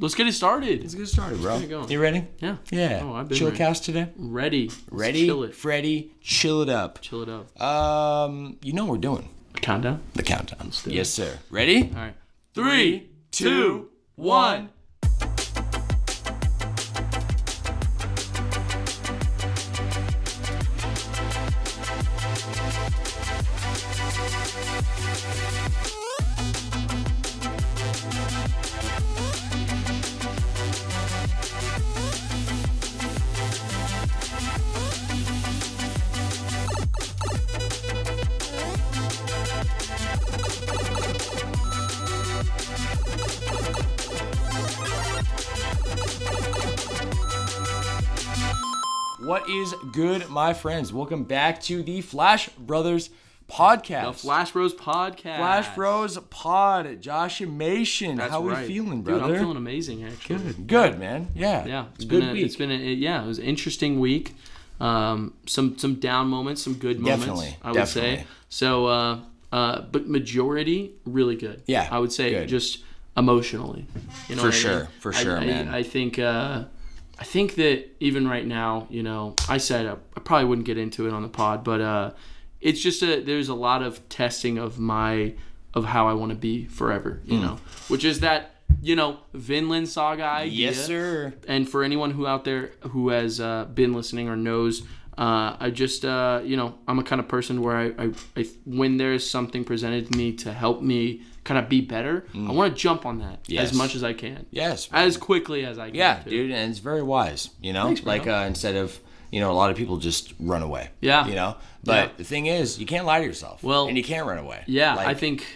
Let's get it started. Let's get started, bro. You ready? Yeah. Yeah. Oh, I've been Chillcast today? Ready. Ready? Chill it. Freddy, chill it up. Chill it up. You know what we're doing. A countdown? The countdown. Let's do Yes, sir. Ready? All right. 3, 2, 1. What is good, my friends? Welcome back to the Flash Brothers podcast. The Flash Bros podcast. Flash Bros pod. Joshimation. That's How right. we feeling, brother? Dude, I'm feeling amazing, actually. Good, man. Yeah. Yeah. It's been a good week. It was an interesting week. Some down moments, some good moments. I would say. So, but majority really good. Yeah. I would say good. Just emotionally. You know For sure, man. I think that even right now, you know, I said I probably wouldn't get into it on the pod, but it's just there's a lot of testing of how I want to be forever, you know, which is that, you know, Vinland Saga idea. Yes, sir. And for anyone who out there who has been listening or knows, I just, you know, I'm a kind of person where I when there's something presented to me to help me kind of be better, I want to jump on that as much as I can. Yes. As quickly as I can. Yeah, too. dude, and it's very wise, you know? Thanks, bro. Like, instead of, you know, a lot of people just run away. Yeah. You know? But the thing is, you can't lie to yourself. Well, and you can't run away. Yeah, like, I think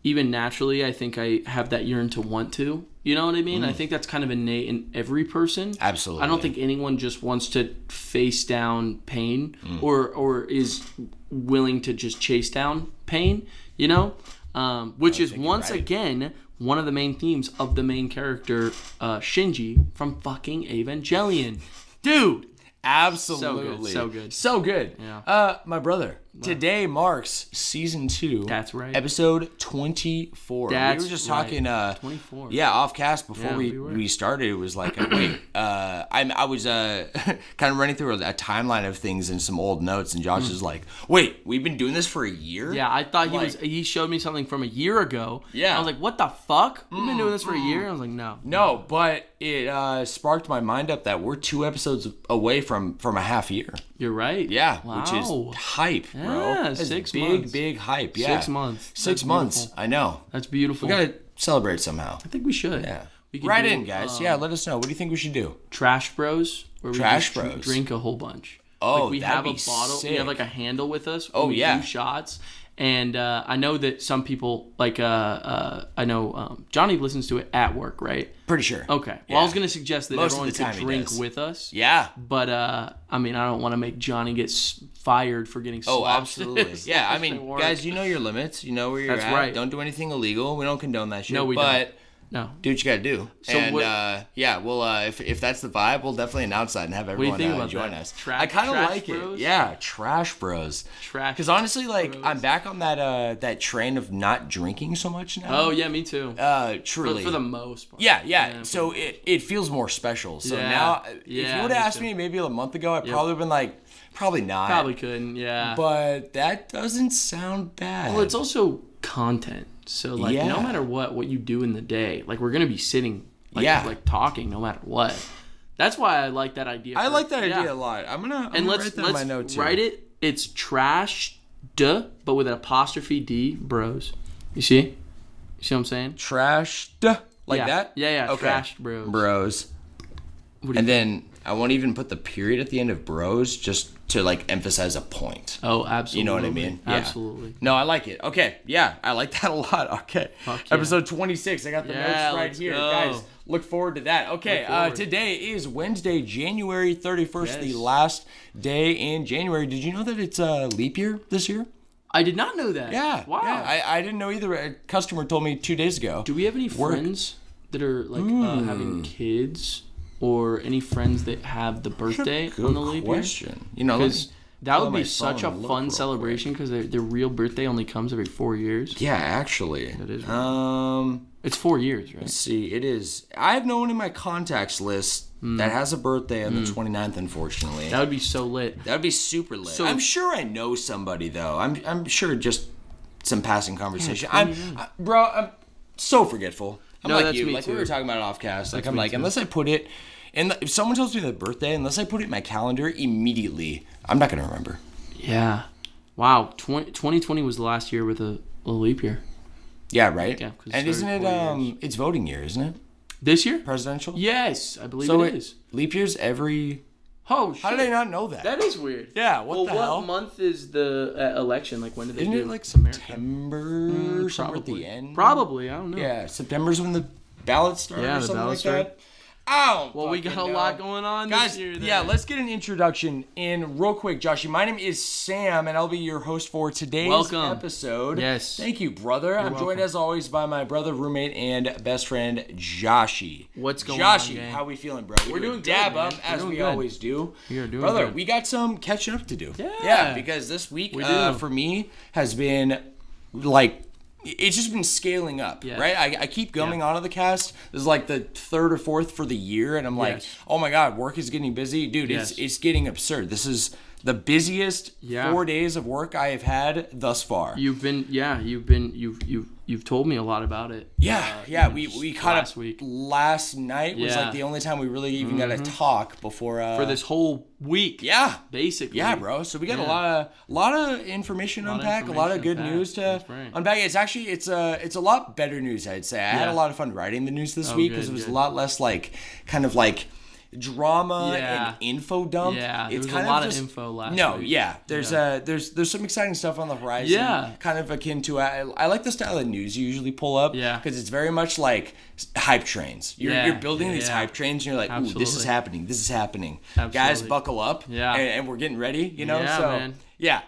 even naturally, I think I have that yearn to want to. You know what I mean? I think that's kind of innate in every person. Absolutely. I don't think anyone just wants to face down pain or is willing to just chase down pain, you know? Which is once again one of the main themes of the main character, Shinji from fucking Evangelion. Dude! Absolutely. So good. Yeah. My brother, today marks season 2. That's right. Episode 24. That's we were just right. talking 24. Yeah, off cast before we we started. It was like wait, I was kind of running through a timeline of things and some old notes, and Josh is like, "Wait, we've been doing this for a year?" Yeah, I thought he showed me something from a year ago. Yeah. I was like, "What the fuck? We've been doing this for a year?" I was like, "No." No, but it sparked my mind up that we're 2 episodes away from a half year. You're right. Yeah, Wow. which is hype, bro. Yeah, That's 6 big, months. big hype. Yeah, 6 months. 6 That's months. beautiful. I know. That's beautiful. We gotta celebrate somehow. I think we should. Yeah. We could Write do, in, guys. Yeah, let us know. What do you think we should do? Trash Bros. Where we Trash just Bros. drink a whole bunch. Oh, like we that'd have a be bottle. sick. We have like a handle with us. Oh, we yeah. do shots. And I know that some people like I know Johnny listens to it at work, right? Pretty sure. Okay. Well, Yeah. I was gonna suggest that Most of everyone the time could he drink does. with us. Yeah. But I mean, I don't want to make Johnny get fired for getting Oh, slopped. absolutely. Yeah, I mean, at work. guys, you know your limits. You know where you're That's at. right. Don't do anything illegal. We don't condone that shit. No, we but don't. No. do what you gotta do. So and what- yeah, well, if that's the vibe, we'll definitely announce that and have do you everyone think about join that? us. Trash- I kind of Trash like Bros? it. Yeah, Trash Bros. Trash. Because honestly, like Bros. I'm back on that train of not drinking so much now. Oh yeah, me too. Truly. For the most part. Yeah. So it feels more special. So Yeah. now, if Yeah, you would have me asked too. me maybe a month ago, I'd probably been like, probably not. Probably couldn't. Yeah. But that doesn't sound bad. Well, it's also content. So like, Yeah. no matter what you do in the day, like we're gonna be sitting, like talking, no matter what. That's why I like that idea. I like that idea yeah. a lot. I'm gonna let's write that in my note too. write it. It's trash, but with an apostrophe D, bros. You see? You see what I'm saying? Trashed like yeah. that. Yeah. Okay. Trash, bros. Bros. What do you And think? then I won't even put the period at the end of bros just to like emphasize a point. Oh, absolutely. You know what I mean? Yeah. Absolutely. No, I like it. Okay, yeah, I like that a lot. Okay, Fuck yeah. Episode 26. I got the Yeah, notes right let's here, go. guys. Look forward to that. Okay, Look forward. today is Wednesday, January 31st, Yes. the last day in January. Did you know that it's a leap year this year? I did not know that. Yeah. Wow. Yeah, I didn't know either. A customer told me 2 days ago. Do we have any Work. friends that are like having kids, or any friends that have the birthday Good on the leap year? question. You know, let me Because that pull would my be such a phone and look fun real celebration, because their real birthday only comes every 4 years. Yeah, actually. That is It's 4 years, right? Let's see. It is. I have no one in my contacts list that has a birthday on the 29th, unfortunately. That would be so lit. That would be super lit. So, I'm sure I know somebody, though. I'm sure just some passing conversation. Bro, I'm so forgetful. I'm like you. Like, we were talking about it off cast. Like, I'm like, unless I put it... if someone tells me their birthday, unless I put it in my calendar immediately, I'm not going to remember. Yeah. Wow. 2020 was the last year with a leap year. Yeah, right? Yeah. And isn't it, it's voting year, isn't it? This year? Presidential? Yes, I believe it is. Leap year's every... Oh, shit. How did I not know that? That is weird. Yeah, what hell? What month is the election? Like, when did they do? Isn't it like September? Somewhere at the end? Probably, I don't know. Yeah, September's when the ballots start or something like that. Oh, well, we got a lot going on guys, this year. Yeah, let's get an introduction in real quick, Joshy. My name is Sam, and I'll be your host for today's episode. Yes. Thank you, brother. I'm joined, as always, by my brother, roommate, and best friend, Joshy. What's going on, Joshy, gang? how we feeling, bro? We're doing dab good, up, man. as we always do. We are doing brother, good. we got some catching up to do. Yeah. Because this week, for me, has been, like... It's just been scaling up, right? I keep going onto the cast. This is like the third or fourth for the year, and I'm like, oh my god, work is getting busy, dude. It's getting absurd. This is the busiest 4 days of work I have had thus far. You've told me a lot about it. We caught up last week. Last night was like the only time we really even got to talk before for this whole week. Yeah, basically. Yeah, bro. So we got a lot of information to unpack, a lot of good news to unpack. It's actually it's a lot better news, I'd say. I had a lot of fun writing the news this week because it was a lot less like kind of like drama and info dump. Yeah, it's kind of a lot of info last week. There's some exciting stuff on the horizon. Yeah, kind of akin to I like the style of news you usually pull up. Yeah, because it's very much like hype trains. You're building these hype trains, and you're like, ooh, this is happening. This is happening. Absolutely. Guys, buckle up. Yeah, and we're getting ready. You know, man. Yeah,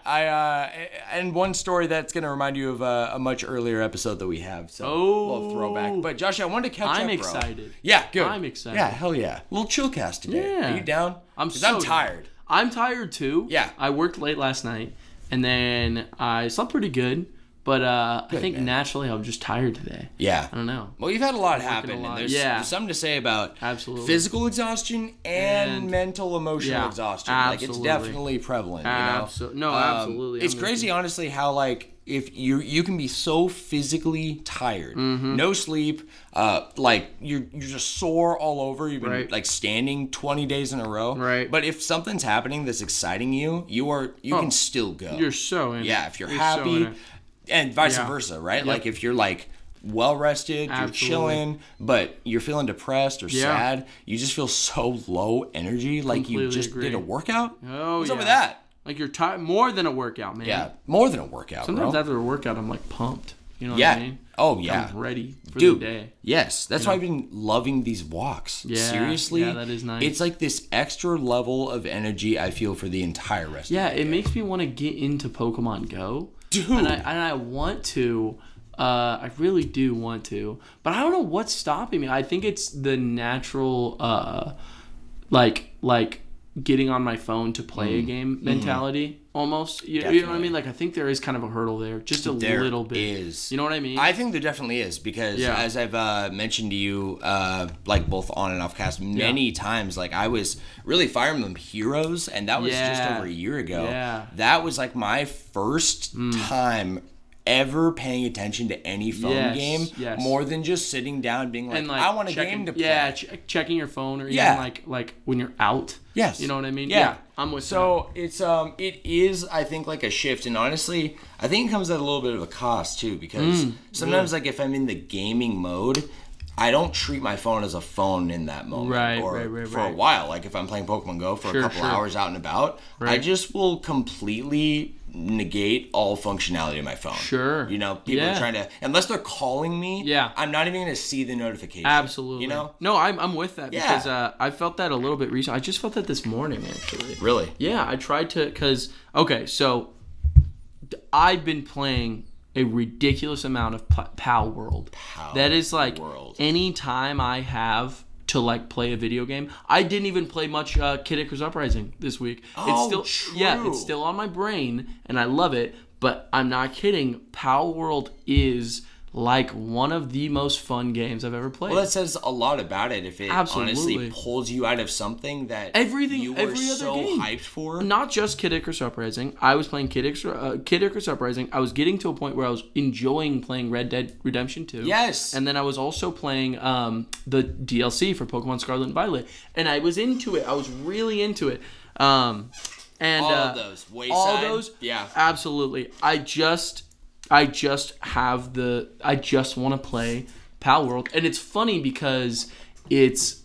and one story that's going to remind you of a much earlier episode that we have. So, a little throwback. But, Josh, I wanted to catch up, bro. I'm excited. Yeah, good. I'm excited. Yeah, hell yeah. A little chill cast today. Yeah. Are you down? I'm tired. I'm tired, too. Yeah. I worked late last night, and then I slept pretty good. But I think naturally I'm just tired today. Yeah. I don't know. Well, you've had a lot happen. And there's something to say about physical exhaustion and mental, emotional exhaustion. Absolutely. Like, it's definitely prevalent, you know? No, absolutely. It's crazy, honestly, how, like, if you can be so physically tired, no sleep, like, you're just sore all over. You've been, like, standing 20 days in a row. Right. But if something's happening that's exciting you, you can still go. You're so in it. Yeah, if you're happy... And vice versa, right? Yep. Like if you're like well rested, you're chilling, but you're feeling depressed or sad, you just feel so low energy, like you just did a workout. What's up with that? Like you're tired, more than a workout, man. Yeah, more than a workout. Sometimes after a workout, I'm like pumped. You know what I mean? Oh yeah. I'm ready for the day. Yes, that's why I've been loving these walks. Yeah, seriously, that is nice. It's like this extra level of energy I feel for the entire rest. Yeah, of the day. It makes me want to get into Pokemon Go. Dude. And I want to. I really do want to. But I don't know what's stopping me. I think it's the natural, like getting on my phone to play a game mentality almost. You know what I mean? Like, I think there is kind of a hurdle there. Just a little bit. There is. You know what I mean? I think there definitely is because as I've mentioned to you, like both on and off cast many times, like I was really Fire Emblem Heroes, and that was just over a year ago. Yeah. That was like my first time ever paying attention to any phone game more than just sitting down and being like, I want a game to play. Yeah, checking your phone or even like when you're out. Yes. You know what I mean? Yeah. I'm with So it is, I think, like a shift. And honestly, I think it comes at a little bit of a cost too, because sometimes like if I'm in the gaming mode, I don't treat my phone as a phone in that moment. Right. For a while. Like if I'm playing Pokemon Go for a couple hours out and about, I just will completely negate all functionality of my phone. Sure. You know, people are trying to, unless they're calling me, I'm not even going to see the notification. Absolutely. You know? No, I'm with that because I felt that a little bit recently. I just felt that this morning, actually. Really? Yeah, I tried to, because, okay, so I've been playing a ridiculous amount of Palworld. That is like any time I have to like play a video game. I didn't even play much Kid Icarus Uprising this week. It's still it's still on my brain and I love it, but I'm not kidding. Palworld is like one of the most fun games I've ever played. Well, that says a lot about it if it Absolutely. honestly pulls you out of something that you were every other so game. hyped for. Not just Kid Icarus Uprising. I was playing Kid Icarus Uprising. I was getting to a point where I was enjoying playing Red Dead Redemption 2. Yes. And then I was also playing the DLC for Pokemon Scarlet and Violet. And I was into it. I was really into it. And all of those. Wayside. All those. Yeah. Absolutely. I just want to play Palworld. And it's funny because it's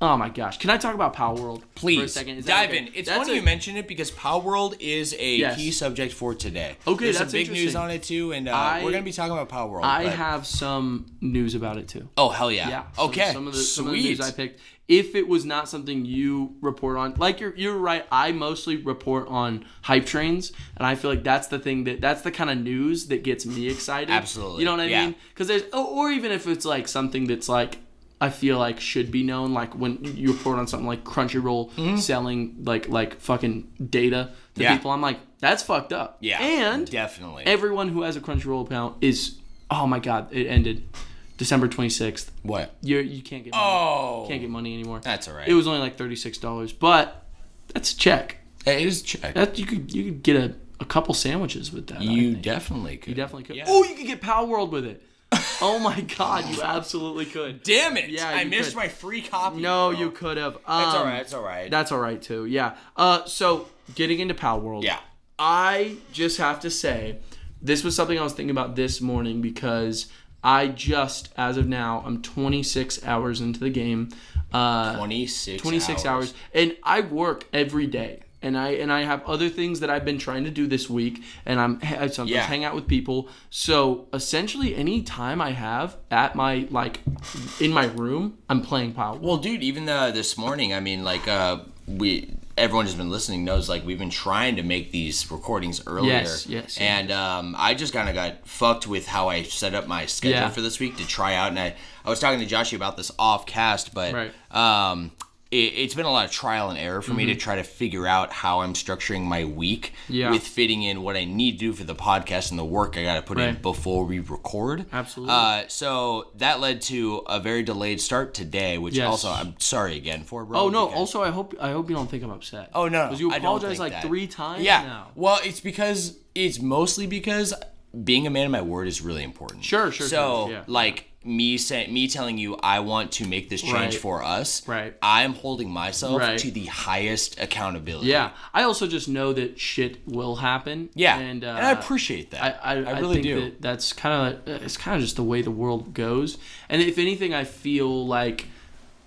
oh my gosh. Can I talk about Palworld Please, for a second? dive in. It's funny you mention it because Palworld is a key subject for today. Okay, There's that's some big news on it too, and we're going to be talking about Palworld. I have some news about it too. Oh, hell yeah. Yeah. Okay, Some of the news I picked. If it was not something you report on, like you're right, I mostly report on hype trains, and I feel like that's the kind of news that gets me excited. Absolutely. You know what I mean? Because there's, or even if it's like something that's like, I feel like should be known, like when you report on something like Crunchyroll selling like fucking data to people, I'm like, that's fucked up. Yeah, and definitely. Everyone who has a Crunchyroll account is, oh my god, it ended December 26th. What? You can't get money. Oh. Can't get money anymore. That's all right. It was only like $36, but that's a check. It is a check. You could get a couple sandwiches with that. You definitely could. You definitely could. Yeah. Oh, you could get Palworld with it. Oh my god, you absolutely could. Damn it. Yeah, I you missed could. my free copy. No, bro. you could have. That's all right. That's all right. That's all right too. Yeah. So getting into Palworld. Yeah. I just have to say, this was something I was thinking about this morning because I just, as of now, I'm 26 hours into the game. 26 hours. And I work every day. And I have other things that I've been trying to do this week. And I sometimes hang out with people. So essentially, any time I have at my, like, in my room, I'm playing Palworld. Well, dude, even this morning, I mean, like, everyone who's been listening knows, like, we've been trying to make these recordings earlier. Yes. And I just kind of got fucked with how I set up my schedule for this week to try out. And I was talking to Joshie about this off cast, but it's been a lot of trial and error for me to try to figure out how I'm structuring my week with fitting in what I need to do for the podcast and the work I got to put in before we record. Absolutely. So that led to a very delayed start today, which also I'm sorry again for, bro. Oh no! Also, I hope you don't think I'm upset. Oh no! Because you apologize like that. 3 times. Yeah. now. Well, it's mostly because being a man of my word is really important. Sure. So like me telling you I want to make this change for us. Right. I'm holding myself to the highest accountability. Yeah. I also just know that shit will happen. Yeah. And I appreciate that. I really think do. That's kind of just the way the world goes. And if anything, I feel like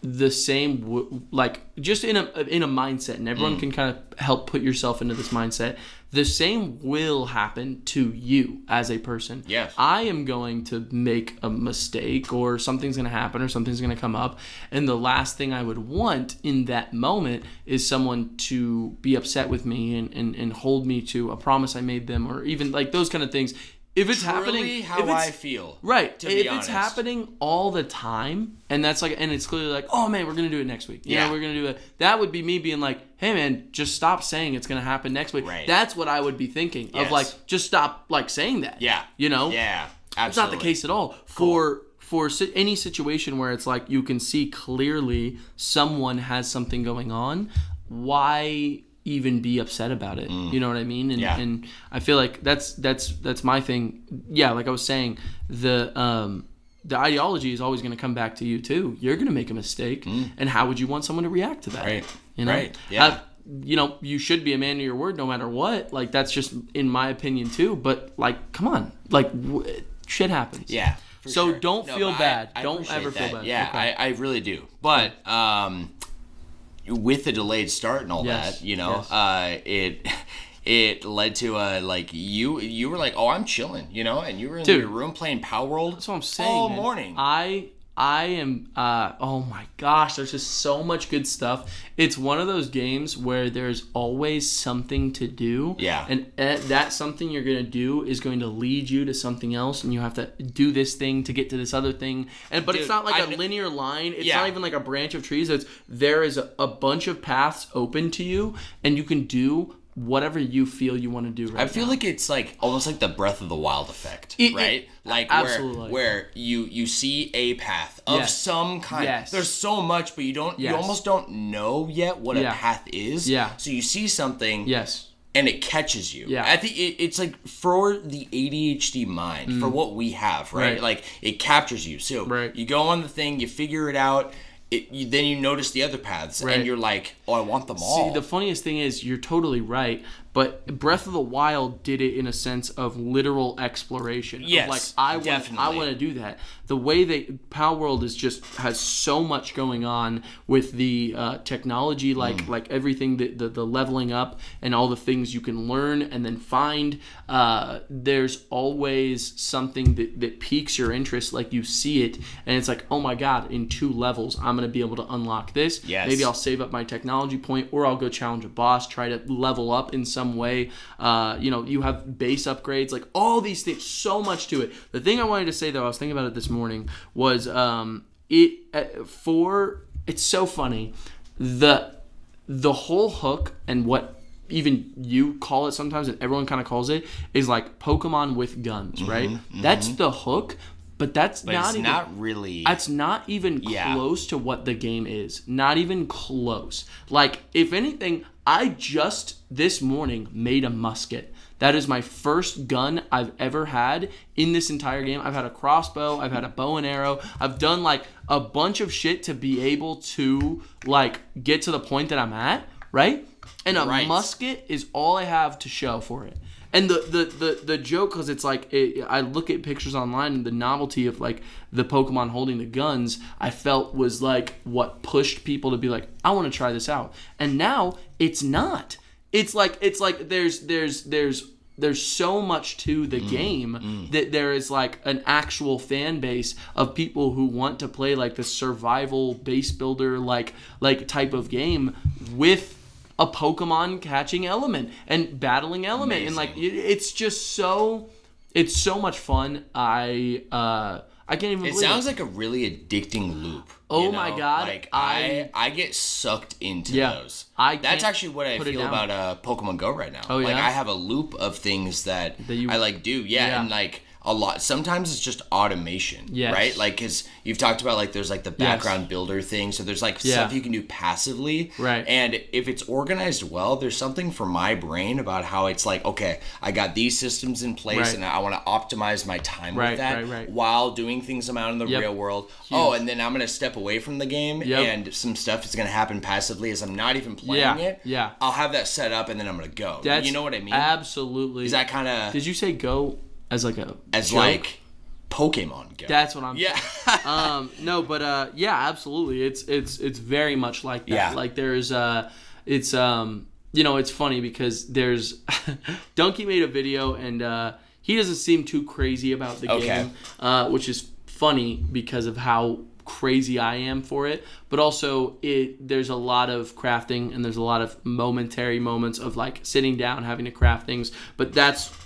the same, like just in a mindset, and everyone can kind of help put yourself into this mindset. The same will happen to you as a person. Yes. I am going to make a mistake, or something's going to happen, or something's going to come up, and the last thing I would want in that moment is someone to be upset with me and hold me to a promise I made them, or even like those kind of things. If it's happening, how I feel, right? To be honest. It's happening all the time, and that's like, and it's clearly like, oh man, we're gonna do it next week. You know, we're gonna do it. That would be me being like, hey man, just stop saying it's gonna happen next week. Right. That's what I would be thinking of, like, just stop like saying that. Yeah. You know. Yeah. Absolutely. It's not the case at all. Cool. For any situation where it's like you can see clearly someone has something going on, why even be upset about it? You know what I mean? And I feel like that's my thing. Yeah, like I was saying, the ideology is always going to come back to you too. You're going to make a mistake, and how would you want someone to react to that? Right. You know? Right. Yeah. You know, you should be a man of your word no matter what. Like, that's just in my opinion too. But like, come on, like shit happens. Yeah. So sure. don't feel bad. I Don't ever that. feel bad. Yeah, okay. I really do. But with the delayed start and all that, you know, it led to like you were like, oh, I'm chilling, you know, and you were in your room playing Palworld. That's what I'm saying. All man. morning. I am, oh my gosh, there's just so much good stuff. It's one of those games where there's always something to do. Yeah. And that something you're going to do is going to lead you to something else, and you have to do this thing to get to this other thing. But it's not like a linear line. It's not even like a branch of trees. There is a bunch of paths open to you, and you can do whatever you feel you want to do right now. I feel like it's like almost like the Breath of the Wild effect, right? Like absolutely. where you see a path of some kind. Yes. There's so much, but you almost don't know yet what a path is. Yeah. So you see something. Yes. And it catches you. Yeah. I think it's like for the ADHD mind, for what we have, right? Like it captures you. So you go on the thing, you figure it out. Then you notice the other paths, and you're like, "Oh, I want them all." See, the funniest thing is you're totally right, but Breath of the Wild did it in a sense of literal exploration. Yes, of like I want to do that. The way that Palworld has so much going on with the technology, like everything, the leveling up and all the things you can learn and then find. There's always something that piques your interest, like you see it, and it's like, oh my god, in 2 levels, I'm going to be able to unlock this. Yes. Maybe I'll save up my technology point, or I'll go challenge a boss, try to level up in some way. You have base upgrades, like all these things, so much to it. The thing I wanted to say, though, I was thinking about it this morning, was it's so funny. The whole hook, and what even you call it sometimes, and everyone kind of calls it, is like Pokemon with guns, right? That's the hook. But that's not really. That's not even close to what the game is. Not even close. Like, if anything, I just this morning made a musket. That is my first gun I've ever had in this entire game. I've had a crossbow. I've had a bow and arrow. I've done like a bunch of shit to be able to like get to the point that I'm at, right? And a musket is all I have to show for it. And the joke, because it's like, I look at pictures online, and the novelty of like the Pokemon holding the guns, I felt was like what pushed people to be like, I want to try this out. And now it's not. It's like there's so much to the game that there is like an actual fan base of people who want to play like the survival base builder like type of game with a Pokemon catching element and battling element. Amazing. And like it's so much fun. I can't even believe it. Sounds like a really addicting loop. Oh my god. Like I get sucked into those. That's actually what I feel about Pokemon Go right now. Oh, yeah? Like I have a loop of things that I like do. Yeah, and like a lot. Sometimes it's just automation, right? Like, because you've talked about like there's like the background builder thing. So there's like stuff you can do passively, right? And if it's organized well, there's something for my brain about how it's like, okay, I got these systems in place, and I want to optimize my time with that while doing things I'm out in the real world. Huge. Oh, and then I'm gonna step away from the game, and some stuff is gonna happen passively as I'm not even playing it. Yeah, I'll have that set up, and then I'm gonna go. You know what I mean? Absolutely. Is that kind of? Did you say go? As like a joke? Like Pokemon Go. That's what I'm saying. No, but absolutely. It's very much like that. Yeah. Like there's it's funny because there's Donkey made a video and he doesn't seem too crazy about the game, which is funny because of how crazy I am for it, but also there's a lot of crafting and there's a lot of momentary moments of like sitting down having to craft things, but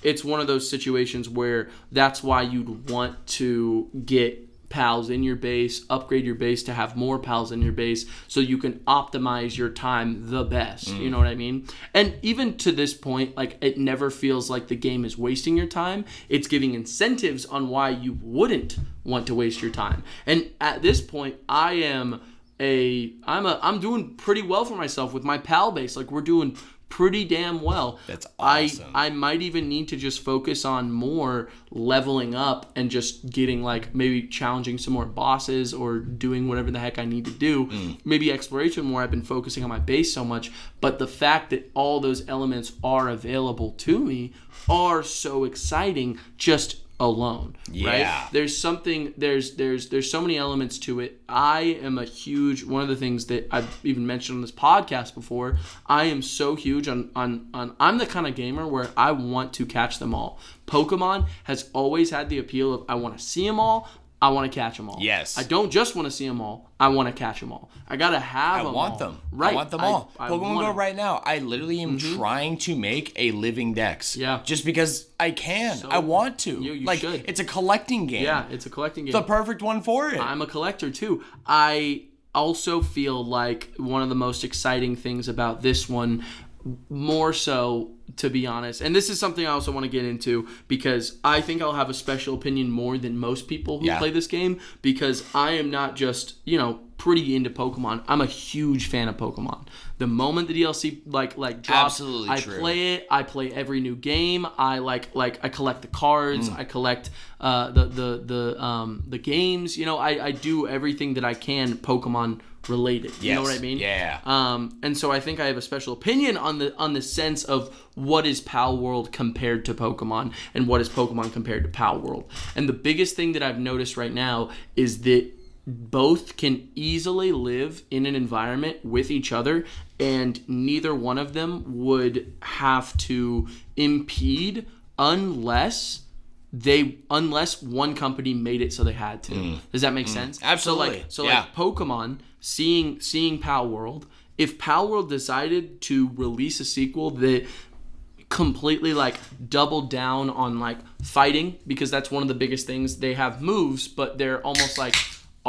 it's one of those situations where that's why you'd want to get pals in your base, upgrade your base to have more pals in your base so you can optimize your time the best. You know what I mean? And even to this point, like it never feels like the game is wasting your time. It's giving incentives on why you wouldn't want to waste your time. And at this point, I'm doing pretty well for myself with my pal base. Like we're doing pretty damn well. That's awesome. I might even need to just focus on more leveling up and just getting like maybe challenging some more bosses or doing whatever the heck I need to do. Maybe exploration more. I've been focusing on my base so much, but the fact that all those elements are available to me are so exciting just alone, right? There's something, there's so many elements to it. I am a huge, one of the things that I've even mentioned on this podcast before, I am so huge on I'm the kind of gamer where I want to catch them all. Pokemon has always had the appeal of I want to see them all, I want to catch them all. Yes. I don't just want to see them all. I want to catch them all. I got to have them all. I want them. Right. I want them all. Pokemon Go right now, I literally am trying to make a living dex. Yeah. Just because I can. I want to. You should. It's a collecting game. Yeah, it's a collecting game. The perfect one for it. I'm a collector too. I also feel like one of the most exciting things about this one more so, to be honest, and this is something I also want to get into because I think I'll have a special opinion more than most people who play this game because I am not just, pretty into Pokemon. I'm a huge fan of Pokemon. The moment the DLC like drops, absolutely I true. play it. I play every new game. I I collect the cards. I collect the games. I do everything that I can Pokemon related. You know what I mean? Yeah. And so I think I have a special opinion on the sense of what is Palworld compared to Pokemon and what is Pokemon compared to Palworld. And the biggest thing that I've noticed right now is that both can easily live in an environment with each other, and neither one of them would have to impede unless one company made it so they had to. Does that make sense? Absolutely. So like Pokemon, seeing Palworld, if Palworld decided to release a sequel that completely doubled down on fighting, because that's one of the biggest things. They have moves, but they're almost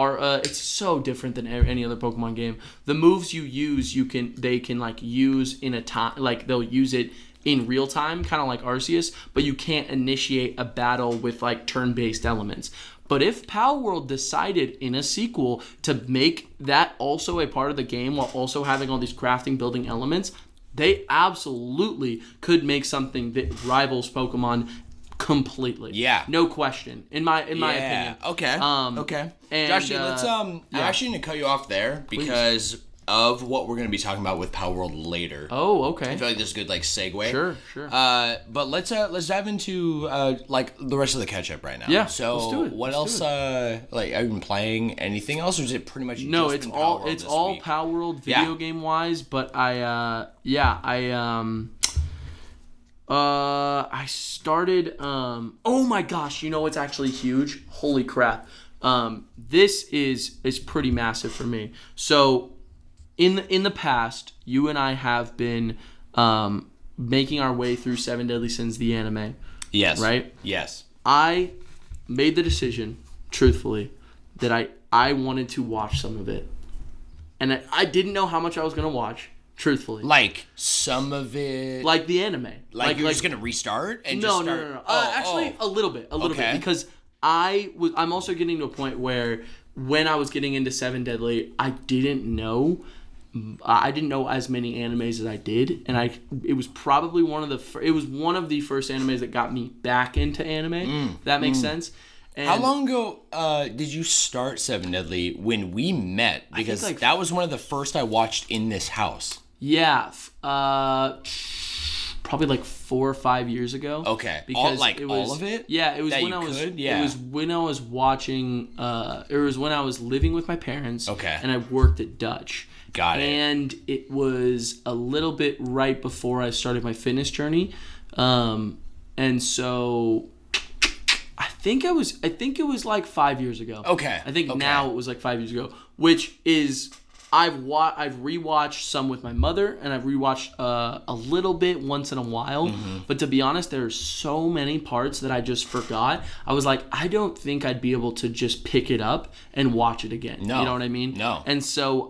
it's so different than any other Pokemon game. The moves you use, they can use in a time, they'll use it in real time, kind of like Arceus, but you can't initiate a battle with turn-based elements. But if Palworld decided in a sequel to make that also a part of the game while also having all these crafting building elements, they absolutely could make something that rivals Pokemon completely. Yeah. No question. In my opinion. Okay. Okay. And, Josh, let's I'm actually going to cut you off there because of what we're going to be talking about with Palworld later. Oh, okay. I feel like this is a good segue. Sure. But let's dive into the rest of the catch up right now. Yeah. So let's do it. What else? Have you been playing anything else, or is it pretty much it's all week? Palworld video game wise. But I started. Oh my gosh! It's actually huge. Holy crap! This is pretty massive for me. So. In the past, you and I have been making our way through Seven Deadly Sins, the anime. Yes. Right? Yes. I made the decision, truthfully, that I wanted to watch some of it. And I didn't know how much I was going to watch, truthfully. Some of it? Like the anime. You're just going to restart? And no. Actually, a little bit. Because I'm also getting to a point where when I was getting into Seven Deadly, I didn't know as many animes as I did, and it was probably one of the first animes that got me back into anime. That makes sense. And how long ago did you start Seven Deadly when we met? Because that was one of the first I watched in this house. Yeah, probably 4 or 5 years ago. Okay, because all of it. Yeah, it was when I was. Yeah. It was when I was watching. It was when I was living with my parents. Okay. And I worked at Dutch. Got it. And it was a little bit right before I started my fitness journey, and so I think it was 5 years ago. Okay. I think now it was 5 years ago, which is. I've rewatched some with my mother, and I've rewatched a little bit once in a while. Mm-hmm. But to be honest, there's so many parts that I just forgot. I was like, I don't think I'd be able to just pick it up and watch it again. No. You know what I mean? No. And so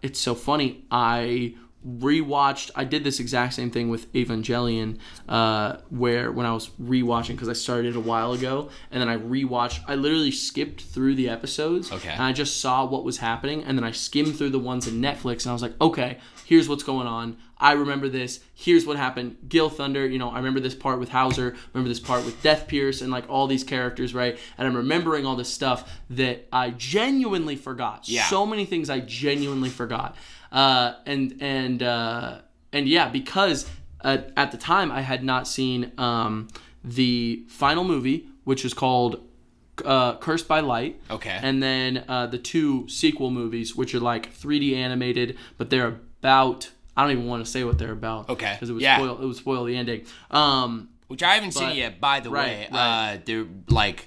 it's so funny. I did this exact same thing with Evangelion, where when I was rewatching, because I started a while ago, and then I literally skipped through the episodes, and I just saw what was happening, and then I skimmed through the ones in Netflix, and I was like, okay, here's what's going on. I remember this. Here's what happened. Gil Thunder, I remember this part with Hauser, remember this part with Death Pierce, and all these characters, right? And I'm remembering all this stuff that I genuinely forgot. Yeah. So many things I genuinely forgot. And because at the time I had not seen the final movie, which is called Cursed by Light. Okay. And then the 2 sequel movies, which are 3D animated, but they're about. I don't even want to say what they're about. Okay. Because it would spoil the ending. Which I haven't seen yet, by the way. Right. They're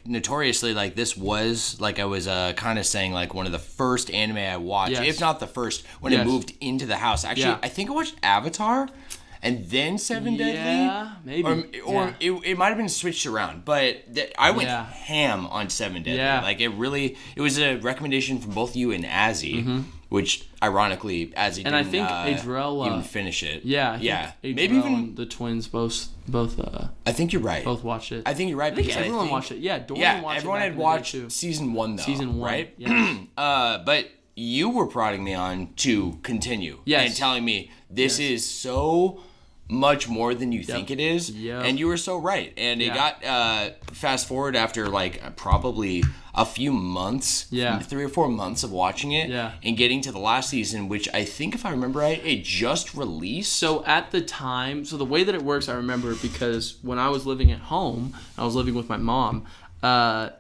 notoriously this was I was kind of saying one of the first anime I watched, if not the first, when it moved into the house. Actually, I think I watched Avatar, and then Seven Deadly. Yeah, maybe. Or it might have been switched around, but I went ham on Seven Deadly. Yeah. Like it was a recommendation from both you and Azzy, which ironically Azzy didn't I think Adrel, even finish it. Yeah. Maybe Adrel even and the twins both. I think you're right. Both watched it. I think you're right. I think because everyone watched it. Yeah, Dorian watched it. Everyone had watched season 1 though. Season 1, right? Yes. But you were prodding me on to continue and telling me this is so much more than you think it is, and you were so right. And it got fast forward after like probably a few months, 3 or 4 months of watching it, and getting to the last season, which I think, if I remember right, it just released. So at the time, the way that it works, I remember because when I was living at home, I was living with my mom. The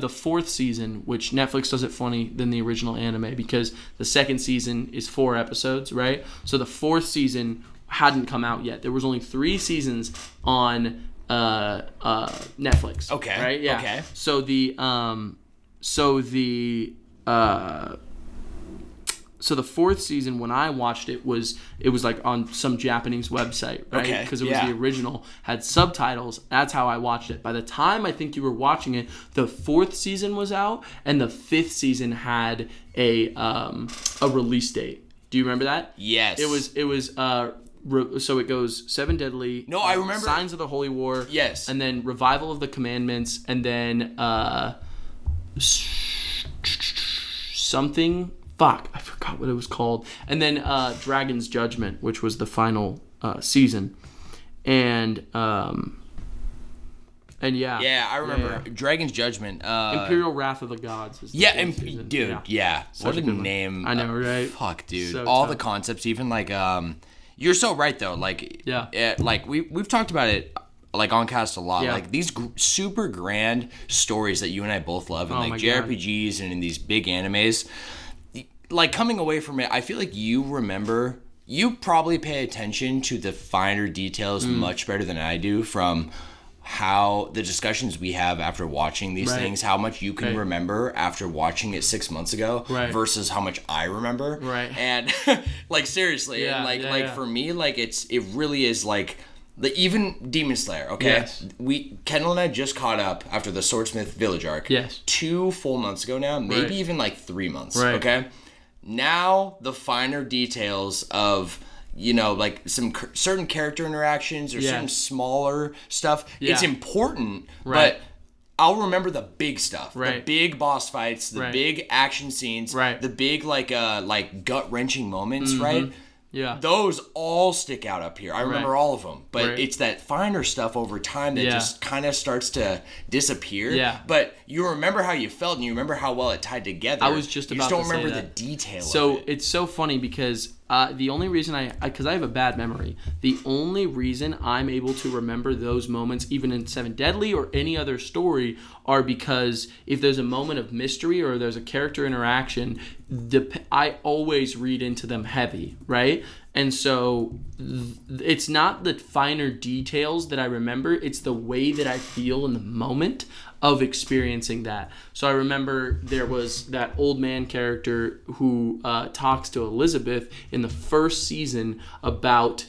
fourth season, which Netflix does it funny than the original anime, because the second season is 4 episodes, right? So the fourth season hadn't come out yet. There was only 3 seasons on Netflix. Okay. Right? Yeah. Okay. So the fourth season, when I watched it was like on some Japanese website, right? Okay, Because it was the original, had subtitles. That's how I watched it. By the time I think you were watching it, the 4th season was out, and the 5th season had a release date. Do you remember that? Yes. It was so it goes Seven Deadly. No, I remember. Signs of the Holy War. Yes. And then Revival of the Commandments, and then something. Fuck, I forgot what it was called. And then Dragon's Judgment, which was the final season. And yeah. Yeah, I remember. Yeah. Dragon's Judgment. Imperial Wrath of the Gods. Is the dude, yeah. What a name. I know, right? Fuck, dude. So all tough. the concepts, even like, you're so right, though. Like, like we've talked about it, like, on cast a lot. Yeah. Like, these super grand stories that you and I both love, and like JRPGs and in these big animes. Like, coming away from it, I feel like you probably pay attention to the finer details much better than I do, from how the discussions we have after watching these things, how much you can remember after watching it 6 months ago versus how much I remember. Right. And like, seriously, and for me, like, it really is like, even Demon Slayer, okay? Yes. Kendall and I just caught up after the Swordsmith Village arc. Yes. 2 full months ago now, maybe even like 3 months, right. okay? Now, the finer details of, you know, like some certain character interactions or certain smaller stuff, it's important, but I'll remember the big stuff, the big boss fights, the big action scenes, the big like gut-wrenching moments, right? Yeah. Those all stick out up here. I remember all of them. But it's that finer stuff over time that just kind of starts to disappear. Yeah. But you remember how you felt, and you remember how well it tied together. I was just about to say that. You just don't remember the detail of it. So it's so funny because the only reason because I have a bad memory, the only reason I'm able to remember those moments, even in Seven Deadly or any other story, are because if there's a moment of mystery or there's a character interaction, I always read into them heavy, right? And so it's not the finer details that I remember, it's the way that I feel in the moment of experiencing that. So I remember there was that old man character who talks to Elizabeth in the first season about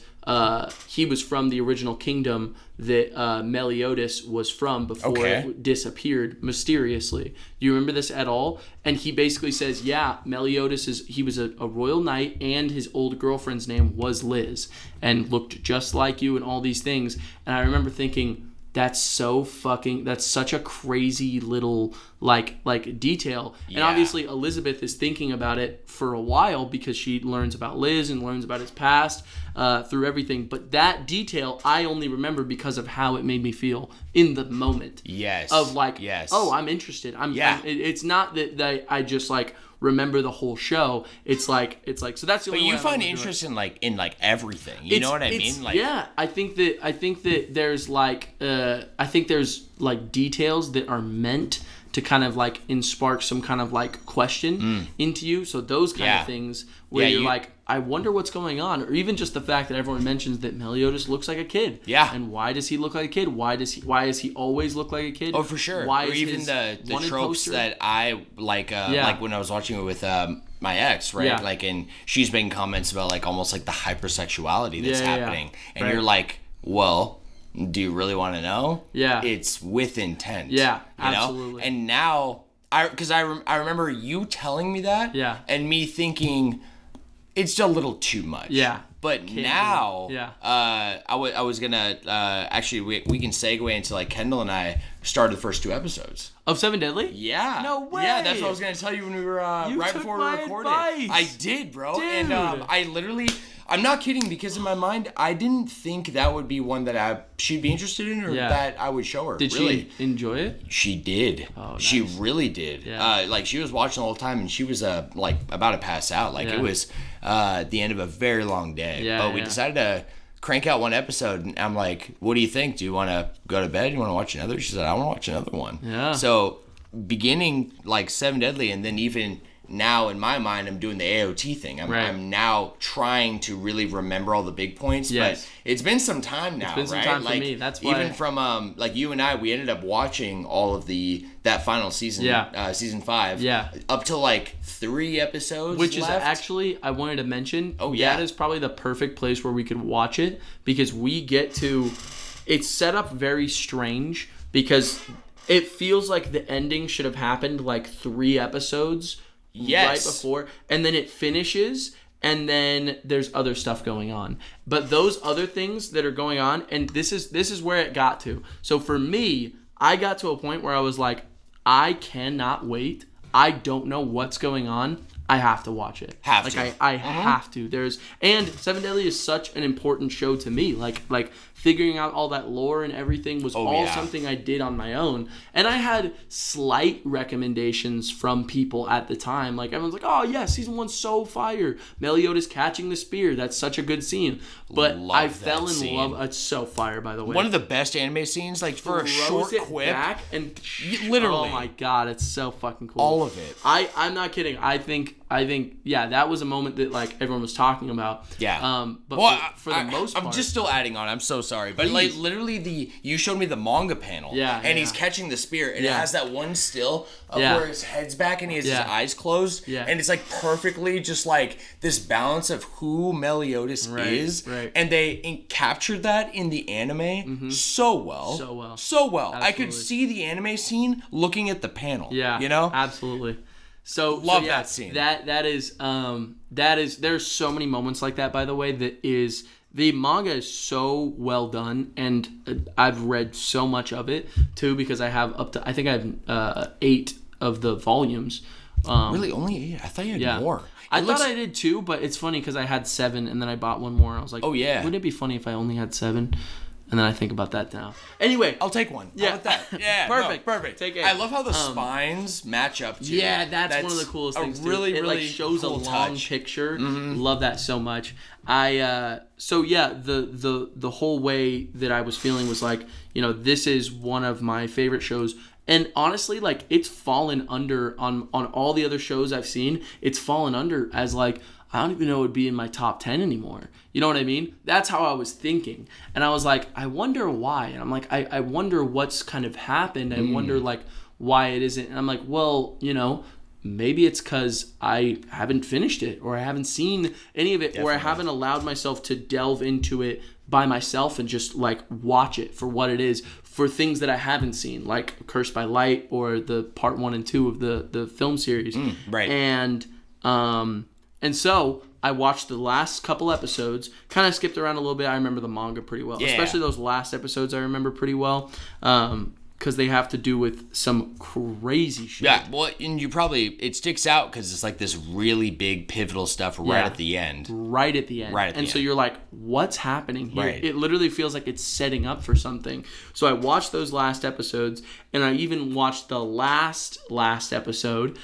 he was from the original kingdom that Meliodas was from before it disappeared mysteriously. Do you remember this at all? And he basically says, Meliodas he was a royal knight, and his old girlfriend's name was Liz and looked just like you and all these things. And I remember thinking, that's such a crazy little like detail. And obviously Elizabeth is thinking about it for a while because she learns about Liz and learns about his past through everything. But that detail I only remember because of how it made me feel in the moment. Yes. Of like, oh, I'm interested. It's not that I just like remember the whole show. It's like so that's the only way. But you find interest in everything. You know what I mean? Like, I think that there's I think there's like details that are meant to kind of like spark some kind of like question into you. So those kind of things where you're like, I wonder what's going on, or even just the fact that everyone mentions that Meliodas looks like a kid. Yeah. And why does he look like a kid? Why does he always look like a kid? Oh, for sure. Or even the tropes that I like when I was watching it with my ex, right? Yeah. Like, and she's making comments about like almost like the hypersexuality that's happening, and right. you're like, well, do you really want to know? Yeah, it's with intent. Yeah, you know? absolutely. And now, because I remember you telling me that, and me thinking it's a little too much. Yeah. But now, yeah. I was gonna actually we can segue into like Kendall and I started the first 2 episodes of Seven Deadly. Yeah, no way. Yeah, that's what I was gonna tell you when we were right before we recorded. Advice. I did, bro. Dude. And I literally, I'm not kidding, because in my mind I didn't think that would be one that she'd be interested in, or that I would show her. Did really. she enjoy it? She did. Oh, nice. She really did. Yeah. Like she was watching the whole time, and she was like about to pass out. Like it was the end of a very long day. Yeah, but we decided to crank out 1 episode, and I'm like, what do you think? Do you want to go to bed? Do you want to watch another? She said, I want to watch another one. Yeah. So beginning like Seven Deadly, and then even now in my mind I'm doing the AOT thing. I'm now trying to really remember all the big points. Yes. But it's been some time now, It's been some right? time like, for me. That's why. Even from like you and I, we ended up watching all of that final season, season 5, up to like 3 episodes, which left. is actually, I wanted to mention. Oh yeah, that is probably the perfect place where we could watch it, because we get to. It's set up very strange because it feels like the ending should have happened like 3 episodes. Right before, and then it finishes, and then there's other stuff going on. But those other things that are going on, and this is where it got to. So for me, I got to a point where I was like, I cannot wait. I don't know what's going on. I have to watch it. I have to. And Seven Deadly is such an important show to me. Like figuring out all that lore and everything was something I did on my own. And I had slight recommendations from people at the time. Like everyone's like, "Oh yeah, season 1's so fire. Meliodas catching the spear. That's such a good scene." But I fell in love. It's so fire, by the way. One of the best anime scenes, like for a short quip. Back and literally. Oh my god, it's so fucking cool. All of it. I'm not kidding. I think that was a moment that like everyone was talking about. Yeah. But for the most part, I'm just still adding on. I'm so sorry, but like literally you showed me the manga panel. And he's catching the spear, and it has that one still of where his head's back and he has his eyes closed. And it's like perfectly just like this balance of who Meliodas is. Right. And they captured that in the anime so well. Absolutely. I could see the anime scene looking at the panel. Yeah. You know? Absolutely. So that scene. That is there's so many moments like that, by the way, the manga is so well done, and I've read so much of it too, because I have 8 of the volumes. Really, only 8? I thought you had more. I thought I did too, but it's funny because I had 7 and then I bought one more. I was like, oh yeah, wouldn't it be funny if I only had 7? And then I think about that now. Anyway, I'll take one. Yeah, how about that? Yeah, perfect. Take it. I love how the spines match up too. Yeah, that's one of the coolest things. Really, it really like shows cool a long picture. Love that so much. The whole way that I was feeling was like, this is one of my favorite shows. And honestly, like, it's fallen under on all the other shows I've seen. It's fallen under as like, I don't even know it would be in my top 10 anymore. You know what I mean? That's how I was thinking. And I was like, I wonder why. And I'm like, I wonder what's kind of happened. I wonder like why it isn't. And I'm like, well, maybe it's because I haven't finished it, or I haven't seen any of it, or I haven't allowed myself to delve into it by myself and just like watch it for what it is, for things that I haven't seen, like Cursed by Light or the part 1 and 2 of the film series. Right. And so I watched the last couple episodes, kind of skipped around a little bit. I remember the manga pretty well, especially those last episodes I remember pretty well, because they have to do with some crazy shit. Yeah, well, and it sticks out because it's like this really big pivotal stuff right at the end. Right at the end. And so you're like, what's happening here? Right. It literally feels like it's setting up for something. So I watched those last episodes, and I even watched the last episode.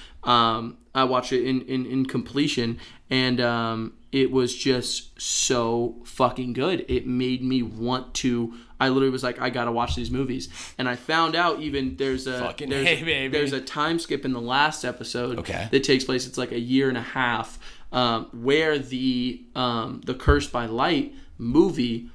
I watched it in completion, and it was just so fucking good. It made me want to. I literally was like, I gotta watch these movies, and I found out even there's a time skip in the last episode that takes place. It's like a year and a half, where the Cursed by Light movie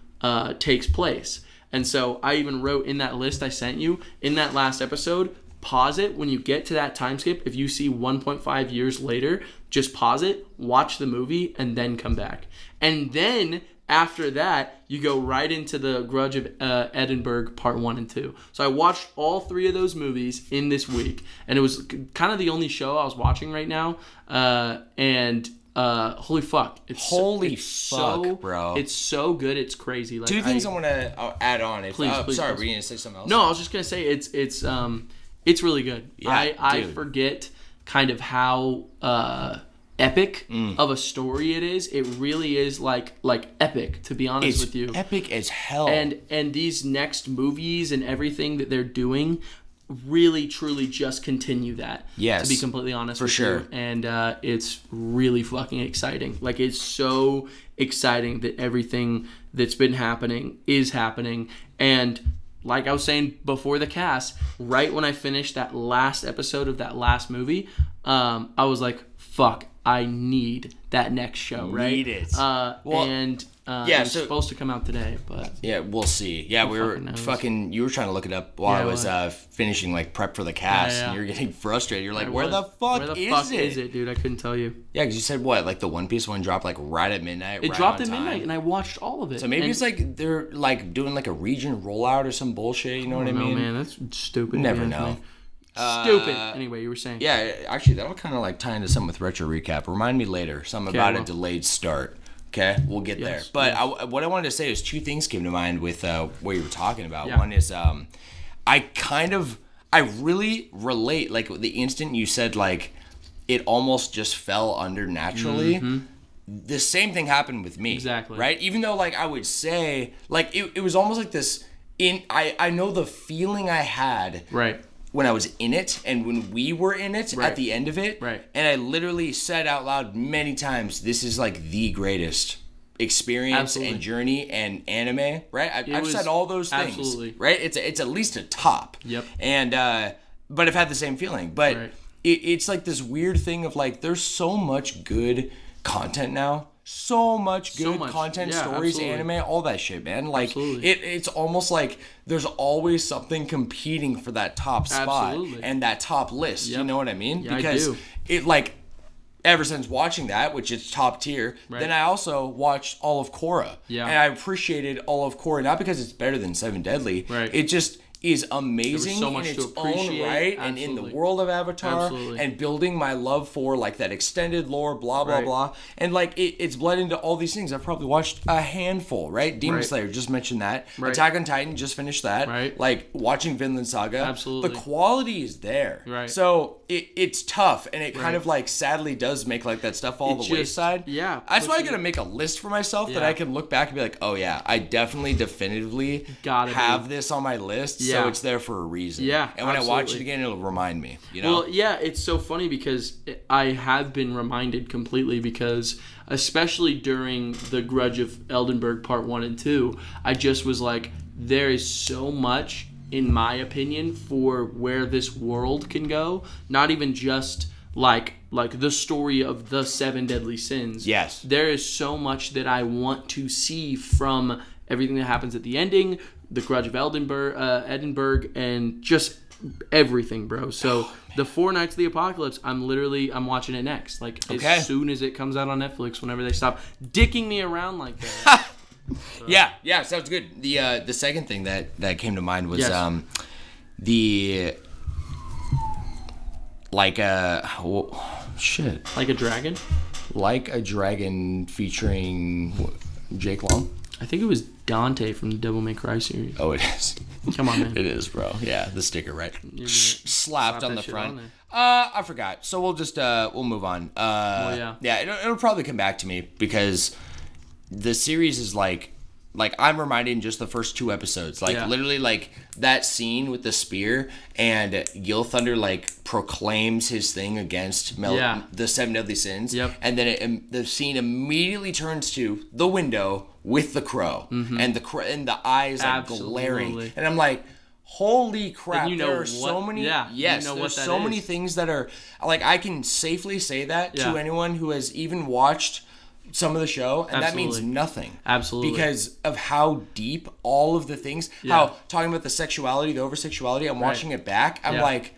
takes place. And so I even wrote in that list I sent you, in that last episode, pause it when you get to that time skip. If you see 1.5 years later, just pause it, watch the movie, and then come back. And then after that, you go right into the Grudge of Edinburgh Part 1 and 2. So I watched all 3 of those movies in this week, and it was kind of the only show I was watching right now. Holy fuck! Bro! It's so good. It's crazy. Like, 2 things I want to add on. Please. Were you gonna say something else? No, I was just gonna say it's really good. Yeah, I forget kind of how epic of a story it is. It really is like epic, to be honest with you. Epic as hell. And these next movies and everything that they're doing really truly just continue that. Yes. To be completely honest with sure. you. And it's really fucking exciting. Like, it's so exciting that everything that's been happening is happening. And like I was saying before the cast, right when I finished that last episode of that last movie, I was like, fuck, I need that next show, right? Need it. It's supposed to come out today, but yeah, we'll see. Yeah, we were you were trying to look it up while I was finishing like prep for the cast, and you're getting frustrated. You're like, where the fuck is it, dude? I couldn't tell you. Yeah, because you said what, like the One Piece one dropped like right at midnight. It dropped at midnight, and I watched all of it. So maybe it's like they're like doing like a region rollout or some bullshit. You know what I mean? Man, that's stupid. Never know. Stupid. Anyway, you were saying. Yeah, actually, that'll kind of like tie into something with Retro Recap. Remind me later. Something about a delayed start. Okay, we'll get there. But what I wanted to say is 2 things came to mind with what you were talking about. Yeah. One is I really relate, like the instant you said like it almost just fell under naturally. Mm-hmm. The same thing happened with me. Exactly. Right? Even though like I would say like it was almost like this I know the feeling I had. Right. When I was in it and when we were in it at the end of it. Right. And I literally said out loud many times, this is like the greatest experience and journey and anime, right? I've said all those things, absolutely. Right? It's at least a top. Yep. And, but I've had the same feeling. But it's like this weird thing of like, there's so much good content now. So much good content, stories, anime, all that shit, man. Like it's almost like there's always something competing for that top spot and that top list. Yep. You know what I mean? Yeah, because I do. It like ever since watching that, which is top tier, then I also watched all of Korra. Yeah. And I appreciated all of Korra, not because it's better than Seven Deadly. Right. It just is amazing so much in its to appreciate. own right and in the world of Avatar and building my love for like that extended lore, blah blah blah, and like it's bled into all these things. I've probably watched a handful, right? Demon Slayer, just mentioned that. Attack on Titan, just finished that. Like watching Vinland Saga, the quality is there. So it's tough, and it kind of like sadly does make like that stuff fall the wayside. Yeah, that's why I gotta make a list for myself that I can look back and be like, oh yeah, I definitely definitively have this on my list. So it's there for a reason. Yeah, and when I watch it again, it'll remind me. You know? Well, yeah, it's so funny because I have been reminded completely because, especially during the Grudge of Eldenburg Part 1 and 2, I just was like, there is so much, in my opinion, for where this world can go. Not even just like the story of the 7 deadly sins. Yes. There is so much that I want to see from everything that happens at the ending, the Grudge of Edinburgh, and just everything, bro. So the 4 Nights of the Apocalypse, I'm watching it next. Like as soon as it comes out on Netflix, whenever they stop dicking me around like that. So. Yeah, sounds good. The second thing that came to mind was the like a dragon featuring Jake Long. I think it was Dante from the Devil May Cry series. Oh, it is. Come on, man. It is, bro. Yeah, the sticker, right? Slapped on the front. I forgot. So we'll just we'll move on. Yeah, it'll probably come back to me because the series is like I'm reminded in just the first 2 episodes, literally like that scene with the spear and Gil Thunder like proclaims his thing against the 7 deadly sins, and then the scene immediately turns to the window with the crow, and the eyes are glaring, and I'm like, holy crap! There are so many. There's so many things that are like I can safely say that to anyone who has even watched some of the show, and that means nothing. Absolutely. Because of how deep all of the things, how talking about the sexuality, the over-sexuality, I'm watching it back, I'm like,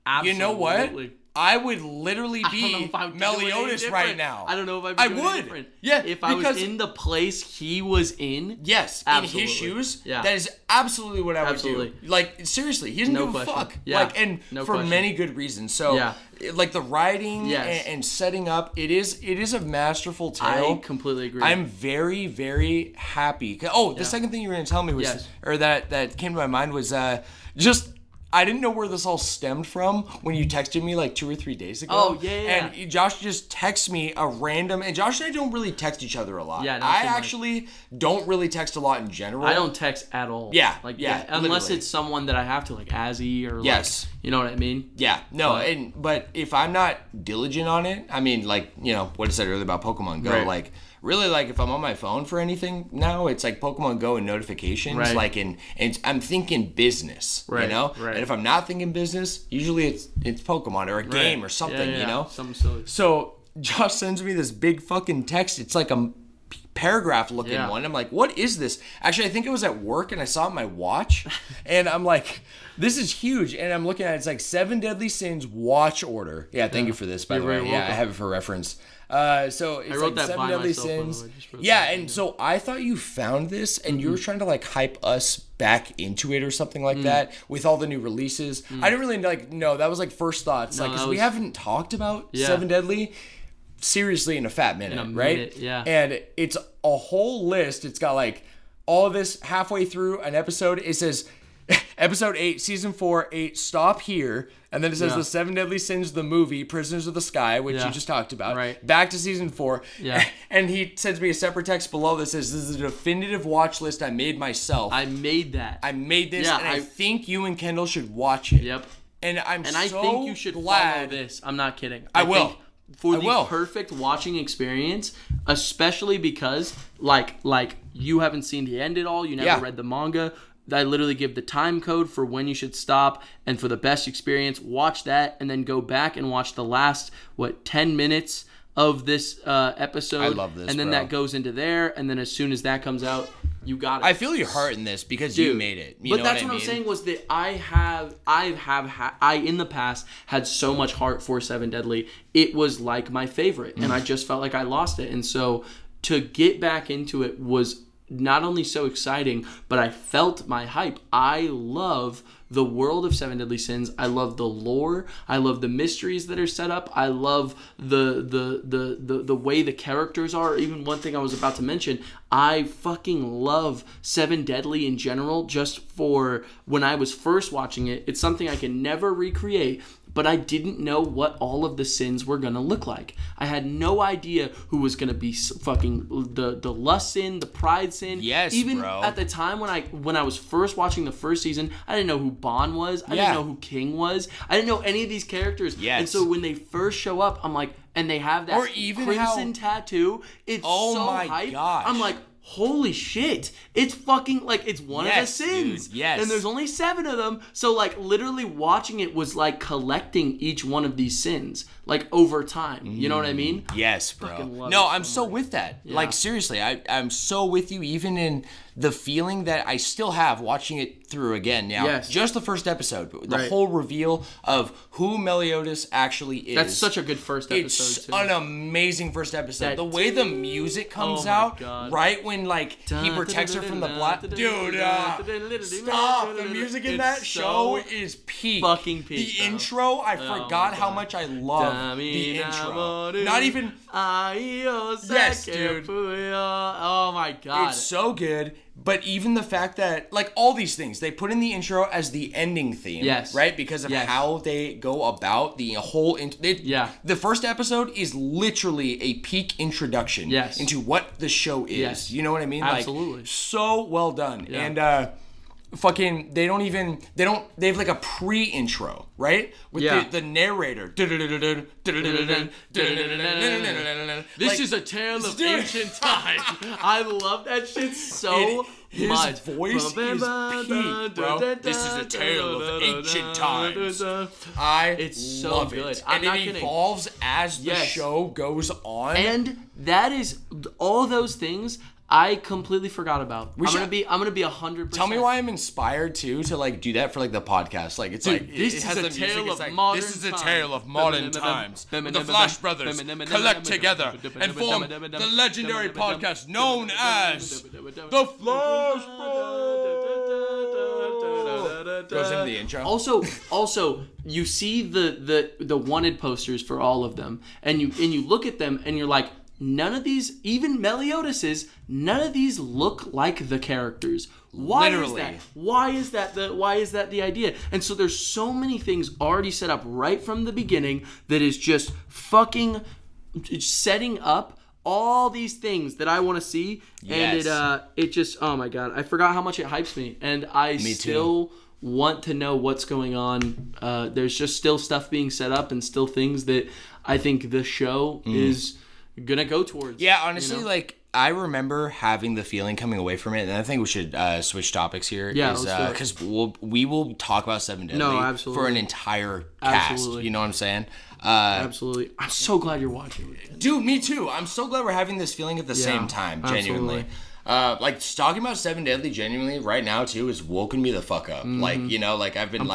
Absolutely. You know what? I would literally be Meliodas right now. I don't know if I'd be I would. different. Yeah, if I was in the place he was in. Yes, absolutely. in his shoes. Yeah. That is absolutely what I would do. Like, seriously, he doesn't give a fuck. Yeah. Like, and for many good reasons. So, like the writing and setting up, it is a masterful tale. I completely agree. I'm very, very happy. Oh, the second thing you were going to tell me was, or that came to my mind was just. I didn't know where this all stemmed from when you texted me like 2 or 3 days ago. Oh, yeah. And Josh just texts me a random... And Josh and I don't really text each other a lot. Yeah, I actually don't really text a lot in general. I don't text at all. Yeah. Like, unless literally. It's someone that I have to, like Azzy or like... You know what I mean? Yeah. No, but if I'm not diligent on it, I mean, like, you know, what I said earlier about Pokemon Go, like... Really, like, if I'm on my phone for anything now, it's like Pokemon Go and notifications. Right. Like, and I'm thinking business, you know? Right. And if I'm not thinking business, usually it's Pokemon or a game or something, you know? Something silly. So, Josh sends me this big fucking text. It's like a paragraph looking one. I'm like, what is this? Actually, I think it was at work and I saw it on my watch. And I'm like, this is huge. And I'm looking at it. It's like 7 Deadly Sins watch order. Yeah, thank you for this, by the way. Yeah, I have it for reference. So it's like 7 Deadly Sins. Yeah, and so I thought you found this and you were trying to like hype us back into it or something like that with all the new releases. I didn't really like, no, that was like first thoughts. Like, because we haven't talked about 7 Deadly seriously in a fat minute, right? Yeah. And it's a whole list. It's got like all of this halfway through an episode. It says episode 8, season 4, 8, stop here. And then it says the 7 Deadly Sins, the movie, Prisoners of the Sky, which you just talked about. Right. Back to season 4. Yeah. And he sends me a separate text below that says, this is a definitive watch list I made myself. I made that. I made this, and I think you and Kendall should watch it. Yep. And I think you should follow this. I'm not kidding. I will. For the perfect watching experience, especially because, like you haven't seen the end at all. You never read the manga. I literally give the time code for when you should stop, and for the best experience, watch that, and then go back and watch the last 10 minutes of this episode. I love this, and then that goes into there, and then as soon as that comes out, you got it. I feel your heart in this because you made it. You but that's what I'm saying was that I in the past had so much heart for 7 Deadly. It was like my favorite, and I just felt like I lost it, and so to get back into it was not only so exciting, but I felt my hype. I love the world of 7 Deadly Sins. I love the lore. I love the mysteries that are set up. I love the way the characters are. Even one thing I was about to mention, I fucking love 7 Deadly in general. Just for when I was first watching it, it's something I can never recreate. But I didn't know what all of the sins were going to look like. I had no idea who was going to be fucking the lust sin, the pride sin. Yes, even bro. at the time when I was first watching the first season, I didn't know who Bon was. I didn't know who King was. I didn't know any of these characters. Yes. And so when they first show up, I'm like, and they have that crimson tattoo. It's so hype. Gosh. I'm like, holy shit, it's fucking like it's one of the sins. Dude, yes. And there's only 7 of them. So like literally watching it was like collecting each one of these sins like over time. You know what I mean? Yes, bro. No, I'm so with that. Yeah. Like seriously, I'm so with you even in the feeling that I still have watching it through again now. Yes. Just the first episode, the whole reveal of who Meliodas actually is. That's such a good first episode. It's an amazing first episode. The way the music comes out right when like he protects her from the black dude. Stop! The music in that show is peak. Fucking peak. The intro, I forgot how much I love the intro. Not even. Yes, dude. Oh my god. It's so good. But even the fact that, like, all these things, they put in the intro as the ending theme. Yes. Right? Because of how they go about the whole... The first episode is literally a peak introduction into what the show is. Yes. You know what I mean? Absolutely. Like, so well done. Yeah. And, fucking, they have like a pre-intro, right? With the narrator. This is a tale of ancient times. I love that shit so much. His voice is peak, bro. This is a tale of ancient times. It's so love good. It. And it evolves as the show goes on. And that is all those things. I completely forgot about. I'm gonna be 100%. Tell me why I'm inspired too to like do that for like the podcast. Like it's like this is a tale of modern times. This is a tale of modern times. The Flash Brothers collect together and form the legendary podcast known as the Flash Brothers. Goes into the intro. Also, you see the wanted posters for all of them, and you look at them and you're like, none of these, even Meliodas', none of these look like the characters. Why is that? Why is that the idea? And so there's so many things already set up right from the beginning that is just fucking setting up all these things that I want to see. Yes. And it just, oh my God, I forgot how much it hypes me. And I still want to know what's going on. There's just still stuff being set up and still things that I think the show is gonna go towards. Yeah, honestly, like I remember having the feeling coming away from it, and I think we should switch topics here. Yeah, because we will talk about Seven Deadly for an entire cast. Absolutely. You know what I'm saying? Absolutely. I'm so glad you're watching it. Dude, me too. I'm so glad we're having this feeling at the same time. Genuinely. Like talking about Seven Deadly genuinely right now too has woken me the fuck up. Like, you know, like I've been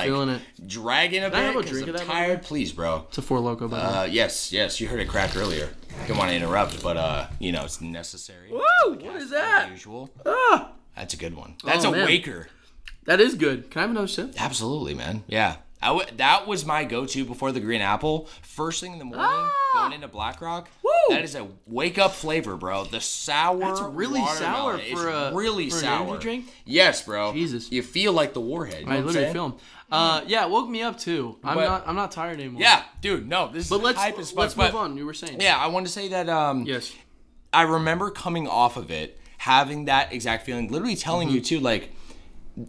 dragging a bit because I'm tired. Please, bro. It's a Four Loko, by the way. Yes, you heard it crack earlier. Didn't want to interrupt, but you know, it's necessary. Woo! What is that? Usual. Ah! That's a good one. That's a waker. That is good. Can I have another sip? Absolutely, man. Yeah. That was my go-to before the green apple. First thing in the morning, going into BlackRock. Woo! That is a wake-up flavor, bro. The sour. That's really sour for an energy drink. Yes, bro. Jesus, you feel like the warhead. I literally feel him. Yeah, it woke me up too. I'm not tired anymore. Yeah, dude. No, this is hype as fuck. Let's move on. You were saying. Yeah, I wanted to say that. Yes. I remember coming off of it, having that exact feeling. Literally telling you too, like.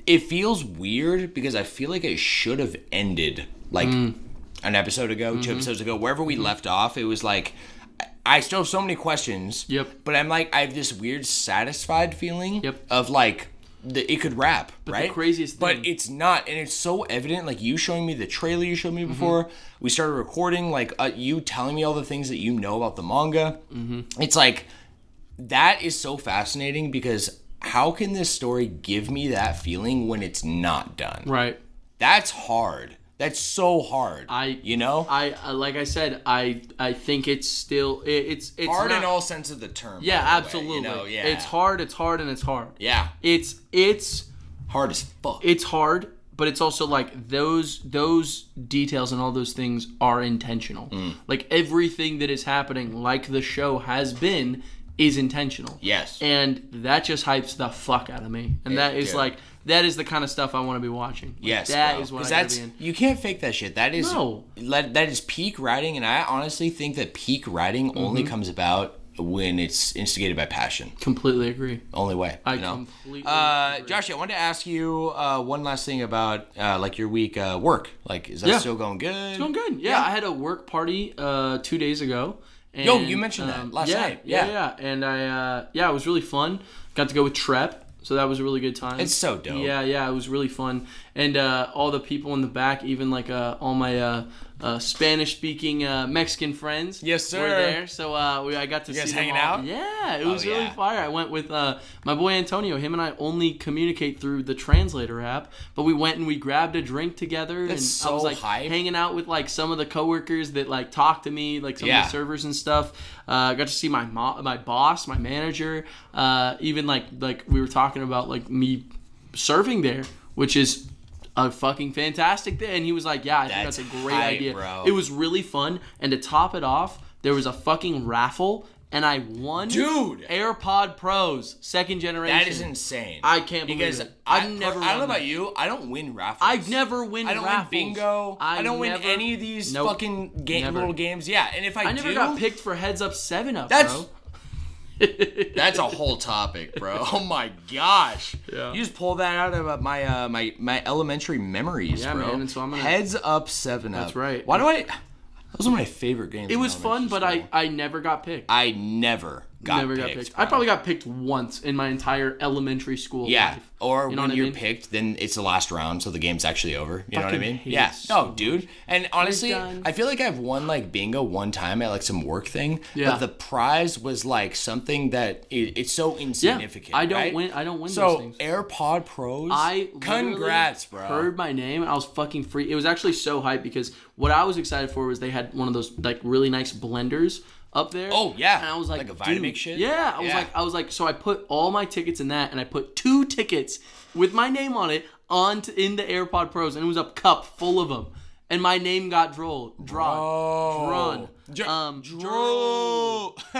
It feels weird because I feel like it should have ended like an episode ago, 2 episodes ago, wherever we left off. It was like I still have so many questions. Yep. But I'm like I have this weird satisfied feeling of like it could wrap, right? The craziest thing. But it's not, and it's so evident. Like you showing me the trailer you showed me before we started recording, like you telling me all the things that you know about the manga. It's like that is so fascinating because. How can this story give me that feeling when it's not done? Right. That's hard. That's so hard. You know? Like I said, I think it's still it's hard not, in all sense of the term. Yeah, absolutely. You know? Yeah. It's hard, and it's hard. Yeah. It's hard as fuck. It's hard, but it's also like those details and all those things are intentional. Like everything that is happening, like the show has been, is intentional. Yes. And that just hypes the fuck out of me. And that is that is the kind of stuff I want to be watching. Like, yes, that is what I gotta be in. You can't fake that shit. That is that is peak writing, and I honestly think that peak writing only comes about when it's instigated by passion. Completely agree. Only way. Completely agree. Josh, I wanted to ask you one last thing about like your week work. Like, is that still going good? It's going good. Yeah, I had a work party 2 days ago. And, you mentioned that last night. Yeah. And it was really fun. Got to go with Trep, so that was a really good time. It's so dope. Yeah, it was really fun. And all the people in the back, even like all my Spanish-speaking Mexican friends, yes, sir, were there. So I got to see them hanging all. out. Yeah, it was really fire. I went with my boy Antonio. Him and I only communicate through the translator app, but we went and we grabbed a drink together. That's and so I was like hanging out with like some of the coworkers that like talked to me, like some of the servers and stuff. Got to see my boss, my manager. Even like we were talking about like me serving there, which is a fucking fantastic thing. And he was like, yeah, I think that's a great idea. Bro. It was really fun. And to top it off, there was a fucking raffle, and I won AirPod Pros, second generation. That is insane. I can't believe it. I don't know about you. I don't win raffles. I never win raffles. I don't win bingo. I don't win any of these fucking little games. Yeah, and if I never got picked for Heads Up 7-Up, bro. That's a whole topic, bro. Oh my gosh. Yeah. You just pulled that out of my my elementary memories, bro. Man, and so I'm gonna Heads Up 7-Up. That's right. Why do I? Those are my favorite games. It was fun, but I never got picked. I never got picked. I probably got picked once in my entire elementary school life. Or you know when you're mean? picked, then it's the last round, so the game's actually over. You know what I mean? hate Yeah. it so Dude. And honestly, I feel like I've won like bingo one time at like some work thing. Yeah. But the prize was like something that it's so insignificant. I don't right? win. I don't win So those things. AirPod Pros. Congrats, bro. Heard my name and I was fucking free. It was actually so hyped because what I was excited for was they had one of those like really nice blenders up there. Oh yeah. And I was like a Vitamix dude, shit. Yeah. I was like, so I put all my tickets in that, and I put 2 tickets with my name on it in the AirPod Pros, and it was a cup full of them, and my name got drawn. Drool.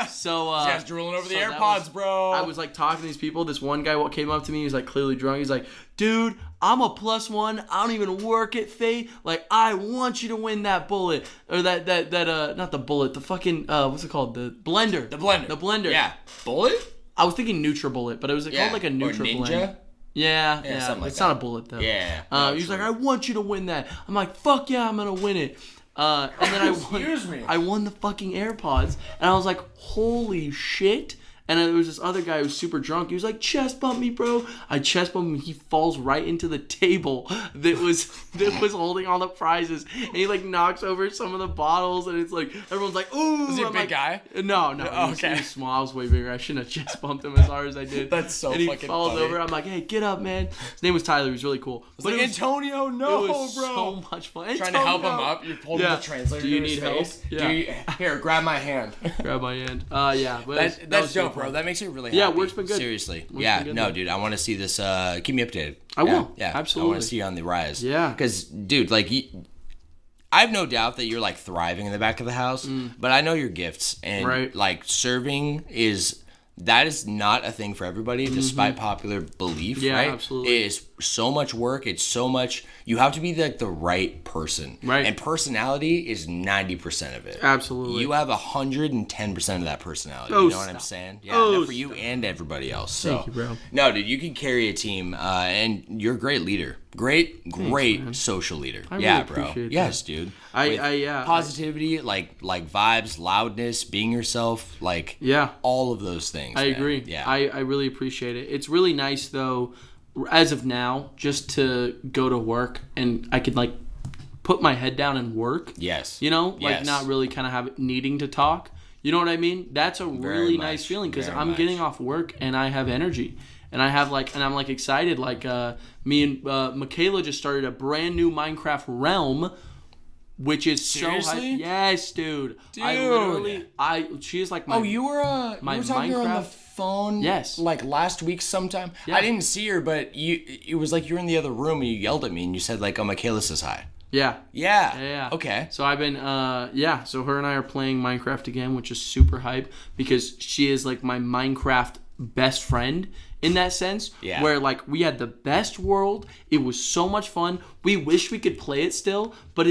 So this guy's drooling over the that AirPods, bro. I was like talking to these people. This one guy came up to me. He was like clearly drunk. He's like, dude, I'm a +1. I don't even work at Fate. Like, I want you to win that bullet. Or that not the bullet, the fucking, what's it called? The blender. The blender. Yeah. Bullet? I was thinking NutriBullet, but it was called like a NutriBlend. Ninja? Yeah. Something like it's that. not a bullet though. Yeah. He was like, I want you to win that. I'm like, fuck yeah, I'm gonna win it. And then I won the fucking AirPods, and I was like, holy shit. And then there was this other guy who was super drunk. He was like, chest bump me, bro. I chest bump him, and he falls right into the table that was holding all the prizes. And he like knocks over some of the bottles, and it's like everyone's like, ooh. Was he a big guy? No. Oh, He was small. I was way bigger. I shouldn't have chest bumped him as hard as I did. That's so fucking. And fucking he falls funny. over. I'm like, hey, get up, man. His name was Tyler. He was really cool. But Antonio, no, it was bro. so much fun. Trying to help him up. You pulled the translator. Do you to his need help? face. Yeah. Here, grab my hand. Grab my hand. Yeah. But That's dope, bro. That makes me really happy. Yeah, work's been good. Seriously. Work's been good, Dude. I want to see this. Keep me updated. I will. Yeah. Absolutely. I want to see you on the rise. Yeah. Because, dude, like, I have no doubt that you're, like, thriving in the back of the house. But I know your gifts. And, like, serving that is not a thing for everybody, despite popular belief, right? Absolutely. It is so much work. It's so much. You have to be like the right person, right? And personality is 90% of it. Absolutely. You have 110% of that personality. Oh, you know what I'm saying? Yeah, for you and everybody else. So, thank you, bro. No, dude, you can carry a team, and you're a great leader. Great social leader. I really bro. appreciate Yes, that. dude. Yeah. Positivity, like vibes, loudness, being yourself, like all of those things. I agree. Yeah. I really appreciate it. It's really nice though, as of now, just to go to work and I could like put my head down and work. Yes. You know, like not really kind of needing to talk. You know what I mean? That's a really nice feeling because I'm getting off work and I have energy. And I have and I'm like excited. Like me and Michaela just started a brand new Minecraft realm, which is Seriously? so hype. Yes, dude. She is like my. Oh, you were my you were talking Minecraft on the phone. Yes. Like last week sometime. Yeah. I didn't see her, but it was like you were in the other room and you yelled at me and you said like, "Oh, Michaela says hi." Yeah. Yeah. Okay. So I've been so her and I are playing Minecraft again, which is super hype because she is like my Minecraft best friend in that sense. Yeah. Where like we had the best world. It was so much fun. We wish we could play it still, but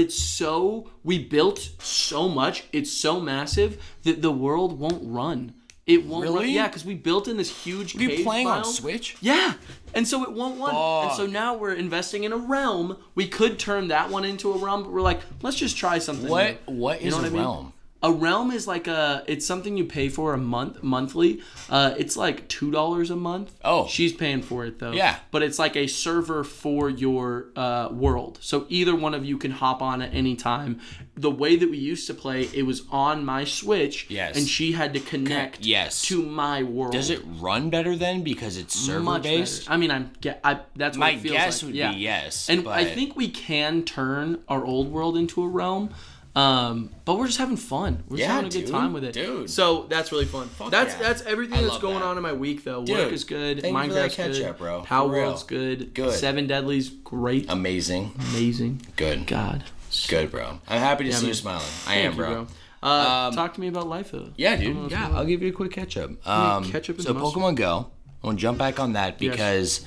we built so much. It's so massive that the world won't run. It won't run. Yeah, because we built in this huge cave. Are you playing biome. on Switch? Yeah. And so it won't run. And so now we're investing in a realm. We could turn that one into a realm, but we're like, let's just try something. What is a realm? A realm is like it's something you pay for monthly. It's like $2 a month. Oh. She's paying for it though. Yeah. But it's like a server for your world. So either one of you can hop on at any time. The way that we used to play, it was on my Switch. Yes. And she had to connect to my world. Does it run better then because it's server based? I mean, that's what my it feels guess like. would be yes. And I think we can turn our old world into a realm. But we're just having fun. We're just having a good time with it. Dude. So that's really fun. That's everything that's going on in my week though. Work is good. Minecraft's good. Bro. Palworld's good. Seven Deadly's great. Amazing. Good. God. Good, bro. I'm happy to see you smiling. I am, bro. Talk to me about life though. Yeah, dude. Yeah, I'll give you a quick catch up. So Pokemon Go. I want to jump back on that because,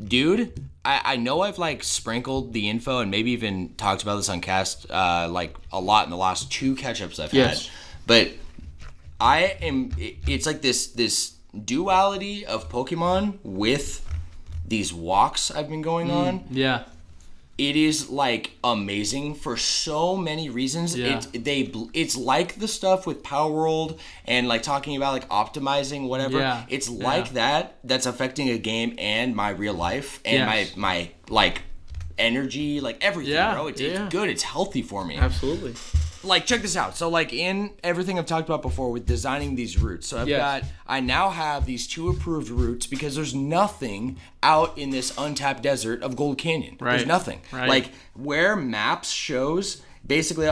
dude, I know I've like sprinkled the info and maybe even talked about this on cast like a lot in the last 2 catch-ups I've had. But it's like this duality of Pokemon with these walks I've been going on. Yeah. It is like amazing for so many reasons. Yeah. It's like the stuff with Palworld and like talking about like optimizing whatever. Yeah. It's like that's affecting a game and my real life and my like energy, like everything, bro. It's good. It's healthy for me. Absolutely. Like, check this out. So, like, in everything I've talked about before with designing these routes, so I now have these 2 approved routes because there's nothing out in this untapped desert of Gold Canyon. Right. There's nothing. Right. Like, where maps shows, basically,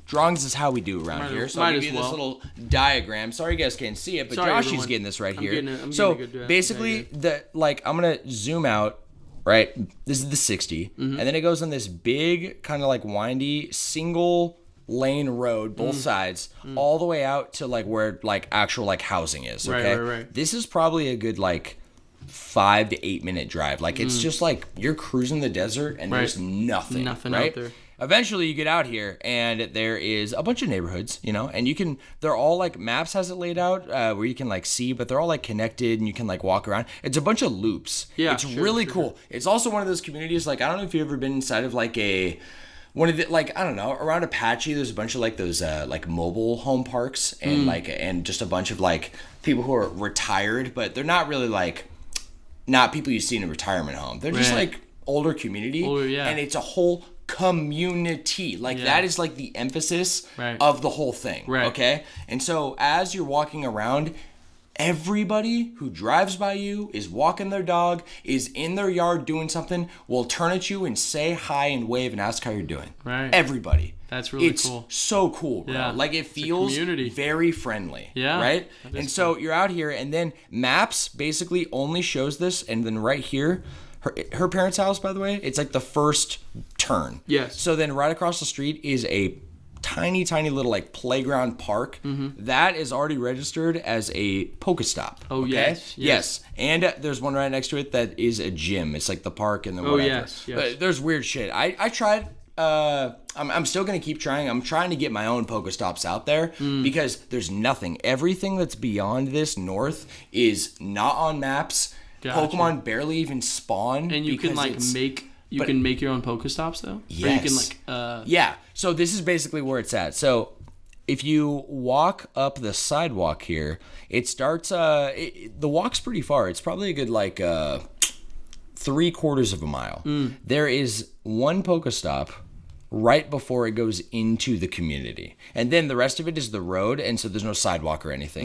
drawings is how we do around here. So I'll give you this little diagram. Sorry you guys can't see it, but Joshy's getting this right here. Basically, I'm going to zoom out. Right, this is the 60, and then it goes on this big kind of like windy single lane road, both sides, all the way out to like where like actual like housing is. Okay, right. This is probably a good like 5 to 8 minute drive. Like it's just like you're cruising the desert and there's nothing out there. Eventually you get out here and there is a bunch of neighborhoods, and they're all like, maps has it laid out where you can like see, but they're all like connected and you can like walk around. It's a bunch of loops. Yeah, it's really cool. It's also one of those communities, like, I don't know if you've ever been inside of like one of the, like, I don't know, around Apache, there's a bunch of like those like mobile home parks and and just a bunch of like people who are retired, but they're not really like, not people you see in a retirement home. They're just like older community. And it's a whole community. Like that is like the emphasis of the whole thing. Okay? And so as you're walking around, everybody who drives by you, is walking their dog, is in their yard doing something, will turn at you and say hi and wave and ask how you're doing. Everybody. That's really cool. It's so cool, bro. Like it feels very friendly. Right? And so you're out here, and then maps basically only shows this, and then right here, her parents' house, by the way, it's like the first turn. So then right across the street is a tiny little like playground park that is already registered as a Pokestop. Yes. And there's one right next to it that is a gym. It's like the park and then whatever. But there's weird shit. I tried. I'm still gonna keep trying. I'm trying to get my own Pokestops out there because there's nothing. Everything that's beyond this north is not on maps. Pokemon barely even spawn. And you can like make your own Pokestops though? Yes. Or you can like So this is basically where it's at. So if you walk up the sidewalk here, it starts the walk's pretty far. It's probably a good like 3/4 of a mile. There is one Pokestop right before it goes into the community. And then the rest of it is the road, and so there's no sidewalk or anything.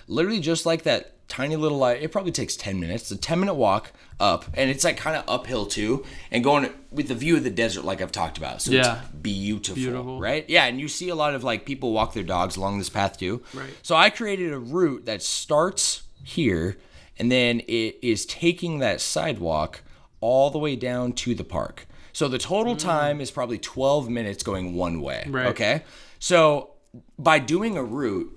Literally just like that tiny little, it probably takes 10 minutes. It's a 10-minute walk up, and it's like kind of uphill too, and going with the view of the desert like I've talked about. So it's beautiful, right? Yeah, and you see a lot of like people walk their dogs along this path too. So I created a route that starts here, and then it is taking that sidewalk all the way down to the park. So the total time is probably 12 minutes going one way. Okay? So by doing a route,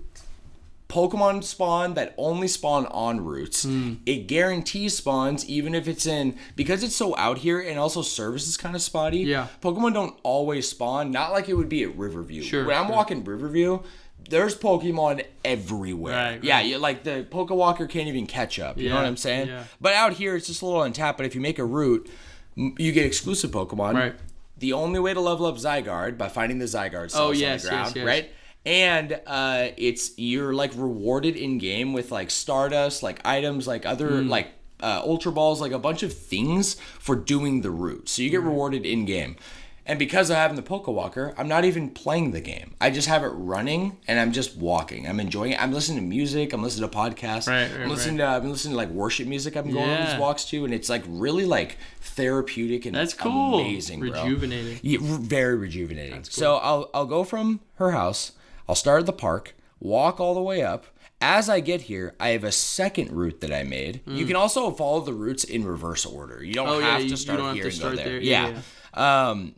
Pokemon spawn that only spawn on routes. It guarantees spawns even if it's in, because it's so out here and also service is kind of spotty. Pokemon don't always spawn, not like it would be at Riverview. When I'm walking Riverview, there's Pokemon everywhere. Like the Pokewalker can't even catch up. You know what I'm saying? But out here, it's just a little untapped. But if you make a route, you get exclusive Pokemon. The only way to level up Zygarde by finding the Zygarde cells on the ground, right? And you're like rewarded in game with like Stardust, like items, like other like Ultra Balls, like a bunch of things for doing the route. So you get rewarded in game. And because of having the Pokewalker, I'm not even playing the game. I just have it running and I'm just walking. I'm enjoying it. I'm listening to music. I'm listening to podcasts. I've been listening to like worship music. I've been going on these walks too, and it's like really like therapeutic and amazing, bro. Rejuvenating. Yeah, very rejuvenating. Cool. So I'll go from her house. I'll start at the park, walk all the way up. As I get here, I have a second route that I made. You can also follow the routes in reverse order. You don't have to start here and go there.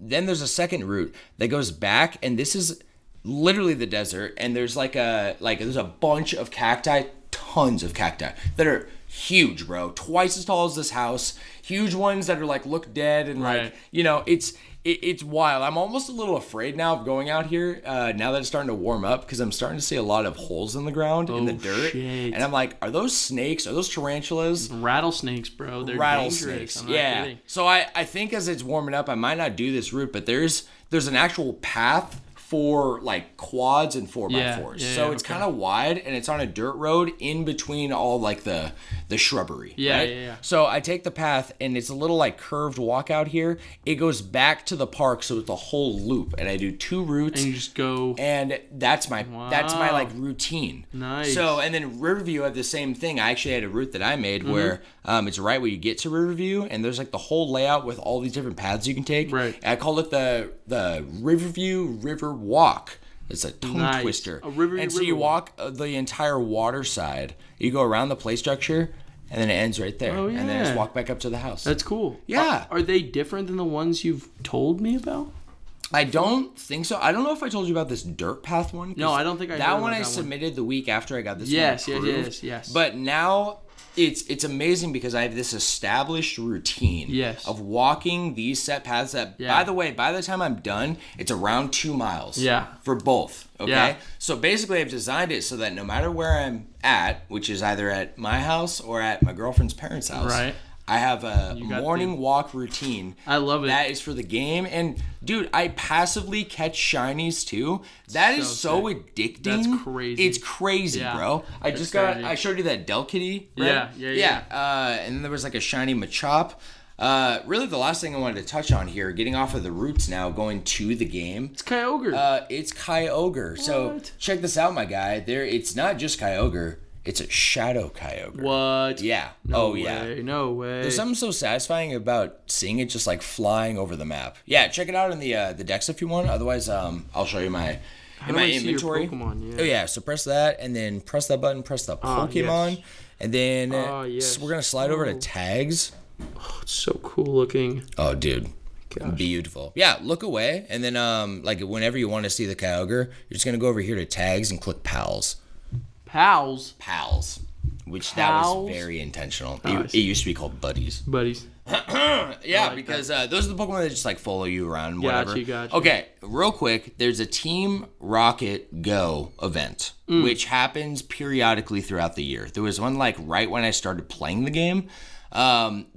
Then there's a second route that goes back, and this is literally the desert, and there's there's a bunch of cacti, tons of cacti that are huge, bro, twice as tall as this house, huge ones that are like look dead and like, It's wild. I'm almost a little afraid now of going out here now that it's starting to warm up because I'm starting to see a lot of holes in the ground in the dirt. Shit. And I'm like, are those snakes? Are those tarantulas? Rattlesnakes, bro. They're Rattlesnakes. dangerous. I'm not kidding. So I think as it's warming up, I might not do this route, but there's an actual path for like quads and 4x4s. So it's kind of wide and it's on a dirt road in between all like the shrubbery. Yeah. So I take the path and it's a little like curved walk out here. It goes back to the park, so it's a whole loop. And I do 2 routes. And you just go. And that's my like routine. Nice. So and then Riverview had the same thing. I actually had a route that I made where it's right where you get to Riverview, and there's like the whole layout with all these different paths you can take. Right. And I call it the Riverview River Walk. It's a tongue twister. You walk the entire water side. You go around the play structure, and then it ends right there. Oh, yeah. And then just walk back up to the house. That's cool. Yeah. Are they different than the ones you've told me about? I don't think so. I don't know if I told you about this dirt path one. No, I don't think I did. That one I submitted the week after I got this one approved. Yes. But now it's amazing because I have this established routine of walking these set paths that, by the way, by the time I'm done, it's around 2 miles. Yeah. For both. Okay. Yeah. So basically, I've designed it so that no matter where I'm at, which is either at my house or at my girlfriend's parents' house, right. I have a morning walk routine. I love it. That is for the game. And, dude, I passively catch shinies, too. That is so addicting. That's crazy. It's crazy, bro. I showed you that Delkitty, right? Yeah. And then there was, like, a shiny Machop. Really, the last thing I wanted to touch on here, getting off of the routes now, going to the game. It's Kyogre. It's Kyogre. So, check this out, my guy. It's not just Kyogre. It's a shadow Kyogre. What? Yeah. Yeah. No way. There's something so satisfying about seeing it just like flying over the map. Yeah, check it out in the decks if you want. Otherwise, I'll show you my inventory. See your Pokemon? Oh yeah, so press that and then press that button, press the Pokemon, and then we're gonna slide over to tags. Oh, it's so cool looking. Oh, dude. Gosh. Beautiful. Yeah, look away, and then like whenever you want to see the Kyogre, you're just gonna go over here to tags and click pals. Pals, that was very intentional. It used to be called buddies. Yeah, like because those are the Pokemon that just like follow you around and whatever. Gotcha. Okay, real quick, there's a Team Rocket Go event, which happens periodically throughout the year. There was one like right when I started playing the game.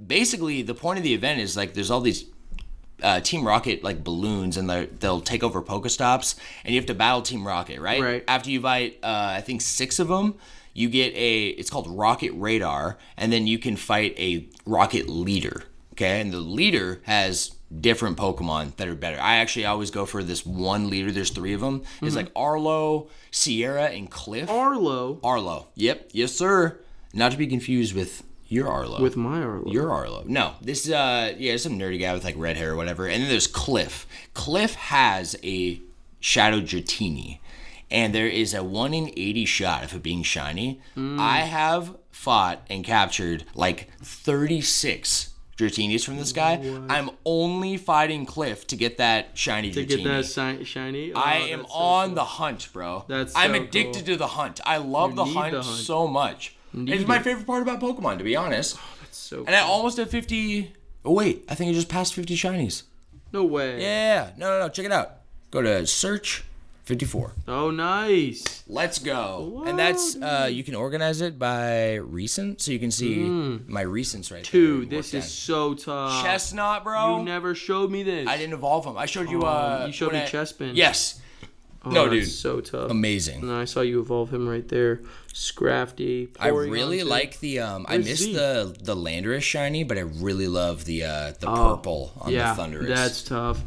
Basically, the point of the event is like there's all these Team Rocket like balloons, and they'll take over Pokestops, and you have to battle Team Rocket, right? Right. After you fight, I think 6 of them, you get it's called Rocket Radar, and then you can fight a Rocket Leader. Okay, and the leader has different Pokemon that are better. I actually always go for this one leader. There's 3 of them. It's like Arlo, Sierra, and Cliff. Arlo. Yep. Yes, sir. Not to be confused with your Arlo. With my Arlo. Your Arlo. No. This is some nerdy guy with like red hair or whatever. And then there's Cliff. Cliff has a Shadow Dratini. And there is a 1 in 80 shot of it being shiny. I have fought and captured like 36 Dratinis from this guy. What? I'm only fighting Cliff to get that shiny Dratini. To get that shiny? Oh, I am on the hunt, bro. I'm addicted to the hunt. I love the hunt so much. It's my favorite part about Pokemon, to be honest. Oh, that's so cool. And I almost have 50... Oh, wait. I think I just passed 50 shinies. No way. Yeah. No. Check it out. Go to search 54. Oh, nice. Let's go. What? And that's... you can organize it by recent, so you can see my recents right there. Dude, this is so tough. Chestnut, bro. You never showed me this. I didn't evolve them. I showed you... you showed me Chespin. Yes. Oh, no, dude. So tough. Amazing. And I saw you evolve him right there. Scrafty. I really like the I missed the Landorus shiny, but I really love the purple on the Thundurus. That's tough.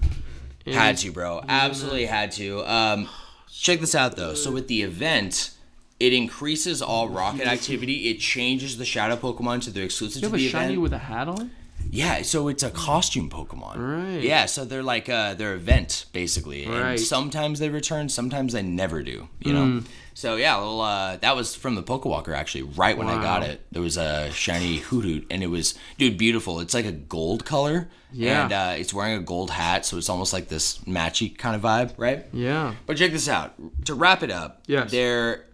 And had to, bro. Absolutely had to. Check this out though. So with the event, it increases all rocket activity. It changes the shadow Pokemon to the exclusive to the event. You have a shiny with a hat on? Yeah, so it's a costume Pokemon. Right. Yeah, so they're like they're event basically, and right. Sometimes they return, sometimes they never do. You know. So yeah, that was from the Pokewalker actually. Right when I got it, there was a shiny Hoothoot, and it was beautiful. It's like a gold color. Yeah. And it's wearing a gold hat, so it's almost like this matchy kind of vibe, right? Yeah. But check this out. To wrap it up, yes.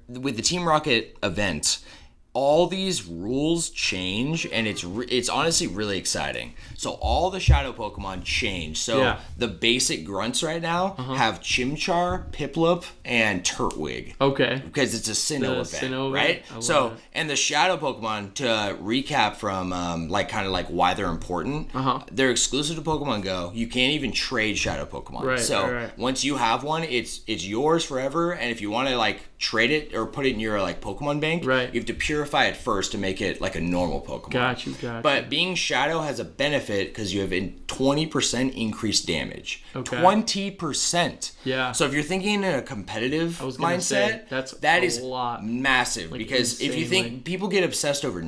with the Team Rocket event, all these rules change, and it's honestly really exciting. So all the shadow Pokemon change. So the basic grunts right now have Chimchar, Piplup, and Turtwig. Okay. Because it's a Sinnoh event, right? So, and the shadow Pokemon, to recap from kind of why they're important, they're exclusive to Pokemon Go. You can't even trade shadow Pokemon. Right, so once you have one, it's yours forever, and if you want to trade it or put it in your Pokemon bank, you have to purify it first to make it like a normal Pokemon. Got you. But being shadow has a benefit because you have a 20% increased damage. Okay. 20%. Yeah. So if you're thinking in a competitive mindset, that is massive. Because if you think people get obsessed over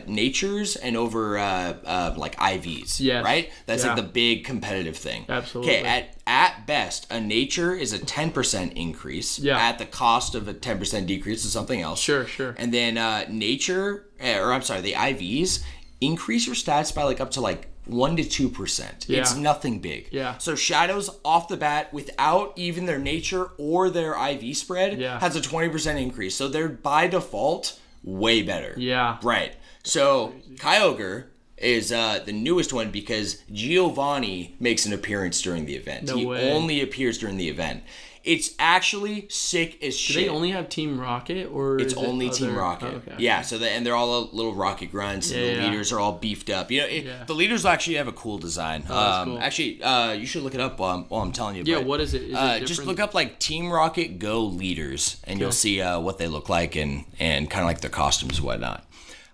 natures and over IVs, right? That's like the big competitive thing. Absolutely. Okay, at best, a nature is a 10% increase at the cost of a 10% decrease to something else. Sure. And then the IVs increase your stats by up to 1 to 2%. Yeah. It's nothing big. Yeah. So shadows off the bat, without even their nature or their IV spread, has a 20% increase. So they're by default way better. Yeah. Right. So Kyogre is the newest one because Giovanni makes an appearance during the event. No way. He only appears during the event. It's actually sick as shit. Do they only have Team Rocket, or it's only Team Rocket? Oh, okay. Yeah. So and they're all little Rocket grunts. And the leaders are all beefed up. The leaders actually have a cool design. Cool. Actually, you should look it up while I'm telling you. Yeah. But, what is it? Is it just look up Team Rocket Go leaders, and you'll see what they look like and kind of their costumes and whatnot.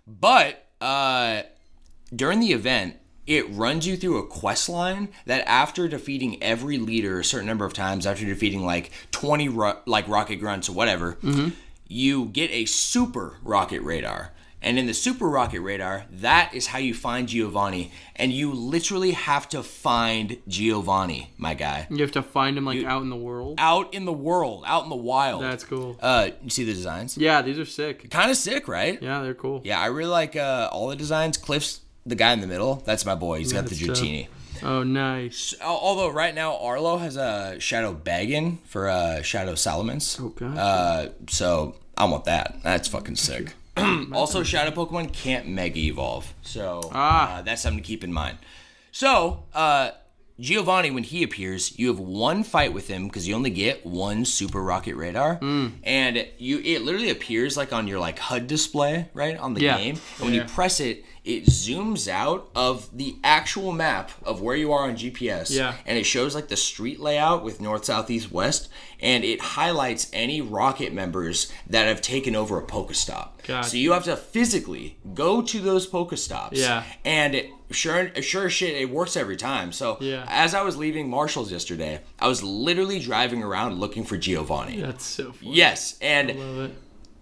But during the event, it runs you through a quest line that after defeating every leader a certain number of times, after defeating 20 Rocket Grunts or whatever, you get a Super Rocket Radar. And in the Super Rocket Radar, that is how you find Giovanni. And you literally have to find Giovanni, my guy. You have to find him out in the world? Out in the world, out in the wild. That's cool. You see the designs? Yeah, these are sick. Kind of sick, right? Yeah, they're cool. Yeah, I really like all the designs. Cliff's the guy in the middle. That's my boy. He's got the Dratini. Oh, nice. Although right now Arlo has a Shadow Baggin for Shadow Salamence. Oh, God. So I want that. That's fucking sick. Also, Shadow Pokemon can't Mega Evolve. So that's something to keep in mind. So, Giovanni, when he appears, you have one fight with him because you only get one Super Rocket Radar, and it literally appears on your HUD display, right, on the game. And when you press it, it zooms out of the actual map of where you are on GPS, and it shows the street layout with north, south, east, west, and it highlights any Rocket members that have taken over a Pokestop. Gotcha. So you have to physically go to those Pokestops, and sure as shit, it works every time. So as I was leaving Marshall's yesterday, I was literally driving around looking for Giovanni. That's so funny. Yes, and I love it.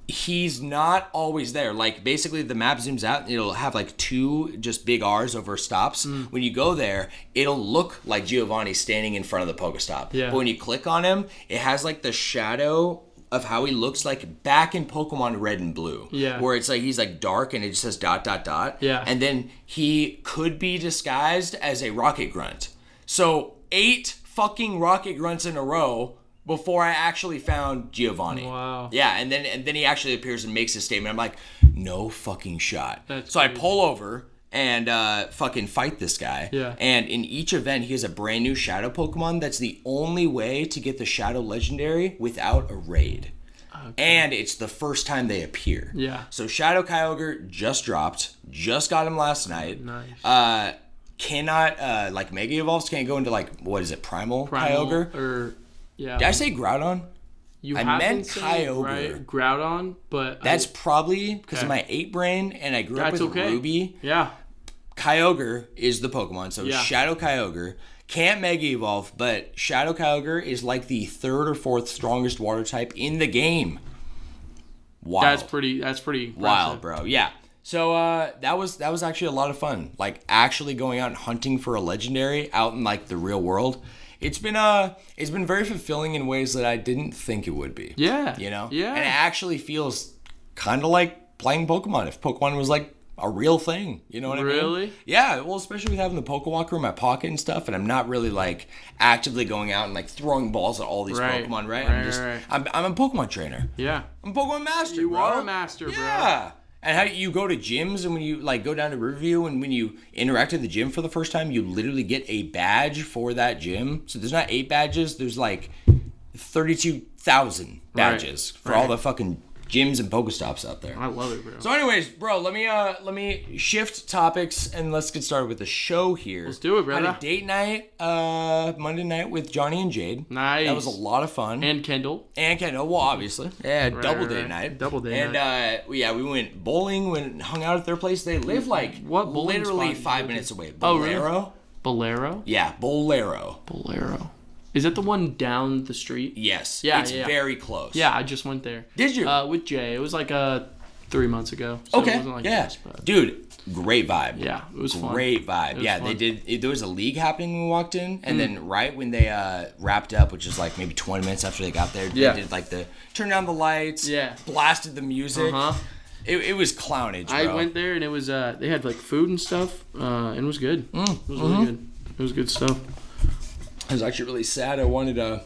He's not always there. Basically, the map zooms out and it'll have two just big R's over stops. When you go there, it'll look like Giovanni standing in front of the Pokestop. Yeah. But when you click on him, it has the shadow of how he looks back in Pokemon Red and Blue. Yeah. Where it's he's dark and it just says ... Yeah. And then he could be disguised as a Rocket Grunt. So 8 fucking Rocket Grunts in a row before I actually found Giovanni. Wow. Yeah, and then he actually appears and makes his statement. I'm like, no fucking shot. That's so crazy. I pull over and fucking fight this guy. Yeah. And in each event, he has a brand new Shadow Pokemon. That's the only way to get the Shadow Legendary without a raid. Okay. And it's the first time they appear. Yeah. So Shadow Kyogre just dropped. Just got him last night. Nice. Cannot, Mega Evolves can't go into, what is it, Primal Kyogre? Yeah. Did I say Groudon? I meant Kyogre. Right? Groudon, but... That's probably because of my 8 brain, and I grew up with Ruby. Yeah. Kyogre is the Pokemon, so Shadow Kyogre. Can't Mega Evolve, but Shadow Kyogre is the 3rd or 4th strongest water type in the game. Wild. That's pretty impressive. Wild, bro. Yeah. So that was actually a lot of fun. Actually going out and hunting for a legendary out in the real world. It's been very fulfilling in ways that I didn't think it would be. Yeah. Yeah. And it actually feels kind of like playing Pokemon. If Pokemon was a real thing, you know what I mean? Really? Yeah. Well, especially with having the Pokewalker in my pocket and stuff, and I'm not really actively going out and throwing balls at all these Pokemon, right? I'm a Pokemon trainer. Yeah. I'm a Pokemon master. You bro. are a master, bro. Yeah. And how you go to gyms and when you like go down to Riverview and when you interact at the gym for the first time, you literally get a badge for that gym. So there's not 8 badges. There's like 32,000 badges for all the fucking gyms and Pokestops out there. I love it, bro. So anyways, bro, let me shift topics and let's get started with the show here. Let's do it, brother. Had a date night Monday night with Johnny and Jade. Nice. That was a lot of fun. And Kendall. Well, obviously. Yeah, double date night. Double date night. And we went bowling, went hung out at their place. They live like literally 5 minutes away. Bolero? Oh, really? Bolero? Yeah, Bolero. Is that the one down the street? Yes. Yeah, it's very close. Yeah, I just went there. Did you? With Jay. It was like 3 months ago. So okay. It wasn't like this, but... Dude, great vibe. Yeah, it was fun. Great vibe. Yeah, fun. There was a league happening when we walked in, and then right when they wrapped up, which is like maybe 20 minutes after they got there, they did like the turn down the lights, blasted the music. It was clownage, bro. I went there and it was they had like food and stuff, and it was good. It was really good. It was good stuff. I was actually really sad. I wanted a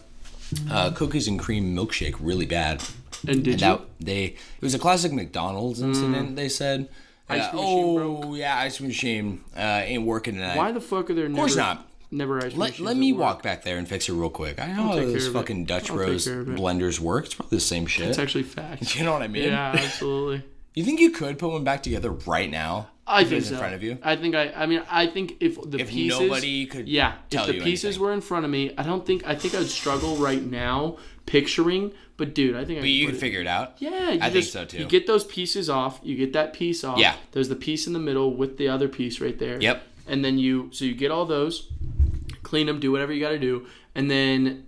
cookies and cream milkshake really bad. And did you? It was a classic McDonald's incident. They said. Ice cream machine broke. Oh yeah, ice cream machine ain't working tonight. Why the fuck are there? Of course not. Never ice cream machines. Let me walk back there and fix it real quick. I know how those fucking Dutch Bros blenders work. It's probably the same shit. It's actually fact. You know what I mean? Yeah, absolutely. You think you could put one back together right now? I think so. In front of you? I think if the pieces... nobody could tell if the pieces anything. were in front of me, I think I'd struggle right now picturing, but dude, I think But you could figure it out? Yeah. I think so too. You get those pieces off, you get that piece off. Yeah. There's the piece in the middle with the other piece right there. Yep. And then you get all those, clean them, do whatever you got to do, and then...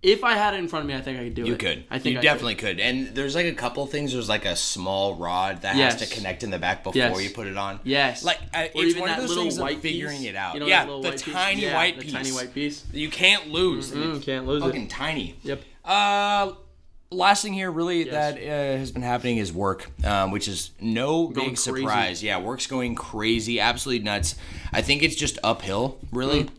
If I had it in front of me, I think I could do it. You could. I think you definitely could. And there's like a couple things. There's like a small rod that has to connect in the back before you put it on. Yes. Like it's one of those things of figuring it out. You know, the tiny white piece. Tiny white piece. You can't lose. Can't lose fucking it. tiny. Yep. Last thing here really that has been happening is work, which is no big surprise. Yeah, work's going crazy, absolutely nuts. I think it's just uphill, really.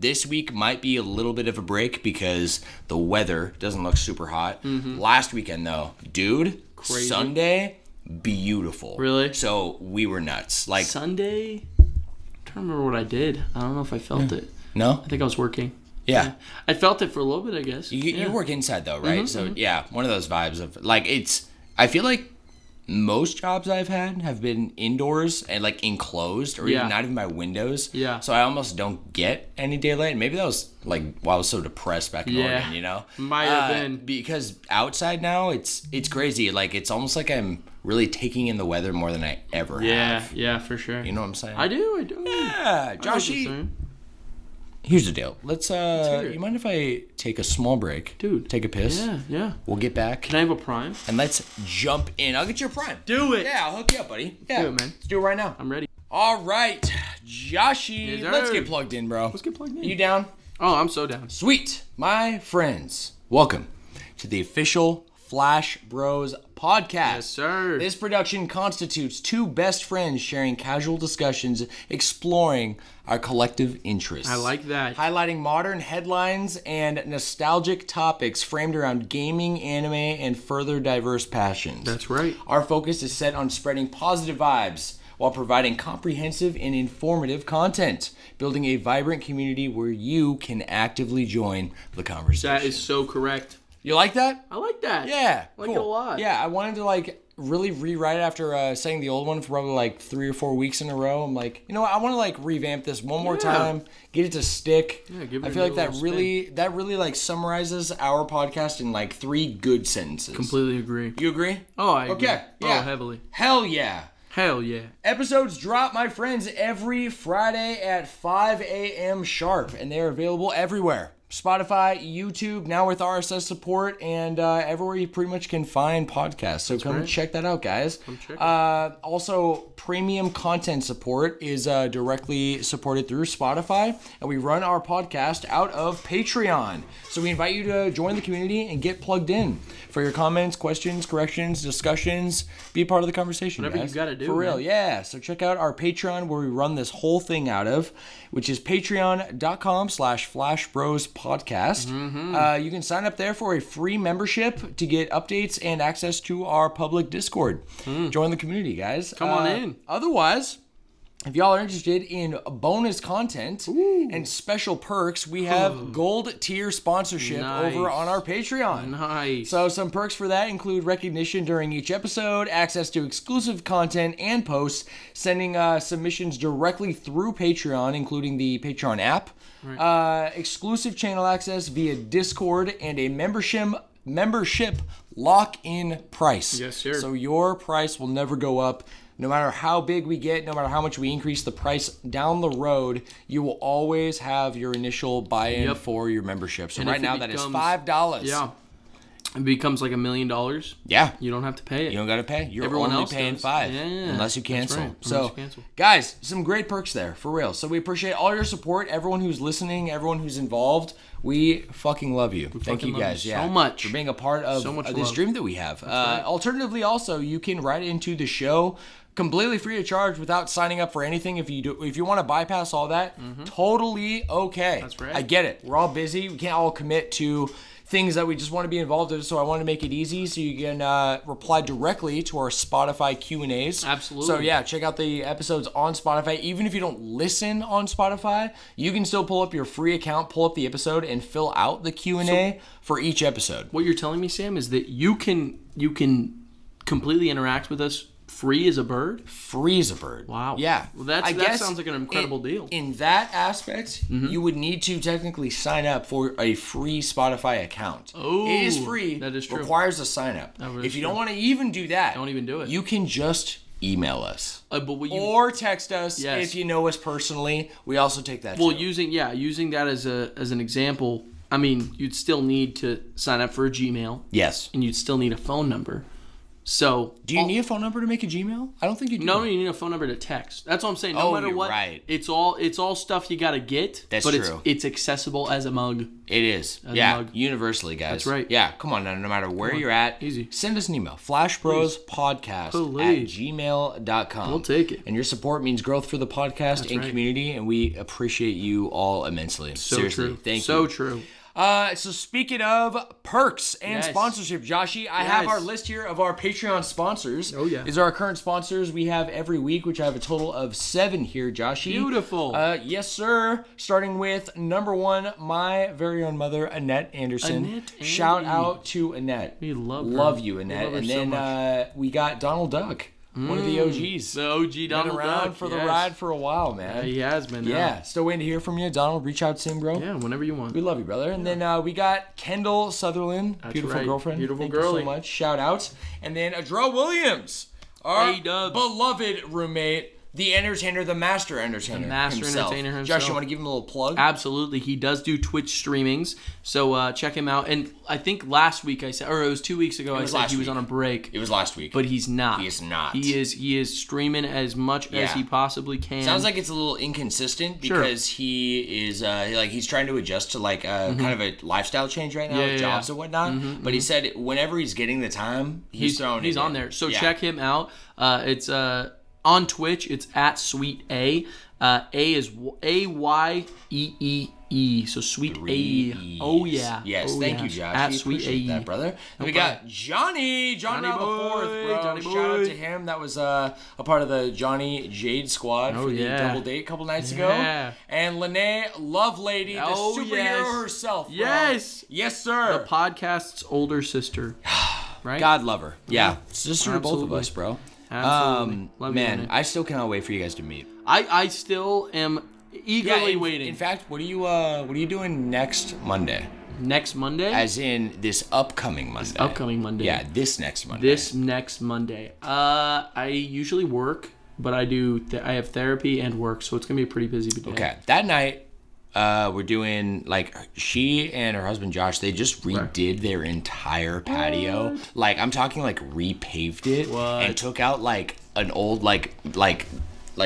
This week might be a little bit of a break because the weather doesn't look super hot. Last weekend, though, dude, crazy. Sunday, beautiful. Really? So we were nuts. Like Sunday, I'm trying to remember what I did. I don't know if I felt it. No? I think I was working. Yeah. I felt it for a little bit, I guess. You work inside though, right? So yeah, one of those vibes of like I feel like most jobs I've had have been indoors and like enclosed or even not even by windows. Yeah. So I almost don't get any daylight. And maybe that was like why I was so depressed back in Oregon, you know? Might have been. Because outside now it's crazy. Like it's almost like I'm really taking in the weather more than I ever have. Yeah, for sure. You know what I'm saying? I do. Yeah. Joshy. Here's the deal. Let's you mind if I take a small break? Dude. Take a piss? Yeah. We'll get back. Can I have a Prime? And let's jump in. I'll get you a Prime. Do it. Yeah, I'll hook you up, buddy. Yeah. Do it, man. Let's do it right now. I'm ready. All right. Joshy. Yes, let's get plugged in, bro. Let's get plugged in. You down? Oh, I'm so down. Sweet. My friends, welcome to the official Flash Bros podcast. Yes, sir. This production constitutes two best friends sharing casual discussions, exploring our collective interests. I like that. Highlighting modern headlines and nostalgic topics framed around gaming, anime, and further diverse passions. That's right. Our focus is set on spreading positive vibes while providing comprehensive and informative content, building a vibrant community where you can actively join the conversation. That is so correct. You like that? I like that. Yeah, I like it a lot. Yeah, I wanted to like really rewrite it after saying the old one for probably like 3 or 4 weeks in a row. I'm like, you know what? I want to like revamp this one more time, get it to stick. Yeah, give it I feel like that really like summarizes our podcast in like 3 good sentences. Completely agree. You agree? Oh, I agree. Okay. Yeah. Oh, heavily. Hell yeah. Hell yeah. Episodes drop, my friends, every Friday at 5 a.m. sharp, and they're available everywhere. Spotify, YouTube, now with RSS support, and everywhere you pretty much can find podcasts. So come check that out, guys. Come check it. Also, premium content support is directly supported through Spotify, and we run our podcast out of Patreon. So we invite you to join the community and get plugged in for your comments, questions, corrections, discussions. Be a part of the conversation, whatever guys. you gotta do, for real. man. Yeah. So check out our Patreon where we run this whole thing out of, which is patreon.com/flashbrospodcast. podcast. You can sign up there for a free membership to get updates and access to our public Discord. Join the community, guys. Come on in. Otherwise, if y'all are interested in bonus content and special perks, we have gold tier sponsorship over on our Patreon. Nice. So some perks for that include recognition during each episode, access to exclusive content and posts, sending submissions directly through Patreon, including the Patreon app, exclusive channel access via Discord, and a membership lock-in price. Yes, sir. So your price will never go up. No matter how big we get, no matter how much we increase the price down the road, you will always have your initial buy-in for your membership. So right now that is $5. Yeah. It becomes like $1 million. Yeah. You don't have to pay it. You don't got to pay. You're Everyone only else paying does. $5 Yeah. unless you cancel. Right. So, guys, some great perks there, for real. So we appreciate all your support, everyone who's listening, everyone who's involved. We fucking love you. Thank you guys. So much. For being a part of this dream that we have. Alternatively, also, you can write into the show completely free of charge without signing up for anything. If you want to bypass all that, totally okay. That's right. I get it. We're all busy. We can't all commit to things that we just want to be involved in, so I want to make it easy so you can reply directly to our Spotify Q&As. Absolutely. So yeah, check out the episodes on Spotify. Even if you don't listen on Spotify, you can still pull up your free account, pull up the episode, and fill out the Q&A for each episode. What you're telling me, Sam, is that you can completely interact with us free as a bird? Free as a bird. Wow. Yeah. Well, that sounds like an incredible deal. In that aspect, you would need to technically sign up for a free Spotify account. Oh, it is free. That is true. Requires a sign up. If you don't want to even do that, don't even do it. You can just email us. Or text us if you know us personally. We also take that. Well, using that as an example, I mean, you'd still need to sign up for a Gmail. Yes. And you'd still need a phone number. So, do you need a phone number to make a Gmail? I don't think you do. No, you need a phone number to text. That's what I'm saying. No matter what, it's all stuff you gotta get. That's true. It's accessible as a mug. It is. Universally, guys. That's right. Yeah, come on now. No matter where you're at, easy. Send us an email. flashbrospodcast@gmail.com. We'll take it. And your support means growth for the podcast and community, and we appreciate you all immensely. So Seriously, true. Thank you. So true. So speaking of perks and sponsorship, Joshy, I have our list here of our Patreon sponsors. Oh, yeah. These are our current sponsors we have every week, which I have a total of 7 here, Joshy. Beautiful. Yes, sir. Starting with number 1, my very own mother, Annette Anderson. Shout out to Annette. We love her. Love you, Annette. And then we got Donald Duck. One of the OGs. The OG Donald Been around Duck. for the ride for a while, man. Yeah, he has been. Yeah. Still waiting to hear from you, Donald. Reach out to him, bro. Yeah, whenever you want. We love you, brother. And then we got Kendall Sutherland. That's beautiful girlfriend. Beautiful Thank girlie. you so much. Shout out. And then Adra Williams. Our beloved roommate. The entertainer, the master entertainer entertainer himself. Josh, you want to give him a little plug? Absolutely. He does do Twitch streamings, so check him out. And I think last week I said, or it was 2 weeks ago, I said he was on a break. It was last week. But he's not. He is not. He is streaming as much as he possibly can. Sounds like it's a little inconsistent because he is he's trying to adjust to kind of a lifestyle change right now with jobs and whatnot. But he said whenever he's getting the time, he's on there. So check him out. It's on Twitch, it's at Sweet A. A is AYEEE. So Sweet A. Oh yeah. Yes. Thank you, Josh. At we Sweet appreciate that, brother. And we got Johnny Brown the Fourth, bro. Johnny Shout out to him. That was a part of the Johnny Jade squad for the double date a couple nights ago. And Lene Lovelady, the superhero herself. Bro. Yes, sir. The podcast's older sister. Right. God love her. Yeah. Sister to both of us, bro. Absolutely. Love man, you, I still cannot wait for you guys to meet. I still am eagerly waiting. In fact, what are you doing next Monday? Next Monday? As in this upcoming Monday. Yeah, this next Monday. I usually work, but I have therapy and work, so it's gonna be a pretty busy day. Okay. That night, we're doing she and her husband Josh. They just redid their entire patio. What? I'm talking repaved it and took out an old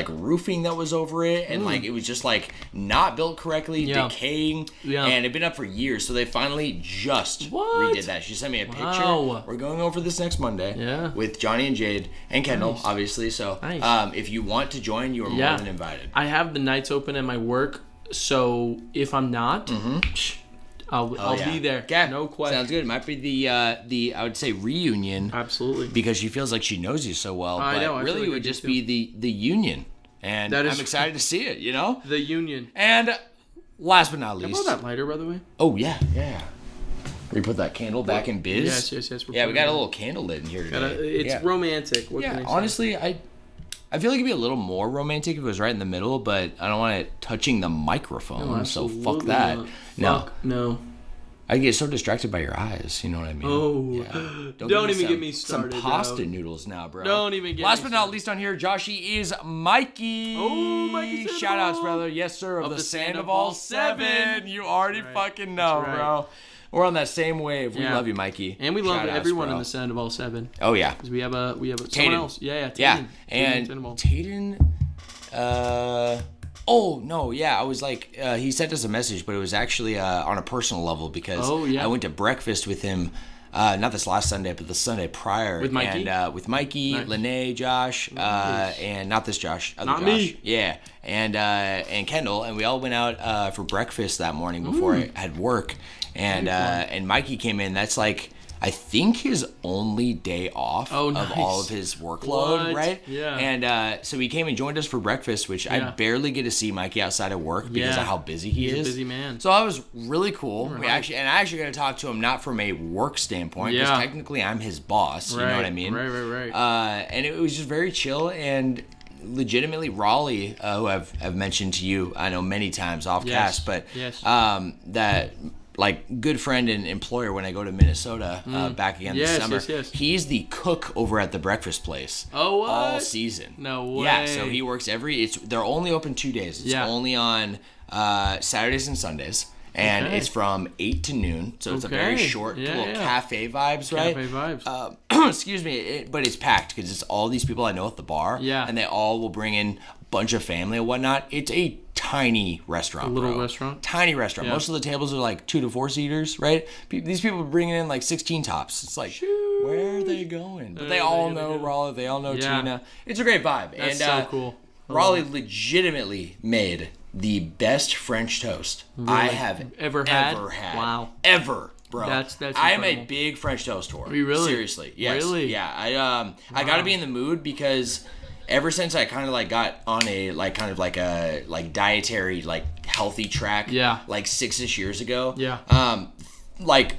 roofing that was over it, and it was just not built correctly, decaying, and it'd been up for years. So they finally just redid that. She sent me a picture. We're going over this next Monday with Johnny and Jade and Kendall, obviously. So if you want to join, you are more than invited. I have the nights open at my work. So if I'm not, I'll be there. Yeah, no question. Sounds good. It might be the I would say reunion. Absolutely. Because she feels like she knows you so well. I but know, I really, feel like it would just be the union. And I'm excited to see it, The union. And last but not least. Can I borrow that lighter, by the way? Oh, yeah. We put that candle back in biz. Yes. We got a little candle lit in here today. It's romantic. What can I say? Honestly, I feel like it'd be a little more romantic if it was right in the middle, but I don't want it touching the microphone, No, so fuck that. Not. No. I get so distracted by your eyes, you know what I mean? Oh, yeah. Don't even get me started. Some pasta noodles now, bro. Don't even get Last me but not least on here, Joshy, is Mikey. Oh, Mikey Sandoval. Shout outs, brother. Yes, sir, of the Sandoval 7. You already fucking know, bro. We're on that same wave. We love you, Mikey. And we love everyone in the Sandoval 7. Oh, yeah. Because we have someone else. Yeah, Tayden. Yeah, and Tayden, oh, no, yeah, I was like, he sent us a message, but it was actually on a personal level because I went to breakfast with him, not this last Sunday, but the Sunday prior. With Mikey? And with Mikey, nice. Lene, Josh, and not this Josh, other not Josh. Me. Yeah, and Kendall, and we all went out for breakfast that morning before I had work, and Mikey came in. That's like, I think his only day off of all of his workload, right? Yeah. And so he came and joined us for breakfast, which I barely get to see Mikey outside of work because of how busy he is. He's a busy man. So that was really cool. I actually got to talk to him not from a work standpoint, because technically I'm his boss. You know what I mean? Right. And it was just very chill and legitimately Raleigh, who I've mentioned to you, I know many times off cast, but that. Like, good friend and employer when I go to Minnesota back again this summer. Yes. He's the cook over at the breakfast place. Oh, what? All season. No way. Yeah, so he works they're only open 2 days. It's only on Saturdays and Sundays. And it's from 8 to noon. So it's a very short little cafe vibes, right? Cafe vibes. Excuse me. But it's packed because it's all these people I know at the bar. Yeah. And they all will bring in a bunch of family and whatnot. It's a tiny restaurant, restaurant? Tiny restaurant. Yeah. Most of the tables are like 2 to 4 seaters, right? These people are bringing in like 16 tops. It's like, where are they going? But they all know Raleigh. They all know Tina. It's a great vibe. That's so cool. Raleigh legitimately made the best French toast I have ever had. Wow. Ever. Bro, that's I am a big French toast whore. Are you really? Seriously, yes. Really? Yeah. I got to be in the mood because ever since I kind of like got on a like kind of like a like dietary like healthy track, like 6-ish years ago, like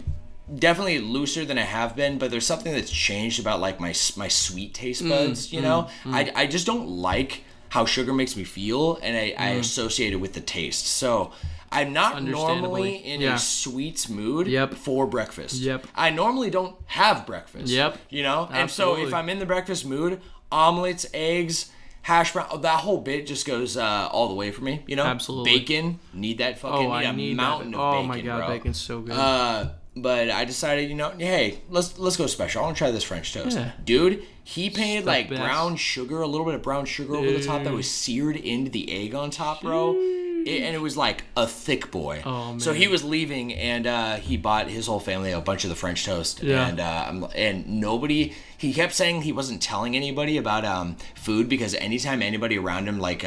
definitely looser than I have been, but there's something that's changed about like my sweet taste buds. You know, I just don't like how sugar makes me feel, and I associate it with the taste. So I'm not normally in a sweets mood for breakfast. I normally don't have breakfast. You know? And so if I'm in the breakfast mood, omelets, eggs, hash brown, that whole bit just goes all the way for me. You know? Absolutely. Bacon, need that fucking I need a mountain of bacon, oh my god, bro. Bacon's so good. But I decided, you know, hey, let's go special. I want to try this French toast. Yeah. Dude, he painted like brown sugar, a little bit of brown sugar over the top that was seared into the egg on top, bro. And it was like a thick boy. Oh, man. So he was leaving, and he bought his whole family a bunch of the French toast. Yeah. And nobody, he kept saying he wasn't telling anybody about food because anytime anybody around him like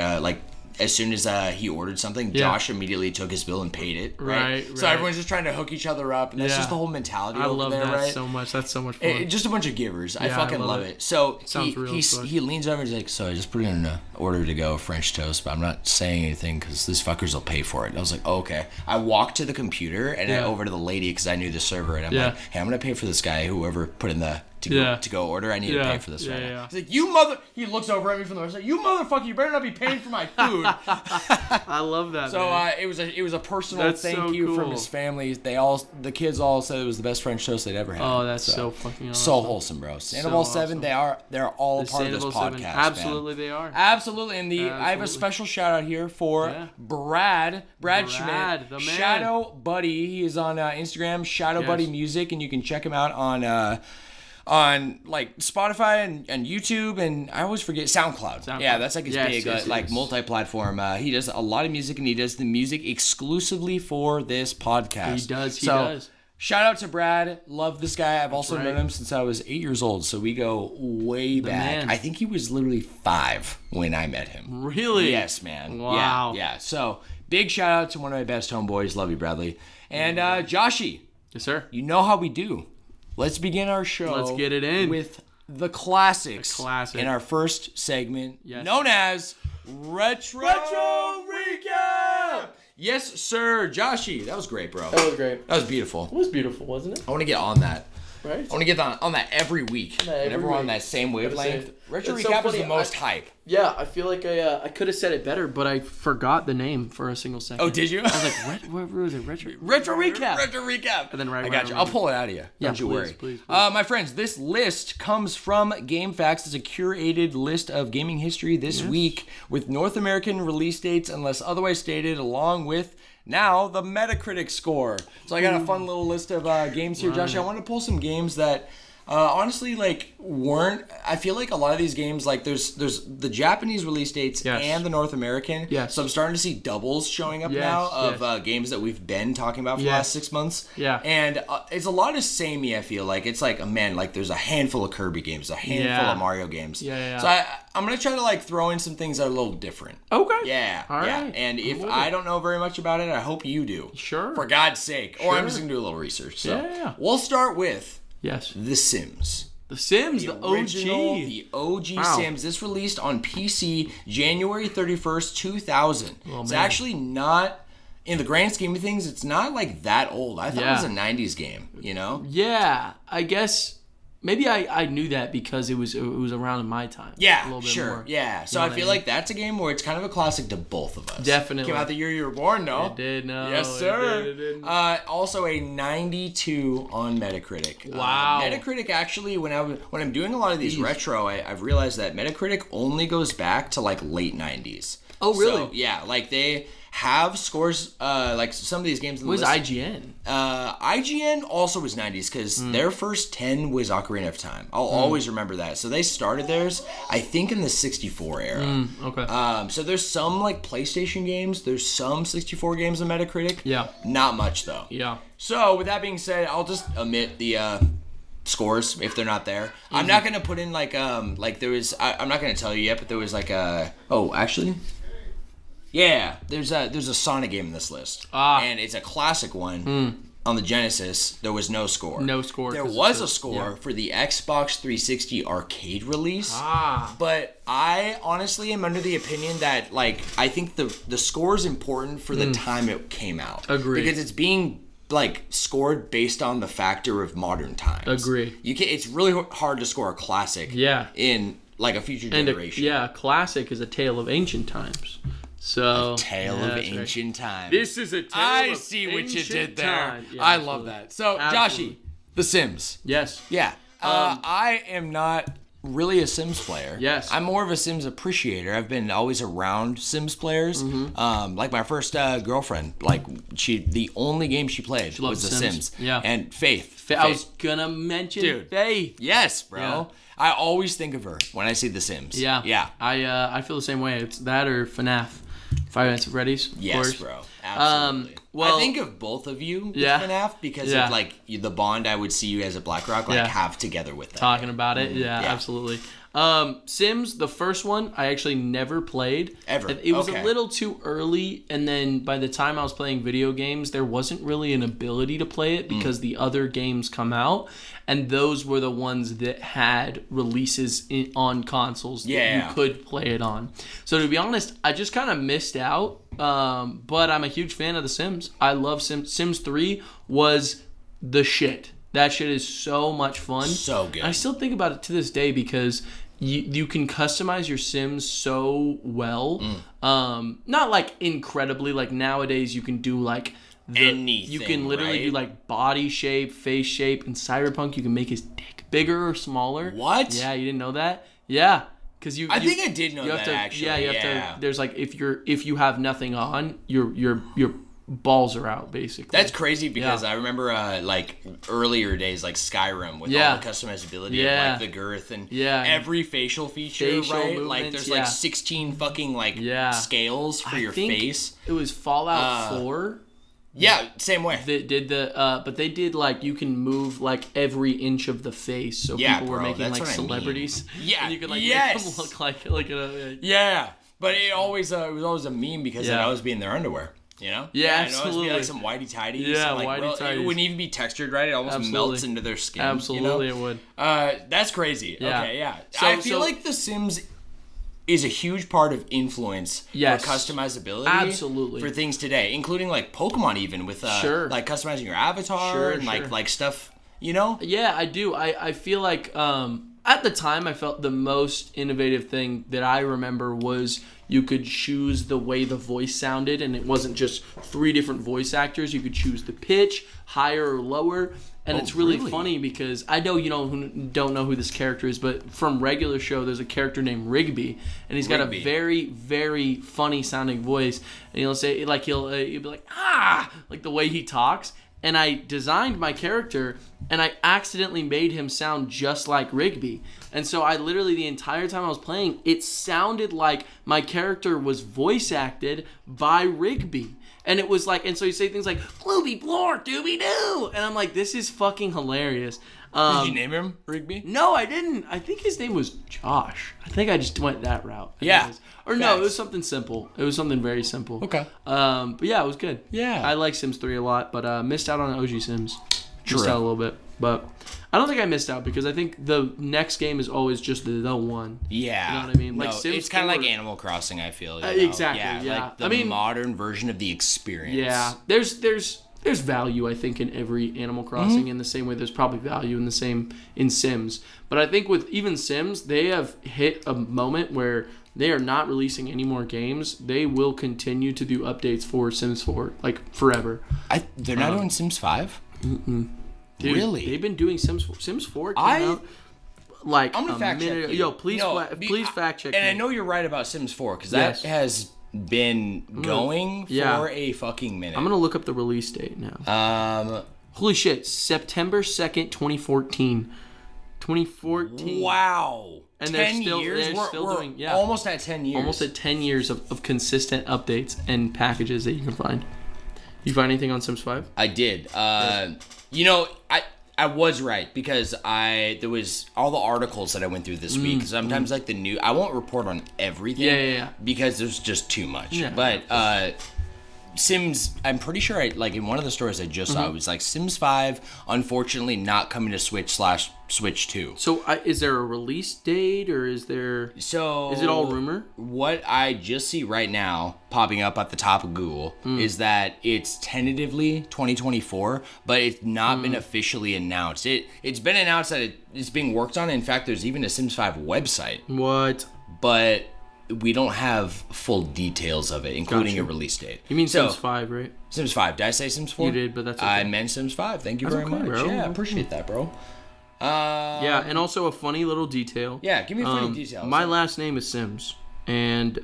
as soon as he ordered something, Josh immediately took his bill and paid it. Right. So everyone's just trying to hook each other up, and that's just the whole mentality over there, right? I love that so much. That's so much fun. Just a bunch of givers. I fucking love it. So he leans over and he's like, "So I just put in an order to go French toast, but I'm not saying anything because these fuckers will pay for it." And I was like, oh, "Okay." I walked to the computer and I over to the lady because I knew the server, and I'm like, "Hey, I'm gonna pay for this guy, whoever put in the." To go order, I need to pay for this right now. He's like, "You mother!" He looks over at me from the restaurant. "You motherfucker! You better not be paying for my food." I love that. So it was a personal thank you from his family. The kids all said it was the best French toast they'd ever had. Oh, that's so fucking awesome. So wholesome, bro. Sandoval 7, they're all a part of this podcast. Absolutely, they are. Absolutely, and I have a special shout out here for Brad Schmidt, the man. Shadow Buddy. He is on Instagram, Shadow Buddy Music, and you can check him out on like Spotify and YouTube, and I always forget SoundCloud. Yeah, that's like his big like multi-platform. He does a lot of music, and he does the music exclusively for this podcast. He does. Shout out to Brad. Love this guy. I've also known him since I was 8 years old, so we go way back. Man. I think he was literally 5 when I met him. Really? Yes, man. Wow. Yeah. So big shout out to one of my best homeboys. Love you, Bradley. And Joshy. Yes, sir. You know how we do. Let's begin our show. Let's get it in. With the classics. Classic. In our first segment, known as Retro Recap. Yes, sir. Joshy, that was great, bro. That was great. That was beautiful. It was beautiful, wasn't it? I want to get on that. Right? I want to get on that every week. Whenever we're on that same wavelength. Retro Recap is the most hype. Yeah, I feel like I could have said it better, but I forgot the name for a single second. Oh, did you? I was like, what was it? Retro Recap. Retro Recap. And then I got you. I'll pull it out of you. Don't you worry. Please. My friends, this list comes from GameFAQs. It's a curated list of gaming history this week with North American release dates unless otherwise stated, along with now the Metacritic score. So I got a fun little list of games here, Josh. I want to pull some games that honestly, like, weren't. I feel like a lot of these games, like, there's the Japanese release dates and the North American. Yes. So I'm starting to see doubles showing up now of games that we've been talking about for the last 6 months. Yeah. And it's a lot of samey, I feel like. It's like, man, like, there's a handful of Kirby games, a handful of Mario games. Yeah. So I'm going to try to, like, throw in some things that are a little different. Okay. Yeah. All right. And if I don't know very much about it, I hope you do. Sure. For God's sake. Or I'm just going to do a little research. So we'll start with The Sims. The Sims, the original, OG. The OG Sims. This released on PC January 31st, 2000. It's actually not, in the grand scheme of things, it's not like that old. I thought it was a 90s game, you know? Yeah, I guess maybe I knew that because it was around in my time. Yeah, a little bit sure. more. Yeah, so I feel like that's a game where it's kind of a classic to both of us. Definitely. Came out the year you were born, no? It did, no. Yes, sir. It did. Also a 92 on Metacritic. Wow. Metacritic actually, when I'm doing a lot of these retro, I've realized that Metacritic only goes back to like late 90s. Oh, really? So, yeah, like they have scores, like some of these games in the list. list. IGN? IGN also was 90s because their first 10 was Ocarina of Time. I'll always remember that. So they started theirs, I think, in the 64 era. Okay. So there's some like PlayStation games. There's some 64 games on Metacritic. Yeah. Not much though. Yeah. So with that being said, I'll just omit the scores if they're not there. Easy. I'm not gonna put in like there was. I'm not gonna tell you yet, but there was like actually. Yeah, there's a Sonic game in this list, and it's a classic one. On the Genesis, there was no score. No score. There was a score for the Xbox 360 arcade release, but I honestly am under the opinion that like I think the score is important for the time it came out. Agree. Because it's being like scored based on the factor of modern times. Agree. It's really hard to score a classic. Yeah. In like a future generation. A classic is a tale of ancient times. So, a tale of ancient times. This is a tale I of see what you ancient did there. time. Yeah, I love that. So, Joshy, The Sims. Yes. Yeah. I am not really a Sims player. Yes. I'm more of a Sims appreciator. I've been always around Sims players. Like my first girlfriend, like the only game she played was The Sims. Yeah. And Faith. I was gonna mention Faith. Yes, bro. Yeah. I always think of her when I see The Sims. Yeah. Yeah. I feel the same way. It's that or FNAF. 5 Nights at Freddy's. Yes, bro. Absolutely. Well, I think of both of you with Yeah. FNAF because of like the bond I would see you guys at BlackRock have together with that. Talking about it. Yeah, absolutely. Sims, the first one, I actually never played. Ever. It was a little too early, and then by the time I was playing video games, there wasn't really an ability to play it because the other games come out, and those were the ones that had releases on consoles that you could play it on. So to be honest, I just kind of missed out, but I'm a huge fan of The Sims. I love Sims. Sims 3 was the shit. That shit is so much fun. So good. I still think about it to this day because you can customize your Sims so well. Not like incredibly, like nowadays you can do like anything. You can literally do like body shape, face shape. In Cyberpunk you can make his dick bigger or smaller. What? Yeah, you didn't know that? Yeah. Because I think I did know that actually. Yeah, you have to. There's like if you have nothing on, your balls are out basically. That's crazy because I remember like earlier days like Skyrim with all the customizability of like the girth and every facial feature, right? Like there's like 16 fucking like scales for your face. It was Fallout 4. Yeah, same way. They did but they did like you can move like every inch of the face, so people were making like celebrities. Yeah, and you could like make them look like yeah. But it was always a meme because they'd always be in their underwear. You know? Yeah, It'd always absolutely. be like some whitey tidies. Yeah, like, whitey-tidies. It wouldn't even be textured right. It almost melts into their skin. Absolutely, you know? it would. That's crazy. Yeah. Okay, yeah. So, I feel like The Sims is a huge part of influence for customizability. Absolutely. For things today, including like Pokemon, even with like customizing your avatar and like stuff. You know? Yeah, I do. I feel like at the time I felt the most innovative thing that I remember was you could choose the way the voice sounded, and it wasn't just 3 different voice actors. You could choose the pitch, higher or lower. And it's really funny because I know you don't know who this character is, but from regular show, there's a character named Rigby, and he's got a very, very funny sounding voice. And he'll say, like, he'll be like, like the way he talks. And I designed my character, and I accidentally made him sound just like Rigby. And so I literally, the entire time I was playing, it sounded like my character was voice acted by Rigby. And it was like, and so you say things like, Glooby Blore, Dooby Doo. And I'm like, this is fucking hilarious. Did you name him Rigby? No, I didn't. I think his name was Josh. I think I just went that route. No, it was something simple. It was something very simple. Okay. But yeah, it was good. Yeah. I like Sims 3 a lot, but missed out on OG Sims. Missed out a little bit. But I don't think I missed out because I think the next game is always just the one. Yeah. You know what I mean? Like no, Sims it's kind of 4, like Animal Crossing, I feel. Exactly, yeah. Like the modern version of the experience. Yeah. There's value, I think, in every Animal Crossing in the same way there's probably value in Sims. But I think with even Sims, they have hit a moment where they are not releasing any more games. They will continue to do updates for Sims 4, like, forever. They're not doing Sims 5? Mm-mm. Dude, really? They've been doing Sims 4. Sims 4 came out like I'm gonna fact check you. Yo, please fact check and me. I know you're right about Sims 4, because that has been going for a fucking minute. I'm gonna look up the release date now. Holy shit, September 2nd, 2014. 2014. Wow. And 10 years? We're doing, almost at 10 years. Almost at 10 years of consistent updates and packages that you can find. You find anything on Sims 5? I did. You know, I was right, because there was all the articles that I went through this week. Sometimes like the new, I won't report on everything because there's just too much. Yeah. But Sims, I'm pretty sure like in one of the stories I just saw, it was like Sims 5 unfortunately not coming to Switch 2. So is there a release date, or is it all rumor? What I just see right now popping up at the top of Google is that it's tentatively 2024, but it's not been officially announced. It's been announced that it's being worked on. In fact, there's even a Sims 5 website. What? But we don't have full details of it, including a release date. You mean Sims 5, right? Sims 5. Did I say Sims 4? You did, but that's okay. I meant Sims 5. Thank you very much. Bro. Yeah, I appreciate that, bro. Yeah, and also a funny little detail. Yeah, give me a funny detail. My last name is Sims, and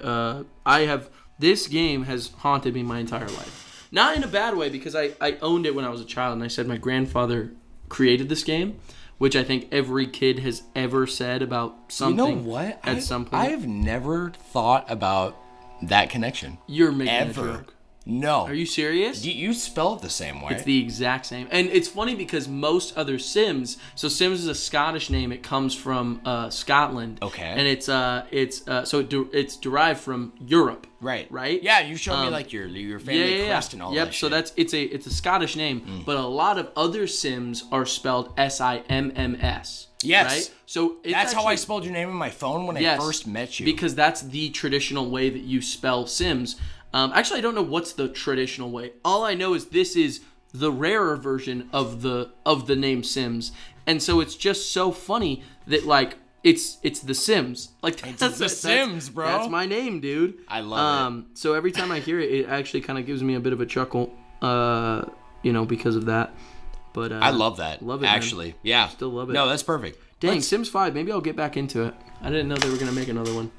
this game has haunted me my entire life. Not in a bad way, because I owned it when I was a child, and I said my grandfather created this game, which I think every kid has ever said about something. You know what? At some point. I have never thought about that connection. You're making a joke. No. Are you serious? You spell it the same way. It's the exact same. And it's funny because most other Sims, so Sims is a Scottish name. It comes from Scotland. Okay. And it's derived from Europe. Right. Yeah, you showed me like your family crest and all that. Yep. So it's a Scottish name, but a lot of other Sims are spelled Simms. Yes. Right? So that's how I spelled your name in my phone when I first met you. Because that's the traditional way that you spell Sims. Actually, I don't know what's the traditional way. All I know is this is the rarer version of the name Sims, and so it's just so funny that like it's the Sims. Like it's the Sims, bro. That's my name, dude. I love it. So every time I hear it, it actually kind of gives me a bit of a chuckle, because of that. But I love that. Love it, actually. Man. Yeah. Still love it. No, that's perfect. Dang, Sims 5. Maybe I'll get back into it. I didn't know they were gonna make another one.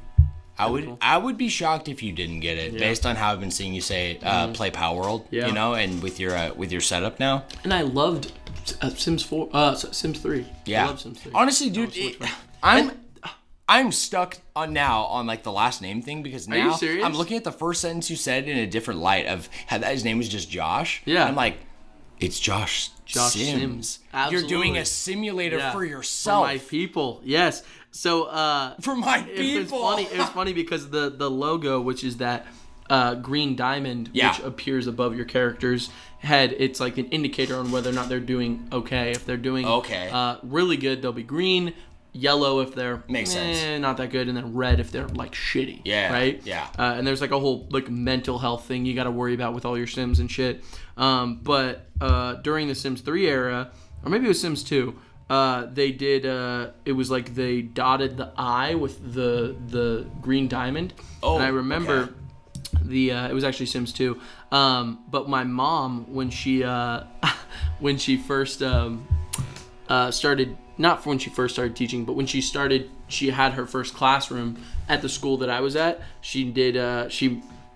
I would be shocked if you didn't get it, based on how I've been seeing you say play Palworld, and with your setup now. And I loved Sims 3. Yeah. I love Sims 3. Honestly, dude, I'm stuck on like the last name thing, because now Are you serious? I'm looking at the first sentence you said in a different light of how that his name was just Josh. Yeah. And I'm like, it's Josh Sims. Absolutely. You're doing a simulator for yourself. For my people. Yes. So for my people. It was funny because the logo, which is that green diamond, Yeah. which appears above your character's head. It's like an indicator on whether or not they're doing okay. If they're doing really good, they'll be green. Yellow if they're makes sense, not that good, and then red if they're like shitty. Yeah. Right. Yeah. And there's like a whole like mental health thing you got to worry about with all your Sims and shit. But during the Sims 3 era, or maybe it was Sims 2. They did. It was like they dotted the eye with the green diamond. Oh, and I remember it was actually Sims 2. But my mom, when she first started, not when she first started teaching, but when she had her first classroom at the school that I was at. She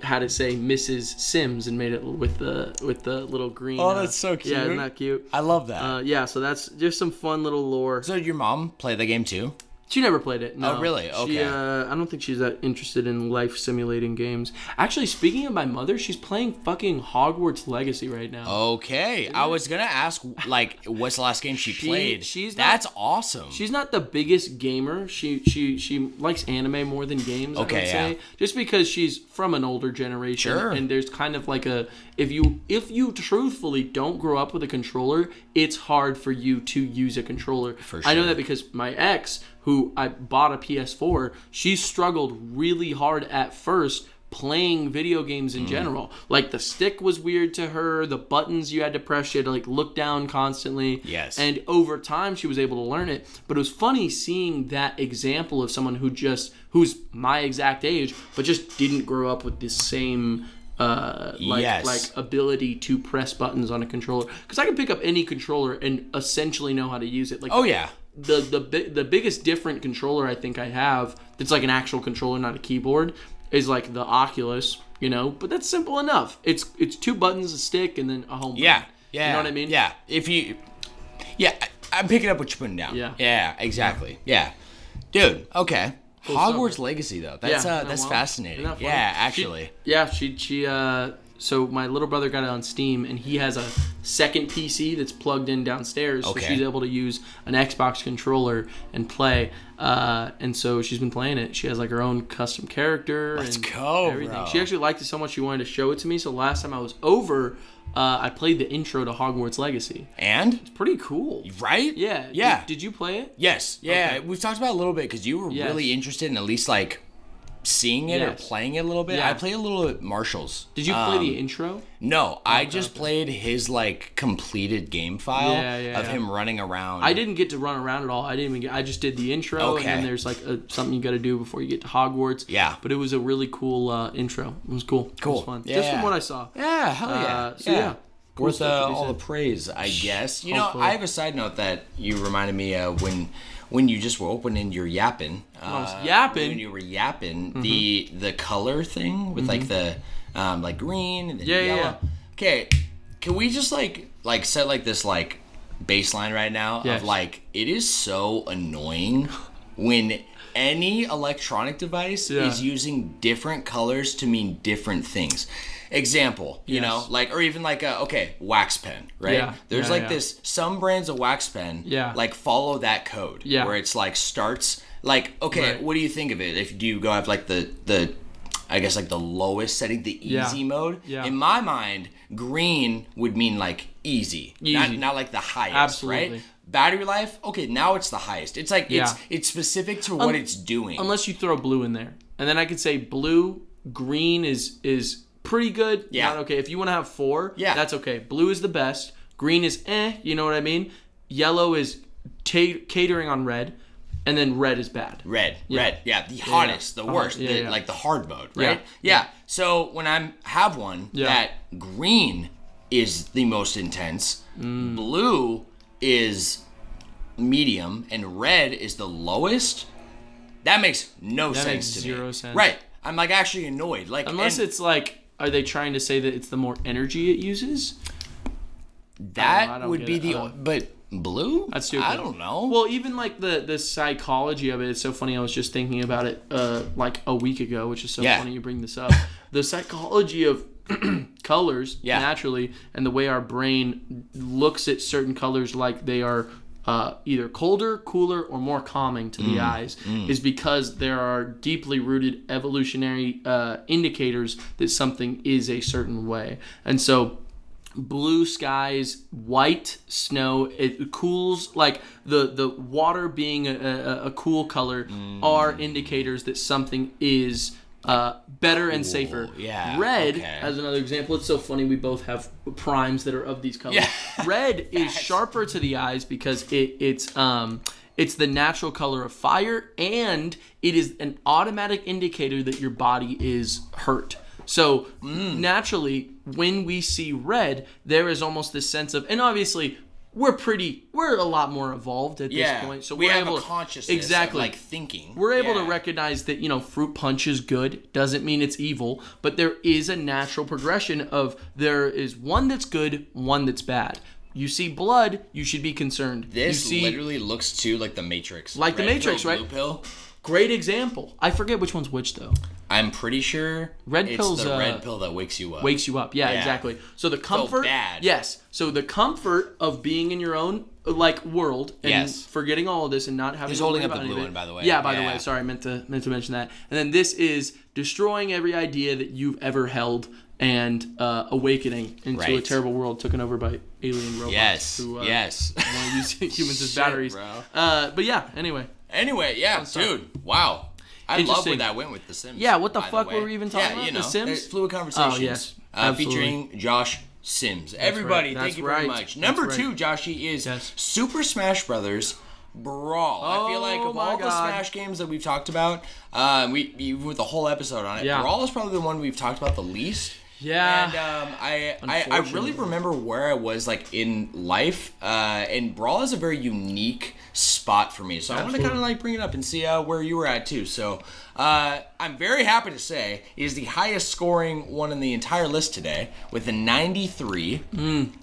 had it say Mrs. Sims and made it with the little green. Oh, that's so cute. Yeah, isn't that cute? I love that. Yeah, so that's just some fun little lore. So did your mom play the game too? She never played it. No. Oh, really? Okay. I don't think she's that interested in life simulating games. Actually, speaking of my mother, she's playing fucking Hogwarts Legacy right now. Okay. I was going to ask, like, what's the last game she played? That's awesome. She's not the biggest gamer. She likes anime more than games, okay, I would say. Just because she's from an older generation. Sure. And there's kind of like if you truthfully don't grow up with a controller, it's hard for you to use a controller. For sure. I know that because my ex, who I bought a PS4, she struggled really hard at first playing video games in general. Like, the stick was weird to her, the buttons you had to press, she had to like look down constantly. Yes. And over time she was able to learn it. But it was funny seeing that example of someone who's my exact age, but just didn't grow up with this same like ability to press buttons on a controller. Because I can pick up any controller and essentially know how to use it. Like, the biggest different controller I think I have that's like an actual controller, not a keyboard, is like the Oculus, but that's simple enough. It's 2 buttons, a stick, and then a home button. Yeah. You know what I mean? Yeah. I'm picking up what you're putting down. Yeah, exactly. Yeah. Dude, okay. Cool Hogwarts stuff. Legacy though. That's fascinating. Yeah, actually. She so my little brother got it on Steam, and he has a second PC that's plugged in downstairs, so she's able to use an Xbox controller and play. And so she's been playing it. She has like her own custom character. Let's go, everything. Bro. She actually liked it so much she wanted to show it to me. So last time I was over, I played the intro to Hogwarts Legacy. And? It's pretty cool. Right? Yeah. Yeah. Did you play it? Yes. Yeah. Okay. We've talked about it a little bit because you were really interested in at least like seeing it or playing it a little bit. I played a little at Marshall's. Did you play the intro? No, I just played his like completed game file of him running around. I didn't get to run around at all. I just did the intro, and then there's like something you got to do before you get to Hogwarts. Yeah. But it was a really cool intro. It was cool. It was fun. Just from what I saw. Yeah, hell yeah. So cool. Worth all the praise, I guess. I have a side note that you reminded me of when you just were opening your yapping. When you were yapping, the color thing with like the like green and then yellow. Yeah. Okay, can we just like set like this like baseline right now of like it is so annoying when any electronic device is using different colors to mean different things. Example, you know, like, or even like wax pen, right? Yeah. There's this, some brands of wax pen, like follow that code, where it's like starts, like, what do you think of it? If do you go have like the I guess like the lowest setting, the easy mode? Yeah. In my mind, green would mean like easy. Not like the highest, Absolutely. Right? Battery life, now it's the highest. It's like, it's specific to what it's doing. Unless you throw blue in there. And then I could say blue, green is pretty good. Yeah. Not okay. If you want to have 4, that's okay. Blue is the best. Green is you know what I mean? Yellow is catering on red. And then red is bad. Red. The hottest, the worst, like the hard mode, right? Yeah. So when I have one that green is the most intense, blue is medium, and red is the lowest, that makes no sense to me. Zero sense. Right. I'm like actually annoyed. Like, unless it's like, are they trying to say that it's the more energy it uses? That would be but blue? That's stupid. I don't know. Well, even like the psychology of it, it's so funny. I was just thinking about it like a week ago, which is so funny you bring this up. The psychology of colors naturally, and the way our brain looks at certain colors like they are either colder, cooler, or more calming to the eyes is because there are deeply rooted evolutionary indicators that something is a certain way. And so blue skies, white snow, it cools, like the water being a cool color are indicators that something is better and safer. Yeah. Red, as another example, it's so funny we both have primes that are of these colors. Yeah. Red is sharper to the eyes because it's the natural color of fire, and it is an automatic indicator that your body is hurt. So naturally, when we see red, there is almost this sense of, and obviously we're a lot more evolved at this point. So we we're have able a consciousness of, like, thinking. We're able to recognize that, fruit punch is good. Doesn't mean it's evil, but there is a natural progression of there is one that's good, one that's bad. You see blood, you should be concerned. This literally looks too like the Matrix. Like the Matrix, pill, right? Blue pill. Great example. I forget which one's which, though. I'm pretty sure Pill's the red pill that wakes you up. Wakes you up, yeah. Exactly. So the comfort, yes. So the comfort of being in your own world and forgetting all of this and not having. He's to holding worry up the about blue anything. one, by the way. Yeah, by the way. Sorry, I meant to mention that. And then this is destroying every idea that you've ever held and awakening into a terrible world taken over by alien robots. Who want to use humans as batteries. Bro. But yeah. Anyway, yeah, dude. Wow. I love where that went with The Sims. Yeah, what the fuck were we even talking about? The Sims? Fluid Conversations. Oh, yes. Featuring Josh Sims. Everybody, thank you very much. Number 2, Joshy, is Super Smash Brothers Brawl. I feel like of all the Smash games that we've talked about, we with the whole episode on it, Brawl is probably the one we've talked about the least. Yeah. And I really remember where I was in life, and Brawl is a very unique spot for me. So I want to kind of bring it up and see where you were at too. So I'm very happy to say it is the highest scoring one in the entire list today with a 93.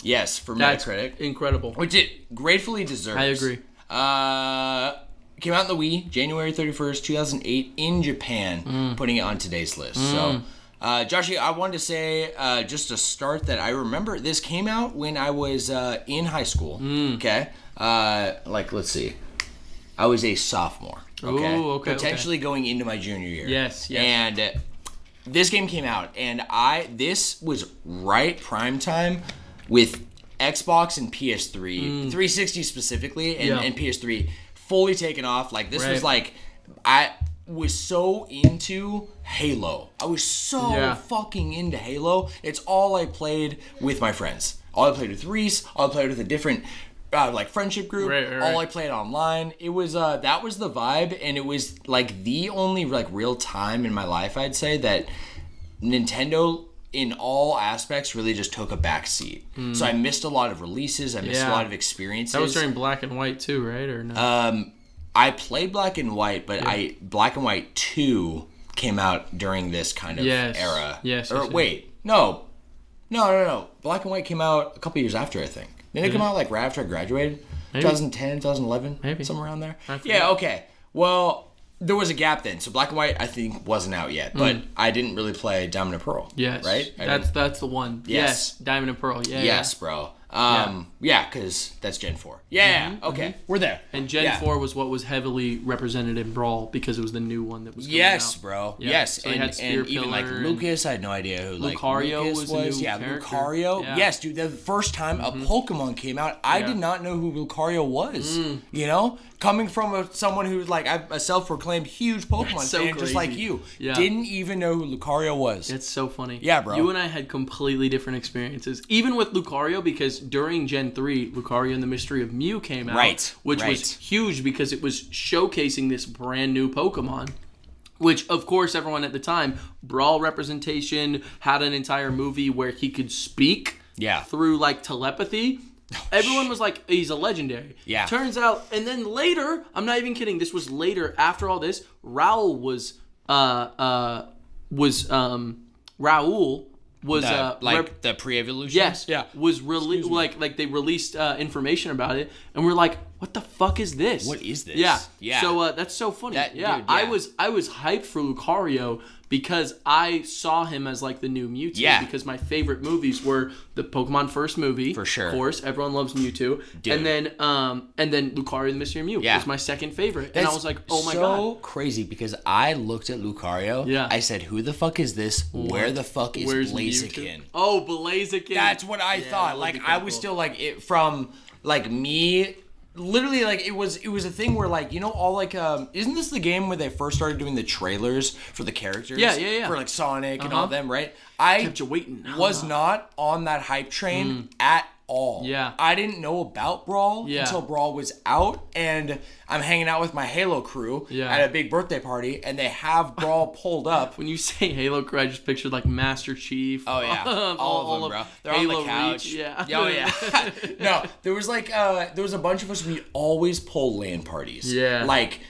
Yes, for Metacritic. Incredible. Which it gratefully deserves. I agree. Came out in the Wii, January 31st, 2008 in Japan, putting it on today's list. So Joshy, I wanted to say just to start that I remember this came out when I was in high school. Okay. Let's see. I was a sophomore. Okay. Ooh, okay. Potentially going into my junior year. Yes. And this game came out, and this was right prime time with Xbox and PS3, 360 specifically, and PS3 fully taken off. This was I was so into Halo. I was so fucking into Halo. It's all I played with my friends. All I played with Reese. All I played with a different friendship group. Right. All I played online. It was that was the vibe, and it was the only real time in my life, I'd say, that Nintendo in all aspects really just took a back seat. So I missed a lot of releases. I missed a lot of experiences. That was during Black and White too, right? Or no? I played Black and White, but Black and White 2 came out during this kind of era. Wait, no. Black and White came out a couple years after, I think. Didn't it come out right after I graduated? Maybe. 2010, 2011? Maybe. Somewhere around there? Yeah, okay. Well, there was a gap then. So Black and White, I think, wasn't out yet. But I didn't really play Diamond and Pearl. Yes. Right? That's the one. Yes. Diamond and Pearl. Yeah. Yes, bro. Because that's Gen 4. Yeah, okay. We're there. And Gen 4 was what was heavily represented in Brawl because it was the new one that was coming out. Bro. Yeah. Yes. So and even Lucas, I had no idea who Lucario Lucas was. A new character. Lucario. Yeah. Yes, dude. The first time a Pokemon came out, I did not know who Lucario was. You know? Coming from someone who's a self-proclaimed huge Pokemon fan, just like you. Yeah. Didn't even know who Lucario was. It's so funny. Yeah, bro. You and I had completely different experiences. Even with Lucario, because during Gen 3, Lucario and the Mystery of Mew came out. Which was huge because it was showcasing this brand new Pokemon. Which, of course, everyone at the time, Brawl representation, had an entire movie where he could speak through telepathy. Everyone was like, he's a legendary. Yeah. Turns out, and then later, I'm not even kidding, this was later, after all this, Raul was the pre-evolution. Yes, was released. They released information about it, and we're like, what the fuck is this? What is this? Yeah. So that's so funny. Dude, yeah. I was hyped for Lucario because I saw him as like the new Mewtwo. Yeah. Because my favorite movies were the Pokemon first movie. For sure. Of course, everyone loves Mewtwo. Dude. And then Lucario the Mystery Mew was my second favorite. And I was like, oh my god. So crazy because I looked at Lucario. Yeah. I said, who the fuck is this? Where the fuck is Blaziken? Mewtwo? Oh, Blaziken. That's what I thought. Like I was still like it from like me. Literally, like it was a thing where like all like isn't this the game where they first started doing the trailers for the characters? Yeah. For like Sonic and all them, right? I kept you waiting. Was not on that hype train at all. Yeah. I didn't know about Brawl until Brawl was out, and I'm hanging out with my Halo crew at a big birthday party, and they have Brawl pulled up. When you say Halo crew, I just pictured like Master Chief. Oh yeah, all of them, bro. They're Halo on the couch. Reach, yeah. Oh yeah. No, there was like there was a bunch of us. We always pull LAN parties. Yeah. Like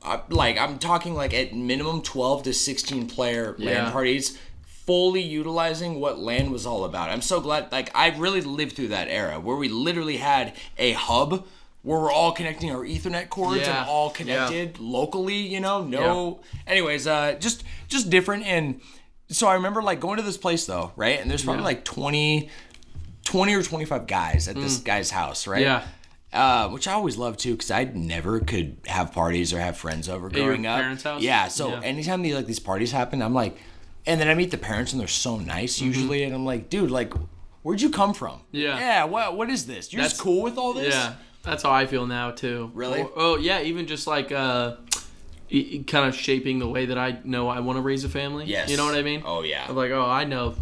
I'm talking like at minimum 12 to 16 player LAN parties. Fully utilizing what LAN was all about. I'm so glad, like, I really lived through that era where we literally had a hub where we're all connecting our Ethernet cords and all connected locally, Anyways, just different. And so I remember, like, going to this place, though, right? And there's probably, like, 20 or 25 guys at this guy's house, right? Yeah. Which I always loved, too, because I never could have parties or have friends over growing up. Parents' house? Yeah, so anytime these parties happen, I'm like... And then I meet the parents, and they're so nice usually, and I'm like, dude, like, where'd you come from? Yeah. Yeah, what is this? You're just cool with all this? Yeah, that's how I feel now, too. Really? Yeah, even just like kind of shaping the way that I know I want to raise a family. Yes. You know what I mean? Oh, yeah. I'm like, I know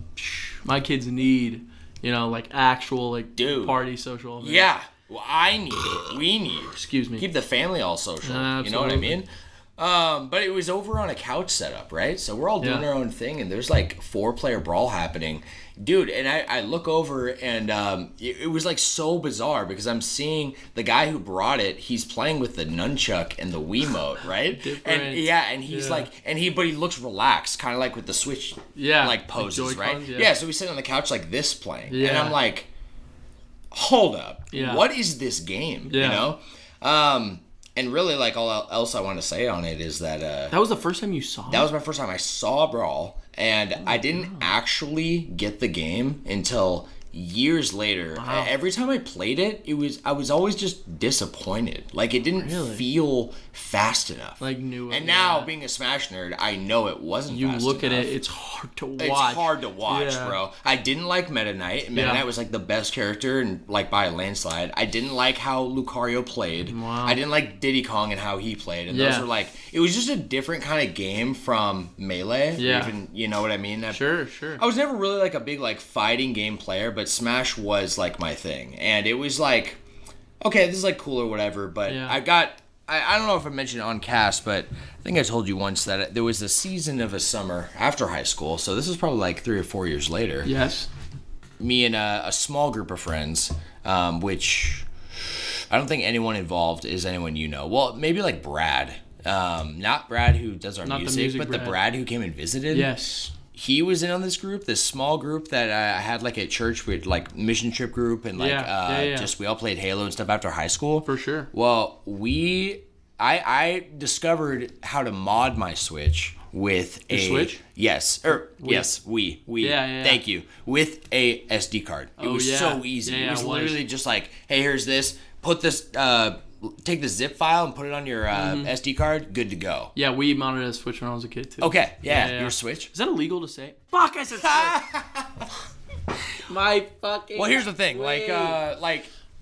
my kids need, like, actual, like, party social events. Yeah. Well, I need it. We need it. Excuse me. Keep the family all social. Absolutely. You know what I mean? But it was over on a couch setup, right? So we're all doing our own thing, and there's like 4-player brawl happening. Dude, and I look over, and it was like so bizarre because I'm seeing the guy who brought it, he's playing with the nunchuck and the Wiimote, right? And he's like, but he looks relaxed, kind of like with the Switch like poses, right? Yeah, so he's sitting on the couch like this playing. Yeah. And I'm like, hold up. Yeah. What is this game? Yeah. You know? And really, like, all else I want to say on it is that... that was the first time you saw it? That was my first time I saw Brawl, and I didn't actually get the game until years later. Wow. Every time I played it, I was always just disappointed. Like, it didn't feel fast enough. Like, new. And now, being a Smash nerd, I know it wasn't fast enough. You look at it, it's hard to watch. It's hard to watch, bro. I didn't like Meta Knight. Meta Knight was, like, the best character, and like, by a landslide. I didn't like how Lucario played. Wow. I didn't like Diddy Kong and how he played. And those were, like... It was just a different kind of game from Melee. Yeah. Even, you know what I mean? Sure. I was never really, like, a big, like, fighting game player, but Smash was, like, my thing. And it was, like... Okay, this is, like, cool or whatever, but I got... I don't know if I mentioned it on cast, but I think I told you once that there was a season of a summer after high school, so this was probably like 3 or 4 years later. Yes. Me and a small group of friends, which I don't think anyone involved is anyone you know. Well, maybe like Brad. Not Brad who does our music, but the Brad who came and visited. Yes. He was in on this group, this small group that I had like at church with like mission trip group and like just we all played Halo and stuff after high school. For sure. Well, I discovered how to mod my Switch with Switch? Yes. We. Yeah. Thank you. With a SD card. It was so easy. It was literally just like, hey, here's this. Put this take the zip file and put it on your SD card, good to go. Yeah, we mounted a Switch when I was a kid, too. Okay, yeah. Your Switch? Is that illegal to say? Fuck, I said Switch. My fucking... Well, here's the thing. Like,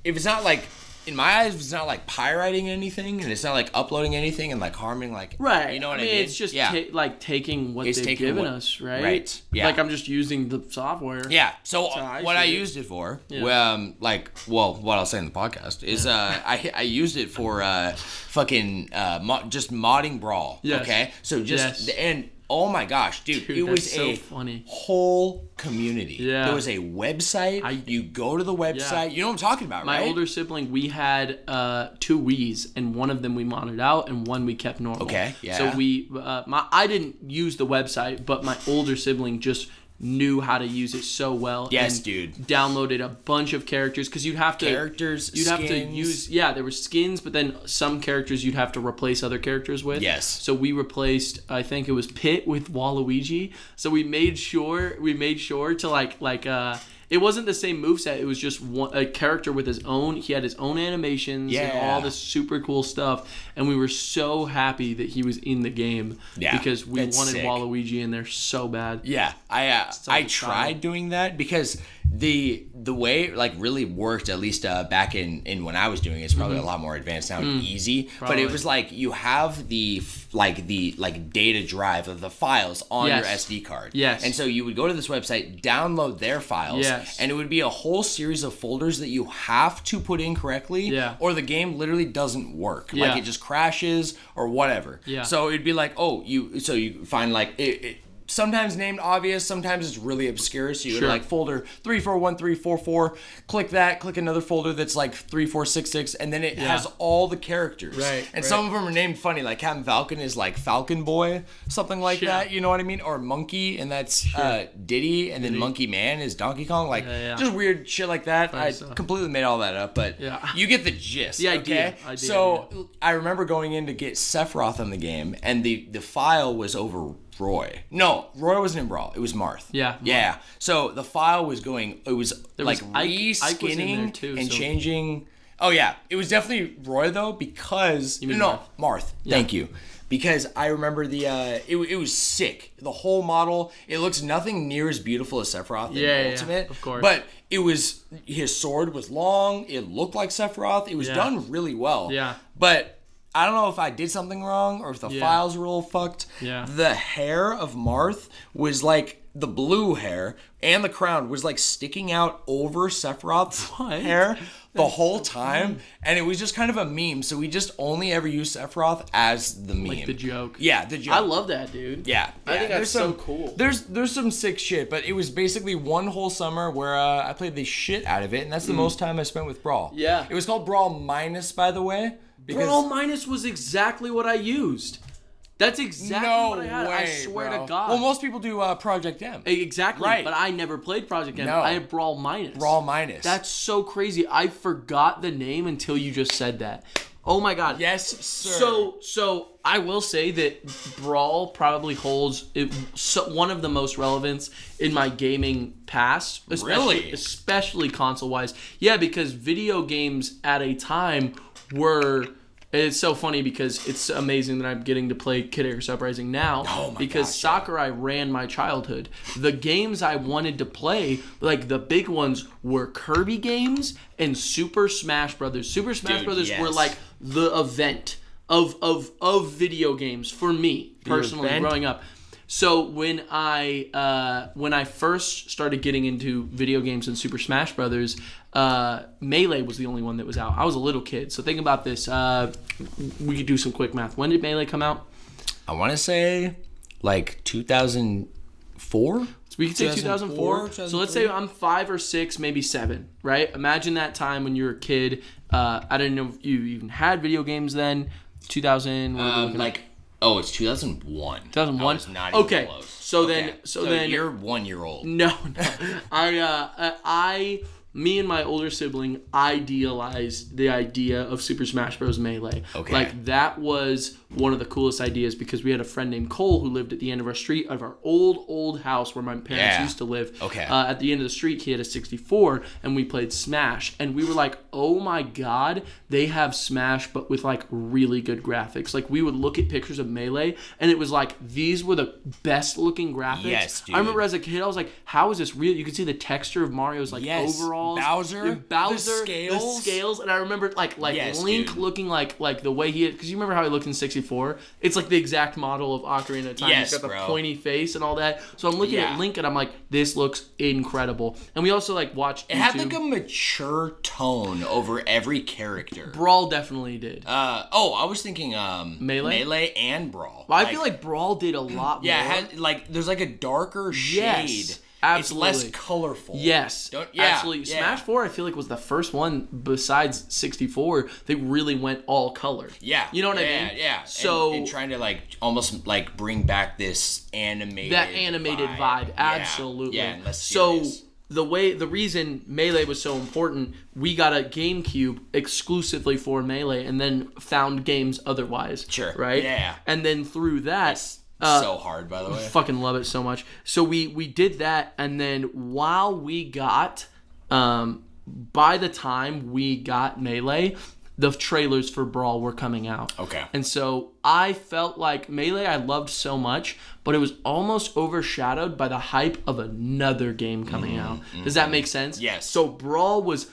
if it's not, like... In my eyes, it's not like pirating anything, and it's not like uploading anything and like harming, like you know what I mean. It's just like taking what they've given us, right? Right. Yeah. Like I'm just using the software. Yeah. So what I used it for, what I'll say in the podcast is I used it for fucking just modding Brawl. Yes. Okay. So just and. Oh my gosh, dude it was so funny. Whole community. Yeah. There was a website. You go to the website. You know what I'm talking about, right? My older sibling, we had 2 Wiis, and one of them we modded out, and one we kept normal. Okay, yeah. So I didn't use the website, but my older sibling just knew how to use it so well. Yes, and dude. Downloaded a bunch of characters because you'd have to have to use there were skins, but then some characters you'd have to replace other characters with. Yes. So we replaced, I think it was Pit with Waluigi. So we made sure to like it wasn't the same moveset. It was just a character with his own. He had his own animations and all this super cool stuff. And we were so happy that he was in the game because we wanted Waluigi in there so bad. Yeah, I tried doing that because the way it like really worked, at least back in when I was doing it, it's probably a lot more advanced now and easy. Probably. But it was like you have the data drive of the files on your SD card. Yes. And so you would go to this website, download their files, and it would be a whole series of folders that you have to put in correctly, or the game literally doesn't work. Like it just crashes or whatever. Yeah. So it'd be like, you find like it sometimes named obvious, sometimes it's really obscure. So you would like folder 341344, click that, click another folder that's like 3466, and then it has all the characters. Right. And some of them are named funny, like Captain Falcon is like Falcon Boy, something like that. You know what I mean? Or Monkey, and that's Diddy, and then Monkey Man is Donkey Kong. Like just weird shit like that. I completely made all that up, but you get the gist. The idea. So I remember going in to get Sephiroth in the game, and the file was over Roy. No, Roy wasn't in Brawl. It was Marth. Yeah. Yeah. So the file was going, it was like re-skinning and changing. Oh, yeah. It was definitely Roy, though, because... Marth. Thank you. Because I remember it was sick. The whole model, it looks nothing near as beautiful as Sephiroth in Ultimate. Of course. But it was, his sword was long. It looked like Sephiroth. It was done really well. Yeah. But... I don't know if I did something wrong or if the files were a little fucked. Yeah. The hair of Marth was like the blue hair, and the crown was like sticking out over Sephiroth's hair the whole time. And it was just kind of a meme. So we just only ever used Sephiroth as the meme. Like the joke. Yeah, the joke. I love that, dude. Yeah. I think that's so cool. There's some sick shit, but it was basically one whole summer where I played the shit out of it, and that's the most time I spent with Brawl. Yeah. It was called Brawl Minus, by the way. Brawl Minus was exactly what I used. That's exactly what I had. I swear to God. Well, most people do Project M. Exactly. Right. But I never played Project M. I had Brawl Minus. Brawl Minus. That's so crazy. I forgot the name until you just said that. Oh my God. Yes, sir. So I will say that Brawl probably holds one of the most relevance in my gaming past. Especially console-wise. Yeah, because video games at a time were... It's so funny because it's amazing that I'm getting to play Kid Icarus Uprising now because Sakurai ran my childhood. The games I wanted to play, like the big ones, were Kirby games and Super Smash Brothers. Super Smash Brothers were like the event of video games for me personally growing up. So when I first started getting into video games and Super Smash Brothers, Melee was the only one that was out. I was a little kid, so think about this. We could do some quick math. When did Melee come out? I want to say like 2004. We could say 2004. So let's say I'm 5 or 6, maybe 7, right? Imagine that time when you were a kid. I didn't know if you even had video games then. 2000. Oh, it's 2001. 2001. I was not even close. So then you're 1 year old. No. Me and my older sibling idealized the idea of Super Smash Bros. Melee. Okay. Like, that was one of the coolest ideas because we had a friend named Cole who lived at the end of our street of our old house where my parents used to live. Okay. At the end of the street, he had a 64, and we played Smash. And we were like, oh my God, they have Smash, but with, like, really good graphics. Like, we would look at pictures of Melee, and it was like, these were the best-looking graphics. Yes, dude. I remember as a kid, I was like, how is this real? You could see the texture of Mario's, like, overall. Bowser, the scales, and I remember like Link looking like the way he, because you remember how he looked in 64. It's like the exact model of Ocarina of Time. He's got the pointy face and all that. So I'm looking at Link and I'm like, this looks incredible. And we also like watched. It had like a mature tone over every character. Brawl definitely did. I was thinking Melee and Brawl. Well, I feel like Brawl did a lot more. Yeah, it had, like there's like a darker shade. Absolutely. It's less colorful. Yes. Absolutely. Yeah. Smash 4, I feel like, was the first one besides 64 that really went all color. Yeah. You know what I mean? Yeah. So and trying to like almost like bring back this animated vibe. Absolutely. Yeah. And less so serious. the reason Melee was so important, we got a GameCube exclusively for Melee and then found games otherwise. Sure. Right? Yeah. And then through that, so hard, by the way. Fucking love it so much. So we did that, and then while we got, by the time we got Melee, the trailers for Brawl were coming out. Okay. And so I felt like Melee I loved so much, but it was almost overshadowed by the hype of another game coming out. Does that make sense? Yes. So Brawl was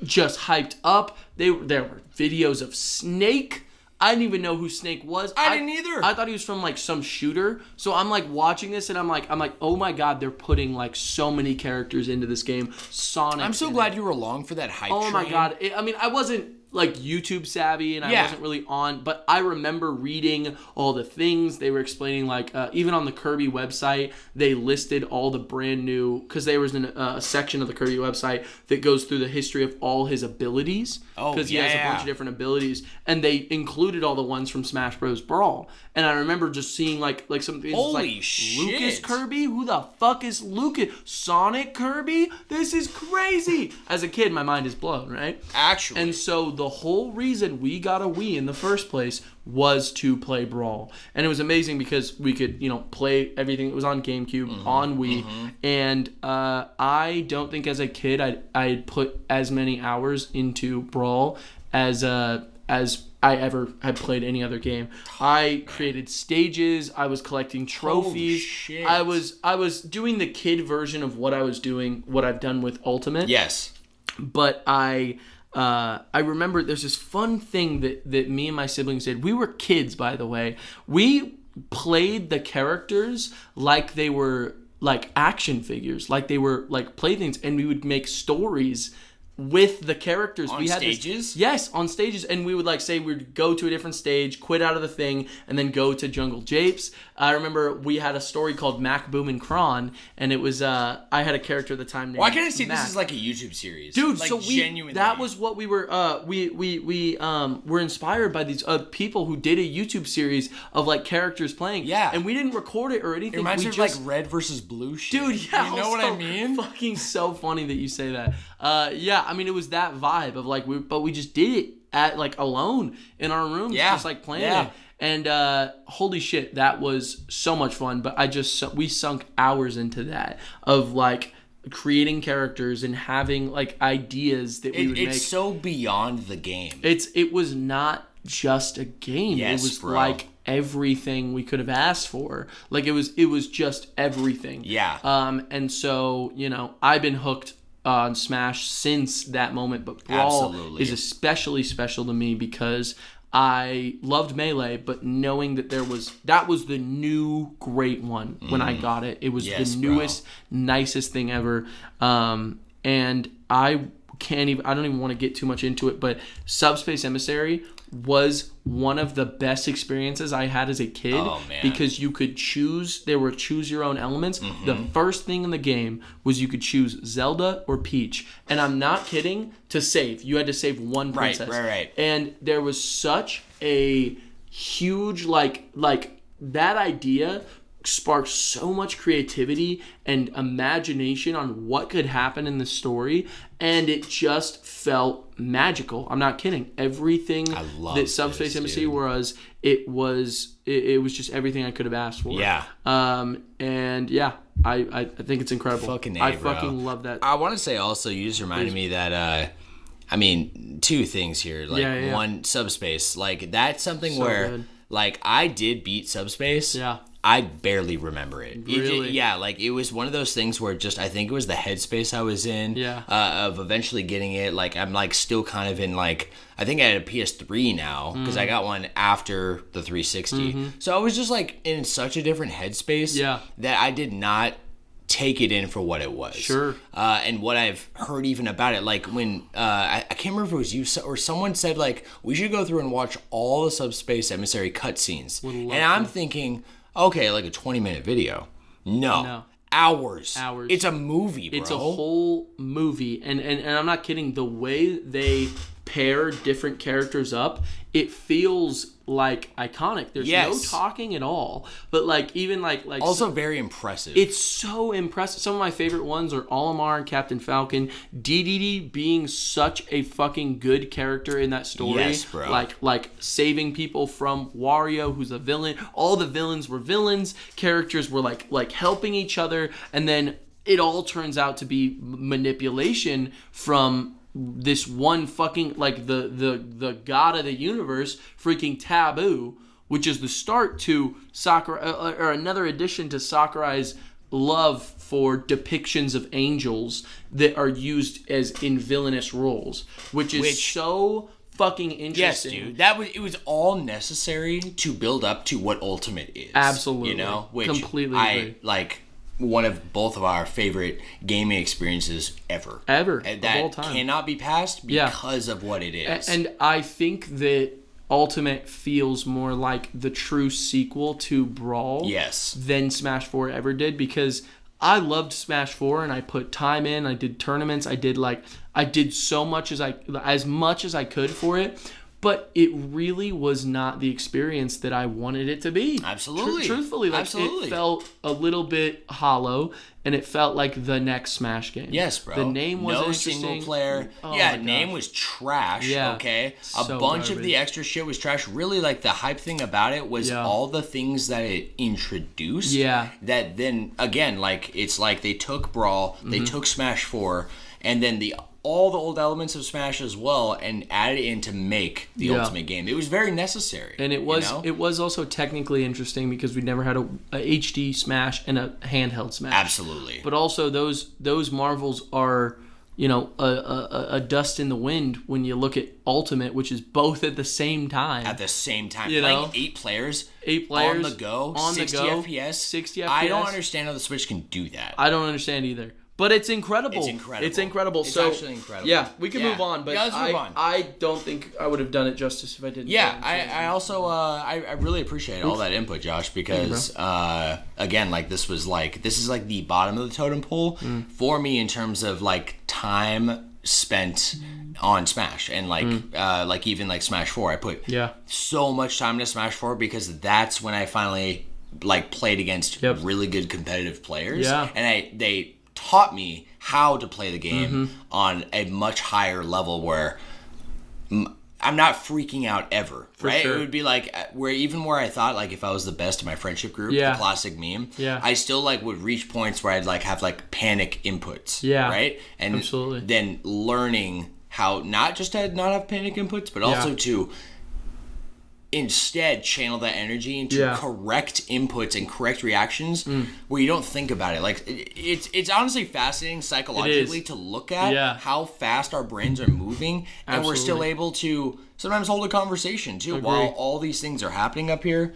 just hyped up. There were videos of Snake. I didn't even know who Snake was. I didn't either. I thought he was from like some shooter. So I'm like watching this and I'm like, oh my god, they're putting like so many characters into this game. Sonic. I'm so glad you were along for that hype. Oh my god. I wasn't like YouTube savvy and I wasn't really on, but I remember reading all the things they were explaining. Like even on the Kirby website, they listed all the brand new, because there was a section of the Kirby website that goes through the history of all his abilities. Because he has a bunch of different abilities, and they included all the ones from Smash Bros. Brawl. And I remember just seeing like some things like shit. Lucas Kirby. Who the fuck is Lucas? Sonic Kirby? This is crazy. As a kid, my mind is blown, right? Actually. And so the whole reason we got a Wii in the first place was to play Brawl. And it was amazing because we could, play everything. It was on GameCube, on Wii. And I don't think as a kid I'd put as many hours into Brawl as I ever had played any other game. I created stages. I was collecting trophies. Holy shit. I was doing the kid version of what I was doing, what I've done with Ultimate. Yes. But I remember there's this fun thing that me and my siblings did. We were kids, by the way. We played the characters like they were like action figures, like they were like playthings, and we would make stories with the characters. On we had stages? Yes, on stages. And we would like say we'd go to a different stage, quit out of the thing, and then go to Jungle Japes. I remember we had a story called Mac Boom and Kron, and it was I had a character at the time named Why can't I see Mac. this is like a YouTube series? Dude, like, so genuinely. that was what we were we were inspired by these people who did a YouTube series of like characters playing. Yeah. And we didn't record it or anything. It reminds we me just of like red versus blue shit. Dude, yeah. You know what I mean? Fucking so funny that you say that. Yeah, I mean, it was that vibe of like, we just did it at like alone in our rooms, just like playing it. And holy shit, that was so much fun. But we sunk hours into that of like creating characters and having like ideas that we would make. It's so beyond the game. It was not just a game. Yes, it was bro. like everything we could have asked for. Like it was just everything. Yeah. And so, I've been hooked on Smash since that moment, but Brawl is especially special to me because I loved Melee, but knowing that that was the new great one when I got it. It was the newest, nicest thing ever. And I don't even want to get too much into it, but Subspace Emissary was one of the best experiences I had as a kid because you could there were choose your own elements. The first thing in the game was you could choose Zelda or Peach. And I'm not kidding, to save. You had to save one princess. Right. And there was such a huge, like that idea sparked so much creativity and imagination on what could happen in the story, and it just felt magical. I'm not kidding. Everything that Subspace Embassy was, it was just everything I could have asked for. Yeah. And yeah, I think it's incredible. I fucking love that. I want to say also, you just reminded me that two things here. Like one, Subspace. Like that's something so where good. Like I did beat Subspace. Yeah. I barely remember it. Really? Like it was one of those things where I think it was the headspace I was in of eventually getting it. Like I'm like still kind of in like, I think I had a PS3 now because I got one after the 360. So I was just like in such a different headspace that I did not take it in for what it was. Sure. And what I've heard even about it, like when I can't remember if it was you or someone said like we should go through and watch all the Subspace Emissary cutscenes, and I'm thinking, okay, like a 20-minute video. No. Hours. It's a movie, bro. It's a whole movie. And I'm not kidding. The way they pair different characters up, it feels like iconic. There's no talking at all. But like even like also very impressive. It's so impressive. Some of my favorite ones are Olimar and Captain Falcon. DDD being such a fucking good character in that story. Yes, bro. Like saving people from Wario, who's a villain. All the villains were villains. Characters were like helping each other, and then it all turns out to be manipulation from this one fucking like the god of the universe, freaking Taboo, which is the start to Sakurai, or another addition to Sakurai's love for depictions of angels that are used as in villainous roles, which is so fucking interesting. Yes, dude. It was all necessary to build up to what Ultimate is. Absolutely. You know, which completely agree. Like one of both of our favorite gaming experiences ever. And that of all time. Cannot be passed because of what it is. And I think that Ultimate feels more like the true sequel to Brawl than Smash 4 ever did, because I loved Smash 4 and I put time in. I did tournaments. I did so much as much as I could for it. But it really was not the experience that I wanted it to be. Absolutely. Truthfully, like it felt a little bit hollow, and it felt like the next Smash game. Yes, bro. The name wasn't interesting. Single player. Name was trash. Yeah. Okay. A bunch of the extra shit was trash. Really, like the hype thing about it was all the things that it introduced. Yeah. That then again, like it's like they took Brawl, they took Smash 4, and then all the old elements of Smash as well, and added in to make the Ultimate game. It was very necessary. And it was also technically interesting because we never had a HD Smash and a handheld Smash. Absolutely. But also those marvels are, a dust in the wind when you look at Ultimate, which is both at the same time. At the same time. You Playing know? 8 players. On the go. 60 FPS. 60 FPS. I don't understand how the Switch can do that. I don't understand either. But it's incredible. It's incredible. It's actually incredible. Yeah, we can move on, but let's move on. I don't think I would have done it justice if I didn't. Yeah, I also I really appreciate all that input, Josh, because again, like this is like the bottom of the totem pole for me in terms of like time spent on Smash, and like even like Smash 4, I put so much time into Smash 4 because that's when I finally like played against really good competitive players, and they taught me how to play the game on a much higher level where I'm not freaking out ever, right? Sure. It would be like where I thought like if I was the best in my friendship group, the classic meme, I still like would reach points where I'd like have like panic inputs, right? And then learning how not just to not have panic inputs, but also to instead channel that energy into correct inputs and correct reactions where you don't think about it. Like it's honestly fascinating psychologically to look at how fast our brains are moving, and we're still able to sometimes hold a conversation too while all these things are happening up here.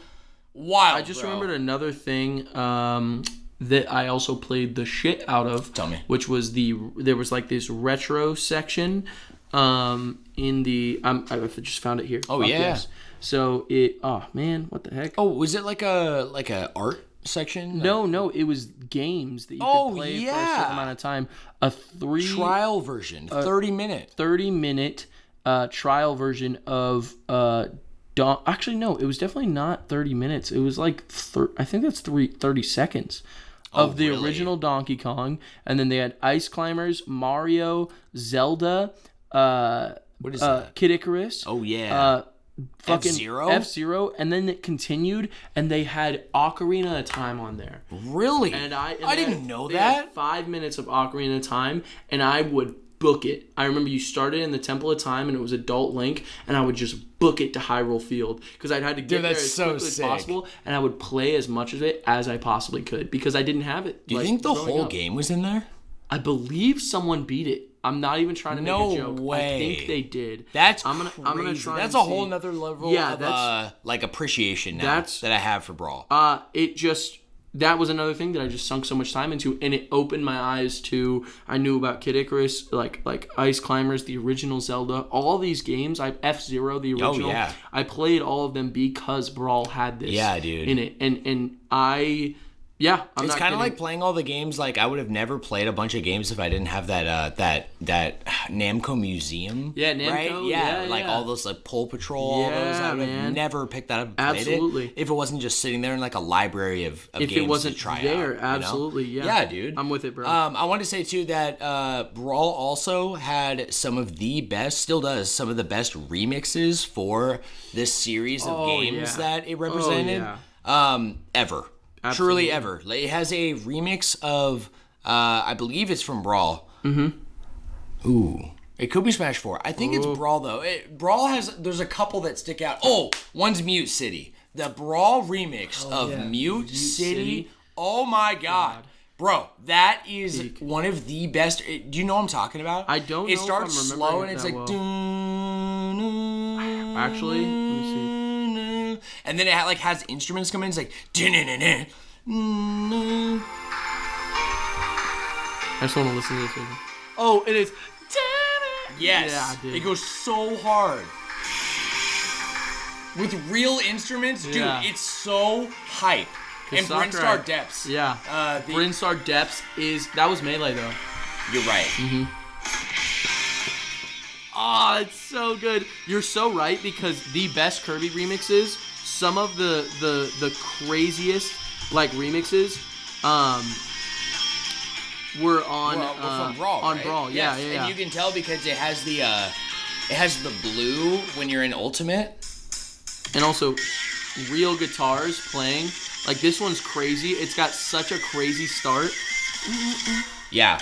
Wild. I just remembered another thing that I also played the shit out of. Tell me. Which was there was like this retro section in the I just found it here. Oh yeah. Yes. So man, what the heck? Oh, was it like a art section? No, it was games that you could play for a certain amount of time. A trial version, 30-minute trial version of actually no, it was definitely not 30 minutes. It was like I think that's 30 seconds of the original Donkey Kong, and then they had Ice Climbers, Mario, Zelda, what is that? Kid Icarus. Oh yeah. Fucking F-Zero? F-Zero, and then it continued, and they had Ocarina of Time on there. Really? And I didn't know they that. Had 5 minutes of Ocarina of Time, and I would book it. I remember you started in the Temple of Time, and it was Adult Link, and I would just book it to Hyrule Field because I'd had to get there as quickly as possible, and I would play as much of it as I possibly could because I didn't have it. Do you think the whole game was in there? I believe someone beat it. I'm not even trying to make a joke. No way. I think they did. That's I'm gonna try. That's a whole nother level of like appreciation now that I have for Brawl. That was another thing that I just sunk so much time into, and it opened my eyes to. I knew about Kid Icarus, like Ice Climbers, the original Zelda, all these games. F-Zero, the original. Oh, yeah. I played all of them because Brawl had this. Yeah, dude. In it, and I. Yeah, I'm it's not kind of kidding. like playing all the games. Like I would have never played a bunch of games if I didn't have that Namco museum. Yeah, Namco. Right? Yeah, like all those like Pole Patrol. all those. I would have never picked that up and played Absolutely. it if it wasn't just sitting there in like a library of if games it wasn't to try there. out, Absolutely, yeah. Yeah, dude. I'm with it, bro. I wanted to say too that Brawl also had some of the best, still does some of the best remixes for this series of games that it represented. Ever. Absolutely. Truly ever. It has a remix of, I believe it's from Brawl. Mm-hmm. Ooh. It could be Smash 4. I think it's Brawl, though. Brawl there's a couple that stick out. Oh, one's Mute City. The Brawl remix of Mute City. Oh, my God. Bro, that is one of the best. Do you know what I'm talking about? I don't know. It starts slow and it's like. Actually, let me see. And then it has instruments come in. It's like. I just want to listen to this. Oh, it is. Yes. Yeah, dude. It goes so hard. With real instruments, dude, it's so hype. And Brinstar Depths. Yeah. Brinstar Depths that was Melee though. You're right. Mm-hmm. Oh, it's so good. You're so right because the best Kirby remixes, some of the craziest like remixes, were on from Brawl, on right? Brawl. Yes. Yeah. And you can tell because it has the blue when you're in Ultimate, and also real guitars playing. Like this one's crazy. It's got such a crazy start. Yeah.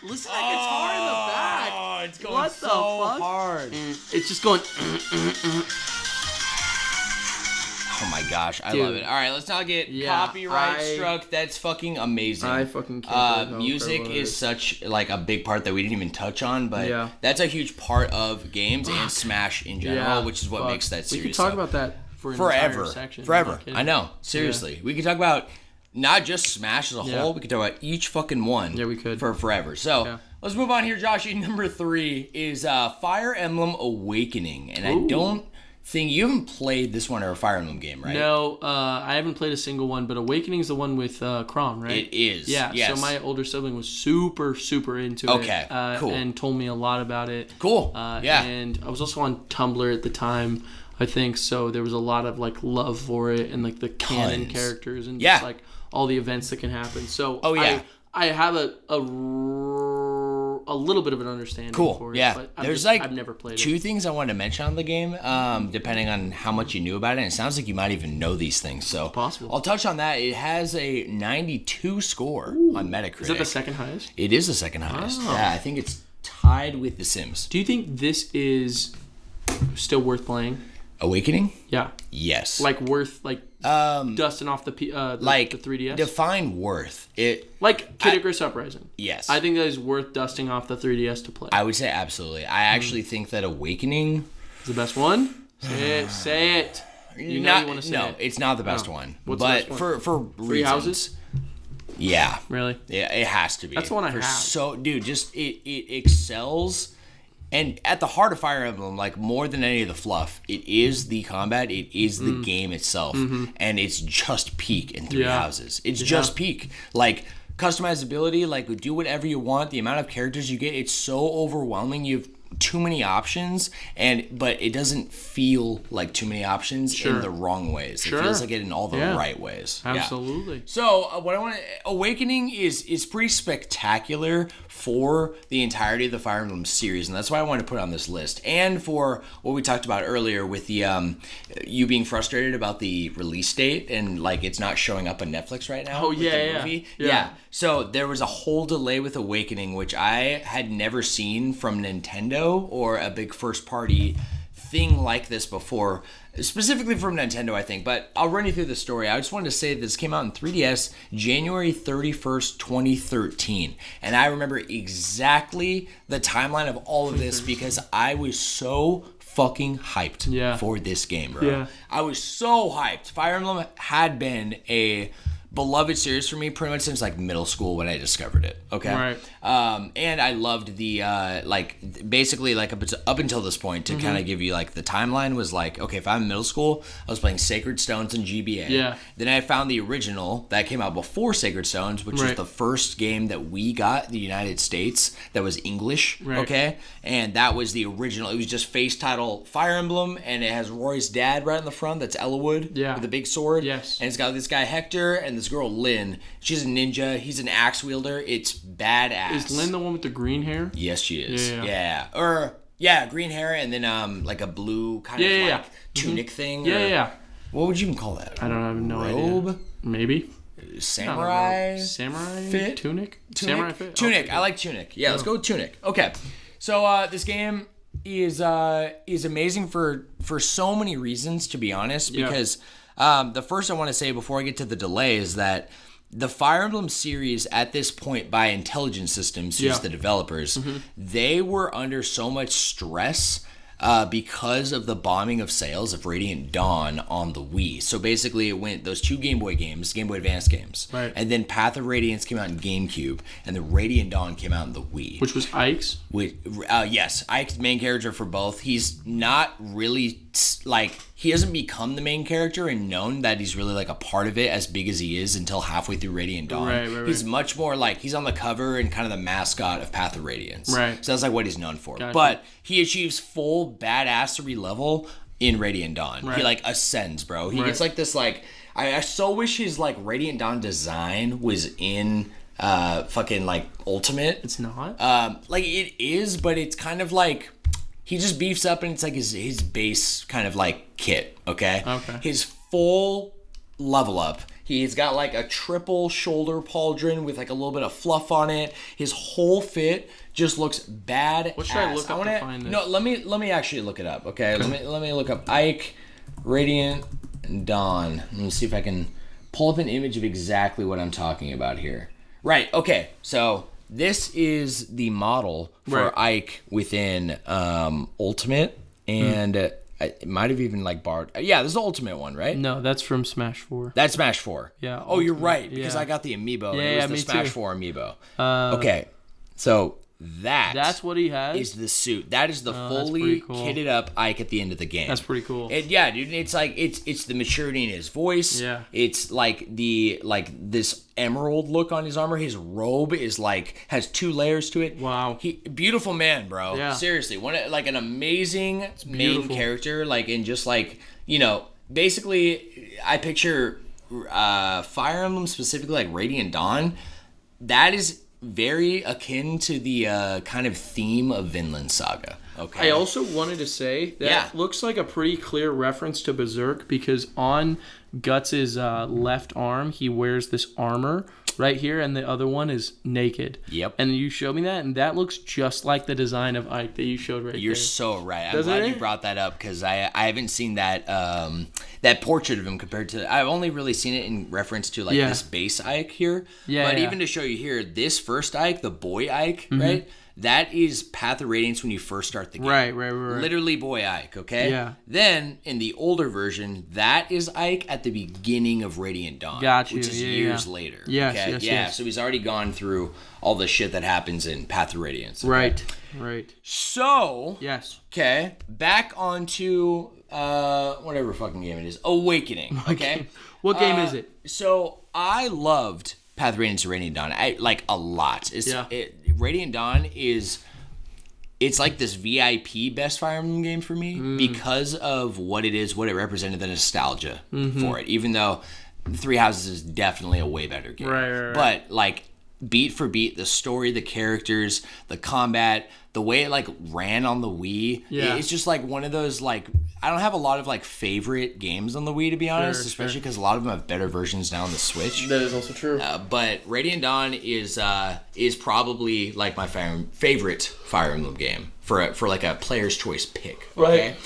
Listen to that guitar in the back. Oh, it's going so hard. It's just going. Oh my gosh, I love it. All right, let's not get copyright struck. That's fucking amazing. I fucking can't. Music is such like a big part that we didn't even touch on, but that's a huge part of games and Smash in general, which is what makes that series. We could talk about that for an entire section. Forever. I know. Seriously, we could talk about not just Smash as a whole. We could talk about each fucking one. Yeah, we could for forever. So let's move on here, Joshy. Number 3 is Fire Emblem Awakening, and I don't think you haven't played this one or a Fire Emblem game, right? No, I haven't played a single one, but Awakening is the one with Chrom, right? It is. Yeah. Yes. So my older sibling was super into it. Okay. Cool. And told me a lot about it. Cool. And I was also on Tumblr at the time, I think, so there was a lot of like love for it and like the canon characters and just like all the events that can happen. So I have a little bit of an understanding for it. But I've never played two things I wanted to mention on the game, depending on how much you knew about it. And it sounds like you might even know these things. So possible. I'll touch on that. It has a 92 score on Metacritic. Is that the second highest? It is the second highest. Oh. Yeah, I think it's tied with The Sims. Do you think this is still worth playing? Awakening? Yeah. Yes. Like worth dusting off the 3DS? Define worth. Like Kid Icarus Uprising. Yes. I think that is worth dusting off the 3DS to play. I would say absolutely. I actually think that Awakening is the best one. Say it. You want to say it. It's not the best one. What's but the best one? for Three reasons. Houses? Yeah. Really? Yeah, it has to be. That's the one I have. So, dude, just it excels. And at the heart of Fire Emblem, like more than any of the fluff, it is the combat, it is the game itself, and it's just peak in Three Houses. It's just peak. Like customizability, like do whatever you want. The amount of characters you get, it's so overwhelming. You have too many options, but it doesn't feel like too many options in the wrong ways. It feels like it in all the right ways. Absolutely. Yeah. So what I want to Awakening is pretty spectacular for the entirety of the Fire Emblem series, and that's why I wanted to put it on this list. And for what we talked about earlier with the you being frustrated about the release date and like it's not showing up on Netflix right now. Oh movie. Yeah. So there was a whole delay with Awakening, which I had never seen from Nintendo or a big first party thing like this before, specifically from Nintendo, I think. But I'll run you through the story. I just wanted to say that this came out in 3DS January 31st, 2013. And I remember exactly the timeline of all of this because I was so fucking hyped for this game, bro. Yeah. I was so hyped. Fire Emblem had been a beloved series for me pretty much since like middle school when I discovered it. Okay. Right. And I loved the basically like up until this point to kind of give you like the timeline was like, okay, if I'm in middle school, I was playing Sacred Stones and GBA. Yeah. Then I found the original that came out before Sacred Stones, which was the first game that we got in the United States that was English. Right. Okay. And that was the original. It was just face title Fire Emblem, and it has Rory's dad right in the front. That's Ellawood. Yeah. With a big sword. Yes. And it's got this guy Hector and this girl Lynn. She's a ninja. He's an axe wielder. It's badass. Is Lynn the one with the green hair? Yes, she is. Yeah. Green hair and then like a blue kind of tunic thing. Yeah. What would you even call that? I don't have no idea. Robe? Maybe. Samurai fit? Tunic? Samurai fit? Tunic. I like tunic. Yeah, let's go with tunic. Okay. So this game is amazing for so many reasons, to be honest, because the first I want to say before I get to the delay is that the Fire Emblem series at this point by Intelligent Systems, who's the developers, they were under so much stress because of the bombing of sales of Radiant Dawn on the Wii. So basically it went those two Game Boy games, Game Boy Advance games, and then Path of Radiance came out in GameCube, and the Radiant Dawn came out in the Wii. Which was Ike's? Yes, Ike's main character for both. He's not really, like, he hasn't become the main character and known that he's really like a part of it as big as he is until halfway through Radiant Dawn. Right. He's much more like, he's on the cover and kind of the mascot of Path of Radiance. Right. So that's like what he's known for. Gotcha. But he achieves full badassery level in Radiant Dawn. Right. He like ascends, bro. He gets like this like, I so wish his like Radiant Dawn design was in fucking like Ultimate. It's not? Like it is, but it's kind of like, he just beefs up and it's like his base kind of like kit, okay? His full level up. He's got like a triple shoulder pauldron with like a little bit of fluff on it. His whole fit just looks bad. What should I look up to find this? No, let me actually look it up, okay? Let me look up Ike, Radiant Dawn. Let me see if I can pull up an image of exactly what I'm talking about here. Right, okay, so this is the model for Ike within Ultimate, and it might have even like borrowed. Yeah, this is the Ultimate one, right? No, that's from Smash 4. That's Smash 4. Yeah. Oh, Ultimate, you're right, because I got the amiibo. Yeah, and it was the Smash 4 amiibo. Okay, so that's what he has. Is the suit. That is the fully kitted up Ike at the end of the game. That's pretty cool. Yeah, dude. It's like it's the maturity in his voice. Yeah. It's like this emerald look on his armor. His robe is like has 2 layers to it. Wow. Beautiful man, bro. Yeah. Seriously, like an amazing main character. Like and just like basically, I picture Fire Emblem specifically like Radiant Dawn. That is very akin to the kind of theme of Vinland Saga. Okay. I also wanted to say that looks like a pretty clear reference to Berserk because on Guts' left arm, he wears this armor right here, and the other one is naked. Yep. And you showed me that, and that looks just like the design of Ike that you showed right You're there. So right. I'm glad you brought that up because I haven't seen that that portrait of him compared to... I've only really seen it in reference to like this base Ike here. Yeah. But even to show you here, this first Ike, the boy Ike, right? That is Path of Radiance when you first start the game. Right. Literally boy Ike, okay? Yeah. Then, in the older version, that is Ike at the beginning of Radiant Dawn. Which is years later. Yes. So he's already gone through all the shit that happens in Path of Radiance. Okay? Right. So... Yes. Okay, back onto whatever fucking game it is. Awakening, okay? What game is it? So, I loved Path of Radiance and Radiant Dawn. I like a lot. Radiant Dawn it's like this VIP best Fire Emblem game for me because of what it is, what it represented, the nostalgia for it. Even though Three Houses is definitely a way better game. Right. But like beat for beat, the story, the characters, the combat, the way it like ran on the Wii, it's just like one of those like I don't have a lot of like favorite games on the Wii to be honest, especially because a lot of them have better versions now on the Switch. That is also true. But Radiant Dawn is probably like my favorite Fire Emblem game for like a player's choice pick. Okay? Right.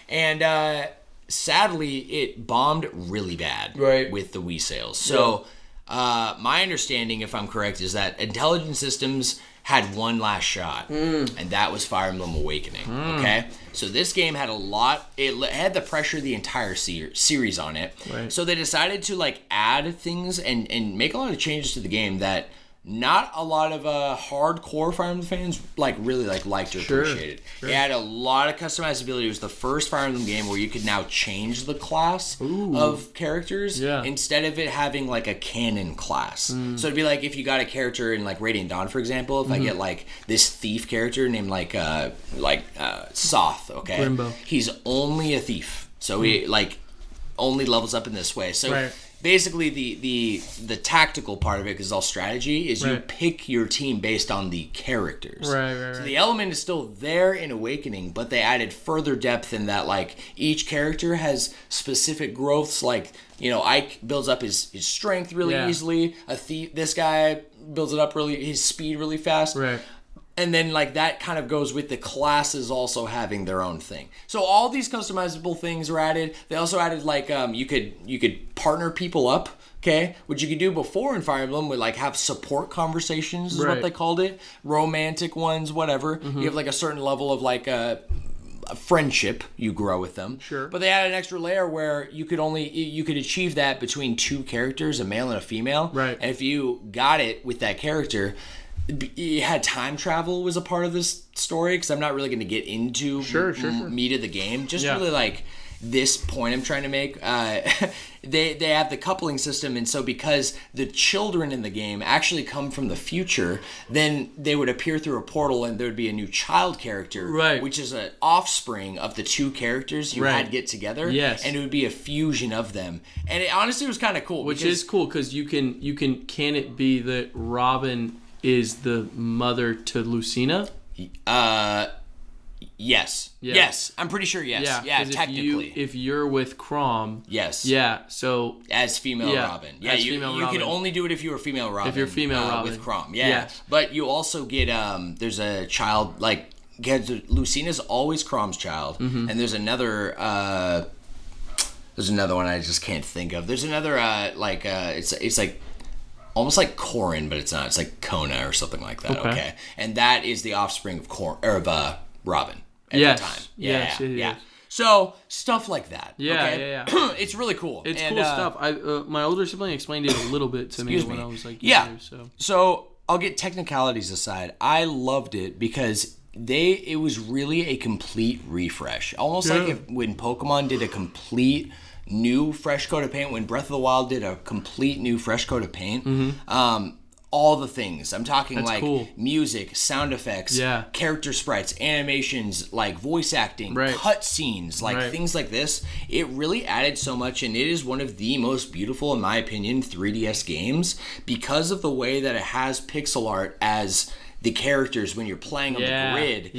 And sadly, it bombed really bad with the Wii sales. So my understanding, if I'm correct, is that Intelligent Systems had one last shot, and that was Fire Emblem Awakening. Okay, so this game had it had the pressure of the entire series on it. Right. So they decided to like add things and make a lot of changes to the game that not a lot of hardcore Fire Emblem fans really liked or appreciated. Sure. It had a lot of customizability. It was the first Fire Emblem game where you could now change the class of characters instead of it having like a canon class. So it'd be like if you got a character in like Radiant Dawn, for example, if I get like this thief character named Soth, okay? Limbo. He's only a thief. So he like only levels up in this way. So basically the tactical part of it, because it's all strategy, is you pick your team based on the characters. So the element is still there in Awakening, but they added further depth in that like each character has specific growths. Like, you know, Ike builds up his strength really easily. This guy builds it up his speed really fast. And then like that kind of goes with the classes also having their own thing. So all these customizable things were added. They also added like you could partner people up, okay? Which you could do before in Fire Emblem would like have support conversations is what they called it. Romantic ones, whatever. You have like a certain level of like a friendship you grow with them. Sure. But they added an extra layer where you could achieve that between two characters, a male and a female. Right. And if you got it with that character, it had time travel was a part of this story, because I'm not really going to get into meat of the game. Just really like this point I'm trying to make. They have the coupling system, and so because the children in the game actually come from the future, then they would appear through a portal, and there would be a new child character, which is an offspring of the two characters you had get together, and it would be a fusion of them. And it honestly was kind of cool. Which is cool, because can it be that Robin is the mother to Lucina? Yes. Yes. I'm pretty sure yes. Yeah, technically. If you're with Chrom. Yes. Yeah, so... As female Robin. Yeah, you could only do it if you were female Robin. If you're female Robin. With Chrom, yes. But you also get, there's a child, like, Lucina's always Chrom's child. And there's another one I just can't think of. There's another, it's like... almost like Corrin, but it's not. It's like Kona or something like that. Okay, and that is the offspring of Robin at the time. Yeah. So stuff like that. Yeah. It's really cool. It's cool stuff. My older sibling explained it a little bit to me when I was like, So I'll get technicalities aside. I loved it because it was really a complete refresh, almost like when Pokemon did a complete new fresh coat of paint, when Breath of the Wild did a complete new fresh coat of paint. All the things I'm talking, music, sound effects, character sprites, animations, like voice acting, cutscenes, things like this. It really added so much, and it is one of the most beautiful, in my opinion, 3DS games because of the way that it has pixel art as the characters when you're playing on the grid.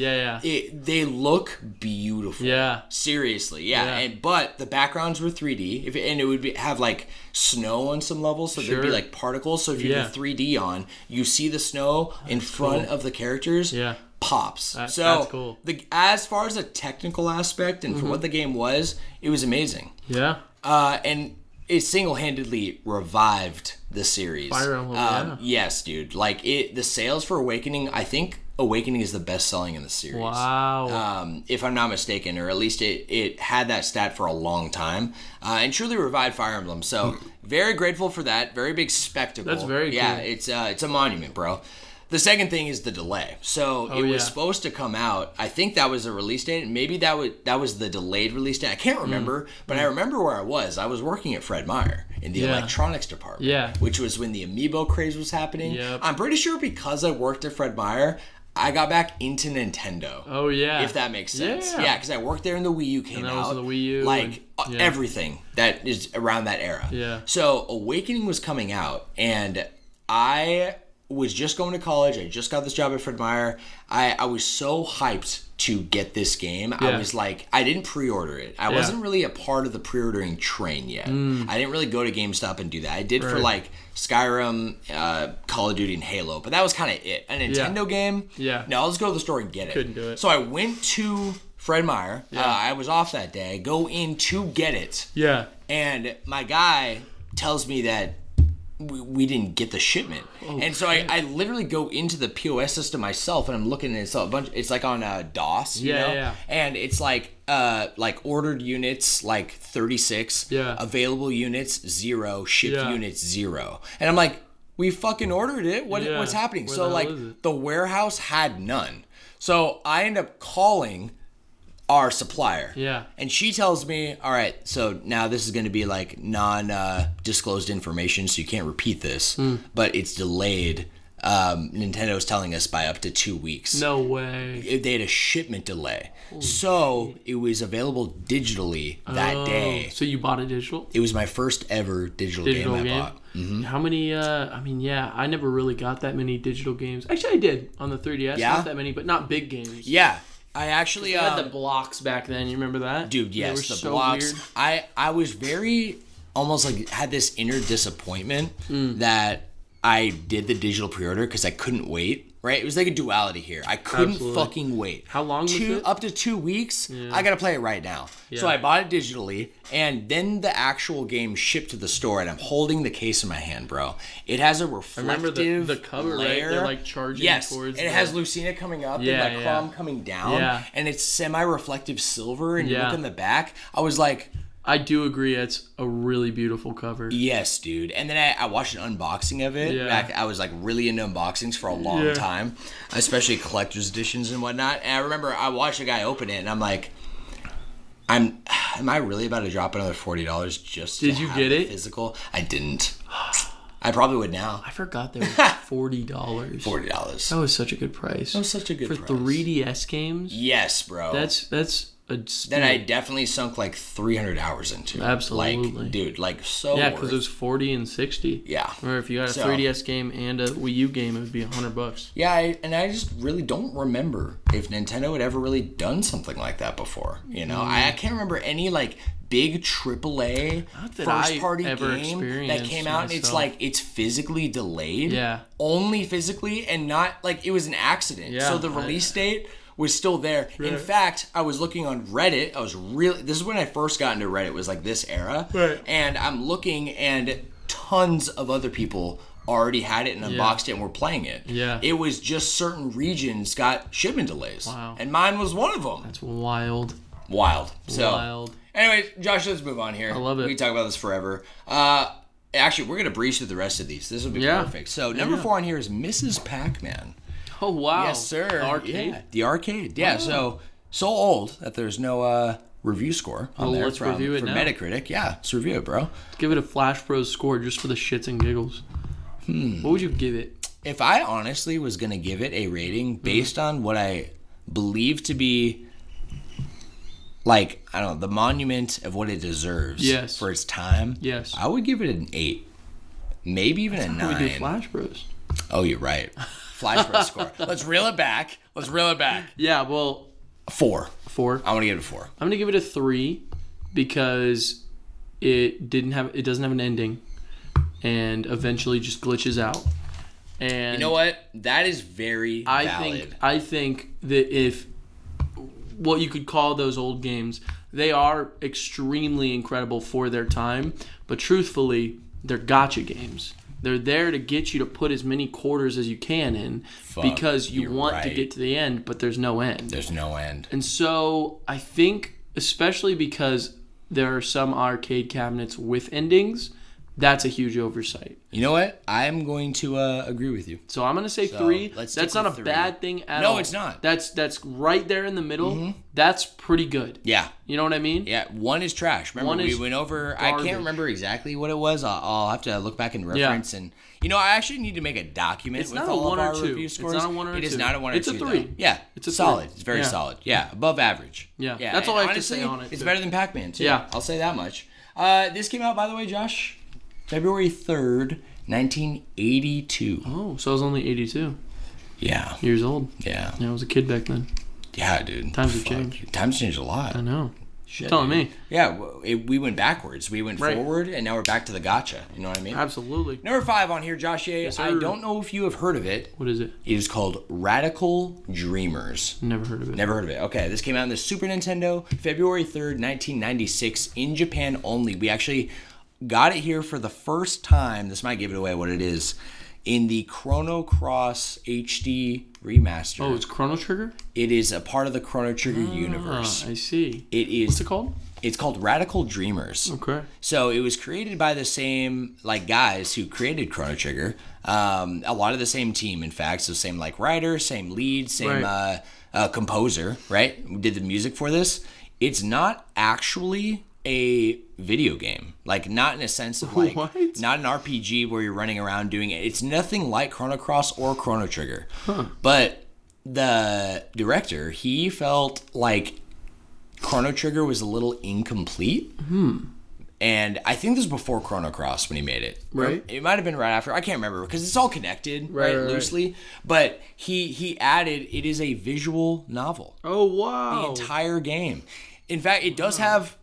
They look beautiful. Seriously. But the backgrounds were 3D, and it would have like snow on some levels, so there'd be like particles. So if you have 3D on, you see the snow in front of the characters. Pops. That's cool. As far as a technical aspect and for what the game was, it was amazing. And it single-handedly revived the series. Fire Emblem, Yes, dude. Like the sales for Awakening, I think Awakening is the best selling in the series. Wow. If I'm not mistaken, or at least it had that stat for a long time, and truly revived Fire Emblem. So very grateful for that. Very big spectacle. That's very cool. Yeah, it's a monument, bro. The second thing is the delay. So it was supposed to come out. I think that was a release date. Maybe that was the delayed release date. I can't remember, but I remember where I was. I was working at Fred Meyer in the electronics department, which was when the Amiibo craze was happening. I'm pretty sure because I worked at Fred Meyer, I got back into Nintendo. Oh, yeah. If that makes sense. Yeah, because I worked there and the Wii U came out. Was the Wii U. Like, everything that is around that era. So Awakening was coming out, and I was just going to college. I just got this job at Fred Meyer. I was so hyped to get this game. I was like, I didn't pre-order it. I wasn't really a part of the pre-ordering train yet. I didn't really go to GameStop and do that. I did for like Skyrim, Call of Duty, and Halo, but that was kind of it. A Nintendo game? No, I'll just go to the store and get it. Couldn't do it. So I went to Fred Meyer. I was off that day. Go in to get it. And my guy tells me that we didn't get the shipment. And so I literally go into the POS system myself, and I'm looking, and it's like on DOS, you know? Yeah. And it's like ordered units, like 36, available units, 0, shipped units, 0. And I'm like, we fucking ordered it. What's happening? Where so like the warehouse had none. So I end up calling our supplier. Yeah. And she tells me, all right, so now this is going to be like non-disclosed information, so you can't repeat this, but it's delayed. Nintendo's telling us by up to 2 weeks. No way. They had a shipment delay. So it was available digitally that day. So you bought a digital? It was my first ever digital game I bought. Mm-hmm. How many, I never really got that many digital games. Actually, I did on the 3DS. Yeah? Not that many, but not big games. Yeah. I actually had the blocks back then. You remember that? Dude, yes, they were the so blocks. Weird. I was very, almost like, had this inner disappointment that I did the digital pre-order because I couldn't wait. Right? It was like a duality here. I couldn't fucking wait. How long was it? Up to 2 weeks. Yeah. I gotta play it right now. Yeah. So I bought it digitally, and then the actual game shipped to the store, and I'm holding the case in my hand, bro. It has a reflective the cover, layer. Right? They're like charging towards. And it has Lucina coming up and like Crom coming down, and it's semi-reflective silver, and you look in the back. I was like, I do agree. It's a really beautiful cover. Yes, dude. And then I watched an unboxing of it. Yeah. I was like really into unboxings for a long time, especially collector's editions and whatnot. And I remember I watched a guy open it, and I'm like, am I really about to drop another $40 just to have get it? Physical? I didn't. I probably would now. I forgot there was $40. $40. That was such a good price. That was such a good price. For 3DS games? Yes, bro. That's that I definitely sunk like 300 hours into. Absolutely. Like, dude, like so yeah, because it was 40 and 60. Yeah. Or if you got a 3DS game and a Wii U game, it would be $100. Yeah, and I just really don't remember if Nintendo had ever really done something like that before. You know, I can't remember any like big AAA first party game that came out and it's like it's physically delayed. Yeah. Only physically and not like it was an accident. Yeah. So the release date was still there. Right. In fact, I was looking on Reddit. This is when I first got into Reddit. It was like this era. Right. And I'm looking and tons of other people already had it and unboxed it and were playing it. Yeah. It was just certain regions got shipment delays. Wow. And mine was one of them. That's wild. So, anyways, Josh, let's move on here. I love it. We can talk about this forever. Actually, we're going to breeze through the rest of these. This will be perfect. So, number 4 on here is Mrs. Pac-Man. Oh, wow. Yes, sir. The arcade? Yeah, the arcade. Yeah, so old that there's no review score on there let's review it from now. Metacritic. Yeah, let's review it, bro. Let's give it a Flash Bros score just for the shits and giggles. What would you give it? If I honestly was going to give it a rating based on what I believe to be, like, I don't know, the monument of what it deserves for its time, I would give it an 8. Maybe even a 9. We do Flash Bros. Oh, you're right. Flash Bros score. Let's reel it back. Yeah, well... 4. I'm going to give it a 4. I'm going to give it a 3 because it doesn't have an ending and eventually just glitches out. And you know what? That is very valid. I think that if what you could call those old games, they are extremely incredible for their time, but truthfully, they're gacha games. They're there to get you to put as many quarters as you can in because you want to get to the end, but there's no end. And so I think, especially because there are some arcade cabinets with endings, that's a huge oversight. You know what? I'm going to agree with you. So I'm going to say 3. That's not a bad thing at all. No, it's not. That's right there in the middle. That's pretty good. Yeah. You know what I mean? Yeah. 1 is trash. Remember, we went over... Garbage. I can't remember exactly what it was. I'll have to look back and reference. And you know, I actually need to make a document with all of our review scores. It's not a 1 or a 2. It is not a 1 or 2. It's a 3. Though. Yeah. It's a solid. It's very solid. Yeah. Above average. Yeah. That's all I have to say on it. It's better than Pac-Man, too. Yeah. I'll say that much. This came out, by the way, Josh... February 3rd, 1982. Oh, so I was only 82. Yeah. Years old. Yeah. I was a kid back then. Yeah, dude. Times have changed. Times changed a lot. I know. Shit, telling me. Yeah, we went backwards. We went forward, and now we're back to the gacha. You know what I mean? Absolutely. Number 5 on here, Josh. Yes, I don't know if you have heard of it. What is it? It is called Radical Dreamers. Never heard of it. Never heard of it. Okay, this came out on the Super Nintendo, February 3rd, 1996, in Japan only. We actually... got it here for the first time. This might give it away what it is. In the Chrono Cross HD remaster. Oh, it's Chrono Trigger? It is a part of the Chrono Trigger universe. I see. It is. What's it called? It's called Radical Dreamers. Okay. So it was created by the same guys who created Chrono Trigger. A lot of the same team, in fact. So same writer, same lead, same composer, right? Who did the music for this. It's not actually a video game, not in a sense of what? Not an RPG where you're running around doing it. It's nothing like Chrono Cross or Chrono Trigger. But the director, he felt like Chrono Trigger was a little incomplete. And I think this was before Chrono Cross when he made it. Right. It might have been right after. I can't remember because it's all connected, right, loosely. But he added, it is a visual novel. Oh, wow. The entire game. In fact, it does have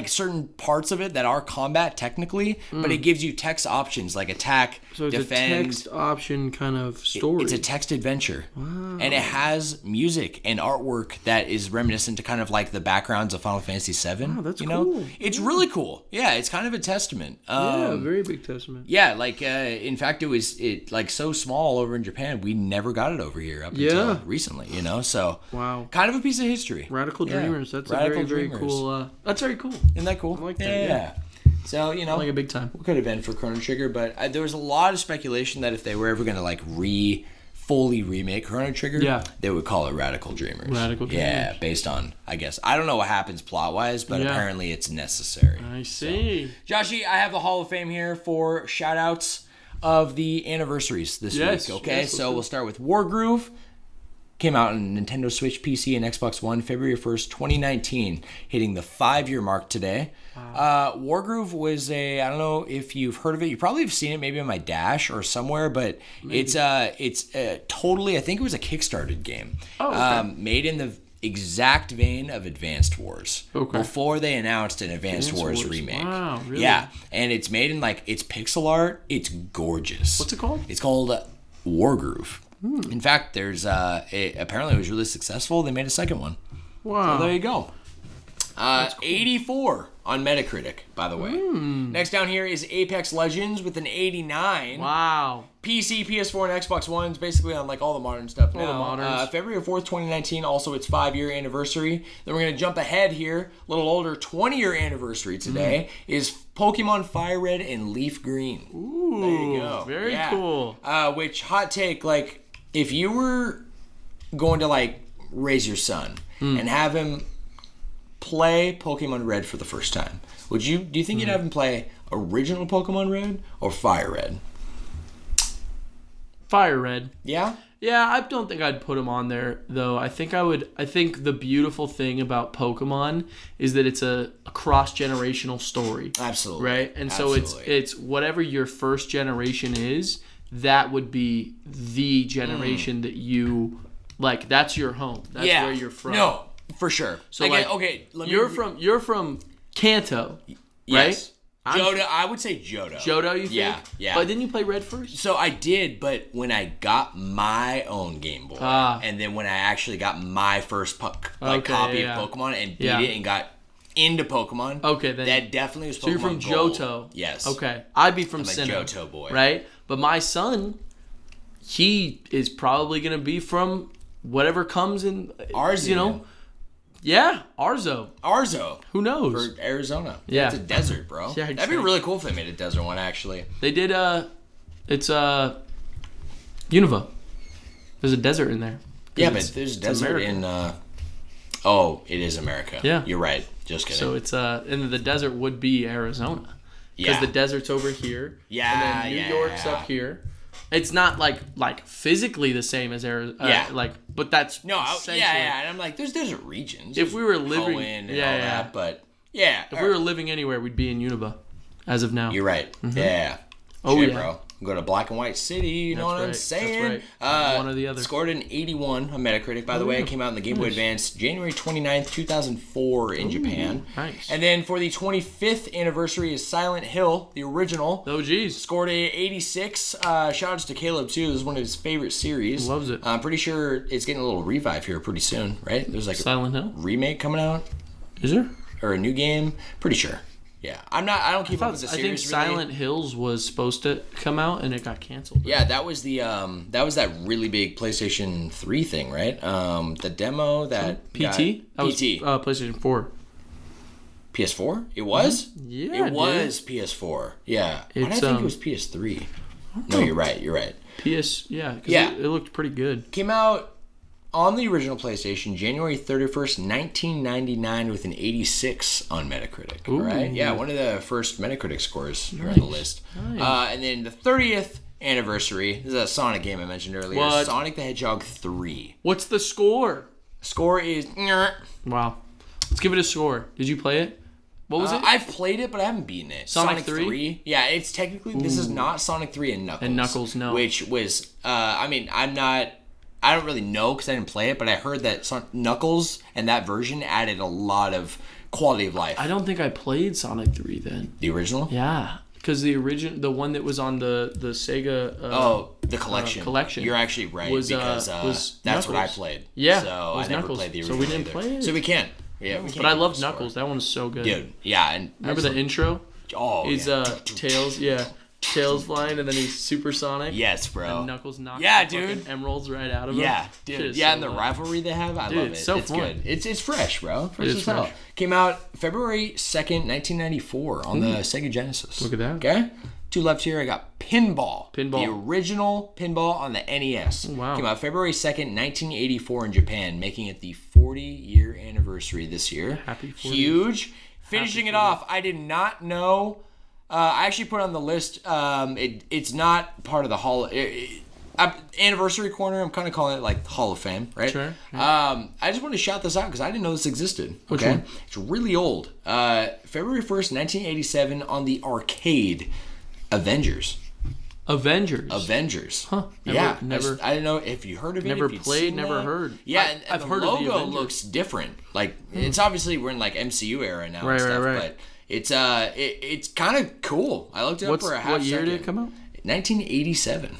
certain parts of it that are combat technically, but it gives you text options like attack, so it's defend. a text option kind of story. It's a text adventure. Wow. And it has music and artwork that is reminiscent to kind of the backgrounds of Final Fantasy VII. Wow, that's cool. It's really cool. Yeah, it's kind of a testament. Very big testament. Yeah, in fact, it was so small over in Japan, we never got it over here up until recently, so wow, kind of a piece of history. Radical Dreamers. That's Radical very cool. That's very cool. Isn't that cool? I like that. Yeah. So, a big time. What could have been for Chrono Trigger, but there was a lot of speculation that if they were ever going to fully remake Chrono Trigger, they would call it Radical Dreamers. Radical Dreamers. Yeah, based on, I guess. I don't know what happens plot-wise, but apparently it's necessary. I see. So, Joshy, I have the Hall of Fame here for shout-outs of the anniversaries this week, okay? Yes, so we'll start with Wargroove. Came out on Nintendo Switch, PC, and Xbox One February 1st, 2019, hitting the 5-year mark today. Wow. Wargroove was I don't know if you've heard of it. You probably have seen it maybe on my Dash or somewhere, but maybe. It's totally, I think it was a Kickstarted game. Oh, okay. Made in the exact vein of Advanced Wars. Okay. Before they announced an Advanced Wars remake. Wow, really? Yeah, and it's made in it's pixel art. It's gorgeous. What's it called? It's called Wargroove. In fact, there's apparently it was really successful. They made a second one. Wow. So there you go. Cool. 84 on Metacritic, by the way. Next down here is Apex Legends with an 89. Wow. PC, PS4, and Xbox One's basically on all the modern stuff now. All the moderns. February 4th, 2019, also its 5-year anniversary. Then we're going to jump ahead here, a little older, 20-year anniversary today is Pokemon Fire Red and Leaf Green. Ooh, there you go. Very cool. Which, hot take, if you were going to raise your son and have him play Pokemon Red for the first time, do you think you'd have him play original Pokemon Red or Fire Red? Fire Red. Yeah? Yeah, I don't think I'd put him on there though. I think the beautiful thing about Pokemon is that it's a cross-generational story. Absolutely. Right? And so it's whatever your first generation is, that would be the generation that you that's your home. That's where you're from. No, for sure. So you're from Kanto, right? Yes. Johto, I would say Johto. Johto, you think? Yeah. But didn't you play Red first? So I did, but when I got my own Game Boy, and then when I actually got my first copy of Pokemon and beat it and got into Pokemon, then that definitely was Pokemon. So you're from Gold. Johto. Yes. Okay. I'd be from I'm a Sinnoh, Johto boy. Right? But my son, he is probably going to be from whatever comes in, Arzo. Yeah, Arzo. Who knows? For Arizona. Yeah. It's a desert, bro. Yeah, exactly. That'd be really cool if they made a desert one, actually. They did, it's Unova. There's a desert in there. Yeah, but there's a desert in, it is America. Yeah. You're right. Just kidding. So it's, and the desert would be Arizona. Because the desert's over here. Yeah, and then New York's up here. It's not physically the same as Arizona. But that's and I'm there's desert regions. If we were living, but if we were living anywhere, we'd be in Unova, as of now. You're right. Mm-hmm. Yeah. Bro. Go to Black and White City. You know what I'm saying? That's right. One or the other. Scored an 81 on Metacritic. By the way, it came out in the Game Boy Advance January 29th, 2004 in Japan. Nice. And then for the 25th anniversary is Silent Hill, the original. Oh, geez. Scored a 86. Shout outs to Caleb, too. This is one of his favorite series. Loves it. I'm pretty sure it's getting a little revive here pretty soon, right? There's Silent Hill remake coming out. Is there? Or a new game. Pretty sure. Yeah, I don't keep up with the series. I think Silent Hills was supposed to come out and it got canceled. Yeah, that was that really big PlayStation 3 thing, right? The demo that PT? That was PT. PlayStation 4. PS4? It was? Yeah, it was PS4. Yeah. Why did I think it was PS3? No, you're right. Yeah. It looked pretty good. Came out on the original PlayStation, January 31st, 1999, with an 86 on Metacritic. Ooh. Right? Yeah, one of the first Metacritic scores here on the list. Nice. And then the 30th anniversary. This is a Sonic game I mentioned earlier. What? Sonic the Hedgehog 3. What's the score? Score is... Wow. Let's give it a score. Did you play it? What was it? I've played it, but I haven't beaten it. Sonic 3? Yeah, it's technically... This is not Sonic 3 and Knuckles. And Knuckles, no. Which was... I don't really know because I didn't play it, but I heard that Knuckles and that version added a lot of quality of life. I don't think I played Sonic 3 then. The original? Yeah. Because the one that was on the Sega... the collection. Collection. You're actually right, because that's Knuckles. what I played. Yeah, so I never played the original. So we didn't play it? So we can't. Yeah, we can't. But I love Knuckles. That one was so good. Dude, yeah. And remember the intro? Oh, He's Tails, Tails flying, and then he's supersonic. Yes, bro. And Knuckles knocks dude. emeralds right out of him. Yeah, dude. Yeah, and the rivalry they have, I love it. So it's fun. good. It's fresh, bro. Fresh It is as hell. fresh. Came out February 2nd, 1994 on the Sega Genesis. Look at that. Okay? Two left here. I got Pinball. Pinball. The original Pinball on the NES. Oh, wow. Came out February 2nd, 1984 in Japan, making it the 40-year anniversary this year. Happy 40. Huge. Finishing it off, I did not know... I actually put on the list. It's not part of the anniversary corner. I'm kind of calling it like Hall of Fame, right? Sure. Yeah. I just want to shout this out because I didn't know this existed. Which Okay, one? It's really old. February 1st, 1987, on the arcade. Avengers. Huh. Never. I don't know if you heard of it. Never if you'd played, seen never that. heard. Yeah, I've the heard of the logo Avengers. looks different. Like it's obviously we're in like MCU era now and stuff, but it's kind of cool. I looked it up for a half What year second. did it come out? 1987.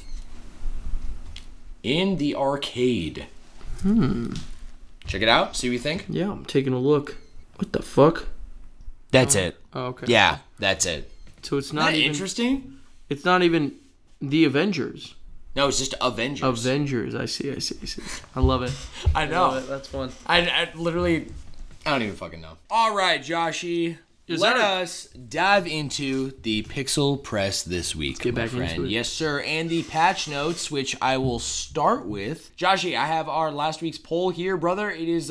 In the arcade. Check it out. See what you think. Yeah, I'm taking a look. What the fuck? That's it. Oh, okay. Yeah, that's it. So it's Isn't not that even interesting? It's not even the Avengers. No, it's just Avengers. Avengers. I see. I love it. I know. love it. That's fun. I literally, I don't even fucking know. All right, Joshy. Let us dive into the Pixel Press this week, get my back friend. into it. Yes, sir. And the patch notes, which I will start with. Joshy, I have our last week's poll here, brother. It is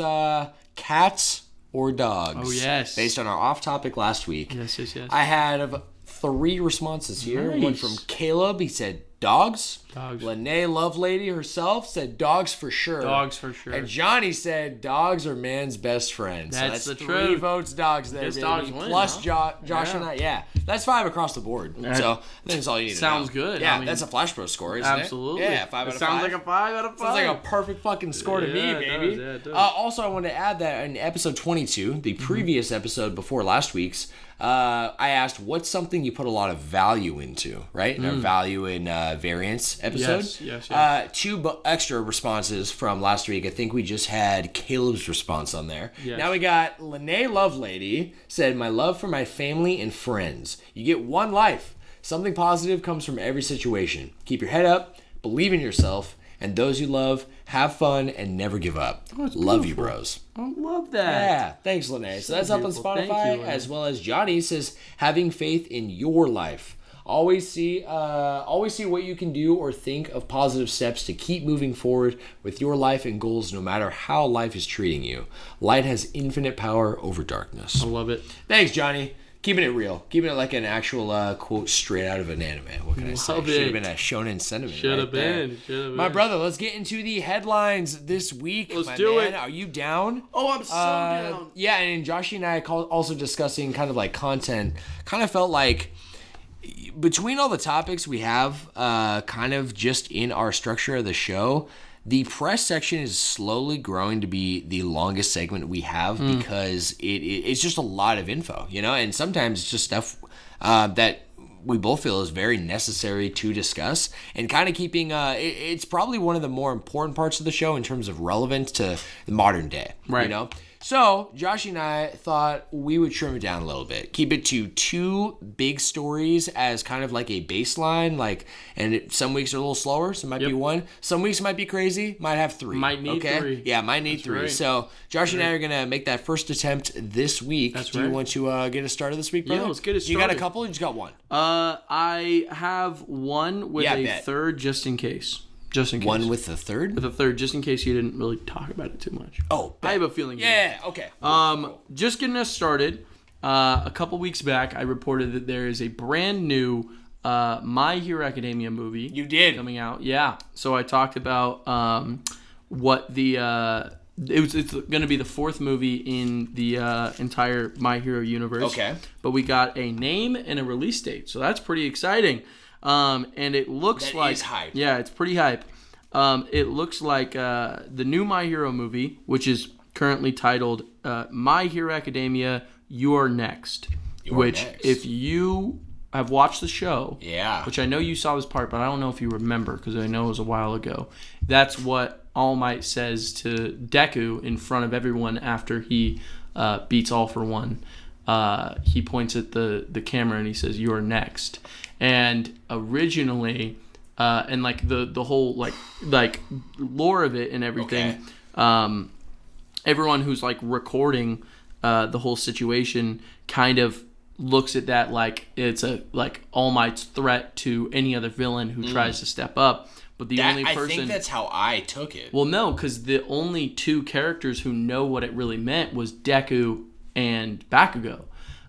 cats or dogs. Oh, yes. Based on our off-topic last week. Yes. I had 3 responses here. Nice. One from Caleb. He said dogs. Dogs. Lene Lovelady herself said dogs for sure. Dogs for sure. And Johnny said dogs are man's best friend. That's so the 3 truth. votes dogs there, Guess baby. dogs win, Plus huh? Josh and I. Yeah, that's 5 across the board. So I think that's all you need to know. Sounds good. Yeah, I mean, that's a Flash Bros score, isn't absolutely. it? Yeah, 5 out of 5. Sounds like a 5 out of 5. Sounds like a perfect fucking score to me, Yeah, it baby. does, yeah, it does. Also, I wanted to add that in episode 22, the previous episode before last week's, I asked, what's something you put a lot of value into, right? In our value in variance episode. Yes. 2 extra responses from last week. I think we just had Caleb's response on there. Yes. Now we got Lene Lovelady said, my love for my family and friends. You get one life. Something positive comes from every situation. Keep your head up, believe in yourself, and those you love, have fun, and never give up. Love you, bros. I love that. Yeah, thanks, Lene. So that's up on beautiful. Thank Spotify, you, as well as Johnny says, having faith in your life. Always see what you can do or think of positive steps to keep moving forward with your life and goals, no matter how life is treating you. Light has infinite power over darkness. I love it. Thanks, Johnny. Keeping it real. Keeping it like an actual quote straight out of an anime. What can I say? Love Should it. have been a Shonen Sentiment. Should have there. been. My brother, let's get into the headlines this week. Let's my do man. it. Are you down? Oh, I'm so down. Yeah, and Joshy and I also discussing kind of like content. Kind of felt like between all the topics we have, kind of just in our structure of the show, the press section is slowly growing to be the longest segment we have because it's just a lot of info, you know, and sometimes it's just stuff that we both feel is very necessary to discuss, and kind of keeping it's probably one of the more important parts of the show in terms of relevance to the modern day, right? You know, So, Josh and I thought we would trim it down a little bit. Keep it to 2 big stories as kind of like a baseline. Some weeks are a little slower, so it might be 1. Some weeks might be crazy, might have 3. Might need 3. Yeah, might need 3. Right. So, Josh and I are going to make that first attempt this week. Do you want to get us started this week, brother? Yeah, let's get it started. You got a couple or you just got 1? I have 1 with a third just in case. Just in case. 1 with the third? With a third, just in case you didn't really talk about it too much. Oh, I have a feeling. Yeah, okay. Cool. Just getting us started. A couple weeks back, I reported that there is a brand new My Hero Academia movie. You did. Coming out. Yeah. So I talked about what the... it's going to be the 4th movie in the entire My Hero universe. Okay. But we got a name and a release date. So that's pretty exciting. And it looks that is hype. Yeah, it's pretty hype. It looks like the new My Hero movie, which is currently titled My Hero Academia, You're Next. If you have watched the show, which I know you saw this part, but I don't know if you remember because I know it was a while ago. That's what All Might says to Deku in front of everyone after he beats All For One. He points at the camera and he says, "You're next." And originally, and like the whole like lore of it and everything, everyone who's like recording the whole situation kind of looks at that like it's a like All Might's threat to any other villain who tries to step up. But the only person, I think that's how I took it. Well, no, because the only 2 characters who know what it really meant was Deku and Bakugo.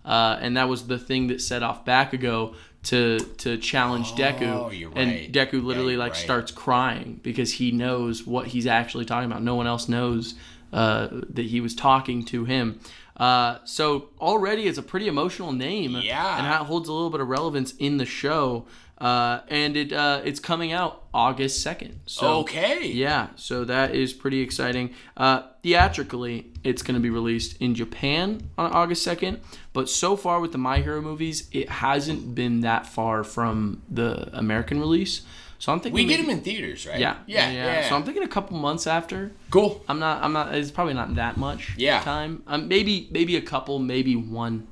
And that was the thing that set off Bakugo to challenge Deku. You're right. And Deku literally starts crying because he knows what he's actually talking about. No one else knows that he was talking to him. So already it's a pretty emotional name. Yeah. And it holds a little bit of relevance in the show. And it's coming out August 2nd. So, okay. Yeah, so that is pretty exciting. Theatrically, it's going to be released in Japan on August 2nd. But so far with the My Hero movies, it hasn't been that far from the American release. So I'm thinking we get them in theaters, right? Yeah. So I'm thinking a couple months after. Cool. I'm not. It's probably not that much time. Maybe a couple, maybe 1.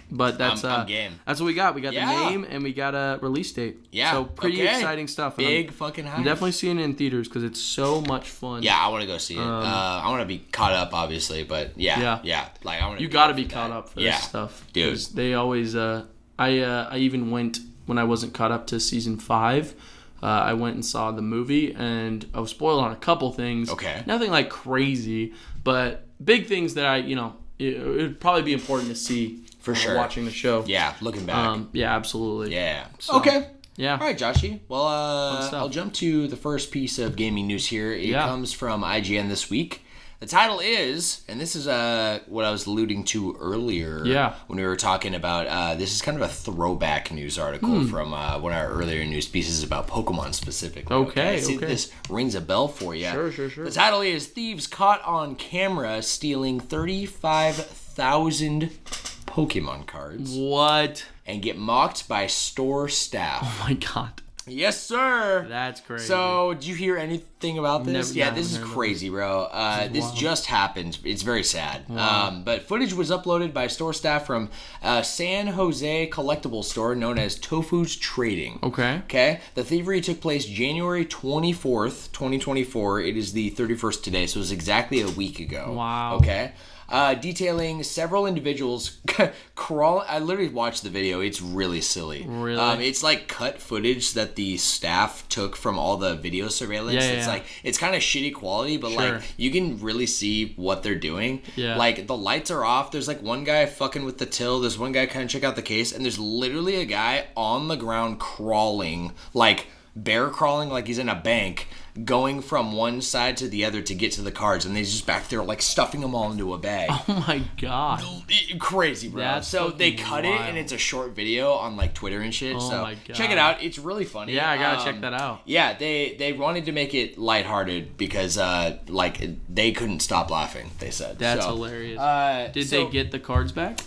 But that's I'm game. That's what we got. We got the name and we got a release date. Yeah. So pretty exciting stuff. Big fucking hype. I'm definitely seeing it in theaters because it's so much fun. Yeah, I want to go see it. I want to be caught up, obviously, but yeah. Like I want to. You got to be caught up for this stuff, dude. They always. I even went when I wasn't caught up to season 5. I went and saw the movie, and I was spoiled on a couple things. Okay. Nothing like crazy, but big things that it would probably be important to see for sure watching the show. Yeah, looking back. Yeah, absolutely. Yeah. So, okay. Yeah. All right, Joshy. Well, I'll jump to the first piece of gaming news here. It comes from IGN this week. The title is, and this is what I was alluding to earlier when we were talking about, this is kind of a throwback news article from one of our earlier news pieces about Pokemon specifically. Okay. See if this rings a bell for you. Sure. The title is, Thieves Caught on Camera Stealing 35,000 Pokemon cards. What? And get mocked by store staff. Oh my god. Yes, sir. That's crazy. So, did you hear anything about this? This is crazy, bro. This just happened. It's very sad. Wow. But footage was uploaded by store staff from San Jose collectible store known as Tofu's Trading. Okay. The thievery took place January 24th, 2024. It is the 31st today, so it was exactly a week ago. Wow. Okay. Detailing several individuals crawl. I literally watched the video. It's really silly. Really? It's like cut footage that the staff took from all the video surveillance. It's kind of shitty quality, but like you can really see what they're doing. Yeah. Like the lights are off. There's like one guy fucking with the till. There's one guy kind of check out the case, and there's literally a guy on the ground crawling, like bear crawling, like he's in a bank, going from one side to the other to get to the cards, and he's just back there like stuffing them all into a bag. Oh my god. Crazy, bro. That's so they cut wild. it, and it's a short video on like Twitter and shit. Oh so my god. Check it out. It's really funny. Yeah, I gotta check that out. Yeah, they wanted to make it lighthearted because like they couldn't stop laughing, they said. That's hilarious. Did they get the cards back?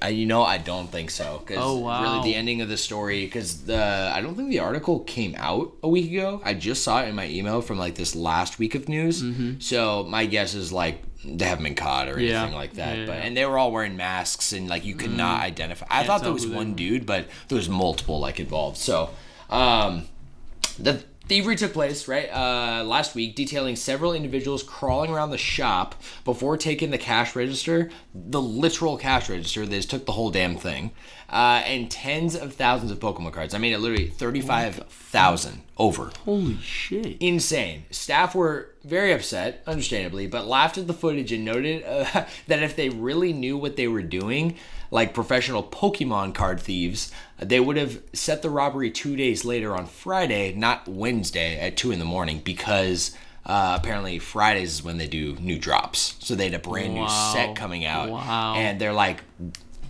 I don't think so. Because really the ending of the story, because I don't think the article came out a week ago. I just saw it in my email from like this last week of news. So my guess is like they haven't been caught or anything like that. And they were all wearing masks and like you could not identify. I thought there was one dude, but there was multiple like involved. So the thievery took place, right, last week, detailing several individuals crawling around the shop before taking the cash register, the literal cash register. They just took the whole damn thing, and tens of thousands of Pokemon cards. I mean, it literally 35,000 over. Holy shit. Insane. Staff were very upset, understandably, but laughed at the footage and noted that if they really knew what they were doing, like professional Pokemon card thieves, they would have set the robbery 2 days later on Friday, not Wednesday at 2 a.m, because apparently Fridays is when they do new drops. So they had a brand new set coming out. And they're like,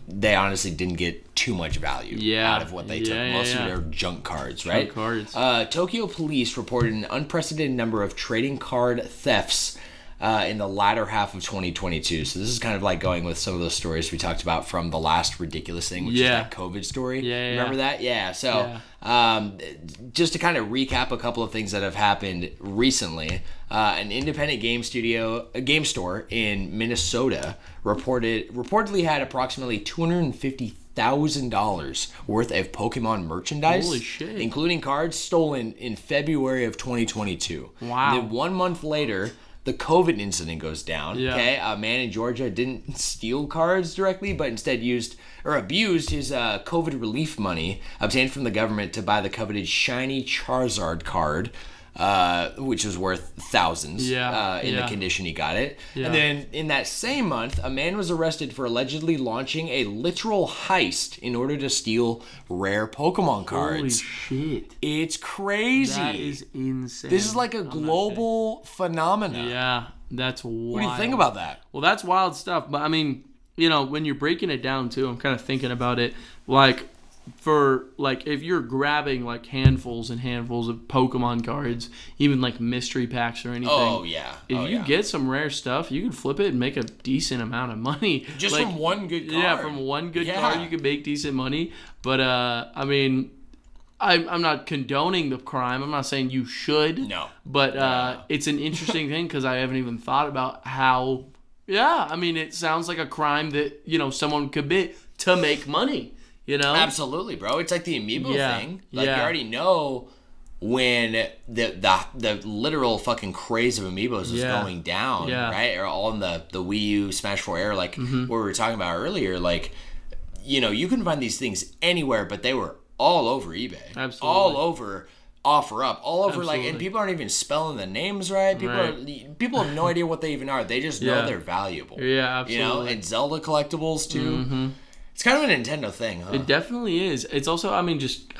they honestly didn't get too much value out of what they took. Most of it are junk cards, right? Junk cards. Tokyo police reported an unprecedented number of trading card thefts in the latter half of 2022. So this is kind of like going with some of those stories we talked about from the last ridiculous thing, which is that COVID story. Remember that? Yeah. So just to kind of recap a couple of things that have happened recently, an independent game store in Minnesota reportedly had approximately $250,000 worth of Pokemon merchandise, holy shit, including cards stolen in February of 2022. Wow. And then 1 month later, the COVID incident goes down. Okay, a man in Georgia didn't steal cards directly, but instead abused his COVID relief money obtained from the government to buy the coveted shiny Charizard card, which was worth thousands in the condition he got it. And then in that same month, a man was arrested for allegedly launching a literal heist in order to steal rare Pokemon cards. Holy shit. It's crazy. That is insane. This is like a global phenomenon. Yeah, that's wild. What do you think about that? Well, that's wild stuff. But I mean, when you're breaking it down too, I'm kind of thinking about it like, for like, if you're grabbing like handfuls and handfuls of Pokemon cards, even like mystery packs or anything. If you get some rare stuff, you can flip it and make a decent amount of money. Just like, from one good card. Yeah, from one good card you can make decent money. But I mean, I'm not condoning the crime. I'm not saying you should. No. But it's an interesting thing because I haven't even thought about how. Yeah, I mean, it sounds like a crime that someone could commit to make money. Absolutely, bro. It's like the amiibo thing. Like you already know when the literal fucking craze of amiibos is going down, right? Or all in the Wii U, Smash 4 Air, like what we were talking about earlier. Like, you can find these things anywhere, but they were all over eBay. Absolutely. All over OfferUp, all over. Absolutely. Like, and people aren't even spelling the names right. People have no idea what they even are. They just know they're valuable. Yeah, absolutely. And Zelda collectibles too. It's kind of a Nintendo thing, huh? It definitely is. It's also, I mean, just,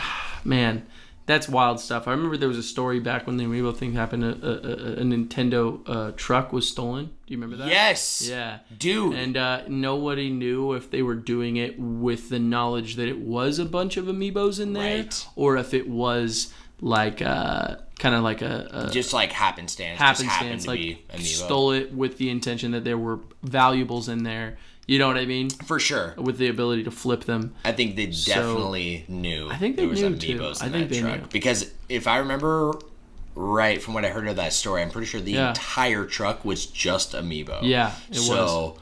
man, that's wild stuff. I remember there was a story back when the Amiibo thing happened. A Nintendo truck was stolen. Do you remember that? Yes. Yeah. Dude. And nobody knew if they were doing it with the knowledge that it was a bunch of Amiibos in there. Right. Or if it was like kind of like a just like happenstance. Just happened to like be Amiibo. Stole it with the intention that there were valuables in there. You know what I mean? For sure. With the ability to flip them. I think they definitely knew. I think they there was knew Amiibos too. in that truck. Because if I remember right from what I heard of that story, I'm pretty sure the entire truck was just Amiibo. Yeah, it was. So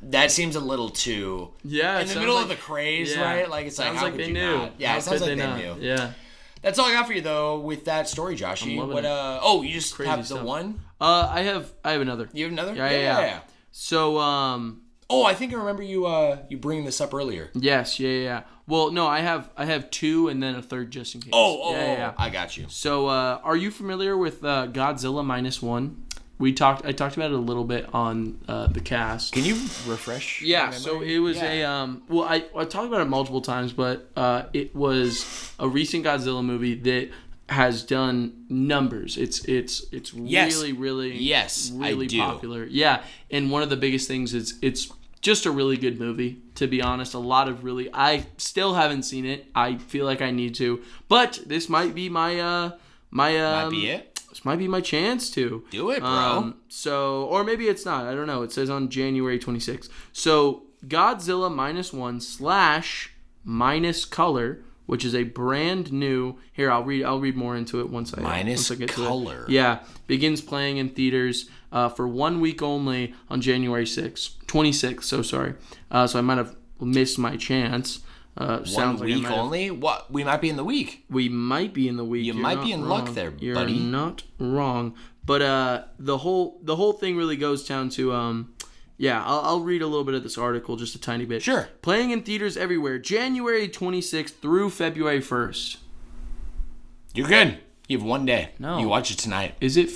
that seems a little too in the middle of the craze, right? Like it's sounds like, how like could they you knew. not? Yeah, it sounds like they knew. Yeah. That's all I got for you though with that story, Joshy. What you just crazy have stuff. the one? I have another. You have another? Yeah. So I think I remember you bringing this up earlier. Yes, yeah. Well, no, I have two and then a third just in case. Yeah. I got you. So, are you familiar with Godzilla -1? I talked about it a little bit on the cast. Can you refresh? Yeah. So it was I talked about it multiple times, but it was a recent Godzilla movie that has done numbers. It's really really popular. Yeah, and one of the biggest things is it's just a really good movie, to be honest. I still haven't seen it. I feel like I need to, but this might be my might be it. This might be my chance to do it, bro. Or maybe it's not. I don't know. It says on January 26th. So Godzilla -1 / minus color, which is a brand new. Here, I'll read more into it once I get color. to it. Yeah, begins playing in theaters for 1 week only on January 26th. So sorry. So I might have missed my chance. 1 week only? What? We might be in the week. We might be in the week. You might be in luck there, buddy. You're not wrong. But the whole thing really goes down to I'll read a little bit of this article, just a tiny bit. Sure. Playing in theaters everywhere, January 26th through February 1st. You're good. You have 1 day. No. You watch it tonight. Is it?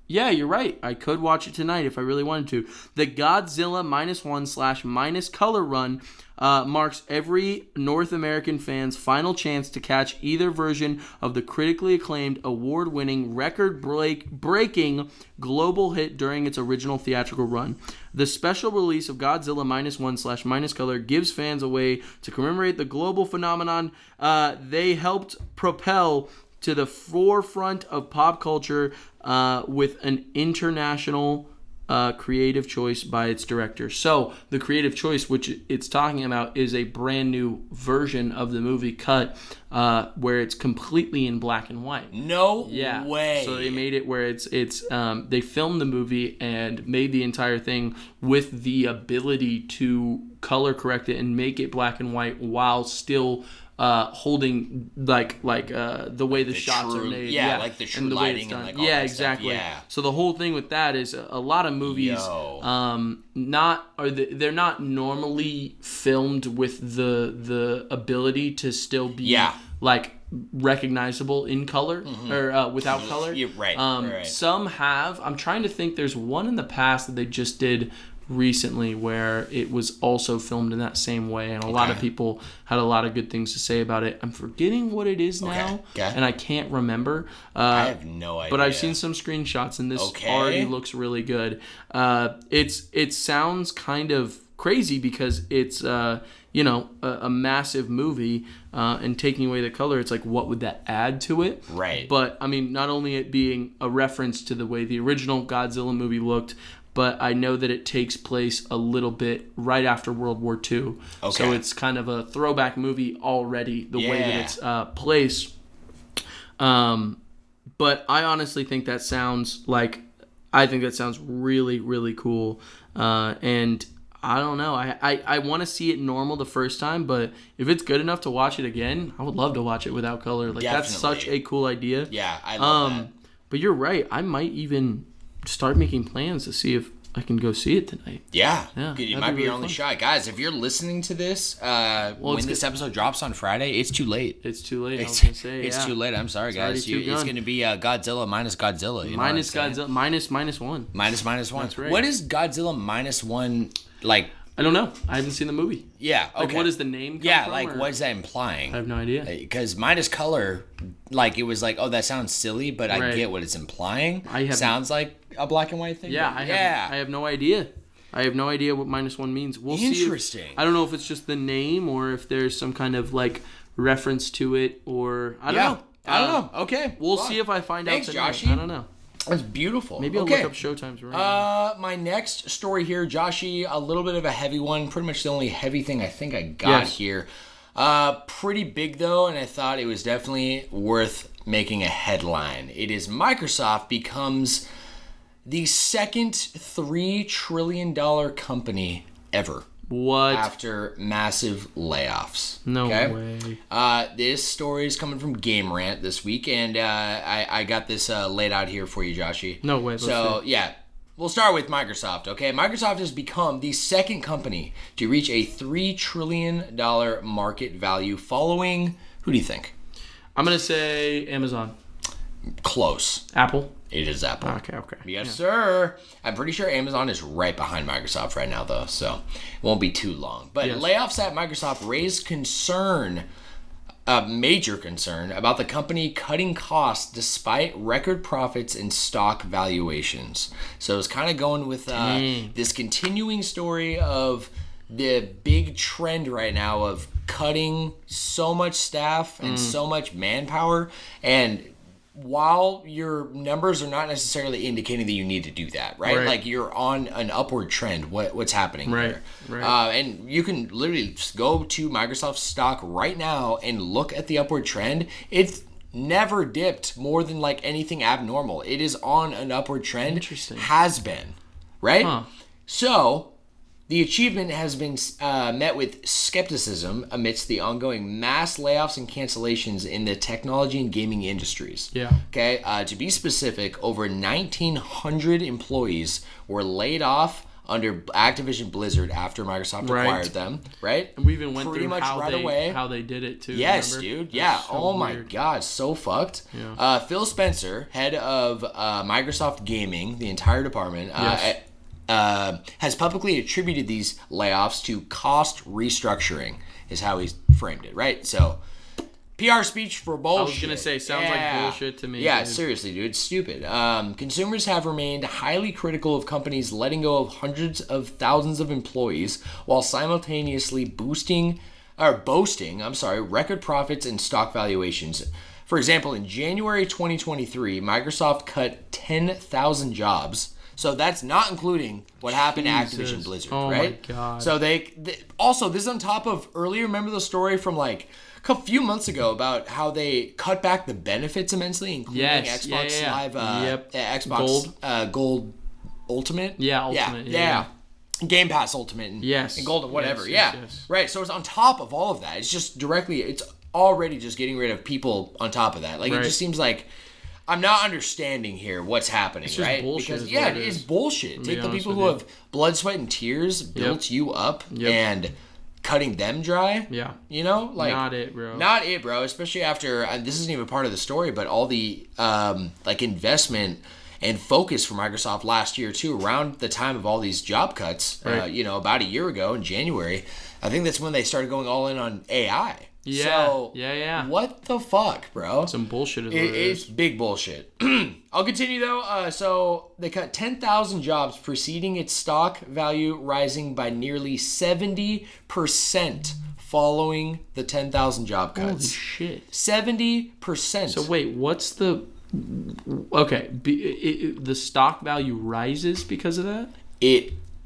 Yeah, you're right. I could watch it tonight if I really wanted to. The Godzilla -1 / minus color run marks every North American fan's final chance to catch either version of the critically acclaimed, award-winning, record-breaking global hit during its original theatrical run. The special release of Godzilla -1 / minus color gives fans a way to commemorate the global phenomenon they helped propel to the forefront of pop culture with an international creative choice by its director. So the creative choice, which it's talking about, is a brand new version of the movie cut where it's completely in black and white. No way. So they made it where it's they filmed the movie and made the entire thing with the ability to color correct it and make it black and white while still holding like the way the shots are made, like the true lighting and like all that exactly. Stuff. Yeah. So the whole thing with that is a lot of movies, they're not normally filmed with the ability to still be like recognizable in color or without color. You're right. Some have. I'm trying to think. There's one in the past that they just did recently where it was also filmed in that same way, and a lot of people had a lot of good things to say about it. I'm forgetting what it is now, and I can't remember. I have no idea. But I've seen some screenshots, and this already looks really good. It sounds kind of crazy because it's a massive movie, and taking away the color, it's like, what would that add to it? Right. But I mean, not only it being a reference to the way the original Godzilla movie looked, but I know that it takes place a little bit right after World War II. Okay. So it's kind of a throwback movie already, the way that it's placed. But I honestly think that sounds really, really cool. And I don't know. I want to see it normal the first time, but if it's good enough to watch it again, I would love to watch it without color. Like, definitely. That's such a cool idea. Yeah, I love that. But you're right. I might even start making plans to see if I can go see it tonight. Yeah. It might be your only shot. Guys, if you're listening to this when this episode drops on Friday, it's too late. It's too late, I was going to say. It's too late. I'm sorry, guys. It's going to be Godzilla minus Godzilla. Minus Godzilla. -1. Minus one. That's right. What is Godzilla -1 like? I don't know. I haven't seen the movie. Yeah. Okay. Like, what is the name come from, like, what is that implying? I have no idea. Because minus color, like, it was like, oh, that sounds silly, but I get what it's implying. Sounds like a black and white thing. Yeah, I have no idea. I have no idea what -1 means. We'll see. Interesting. I don't know if it's just the name or if there's some kind of, like, reference to it, or I don't know. I don't know. Okay. We'll see if I find out tonight. Joshy. I don't know. That's beautiful. Maybe I'll look up showtimes right now. My next story here, Joshy, a little bit of a heavy one. Pretty much the only heavy thing I think I got here. Pretty big, though, and I thought it was definitely worth making a headline. It is Microsoft becomes the second $3 trillion company ever. What? After massive layoffs. No way. This story is coming from Game Rant this week, and I got this laid out here for you, Joshy. No way. So, we'll start with Microsoft, okay? Microsoft has become the second company to reach a $3 trillion market value following, who do you think? I'm going to say Amazon. Close. Apple? It is Apple. Okay. Yes, sir. I'm pretty sure Amazon is right behind Microsoft right now, though, so it won't be too long. But layoffs at Microsoft raised concern, a major concern, about the company cutting costs despite record profits and stock valuations. So it's kind of going with this continuing story of the big trend right now of cutting so much staff and so much manpower, and while your numbers are not necessarily indicating that you need to do that, right? Like you're on an upward trend. What's happening there? Right. And you can literally just go to Microsoft's stock right now and look at the upward trend. It's never dipped more than like anything abnormal. It is on an upward trend. Interesting. Has been, right? So the achievement has been met with skepticism amidst the ongoing mass layoffs and cancellations in the technology and gaming industries. Yeah. Okay. To be specific, over 1,900 employees were laid off under Activision Blizzard after Microsoft acquired them. Right. And we even went pretty through much how they did it too. Yes, remember? dude. Yeah. So my weird. God, so fucked. Yeah. Phil Spencer, head of Microsoft Gaming, the entire department. Has publicly attributed these layoffs to cost restructuring, is how he's framed it, right? So, PR speech for bullshit. I was going to say, sounds like bullshit to me. Yeah, dude. seriously, dude, it's stupid. Consumers have remained highly critical of companies letting go of hundreds of thousands of employees while simultaneously boasting record profits and stock valuations. For example, in January 2023, Microsoft cut 10,000 jobs. So that's not including what happened to Activision Blizzard, right? Oh my God. So they also, this is on top of earlier, remember the story from like a few months ago about how they cut back the benefits immensely, including Xbox Live, Xbox Gold Ultimate? Yeah, Ultimate. Yeah. Game Pass Ultimate and Gold, whatever. Yes. Right, so it's on top of all of that. It's just directly, it's already just getting rid of people on top of that. Like, it just seems like I'm not understanding here what's happening, it's just right? Bullshit Because it is bullshit. Take the people who have blood, sweat, and tears built you up and cutting them dry. Yeah. You know? Like, not it, bro. Not it, bro. Especially after, this isn't even part of the story, but all the like investment and focus for Microsoft last year too, around the time of all these job cuts, about a year ago in January. I think that's when they started going all in on AI. Yeah. So, yeah. What the fuck, bro? Some bullshit is what It's big bullshit. I'll continue though. So they cut 10,000 jobs, preceding its stock value rising by nearly 70% following the 10,000 job cuts. Holy shit. 70%. So wait, what's the... Okay, the stock value rises because of that?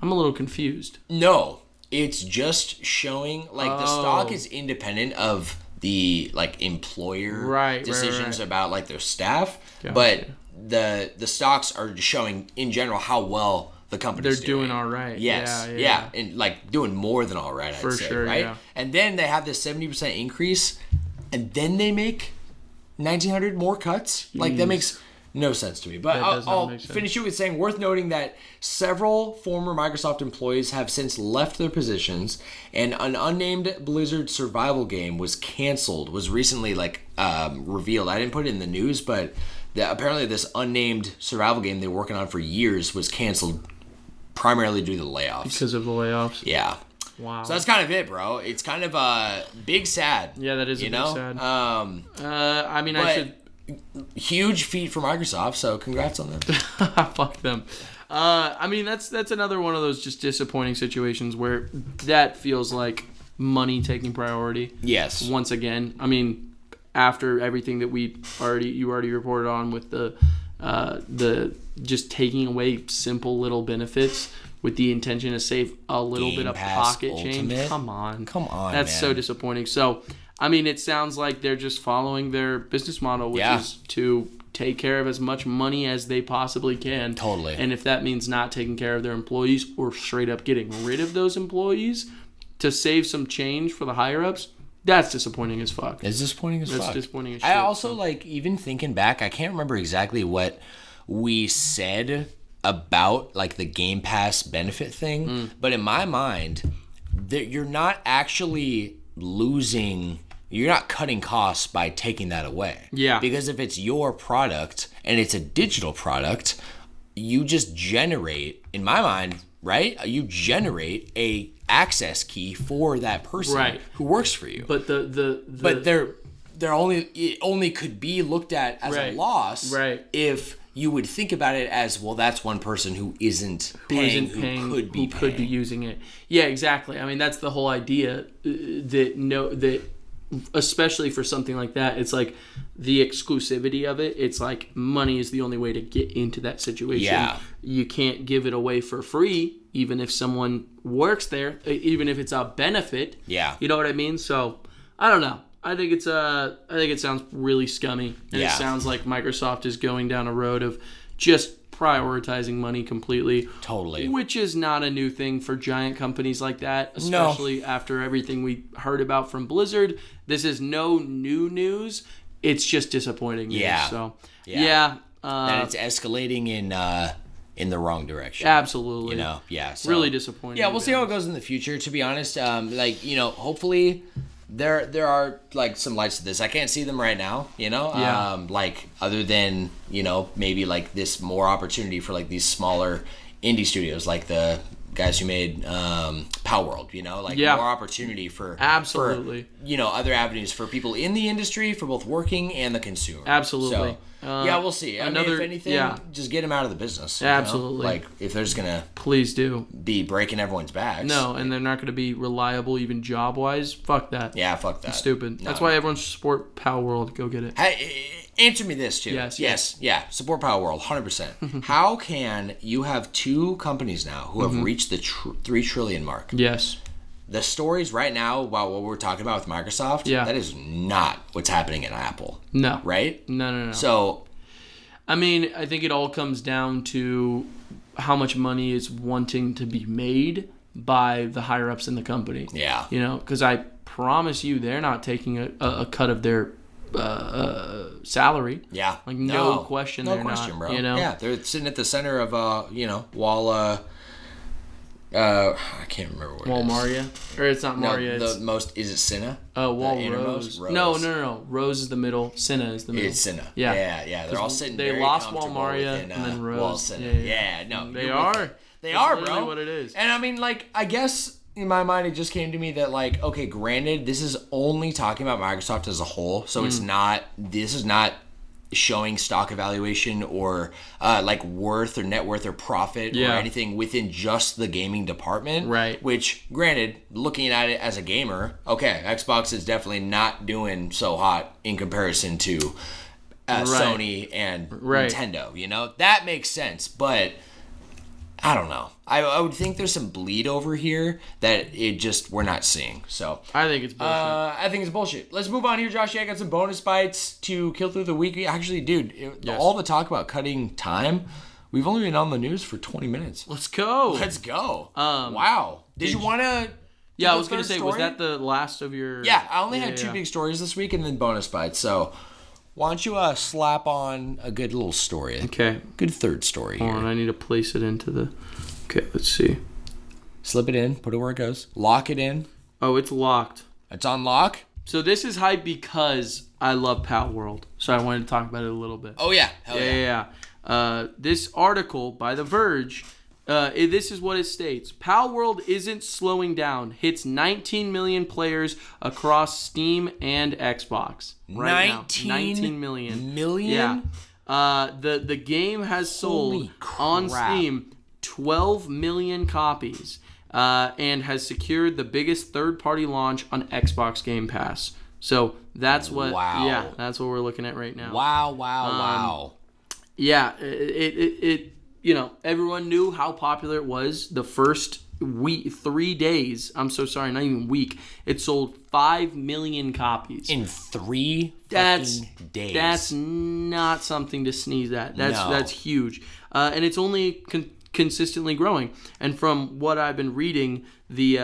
I'm a little confused. No. It's just showing, like, the stock is independent of the, like, employer decisions about, like, their staff. Gotcha. But the stocks are just showing, in general, how well the company's doing all right. Yes. Yeah. And, like, doing more than all right, I'd say, right? Yeah. And then they have this 70% increase, and then they make 1,900 more cuts. Jeez. Like, that makes no sense to me. But I'll finish it with saying, worth noting that several former Microsoft employees have since left their positions, and an unnamed Blizzard survival game was recently revealed. I didn't put it in the news, but apparently this unnamed survival game they were working on for years was canceled primarily due to the layoffs. Because of the layoffs? Yeah. Wow. So that's kind of it, bro. It's kind of big sad. Yeah, that is big sad. Huge feat for Microsoft, so congrats on them. Fuck them. That's another one of those just disappointing situations where that feels like money taking priority. Yes. Once again, after everything that you already reported on with the just taking away simple little benefits with the intention to save a little bit of pocket change. Come on. That's man. So disappointing. So, it sounds like they're just following their business model, which is to take care of as much money as they possibly can. Totally. And if that means not taking care of their employees or straight up getting rid of those employees to save some change for the higher-ups, that's disappointing as fuck. It's disappointing as fuck. That's disappointing as shit. I also, even thinking back, I can't remember exactly what we said about, the Game Pass benefit thing. But in my mind, you're not actually losing... You're not cutting costs by taking that away. Yeah. Because if it's your product and it's a digital product, you just generate, in my mind, right? You generate a access key for that person who works for you. But it only could be looked at as a loss if you would think about it as, well, that's one person who isn't paying, who could be using it. Yeah, exactly. That's the whole idea that especially for something like that, it's like the exclusivity of it. It's like money is the only way to get into that situation. Yeah. You can't give it away for free, even if someone works there, even if it's a benefit. Yeah. You know what I mean? So I don't know. I think it sounds really scummy, and it sounds like Microsoft is going down a road of just prioritizing money completely. Totally. Which is not a new thing for giant companies like that, especially after everything we heard about from Blizzard. This is no new news. It's just disappointing news. Yeah. So, that it's escalating in the wrong direction. Absolutely. So, really disappointing. Yeah, we'll see how it goes in the future, to be honest. Hopefully there are like some lights to this. I can't see them right now, like other than, maybe like this more opportunity for like these smaller indie studios, like the guys who made Palworld, more opportunity for absolutely for, other avenues for people in the industry, for both working and the consumer. Absolutely. So, we'll see. I mean, if anything, just get them out of the business. Absolutely. Like, if they're just gonna please do be breaking everyone's backs. No, and they're not gonna be reliable even job wise. Fuck that. Yeah, fuck that. It's stupid. No. That's why everyone should support Palworld. Go get it. Hey, answer me this too. Yes. Yeah. Support Palworld, 100%. How can you have two companies now who have reached the 3 trillion mark? Yes. The stories right now about what we're talking about with Microsoft, that is not what's happening at Apple. No. Right? No. So, I mean, I think it all comes down to how much money is wanting to be made by the higher ups in the company. Yeah. Because I promise you, they're not taking a cut of their salary. Yeah. Like no question. No they're question, not, bro. Yeah, they're sitting at the center of while I can't remember what Maria, or it's not Maria. No, is it Cinna? Wall Rose. No. Rose is the middle. Cinna is the middle. It's Cinna. Yeah. They're all sitting. They very lost Wall comfortable Maria within, and then Rose. Wall Cinna. No, they are. They That's are, literally bro. what it is. And I mean, like, I guess in my mind, it just came to me that, like, okay, granted, this is only talking about Microsoft as a whole, so it's not. This is not showing stock evaluation or like worth or net worth or profit or anything within just the gaming department. Right. Which, granted, looking at it as a gamer, okay, Xbox is definitely not doing so hot in comparison to Sony and Nintendo. That makes sense, but I don't know. I would think there's some bleed over here that we're not seeing. So I think it's bullshit. Let's move on here, Josh. I got some bonus bites to kill through the week. Actually, dude, all the talk about cutting time, we've only been on the news for 20 minutes. Let's go. Wow. Did you want to... Yeah, I was going to say, was that the last of your... Yeah, I only had 2 big stories this week and then bonus bites. So why don't you slap on a good little story? Okay. Good third story here. Hold on, I need to place it into the... Okay, let's see. Slip it in, put it where it goes. Lock it in. Oh, it's locked. It's on lock? So this is hype because I love Palworld. So I wanted to talk about it a little bit. Oh, yeah. Hell yeah. This article by The Verge, this is what it states. Palworld isn't slowing down. Hits 19 million players across Steam and Xbox. Right 19 million. Million? Yeah. The game has sold on Steam 12 million copies and has secured the biggest third-party launch on Xbox Game Pass. So that's what that's what we're looking at right now. Wow. Yeah, it everyone knew how popular it was the first week, 3 days. I'm so sorry, not even week. It sold 5 million copies in 3 days. That's not something to sneeze at. That's huge. And it's only consistently growing. And from what I've been reading, the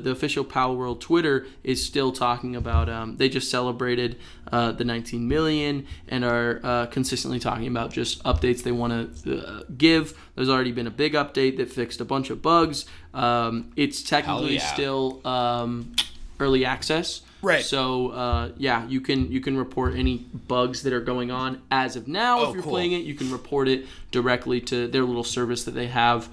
official Palworld Twitter is still talking about they just celebrated the 19 million and are consistently talking about just updates they want to give. There's already been a big update that fixed a bunch of bugs. It's technically still early access. Right. So you can report any bugs that are going on as of now. If you're playing it, you can report it directly to their little service that they have.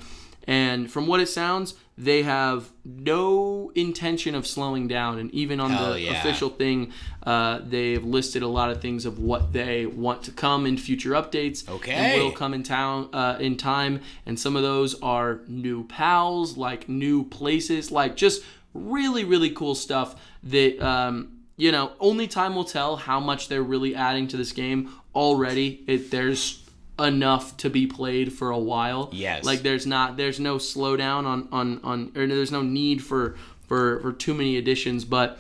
And from what it sounds, they have no intention of slowing down. And even on the official thing, they've listed a lot of things of what they want to come in future updates. Okay. And will come in time. And some of those are new pals, like new places, like just really, really cool stuff that, only time will tell how much they're really adding to this game. Already, there's enough to be played for a while. Yes. Like there's no slowdown on or there's no need for too many additions, but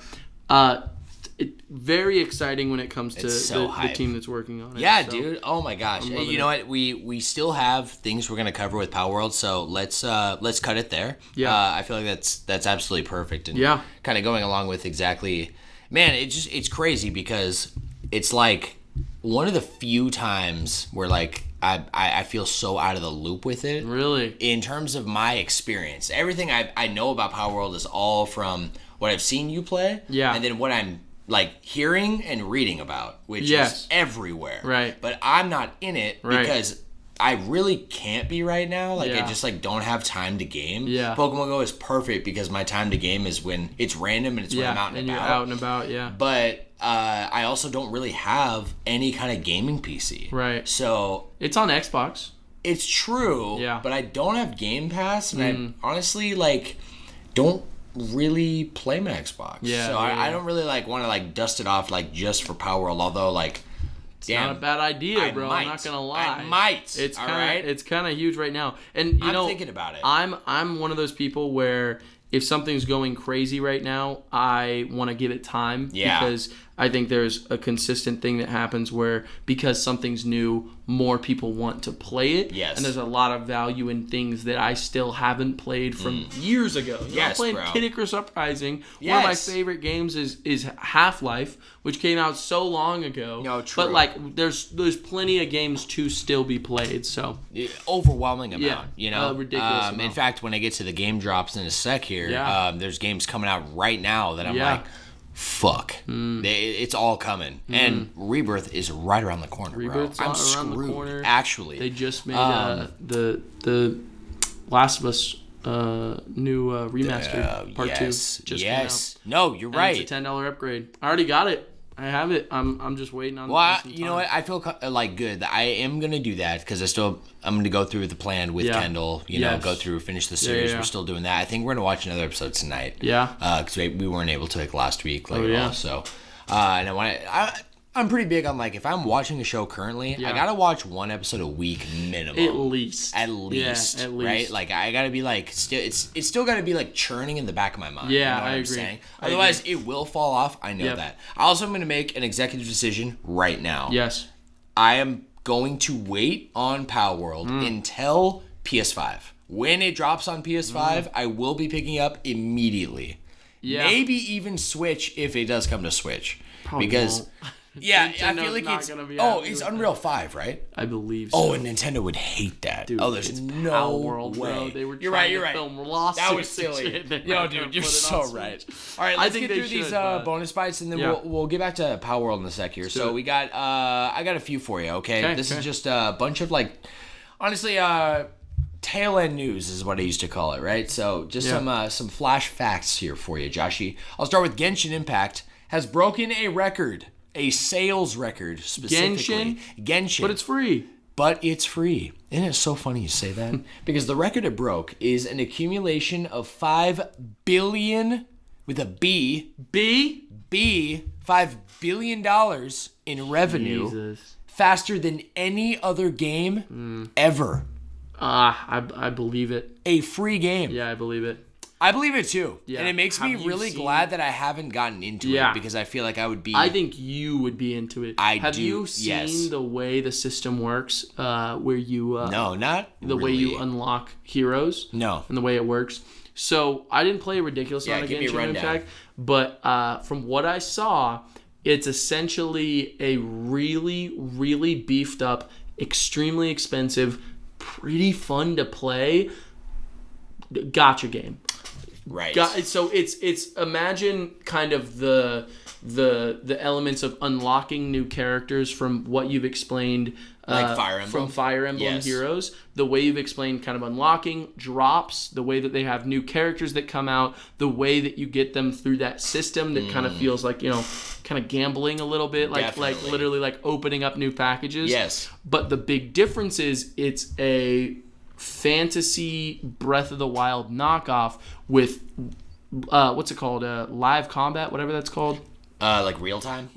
very exciting when it comes to the team that's working on it. Yeah, dude. Oh my gosh. You know what? We still have things we're gonna cover with Palworld, so let's cut it there. Yeah. I feel like that's absolutely perfect, and yeah, kind of going along with exactly. Man, it's crazy because it's like one of the few times where like I feel so out of the loop with it. Really? In terms of my experience, everything I know about Palworld is all from what I've seen you play. Yeah. And then what I'm like hearing and reading about, which is everywhere. Right. But I'm not in it because I really can't be right now. Like I just like don't have time to game. Yeah. Pokemon Go is perfect because my time to game is when it's random and it's when I'm out and about. You're out and about, yeah. But I also don't really have any kind of gaming PC. Right. So it's on Xbox. It's true. Yeah. But I don't have Game Pass, and I honestly like don't really play my Xbox. Yeah. So I don't really like want to like dust it off like just for Palworld. Although like, it's not a bad idea, bro. I'm not gonna lie. I might. It's kind of huge right now, and I'm thinking about it. I'm one of those people where if something's going crazy right now, I want to give it time. Yeah. Because I think there's a consistent thing that happens where because something's new, more people want to play it. Yes. And there's a lot of value in things that I still haven't played from years ago. Yes, I'm playing bro. Kid Icarus Uprising. Yes. One of my favorite games is Half-Life, which came out so long ago. No, true. But like there's plenty of games to still be played. So overwhelming amount, you know, ridiculous amount. In fact, when I get to the game drops in a sec here, there's games coming out right now that I'm like, fuck, it's all coming, and Rebirth is right around the corner. Rebirth's bro. I'm around screwed. the corner. Actually, they just made the Last of Us new remastered part 2. Just came out. No, you're right. It's a $10 upgrade. I already got it. I have it. I'm just waiting on. Well, you know what? I feel like good that I am gonna do that because I'm gonna go through the plan with Kendall. You know, go through, finish the series. Yeah. We're still doing that. I think we're gonna watch another episode tonight. Yeah. Because we weren't able to like last week, like at all. So, and I'm pretty big on like if I'm watching a show currently, I gotta watch one episode a week minimum. At least. At least. Right? Like I gotta be like it's still gotta be like churning in the back of my mind. Yeah, you know what I I'm agree. saying? Otherwise, it will fall off. I know that. I also am gonna make an executive decision right now. Yes. I am going to wait on Palworld until PS5. When it drops on PS5, I will be picking up immediately. Yeah. Maybe even Switch if it does come to Switch. Probably because won't. Yeah, I feel like it's Unreal 5, right? I believe so. Oh, and Nintendo would hate that. Dude, there's no Palworld, way. Bro. They were you're right. film lawsuits. That was silly. Yo, dude, you're so right. All right, let's get through these bonus bites, and then we'll get back to Palworld in a sec here. So we got I got a few for you. Okay, this is just a bunch of like, honestly, tail end news is what I used to call it, right? So just some flash facts here for you, Joshy. I'll start with Genshin Impact has broken a record. A sales record, specifically. Genshin. But it's free. But it's free. Isn't it so funny you say that? Because the record it broke is an accumulation of 5 billion, with a B. $5 billion in revenue. Jesus. Faster than any other game ever. I believe it. A free game. Yeah, I believe it. I believe it too. Yeah. And it makes me really glad that I haven't gotten into it because I feel like I would be... I think you would be into it. Have you seen the way the system works where you... no, not the way you unlock heroes? No. And the way it works? So, I didn't play a ridiculous amount of Genshin Impact, but from what I saw, it's essentially a really, really beefed up, extremely expensive, pretty fun to play gacha game. Right. So it's imagine kind of the elements of unlocking new characters from what you've explained like Fire Emblem. From Fire Emblem Heroes, the way you've explained kind of unlocking drops, the way that they have new characters that come out, the way that you get them through that system that kind of feels like, you know, kind of gambling a little bit, like literally like opening up new packages. Yes. But the big difference is it's a fantasy Breath of the Wild knockoff with what's it called, live combat, whatever that's called. Like real-time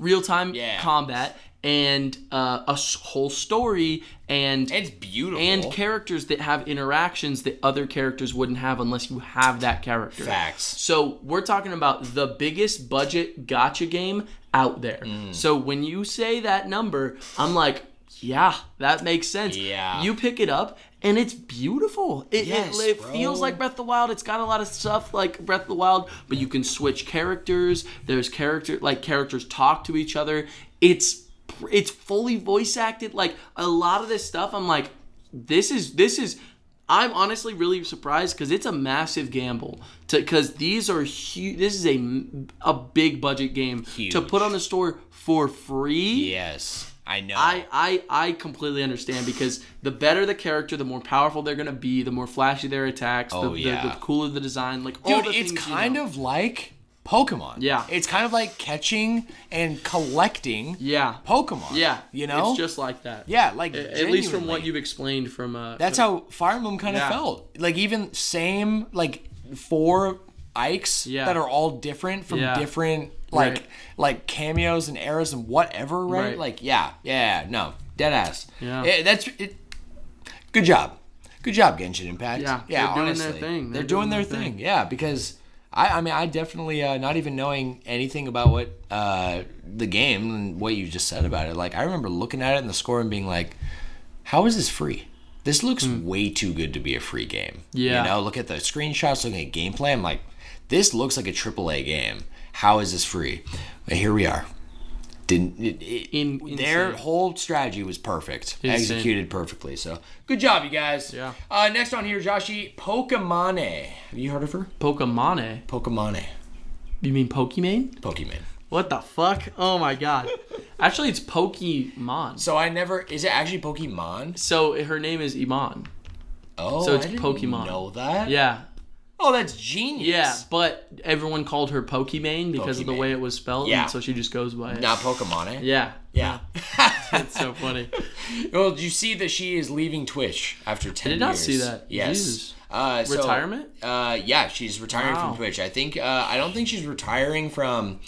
combat. And whole story and it's beautiful and characters that have interactions that other characters wouldn't have unless you have that character. Facts. So we're talking about the biggest budget gacha game out there. So when you say that number, I'm like, yeah, that makes sense. Yeah. You pick it up and it's beautiful. It bro. feels like Breath of the Wild. It's got a lot of stuff like Breath of the Wild, but you can switch characters. There's characters talk to each other. It's fully voice acted. Like a lot of this stuff, I'm like, this is. I'm honestly really surprised because it's a massive gamble. Because these are huge. This is a big budget game to put on the store for free. Yes, I know. I completely understand because the better the character, the more powerful they're gonna be, the more flashy their attacks, the cooler the design. Like all the things. It's kind of like Pokemon. Yeah. It's kind of like catching and collecting Pokemon. Yeah. You know? It's just like that. Yeah, like at least from what you've explained from that's how Fire Emblem kind of felt. Like even same like 4 Ikes that are all different from different like cameos and eras and whatever, right? Like no, dead ass. Yeah. That's it. Good job. Good job, Genshin Impact. Yeah. Yeah, They're honestly. doing their thing. They're doing their thing. Yeah, because I mean, I definitely, not even knowing anything about what the game and what you just said about it, like, I remember looking at it in the score and being like, how is this free? This looks way too good to be a free game. Yeah. You know, look at the screenshots, looking at gameplay, I'm like, this looks like a AAA game. How is this free? But here we are. Their whole strategy was perfect. Insane. Executed perfectly. So good job, you guys. Yeah. Next on here, Joshi, Pokemon. Have you heard of her? Pokemon. You mean Pokimane? Pokemon. What the fuck? Oh my god. Actually, it's Pokemon. So is it actually Pokemon? So her name is Iman. Oh, so it's I didn't Pokemon. know that? Yeah. Oh, that's genius. Yeah, but everyone called her Pokimane because of the way it was spelled, and so she just goes by it. Not Pokemon, eh? Yeah. Yeah. It's so funny. Well, did you see that she is leaving Twitch after 10 years? I did not see that. Yes. Jesus. Retirement? Yeah, she's retiring from Twitch. I think, I don't think she's retiring from...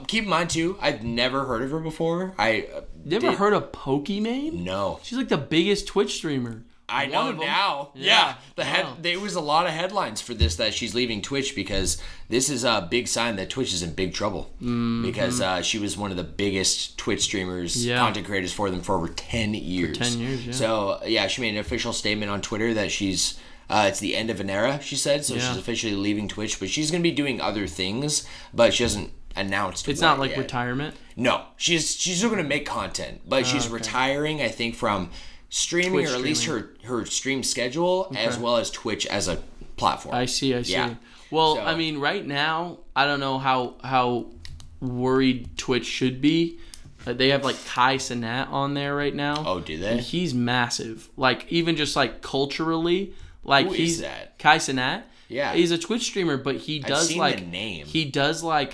keep in mind, too, I've never heard of her before. You ever heard of Pokimane? No. She's like the biggest Twitch streamer. I know now. Yeah. There was a lot of headlines for this that she's leaving Twitch because this is a big sign that Twitch is in big trouble. Because she was one of the biggest Twitch streamers, content creators for them for over 10 years. For 10 years, yeah. So, she made an official statement on Twitter that she's... it's the end of an era, she said. So she's officially leaving Twitch. But she's going to be doing other things. But she hasn't announced It's not like retirement? No. She's still going to make content. But she's retiring, I think, from... streaming, Twitch or at least her stream schedule, as well as Twitch as a platform. I see. Yeah. Well, I mean, right now, I don't know how worried Twitch should be. They have like Kai Cenat on there right now. Oh, do they? And he's massive. Like even just like culturally, like Who is that? Kai Cenat. Yeah, he's a Twitch streamer, but he does I've seen like the name. He does like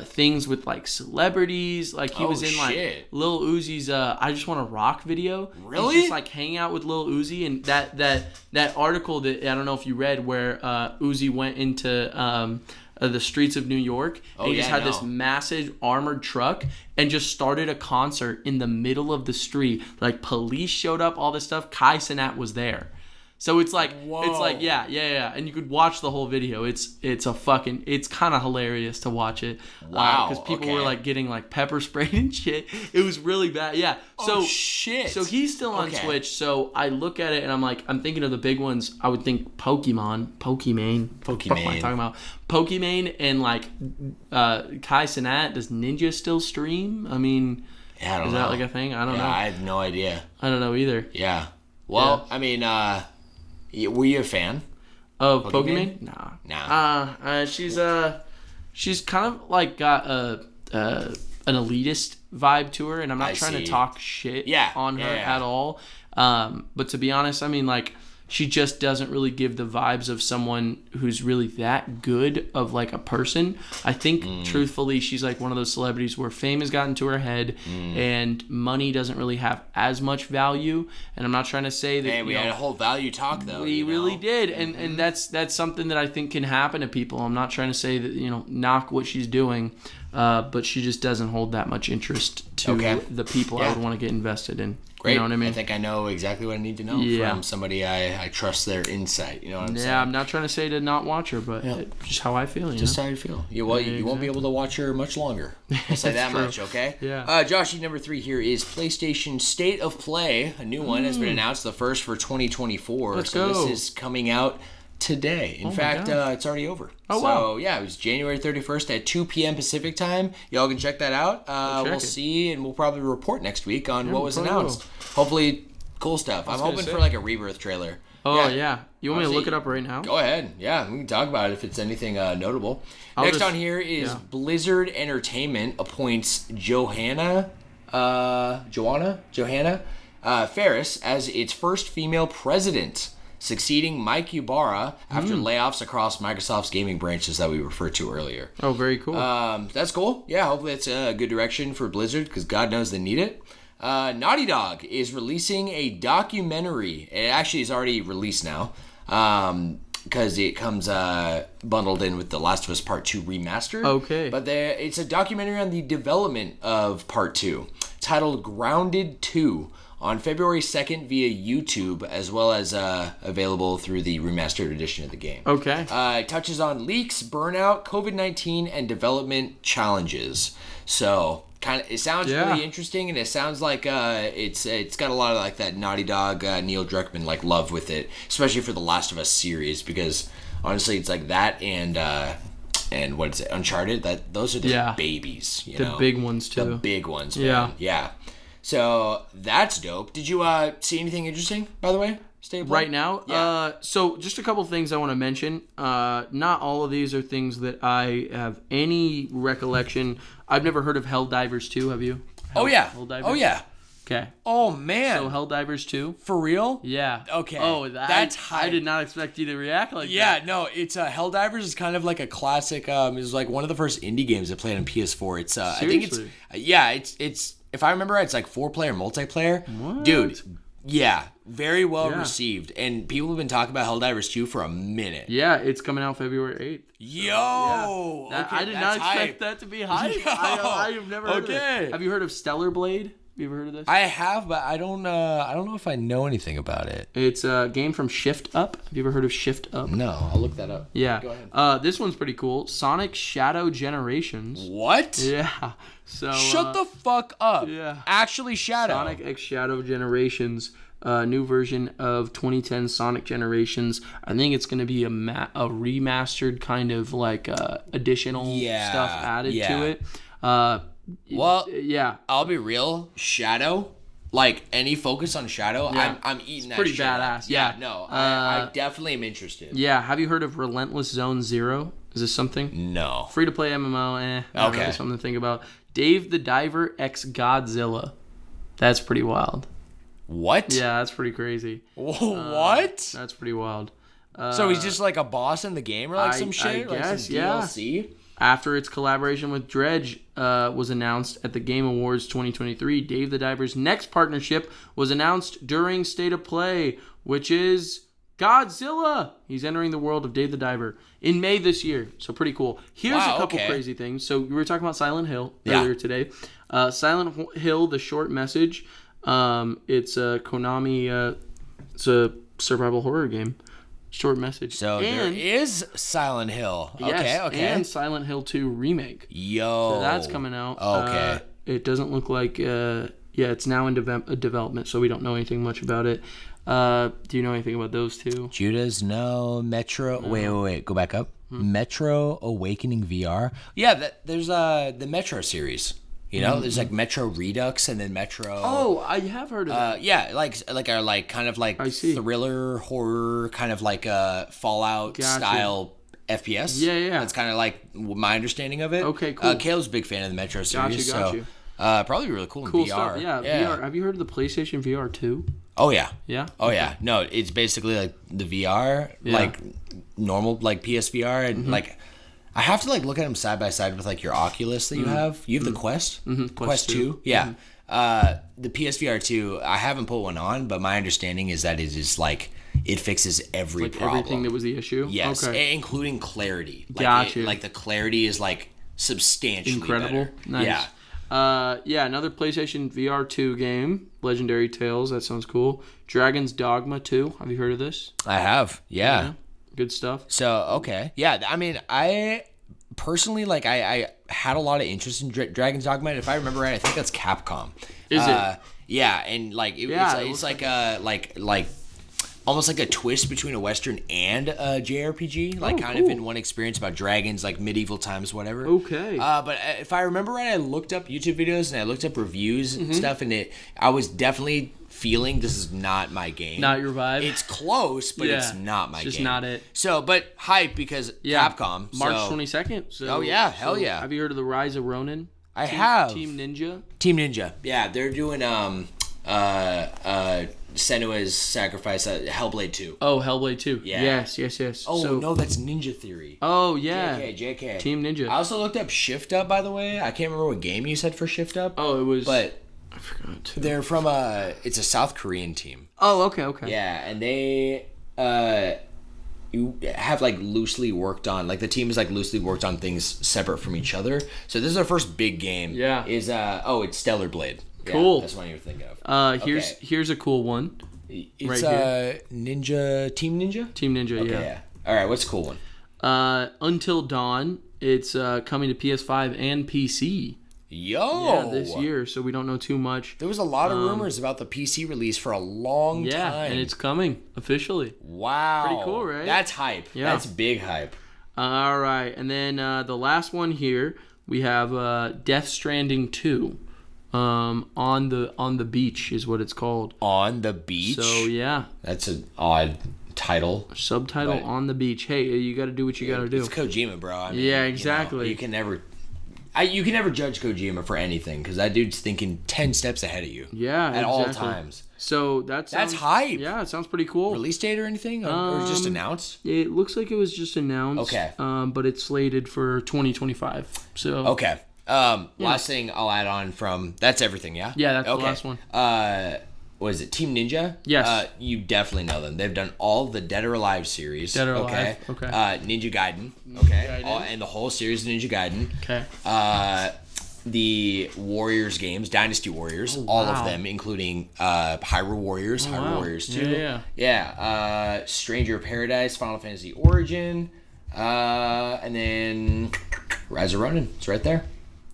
things with like celebrities. Like he was in like Lil Uzi's "I Just Want to Rock" video. Really? He's just like hanging out with Lil Uzi, and that article that I don't know if you read where Uzi went into the streets of New York. And he just had this massive armored truck and just started a concert in the middle of the street. Like police showed up, all this stuff. Kai Cenat was there. So it's like, and you could watch the whole video. It's kind of hilarious to watch it. Wow. Because people were like getting like pepper sprayed and shit. It was really bad. Yeah. So shit. So he's still on Twitch. So I look at it and I'm like, I'm thinking of the big ones. I would think Pokemon. What am I talking about? Pokemon and like Kai Cenat. Does Ninja still stream? I mean, I don't know. Is that like a thing? I don't know. I have no idea. I don't know either. Yeah. Well, I mean, were you a fan of Pokemon? Nah. She's kind of like got an elitist vibe to her, and I'm not trying to talk shit on her at all. But to be honest, I mean, like, she just doesn't really give the vibes of someone who's really that good of like a person. I think truthfully, she's like one of those celebrities where fame has gotten to her head and money doesn't really have as much value. And I'm not trying to say that. Hey, we had a whole value talk though. We really did. And that's something that I think can happen to people. I'm not trying to say that, knock what she's doing. but she just doesn't hold that much interest to the people I would want to get invested in. Great. You know what I mean? I think I know exactly what I need to know from somebody I trust their insight. You know what I'm saying? Yeah, I'm not trying to say to not watch her, but just how I feel. Just how you feel. You won't be able to watch her much longer. I'll say that much, okay? Yeah. Josh, number 3 here is PlayStation State of Play. A new one has been announced, the first for 2024. Let's so go. this is coming out today. In fact, it's already over. Oh, so, wow. yeah, it was January 31st at 2 p.m. Pacific time. Y'all can check that out. We'll see, and we'll probably report next week on what was announced. Hopefully, cool stuff. I'm hoping for like a Rebirth trailer. Oh, yeah. You want me to look it up right now? Go ahead. Yeah, we can talk about it if it's anything notable. Next on here is Blizzard Entertainment appoints Johanna Ferris as its first female president, succeeding Mike Ybarra after layoffs across Microsoft's gaming branches that we referred to earlier. Oh, very cool. That's cool. Yeah, hopefully it's a good direction for Blizzard because God knows they need it. Naughty Dog is releasing a documentary. It actually is already released now because it comes bundled in with The Last of Us Part 2 Remastered. Okay. But it's a documentary on the development of Part 2 titled Grounded 2 on February 2nd via YouTube, as well as available through the remastered edition of the game. Okay. It touches on leaks, burnout, COVID-19, and development challenges. So it sounds really interesting, and it sounds like it's got a lot of like that Naughty Dog, Neil Druckmann like love with it, especially for the Last of Us series, because honestly, it's like that and what is it, Uncharted? Those are the babies, the big ones too. The big ones, man. Yeah. So that's dope. Did you see anything interesting, by the way? Right now? So just a couple things I want to mention. Not all of these are things that I have any recollection. I've never heard of Helldivers 2. Have you? Helldivers? Oh, yeah. Okay. Oh, man. So Helldivers 2. For real? Yeah. Okay. Oh, that's hype. I did not expect you to react like that. Yeah, no, it's Helldivers is kind of like a classic. It was like one of the first indie games I played on PS4. It's I think it's if I remember right, it's like 4-player multiplayer. What? Dude, yeah, very well received. And people have been talking about Helldivers 2 for a minute. Yeah, it's coming out February 8th. Yo! Yeah. I did not expect that to be hype. I have never heard of it. Have you heard of Stellar Blade? Have you ever heard of this? I have, but I don't know if I know anything about it. It's a game from Shift Up. Have you ever heard of Shift Up? No, I'll look that up. Yeah. Go ahead. This one's pretty cool. Sonic Shadow Generations. What? Yeah. So shut the fuck up. Yeah. Actually, Shadow. Sonic X Shadow Generations. New version of 2010 Sonic Generations. I think it's going to be a remastered kind of like additional stuff added to it. I'll be real. Shadow, like any focus on Shadow, I'm eating that. Pretty shit badass. up. Yeah. No, I definitely am interested. Yeah. Have you heard of Relentless Zone Zero? Is this something? No. Free to play MMO. Okay. Something to think about. Dave the Diver X Godzilla. That's pretty wild. What? Yeah, that's pretty crazy. What? That's pretty wild. So he's just like a boss in the game or like some shit? I guess, like some DLC? After its collaboration with Dredge was announced at the Game Awards 2023, Dave the Diver's next partnership was announced during State of Play, which is Godzilla. He's entering the world of Dave the Diver in May this year. So pretty cool. Here's a couple crazy things. So we were talking about Silent Hill earlier today. Silent Hill, the short message. It's a Konami. It's a survival horror game. Short message. So there is Silent Hill. Yes, Okay. And Silent Hill 2 remake. Yo. So that's coming out. Okay. It doesn't look like. It's now in development, so we don't know anything much about it. Do you know anything about those two? Judas, no. Metro. No. Wait. Go back up. Metro Awakening VR. Yeah, there's the Metro series. You know, there's like Metro Redux and then Metro. Oh, I have heard of that. Yeah, like kind of like thriller horror, kind of like a Fallout style FPS. Yeah. That's kind of like my understanding of it. Okay, cool. Caleb's a big fan of the Metro series, Got you. Probably really cool in VR. Stuff. Yeah, VR. Have you heard of the PlayStation VR 2? Oh yeah. Yeah. Oh yeah. No, it's basically like the VR, like normal like PSVR, and like. I have to like look at them side by side with like your Oculus that you have. You have the Quest, Quest 2. Yeah. The PSVR 2. I haven't put one on, but my understanding is that it is like it fixes every problem. Everything that was the issue. Yes, including clarity. Gotcha. Like the clarity is like substantially Incredible. better. Nice. Yeah. Another PlayStation VR 2 game, Legendary Tales. That sounds cool. Dragon's Dogma 2. Have you heard of this? I have. Yeah. Good stuff. So, okay. Yeah, I mean, I personally, like, I had a lot of interest in Dragon's Dogma. If I remember right, I think that's Capcom. Is it? Yeah, and, like, it's like almost like a twist between a Western and a JRPG, like kind of in one experience about dragons, like medieval times, whatever. Okay. But if I remember right, I looked up YouTube videos and I looked up reviews and stuff, and I was definitely feeling this is not my game. Not your vibe? It's close, but it's not my game. It's just not it. So, but hype because Capcom. March so. 22nd. So, hell yeah. Have you heard of the Rise of Ronin? I have. Team Ninja? Team Ninja. Yeah, they're doing Senua's Sacrifice, Hellblade 2. Oh, Hellblade 2. Yeah. Yes. Oh, no, that's Ninja Theory. Oh, yeah. JK. Team Ninja. I also looked up Shift Up, by the way. I can't remember what game you said for Shift Up. Oh, it was... But I forgot too. they're from it's a South Korean team. Oh, okay. Yeah, and they you have like loosely worked on, like the team is like loosely worked on things separate from each other. So this is our first big game. Yeah. Is it's Stellar Blade. Cool. Yeah, that's one you would think of. Here's a cool one. It's right Ninja Team Ninja. Team Ninja. Okay, yeah. All right. What's a cool one? Until Dawn. It's coming to PS5 and PC. Yeah, this year, so we don't know too much. There was a lot of rumors about the PC release for a long time. Yeah, and it's coming officially. Wow. Pretty cool, right? That's hype. Yeah. That's big hype. All right, and then the last one here, we have Death Stranding 2. On the beach is what it's called. On the beach? So, yeah. That's an odd title. Subtitle, On the Beach. Hey, you got to do what you got to do. It's Kojima, bro. I mean, yeah, exactly. You can never judge Kojima for anything because that dude's thinking 10 steps ahead of you. Yeah, at all times. So that's hype. Yeah, it sounds pretty cool. Release date or anything, or just announced? It looks like it was just announced. Okay. But it's slated for 2025. So okay. Last thing I'll add on from that's everything. Yeah. Yeah, that's the last one. What is it? Team Ninja? Yes. You definitely know them. They've done all the Dead or Alive series. Dead or Alive. Okay. Ninja Gaiden. Okay. And the whole series of Ninja Gaiden. Okay. The Warriors games, Dynasty Warriors, all of them, including Hyrule Warriors, Hyrule Warriors 2. Yeah. Stranger of Paradise, Final Fantasy Origin, and then Rise of Ronin. It's right there.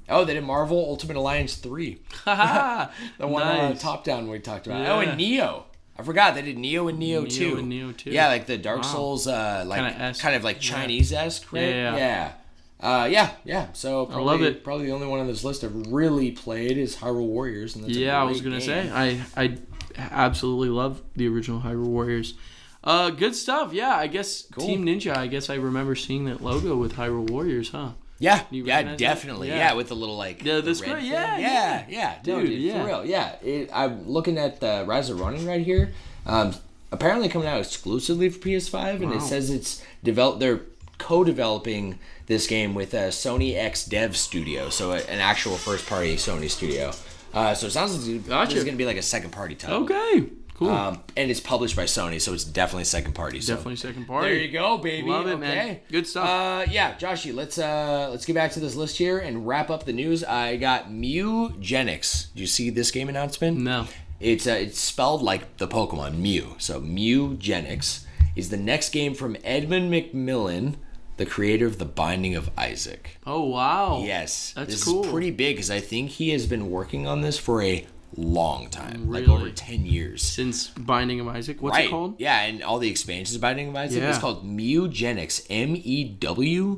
Oh, they did Marvel Ultimate Alliance 3. The one top-down we talked about. Yeah. Oh, and Neo. I forgot they did Neo and Neo 2. Yeah, like the Dark Souls, kind of like Chinese-esque, right? Yeah. So probably, I love it. Probably the only one on this list I've really played is Hyrule Warriors. And that's I was gonna say I absolutely love the original Hyrule Warriors. Good stuff. Yeah, I guess cool. Team Ninja. I guess I remember seeing that logo with Hyrule Warriors, huh? Yeah, definitely. Yeah, with the little like the red thing. Yeah, dude, for real. Yeah, I'm looking at the Rise of Ronin right here. Apparently coming out exclusively for PS5, and it says it's they're co-developing this game with a Sony X Dev Studio, so an actual first-party Sony studio. So it sounds like this is going to be like a second-party title. Okay, cool. And it's published by Sony, so it's definitely second-party. Definitely second-party. There you go, baby. Love it, man. Good stuff. Joshy, let's get back to this list here and wrap up the news. I got Mewgenics. Did you see this game announcement? No. It's spelled like the Pokemon Mew. So Mewgenics is the next game from Edmund McMillan, the creator of The Binding of Isaac. Oh, wow. Yes. That's cool. This is pretty big because I think he has been working on this for a long time. Really? Like over 10 years. Since Binding of Isaac? What's it called? Yeah, and all the expansions of Binding of Isaac. It's called Mewgenics. Mewgenics.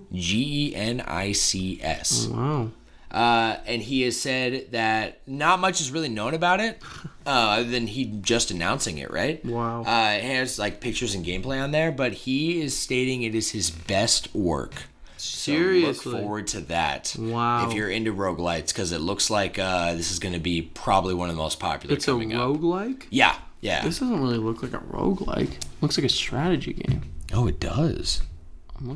Wow. And he has said that not much is really known about it, other than he just announcing it, right? Wow. It has like pictures and gameplay on there, but he is stating it is his best work. Seriously? So look forward to that. Wow. If you're into roguelites, because it looks like this is going to be probably one of the most popular coming up. It's a roguelike? Yeah. This doesn't really look like a roguelike. Looks like a strategy game. Oh, it does.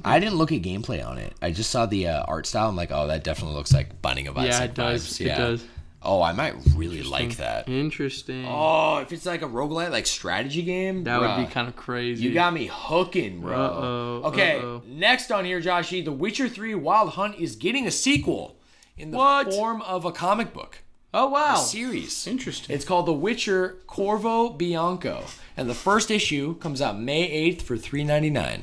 I didn't look at gameplay on it. I just saw the art style. I'm like, oh, that definitely looks like Binding of Isaac. Yeah, it does. Vibes. It does. Oh, I might really like that. Interesting. Oh, if it's like a roguelite, like strategy game, that would be kind of crazy. You got me hooking, bro. Okay, next on here, Joshy, The Witcher 3 Wild Hunt is getting a sequel in the form of a comic book. Oh, wow. A series. Interesting. It's called The Witcher Corvo Bianco, and the first issue comes out May 8th for $3.99.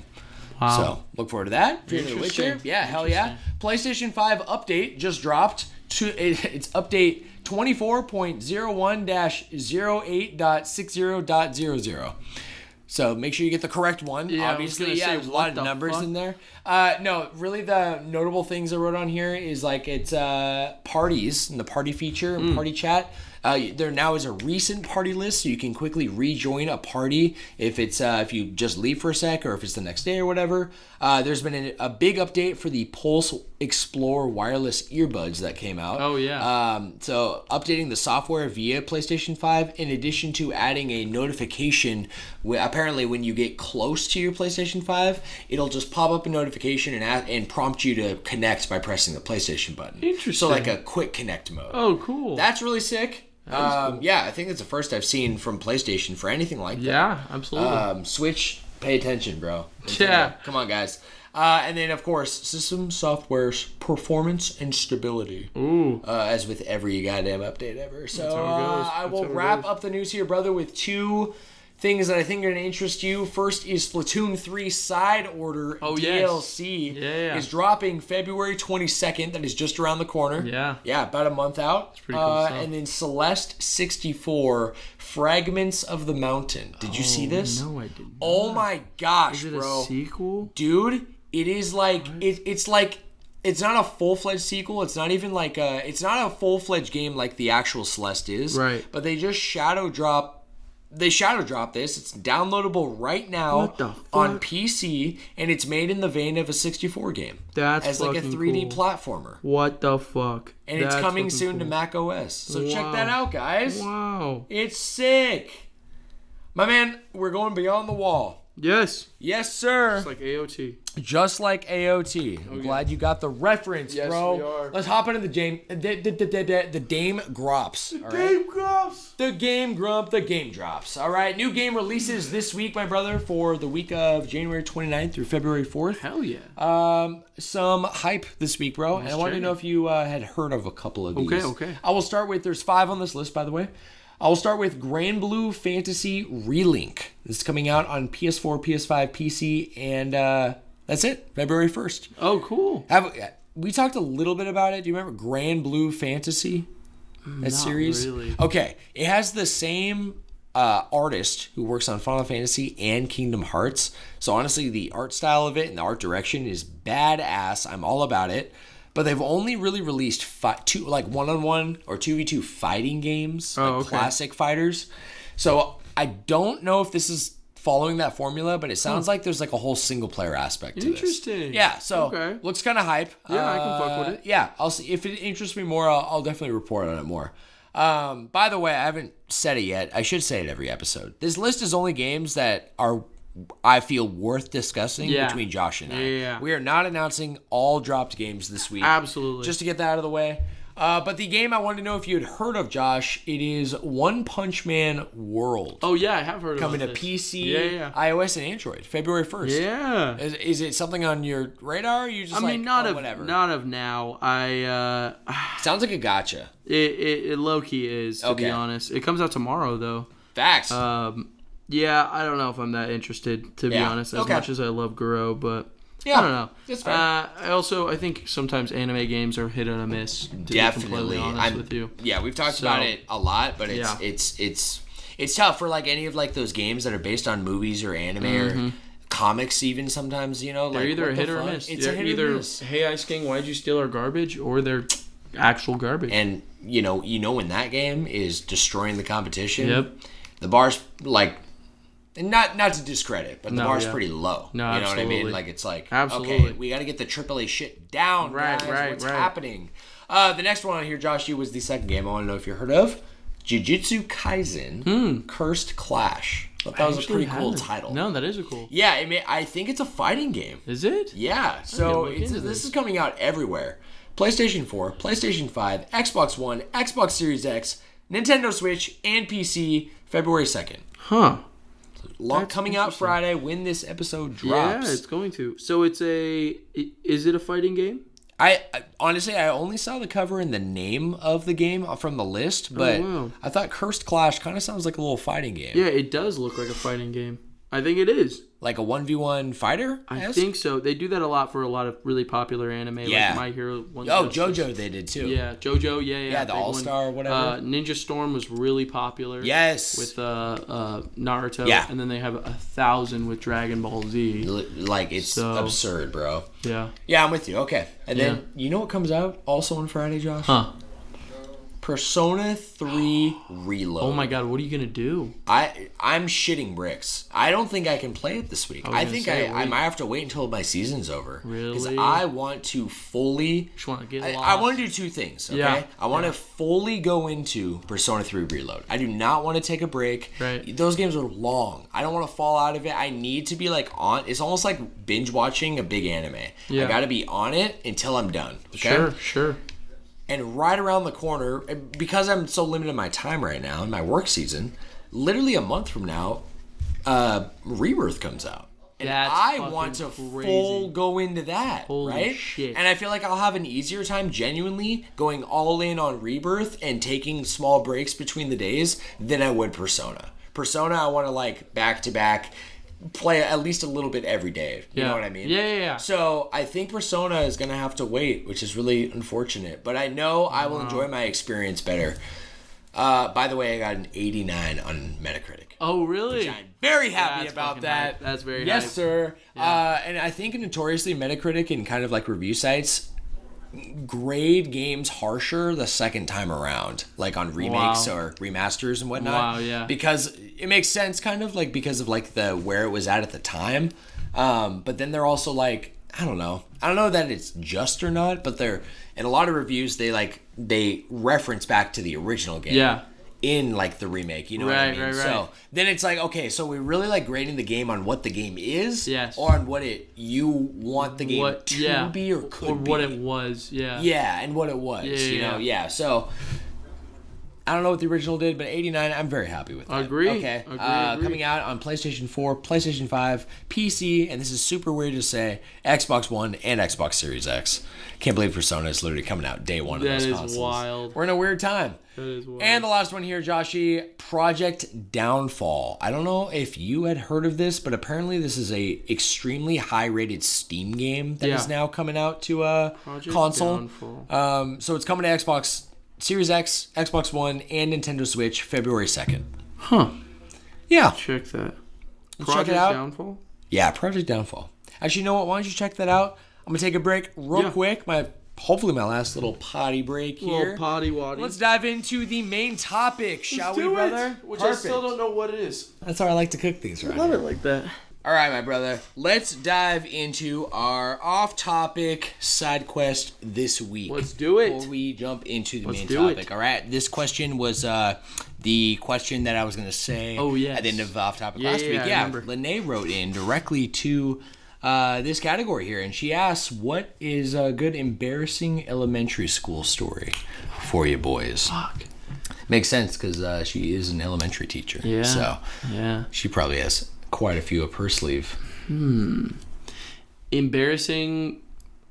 Wow. So, look forward to that. If you're into The Witcher, yeah, hell yeah. PlayStation 5 update just dropped. It's update 24.01-08.60.00. So make sure you get the correct one. Yeah, obviously, there's a lot of numbers in there. No, really the notable things I wrote on here is like it's parties and the party feature and party chat. There now is a recent party list, so you can quickly rejoin a party if it's if you just leave for a sec or if it's the next day or whatever. There's been a big update for the Pulse Explore wireless earbuds that came out. Oh, yeah. So updating the software via PlayStation 5, in addition to adding a notification. Apparently, when you get close to your PlayStation 5, it'll just pop up a notification and prompt you to connect by pressing the PlayStation button. Interesting. So like a quick connect mode. Oh, cool. That's really sick. Cool. Yeah, I think that's the first I've seen from PlayStation for anything like that. Yeah, absolutely. Switch, pay attention, bro. Yeah. Come on, guys. And then, of course, system software's performance and stability. Ooh. As with every goddamn update ever. So I will wrap up the news here, brother, with two things that I think are going to interest you. First is Splatoon 3 Side Order DLC. Yeah. Is dropping February 22nd. That is just around the corner. Yeah. Yeah, about a month out. It's pretty cool stuff. And then Celeste 64 Fragments of the Mountain. Did you see this? No, I didn't. Oh my gosh, is it bro. a sequel? Dude, it is like it's like it's not a full-fledged sequel. It's not even like it's not a full-fledged game like the actual Celeste is. Right. But they just shadow drop this. It's downloadable right now on PC, and it's made in the vein of a 64 game. That's as like a 3D platformer. What the fuck? And it's coming soon to Mac OS. So check that out, guys. Wow. It's sick. My man, we're going beyond the wall. Yes. Yes, sir. It's like AOT. Just like AOT. I'm glad you got the reference, bro. Yes, we are. Let's hop into the game. The Dame Grops. The Game Grump. The Game Drops. All right. New game releases this week, my brother, for the week of January 29th through February 4th. Hell yeah. Some hype this week, bro. And I wanted to know if you had heard of a couple of these. Okay. I will start with, there's 5 on this list, by the way. I will start with Grand Blue Fantasy Relink. This is coming out on PS4, PS5, PC, and that's it, February 1st. Oh, cool. We talked a little bit about it. Do you remember Grand Blue Fantasy? That series? Not really. Okay. It has the same artist who works on Final Fantasy and Kingdom Hearts. So honestly, the art style of it and the art direction is badass. I'm all about it. But they've only really released two, like 1-on-1 or 2v2 fighting games, classic fighters. So I don't know if this is following that formula, but it sounds like there's like a whole single player aspect to this. Interesting. Yeah, so looks kind of hype. Yeah, I can fuck with it. Yeah, I'll see if it interests me more. I'll definitely report on it more. By the way, I haven't said it yet. I should say it every episode. This list is only games that are, I feel, worth discussing between Josh and I. Yeah. We are not announcing all dropped games this week. Absolutely. Just to get that out of the way. But the game I wanted to know if you had heard of, Josh, it is One Punch Man World. Oh, yeah, I have heard of it. Coming to PC, iOS, and Android, February 1st. Yeah. Is it something on your radar? Or you just whatever? Not of now. Sounds like a gotcha. It low-key is, to be honest. It comes out tomorrow, though. Facts. Yeah, I don't know if I'm that interested, to be honest, as much as I love Guro, but yeah, I don't know. It's fair. I think sometimes anime games are hit or a miss, to be completely honest with you. Yeah, we've talked about it a lot, but it's tough for like any of like those games that are based on movies or anime or comics even sometimes, you know. They're like, either a hit or a miss. It's a hit or miss. Hey, Ice King, why'd you steal our garbage? Or they're actual garbage. And, you know when that game is destroying the competition, yep. The bar's like... And not to discredit, but the bar's pretty low. No, you know absolutely. what I mean? Like, it's like, absolutely. okay, we got to get the AAA shit down, guys. What's right. happening? The next one on here, Josh, was the second game I want to know if you heard of. Jujutsu Kaisen Cursed Clash. I thought that was a pretty cool title. No, that is a cool. Yeah, I think it's a fighting game. Is it? Yeah, so this is coming out everywhere. PlayStation 4, PlayStation 5, Xbox One, Xbox Series X, Nintendo Switch, and PC February 2nd. Huh. Coming out Friday when this episode drops. Yeah, it's going to. So is it a fighting game? I honestly, I only saw the cover and the name of the game from the list, but I thought Cursed Clash kind of sounds like a little fighting game. Yeah, it does look like a fighting game. I think it is. Like a 1v1 fighter? I think so. They do that a lot for a lot of really popular anime, like My Hero. JoJo they did too. Yeah, JoJo, yeah. Yeah, the All-Star, whatever. Ninja Storm was really popular. Yes. With Naruto. Yeah. And then they have 1,000 with Dragon Ball Z. Like, it's absurd, bro. Yeah. Yeah, I'm with you. Okay. And then, you know what comes out also on Friday, Josh? Huh. Persona 3 Reload. Oh my god, what are you going to do? I'm shitting bricks. I don't think I can play it this week. I think I might have to wait until my season's over. Really? Because I want to fully... Just want to get lost. I want to do two things, okay? Yeah. I want to fully go into Persona 3 Reload. I do not want to take a break. Right. Those games are long. I don't want to fall out of it. I need to be like on... It's almost like binge watching a big anime. Yeah. I got to be on it until I'm done. Okay? Sure. And right around the corner, because I'm so limited in my time right now in my work season, literally a month from now, Rebirth comes out. And I want to full go into that, right? Shit. And I feel like I'll have an easier time genuinely going all in on Rebirth and taking small breaks between the days than I would Persona. Persona, I want to like back to back play at least a little bit every day. You know what I mean? Yeah. So I think Persona is going to have to wait, which is really unfortunate. But I know I will enjoy my experience better. By the way, I got an 89 on Metacritic. Oh, really? Which I'm very happy about that. Hype. That's very Yes, hype. sir. Yeah. And I think notoriously Metacritic and kind of like review sites grade games harsher the second time around, like on remakes or remasters and whatnot. Wow, yeah. Because it makes sense, kind of like because of like the where it was at the time. But then they're also like, I don't know that it's just or not, but they're in a lot of reviews they reference back to the original game. Yeah. In like the remake, you know what I mean? Right. So then it's like, okay, so we really like grading the game on what the game is, yes, or on what you want the game to be or could be, or what it was, and what it was, you know, So I don't know what the original did, but 89, I'm very happy with that. Agree. Okay, Agree. Coming out on PlayStation 4, PlayStation 5, PC, and this is super weird to say, Xbox One and Xbox Series X. Can't believe Persona is literally coming out day one of those consoles. That is wild. We're in a weird time. That is wild. And the last one here, Joshy, Project Downfall. I don't know if you had heard of this, but apparently this is a extremely high-rated Steam game that is now coming out to a console. Downfall. So it's coming to Xbox Series X, Xbox One, and Nintendo Switch February 2nd. Huh. Yeah. Check that. Check it out. Downfall? Yeah, Project Downfall. Actually, you know what? Why don't you check that out? I'm going to take a break real quick. Hopefully my last little potty break here. Little potty waddy. Let's dive into the main topic, shall we, brother? Which I still don't know what it is. That's how I like to cook things, right? I love it like that. All right, my brother. Let's dive into our off-topic side quest this week. Let's do it. Before we jump into the main topic. All right. This question was the question that I was going to say at the end of off-topic last week. Yeah, Lene wrote in directly to this category here, and she asks, what is a good embarrassing elementary school story for you boys? Fuck. Makes sense, because she is an elementary teacher. Yeah. So she probably has quite a few up her sleeve. Embarrassing.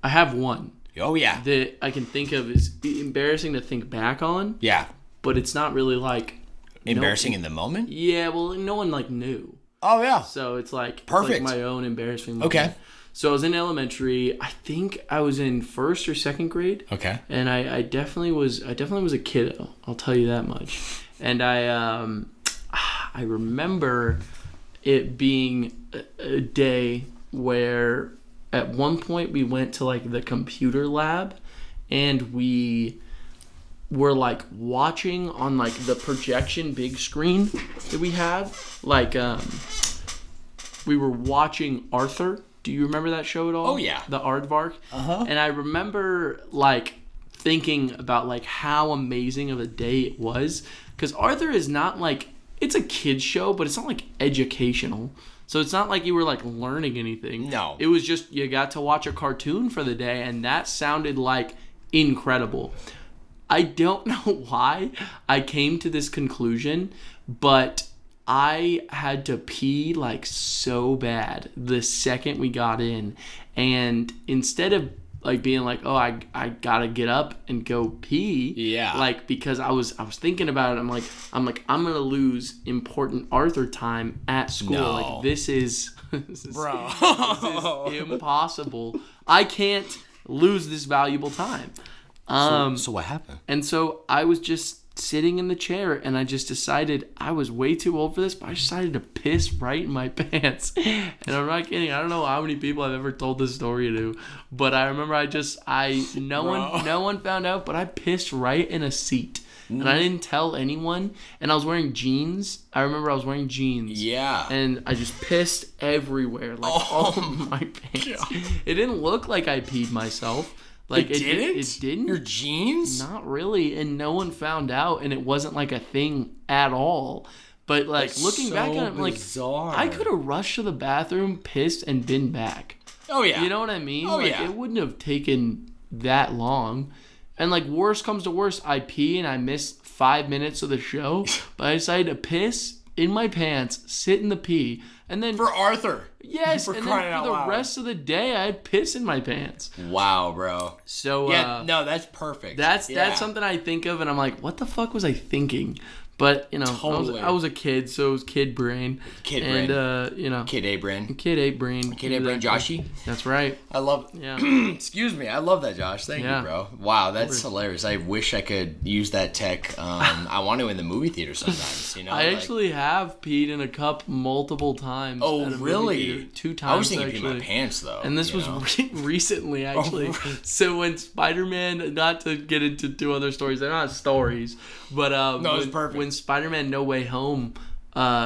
I have one. Oh, yeah. That I can think of is embarrassing to think back on. Yeah. But it's not really like... Embarrassing in the moment? Yeah, well, no one like knew. Oh, yeah. So it's like... Perfect. It's like my own embarrassing moment. Okay. So I was in elementary. I think I was in first or second grade. Okay. And I definitely was a kiddo. I'll tell you that much. And I remember it being a day where at one point we went to like the computer lab and we were like watching on like the projection big screen that we have. Like we were watching Arthur. Do you remember that show at all? Oh yeah. The Aardvark. Uh-huh. And I remember like thinking about like how amazing of a day it was, because Arthur is not like, it's a kid's show, but it's not like educational. So it's not like you were like learning anything. No. It was just you got to watch a cartoon for the day, and that sounded like incredible. I don't know why I came to this conclusion, but I had to pee like so bad the second we got in, and instead of like being like, oh, I gotta get up and go pee, Yeah. like, because I was thinking about it, I'm like I'm gonna lose important Arthur time at school. No. Like this is Bro. this is impossible. I can't lose this valuable time. So what happened? And so I was just sitting in the chair, and I just decided I was way too old for this, but I decided to piss right in my pants. And I'm not kidding. I don't know how many people I've ever told this story to, but I remember no one found out, but I pissed right in a seat. And I didn't tell anyone. And I was wearing jeans. I remember I was wearing jeans. Yeah. And I just pissed everywhere, like all of my pants. God. It didn't look like I peed myself. Like it didn't? It didn't. Your jeans? Not really, and no one found out, and it wasn't like a thing at all. But like That's looking so back on it, I'm like, bizarre. I could have rushed to the bathroom, pissed, and been back. Oh yeah. You know what I mean? Oh like, yeah. It wouldn't have taken that long. And like worst comes to worst, I pee and I miss 5 minutes of the show, but I decided to piss in my pants, sit in the pee, and then For Arthur. yes, For and crying then out for the loud. rest of the day, I had piss in my pants. Wow, bro. So Yeah, no, that's perfect. That's Yeah. something I think of, and I'm like, what the fuck was I thinking? But you know, Totally. I was a kid, so it was kid brain. Kid and, brain. you know, Kid A brain. kid ate brain. Kid A brain, Joshy. That's right. I love. Yeah. Excuse me. I love that, Josh. Thank Yeah. you, bro. Wow, that's hilarious. I wish I could use that tech. I want to in the movie theater sometimes. You know. I like- actually have peed in a cup multiple times. Oh, at a movie really? theater. 2 times. I was thinking actually. peeing my pants though. And this you was know? recently, actually. right. So when Spider-Man, not to get into 2 other stories, they're not stories, but No, it's perfect. when Spider-Man No Way Home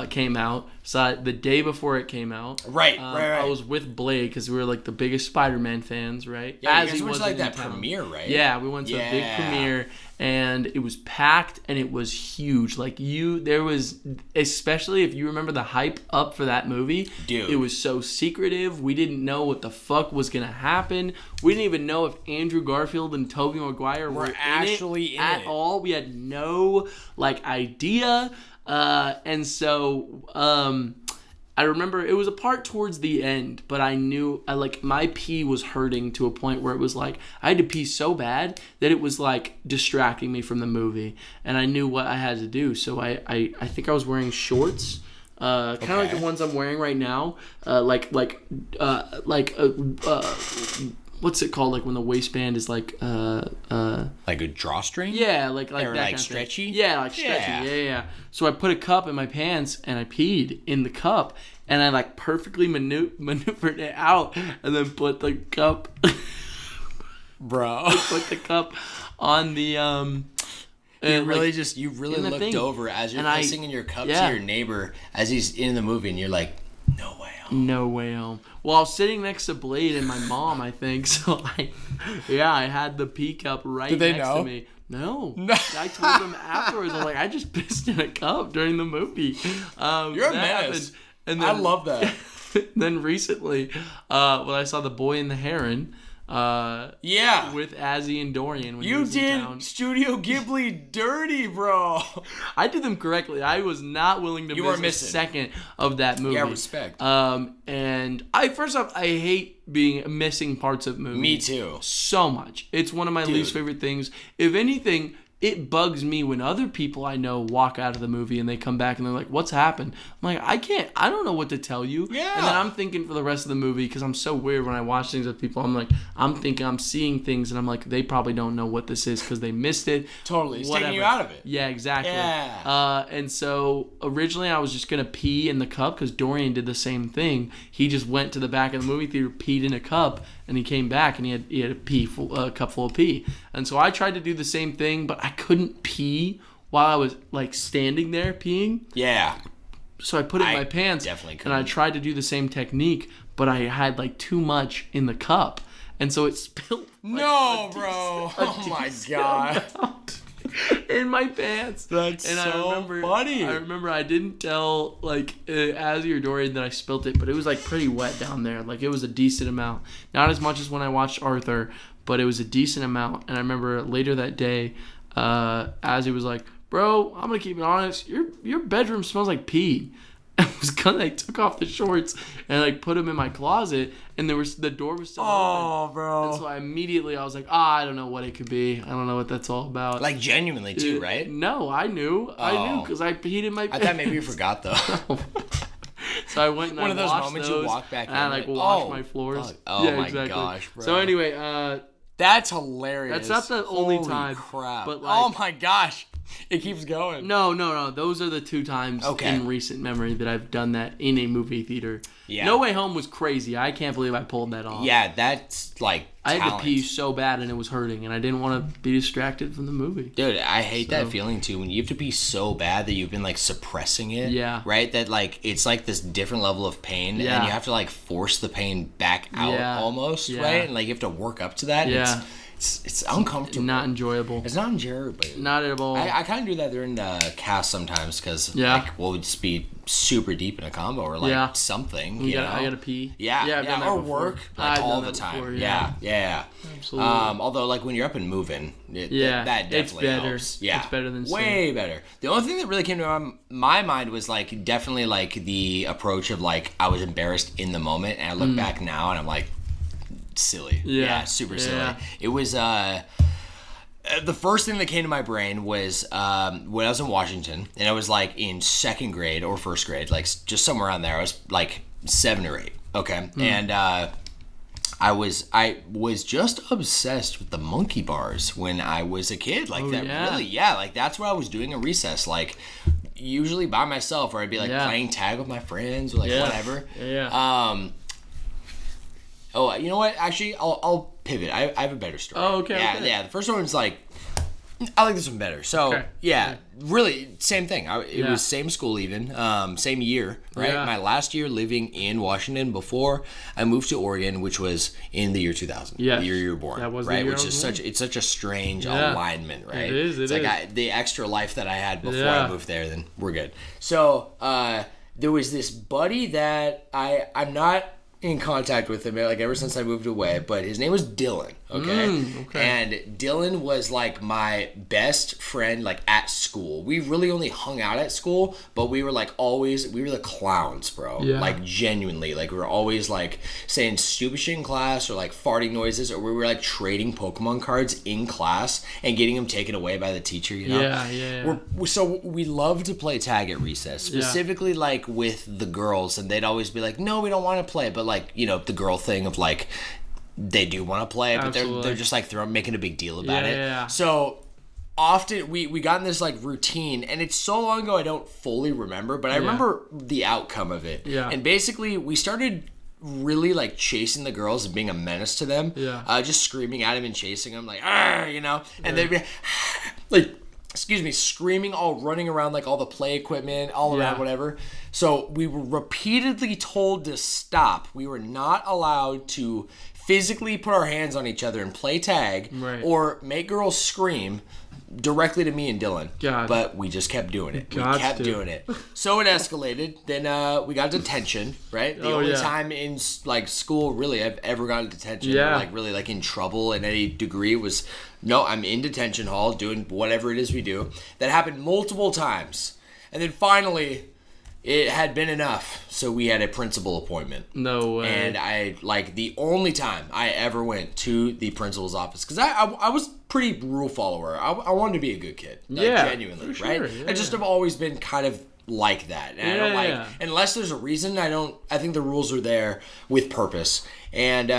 came out, so the day before it came out, Right. I was with Blake because we were like the biggest Spider-Man fans, right? Yeah, As you guys he went to wasn't like in that town. premiere, right? Yeah, we went to a big premiere, and it was packed, and it was huge. Like there was, especially if you remember the hype up for that movie, Dude. it was so secretive. We didn't know what the fuck was gonna happen. We didn't even know if Andrew Garfield and Tobey Maguire were actually in at it. all. We had no like idea, and so I remember it was a part towards the end, but I knew my pee was hurting to a point where it was like I had to pee so bad that it was like distracting me from the movie, and I knew what I had to do. So I think I was wearing shorts, kind of like the ones I'm wearing right now, what's it called? Like when the waistband is like Like a drawstring? yeah, like Or that like kind of stretchy? thing. Yeah, like stretchy. Yeah. So I put a cup in my pants and I peed in the cup, and I like perfectly maneuvered it out, and then put the cup Bro. put the cup on the You really in the looked thing. over as you're And I- pissing in your cup yeah. to your neighbor as he's in the movie, and you're like, no way. No way home. Well, I was sitting next to Blade and my mom, I think. So I had the pee cup right Did they next know? to me. No. I told them afterwards. I'm like, I just pissed in a cup during the movie. You're a that menace. happened. And then, I love that. Then recently, when I saw The Boy and the Heron, Yeah. with Azzy and Dorian. When he You was in did town. Studio Ghibli dirty, bro. I did them correctly. I was not willing to You were miss a missing. second of that movie. Yeah, respect. And first off, I hate missing parts of movies. Me too. So much. It's one of my least favorite things. If anything, it bugs me when other people I know walk out of the movie and they come back and they're like, what's happened? I'm like, I don't know what to tell you. Yeah. And then I'm thinking for the rest of the movie, because I'm so weird when I watch things with people, I'm thinking I'm seeing things and I'm like, they probably don't know what this is because they missed it. Totally. It's Whatever. taking you out of it. Yeah, exactly. Yeah. And so originally I was just going to pee in the cup because Dorian did the same thing. He just went to the back of the movie theater, peed in a cup, and he came back and he had a cup full of pee. And so I tried to do the same thing, but I couldn't pee while I was like standing there peeing. Yeah. So I put it in I my pants definitely and I couldn't. tried to do the same technique, but I had like too much in the cup. And so it spilled. No, bro. Oh my god. In my pants. That's and so funny. I remember I didn't tell Azzy or Dorian that I spilt it, but it was like pretty wet down there. Like it was a decent amount. Not as much as when I watched Arthur, but it was a decent amount. And I remember later that day, as he was like, "Bro, I'm gonna keep it honest. Your bedroom smells like pee." I took off the shorts and like put them in my closet, and the door was still open. Oh, bro. And so I was like, I don't know what it could be. I don't know what that's all about. Like genuinely too, right? No, I knew. I knew because I peed in my bed. I thought maybe you forgot though. So I went and One I of those washed moments those, you walk back in and I washed my floors. Oh my gosh, bro. So anyway, that's hilarious. that's not the only Holy time. crap. But like, oh my gosh. It keeps going. No. Those are the 2 times in recent memory that I've done that in a movie theater. Yeah. No Way Home was crazy. I can't believe I pulled that off. Yeah, that's like I had to pee so bad and it was hurting, and I didn't want to be distracted from the movie. Dude, I hate that feeling too when you have to pee so bad that you've been like suppressing it. Yeah. Right? That like it's like this different level of pain, and you have to like force the pain back out almost, right? And like you have to work up to that. Yeah. It's uncomfortable. Not enjoyable. It's not enjoyable. Not at all. I kind of do that during the cast sometimes because like we'll just be super deep in a combo or like something. I gotta pee. Yeah, or work like all the time. Before, yeah. Absolutely. Although like when you're up and moving, that definitely helps. Yeah, it's better than way better. The only thing that really came to my mind was like definitely like the approach of like I was embarrassed in the moment, and I look back now and I'm like. Silly. Yeah, super silly. It was the first thing that came to my brain was when I was in Washington, and I was like in 2nd grade or 1st grade, like just somewhere around there. I was like 7 or 8. Okay. And I was just obsessed with the monkey bars when I was a kid. Like like that's what I was doing in recess. Like usually by myself, or I'd be like playing tag with my friends or like whatever. Oh, you know what? Actually, I'll pivot. I have a better story. Oh, okay. Yeah. The first one was like, I like this one better. So, really, same thing. It was same school even, same year, right? Yeah. My last year living in Washington before I moved to Oregon, which was in the year 2000. Yeah. The year you were born. That was right? the year Which I was is born. it's such a strange alignment, right? It is. It's like the extra life that I had before I moved there, then we're good. So, there was this buddy that I'm not in contact with him like ever since I moved away, but his name was Dylan. Okay. And Dylan was like my best friend like at school. We really only hung out at school, but we were like we were the clowns, bro. Like genuinely, like we were always like saying stupid shit in class or like farting noises, or we were like trading Pokemon cards in class and getting them taken away by the teacher, you know? So we love to play tag at recess, specifically like with the girls, and they'd always be like, no, we don't want to play, but like, you know, the girl thing of like they do want to play, but they're just like making a big deal about it. So often we got in this like routine, and it's so long ago I don't fully remember, but I remember the outcome of it. And basically we started really like chasing the girls and being a menace to them. Just screaming at them and chasing them like, you know, and they'd be like, screaming, all running around like all the play equipment, all around whatever. So we were repeatedly told to stop. We were not allowed to physically put our hands on each other and play tag or make girls scream directly to me and Dylan. But we just kept doing it. Doing it. So it escalated. Then we got detention, right? The only time in like school really I've ever gotten detention or like really like in trouble in any degree was I'm in detention hall doing whatever it is we do. That happened multiple times. And then finally it had been enough, so we had a principal appointment. No way. And I, like, the only time I ever went to the principal's office, because I was pretty rule follower. I wanted to be a good kid. Like, genuinely, right? I just have always been kind of like that. And I don't like, unless there's a reason, I think the rules are there with purpose. And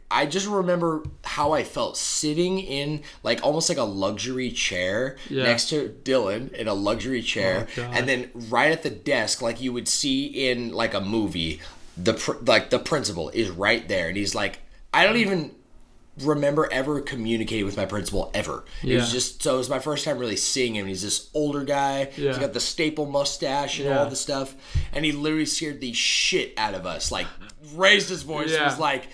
I just remember how I felt sitting in like almost like a luxury chair next to Dylan in a luxury chair, and then right at the desk, like you would see in like a movie, the principal is right there, and he's like, I don't even remember ever communicating with my principal ever. It was just, so it was my first time really seeing him. He's this older guy. He's got the staple mustache and all the stuff, and he literally scared the shit out of us. Like raised his voice and was like,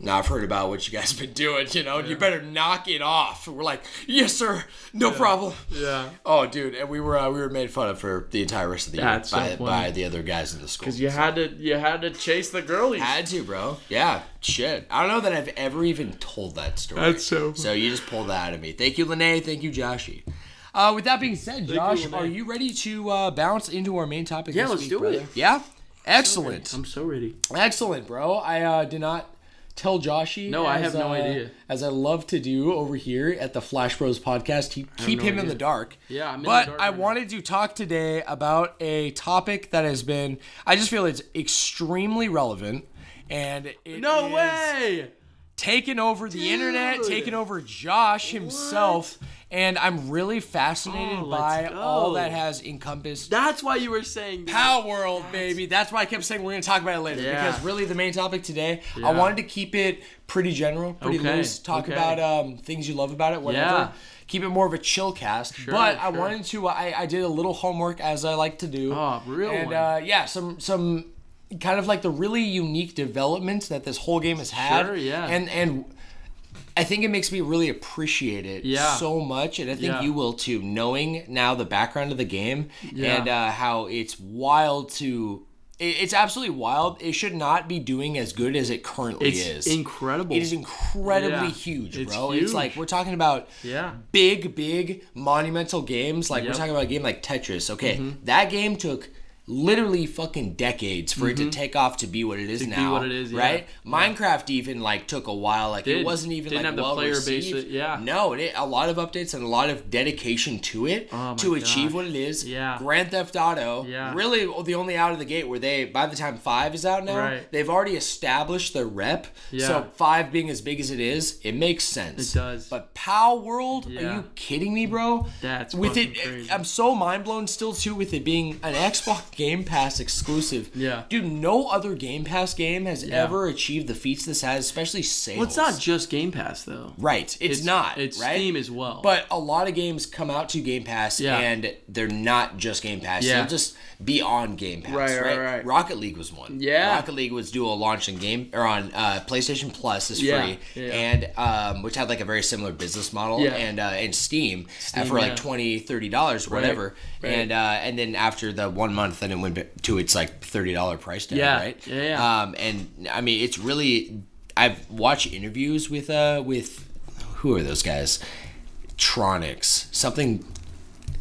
"No, I've heard about what you guys have been doing, you better knock it off." And we're like, "Yes, sir, no problem." Yeah. Oh, dude, and we were made fun of for the entire rest of the year by the other guys in the school. Because you had to chase the girlies. Had to, bro. Yeah, shit. I don't know that I've ever even told that story. That's so funny. So you just pulled that out of me. Thank you, Lene. Thank you, Joshy. With that being said, Josh, are you ready to bounce into our main topic? Yeah, this let's week, do brother? it. Yeah, excellent. I'm so ready. Excellent, bro. I did not tell Joshy. No, I have no idea. As I love to do over here at the Flash Bros podcast, keep him in the dark. Yeah, I'm in but the dark. I wanted to talk today about a topic that has been, I just feel it's extremely relevant, and it No is way! taken over the internet, taken over Josh himself. And I'm really fascinated by all that has encompassed. That's why you were saying that. Palworld, baby. That's why I kept saying we're going to talk about it later. Yeah. Because really the main topic today, I wanted to keep it pretty general, pretty loose. Talk about things you love about it, whatever. Yeah. Keep it more of a chill cast. But I wanted to, I did a little homework as I like to do. Oh, real one. And some kind of like the really unique developments that this whole game has had. Sure, yeah. And I think it makes me really appreciate it so much, and I think you will too, knowing now the background of the game and how it's wild to... It's absolutely wild. It should not be doing as good as it currently is. It's incredible. It is incredibly huge, bro. Huge. It's like, we're talking about big, monumental games. Like, we're talking about a game like Tetris. Okay, that game took... literally fucking decades for it to take off to be what it is now. Be what it is, right? Minecraft even like took a while. Like it wasn't even Didn't like have the well player received. base. Yeah. No, a lot of updates and a lot of dedication to it to achieve what it is. Yeah. Grand Theft Auto. Yeah. Really, the only out of the gate where they, by the time 5 is out now, they've already established their rep. Yeah. So 5 being as big as it is, it makes sense. It does. But Palworld, are you kidding me, bro? That's with fucking it. crazy. I'm so mind blown still too with it being an Xbox Game Pass exclusive. Yeah. Dude, no other Game Pass game has ever achieved the feats this has, especially sales. Well, it's not just Game Pass, though. Right. It's not. It's right? Steam as well. But a lot of games come out to Game Pass and they're not just Game Pass. Yeah. They'll just be on Game Pass. Right. Rocket League was one. Yeah. Rocket League was dual launch on PlayStation Plus is free. Yeah. And which had like a very similar business model. Yeah. And Steam for like $20, $30 or whatever. Right. And then after the 1 month, then it went to its like $30 price tag, right? Yeah. And I mean, it's really, I've watched interviews with who are those guys? Tronics. Something,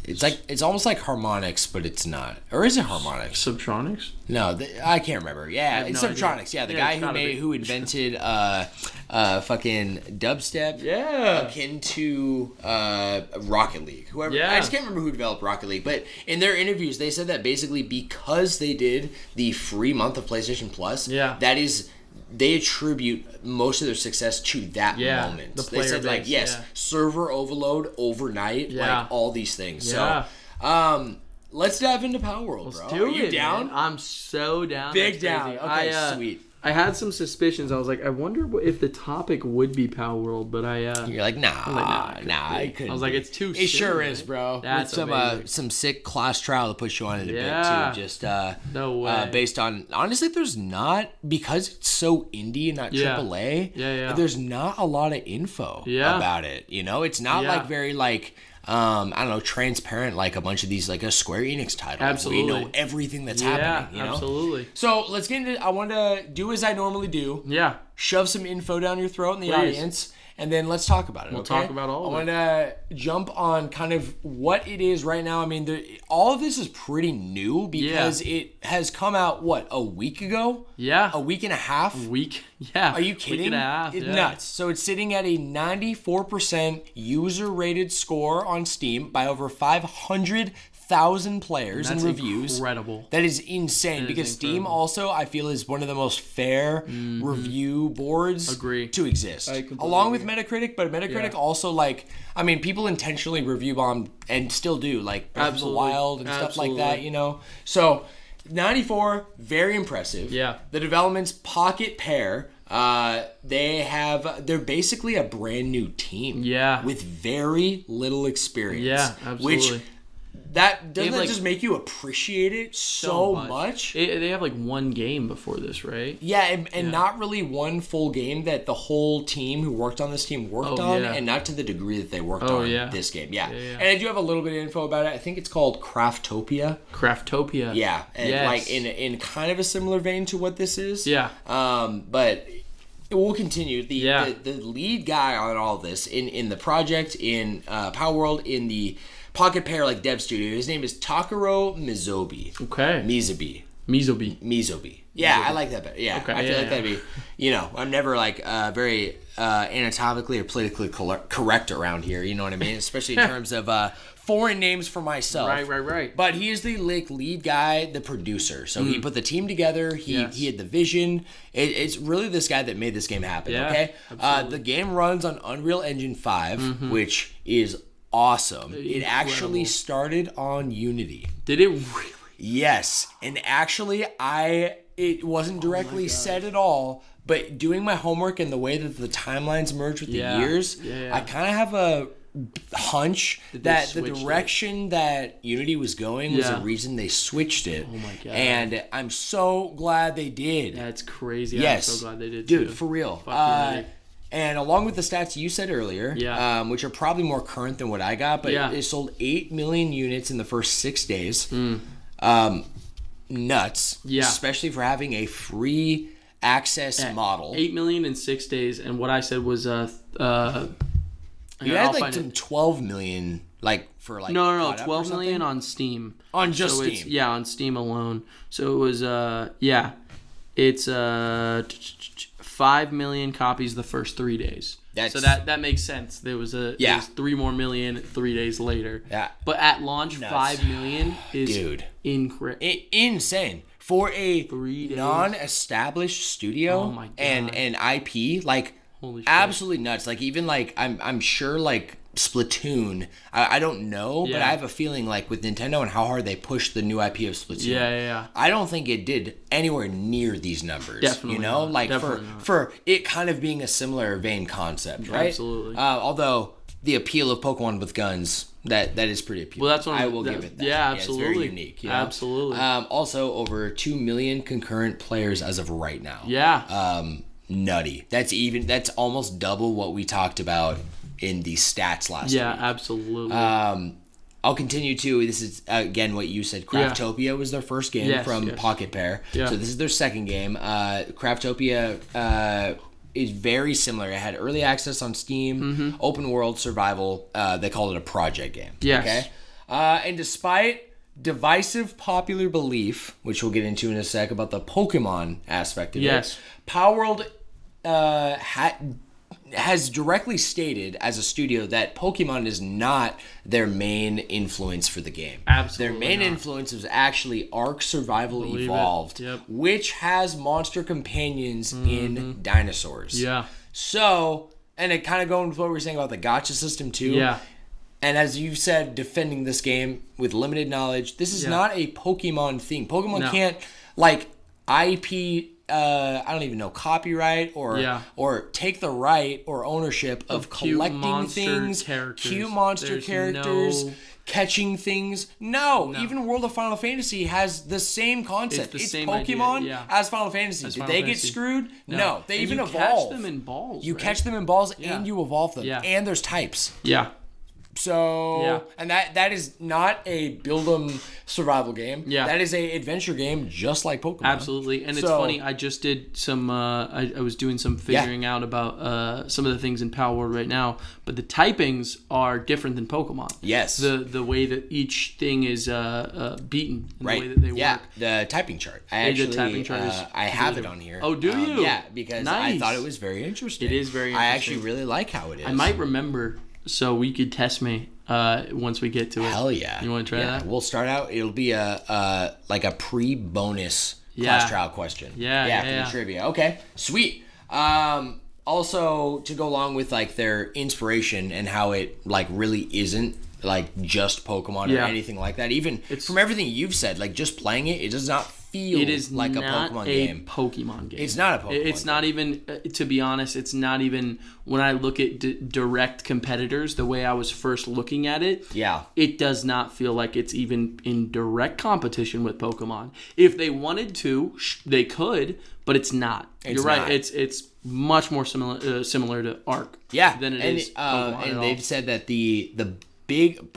it's almost like Harmonix, but it's not. Or is it Harmonix? Subtronics? No, I can't remember. Yeah, it's no Subtronics. idea. Yeah, the guy who invented fucking dubstep. Yeah. Akin to Rocket League. Whoever. Yeah. I just can't remember who developed Rocket League, but in their interviews, they said that basically because they did the free month of PlayStation Plus, that is. They attribute most of their success to that moment. They said, like, server overload overnight, like all these things. Yeah. So, let's dive into Palworld, bro. Do Are you it, down? Man. I'm so down. Big That's down. crazy. Okay, sweet. I had some suspicions. I was like, I wonder if the topic would be Palworld, but You're like, nah, I couldn't. I was like, it's too. It sure is, bro. That's with some sick class trial to push you on it a bit too. Just no way. Based on honestly, there's not, because it's so indie and not AAA. Yeah. There's not a lot of info about it. You know, it's not like very like. I don't know, transparent like a bunch of these, like a Square Enix title. Absolutely. We know everything that's happening, you know? Absolutely. So let's get into, I want to do as I normally do. Yeah. Shove some info down your throat in the audience, and then let's talk about it, We'll talk about all of it. I want to jump on kind of what it is right now. I mean, all of this is pretty new because it has come out, what, a week ago? Yeah. A week and a half? Week? Yeah. Are you kidding? Week and a half, It's nuts. So it's sitting at a 94% user-rated score on Steam by over 500,000 players and reviews. Incredible. That is insane because Steam also, I feel, is one of the most fair review boards to exist. Along with Metacritic, but Metacritic also, like, I mean, people intentionally review bomb and still do, like Breath of the Wild and stuff like that, you know? So 94, very impressive. Yeah. The development's Pocket Pair. They're basically a brand new team. Yeah. With very little experience. Yeah, absolutely. Which That doesn't like, that just make you appreciate it so much? They have like one game before this, right? Yeah, and not really one full game that the whole team who worked on this team worked on, and not to the degree that they worked on this game. Yeah. And I do have a little bit of info about it. I think it's called Craftopia. Yeah, and like in kind of a similar vein to what this is. Yeah. But we'll continue. The lead guy on all this in the project, in Palworld, in the Pocket Pair like dev studio, his name is Takuro Mizobi. Okay. Mizobi. Yeah, I like that better. Yeah, okay, I feel like that'd be, I'm never like very anatomically or politically correct around here. You know what I mean? Especially in terms of foreign names for myself. Right. But he is the lead guy, the producer. So he put the team together. He had the vision. It's really this guy that made this game happen. Yeah, okay. The game runs on Unreal Engine 5, which is awesome. It actually started on Unity. Did it really? Yes. And actually, it wasn't directly said at all, but doing my homework and the way that the timelines merge with the years, I kind of have a hunch that the direction that Unity was going was the reason they switched it. Oh my god. And I'm so glad they did. That's crazy. Yes. I'm so glad they did too. Dude, for real. And along with the stats you said earlier, which are probably more current than what I got, but it sold 8 million units in the first 6 days. Nuts. Yeah. Especially for having a free access model. 8 million in 6 days, and what I said was you had like some 12 million for like no 12 million on Steam. On just Steam. On Steam alone. So it was it's 5 million copies the first 3 days. So that makes sense. There was there was 3 more million 3 days later. Yeah. But at launch, 5 million is insane for a non-established studio and an IP. Like, holy shit. Absolutely nuts. Like, even like I'm sure like Splatoon, I don't know, but I have a feeling like with Nintendo and how hard they pushed the new IP of Splatoon, I don't think it did anywhere near these numbers. Definitely not. Like for it kind of being a similar vein concept, right? Absolutely. Although the appeal of Pokemon with guns, that is pretty appealing. Well, that's what I will give it that. Yeah, absolutely. It's very unique. Absolutely. Also, over 2 million concurrent players as of right now. Yeah. Nutty. That's almost double what we talked about in the stats last week. Yeah, absolutely. I'll continue to. This is again what you said. Craftopia was their first game from Pocket Pair. Yeah. So this is their second game. Craftopia is very similar. It had early access on Steam, open world survival. They called it a project game. Yes. Okay. And despite divisive popular belief, which we'll get into in a sec about the Pokemon aspect of it, Palworld has directly stated as a studio that Pokemon is not their main influence for the game. Absolutely. Their main influence is actually Ark Survival Evolved, which has monster companions in dinosaurs. Yeah. So, and it kind of going with what we were saying about the gacha system too. Yeah. And as you said, defending this game with limited knowledge, this is not a Pokemon thing. Pokemon can't, like, IP... I don't even know, copyright or take the right or ownership of collecting things, cute monster characters, catching things. No, even World of Final Fantasy has the same concept. It's Pokemon as Final Fantasy. Did they get screwed? No. They even evolve. You catch them in balls. You catch them in balls and you evolve them. And there's types. Yeah. So, and that is not a build 'em survival game. Yeah. That is a adventure game just like Pokemon. Absolutely. And it's funny, I just did some, I was doing some figuring out about some of the things in Palworld right now, but the typings are different than Pokemon. Yes. The way that each thing is beaten and the way that they work. The typing chart. I have it on here. Oh, do you? Yeah, because I thought it was very interesting. It is very interesting. I actually really like how it is. I might remember... So we could test me once we get to it. Hell yeah! You want to try that? We'll start out. It'll be a pre-bonus class trial question. Yeah, for the trivia. Okay, sweet. Also, to go along with like their inspiration and how it like really isn't like just Pokemon or anything like that. Even from everything you've said, like just playing it, it does not feel like a Pokemon game. Pokemon game. It's not a Pokemon It's not even, to be honest, it's not even, when I look at direct competitors, the way I was first looking at it, it does not feel like it's even in direct competition with Pokemon. If they wanted to, they could, but it's not. You're right. It's much more similar to Arc than it is Pokemon and they've said that the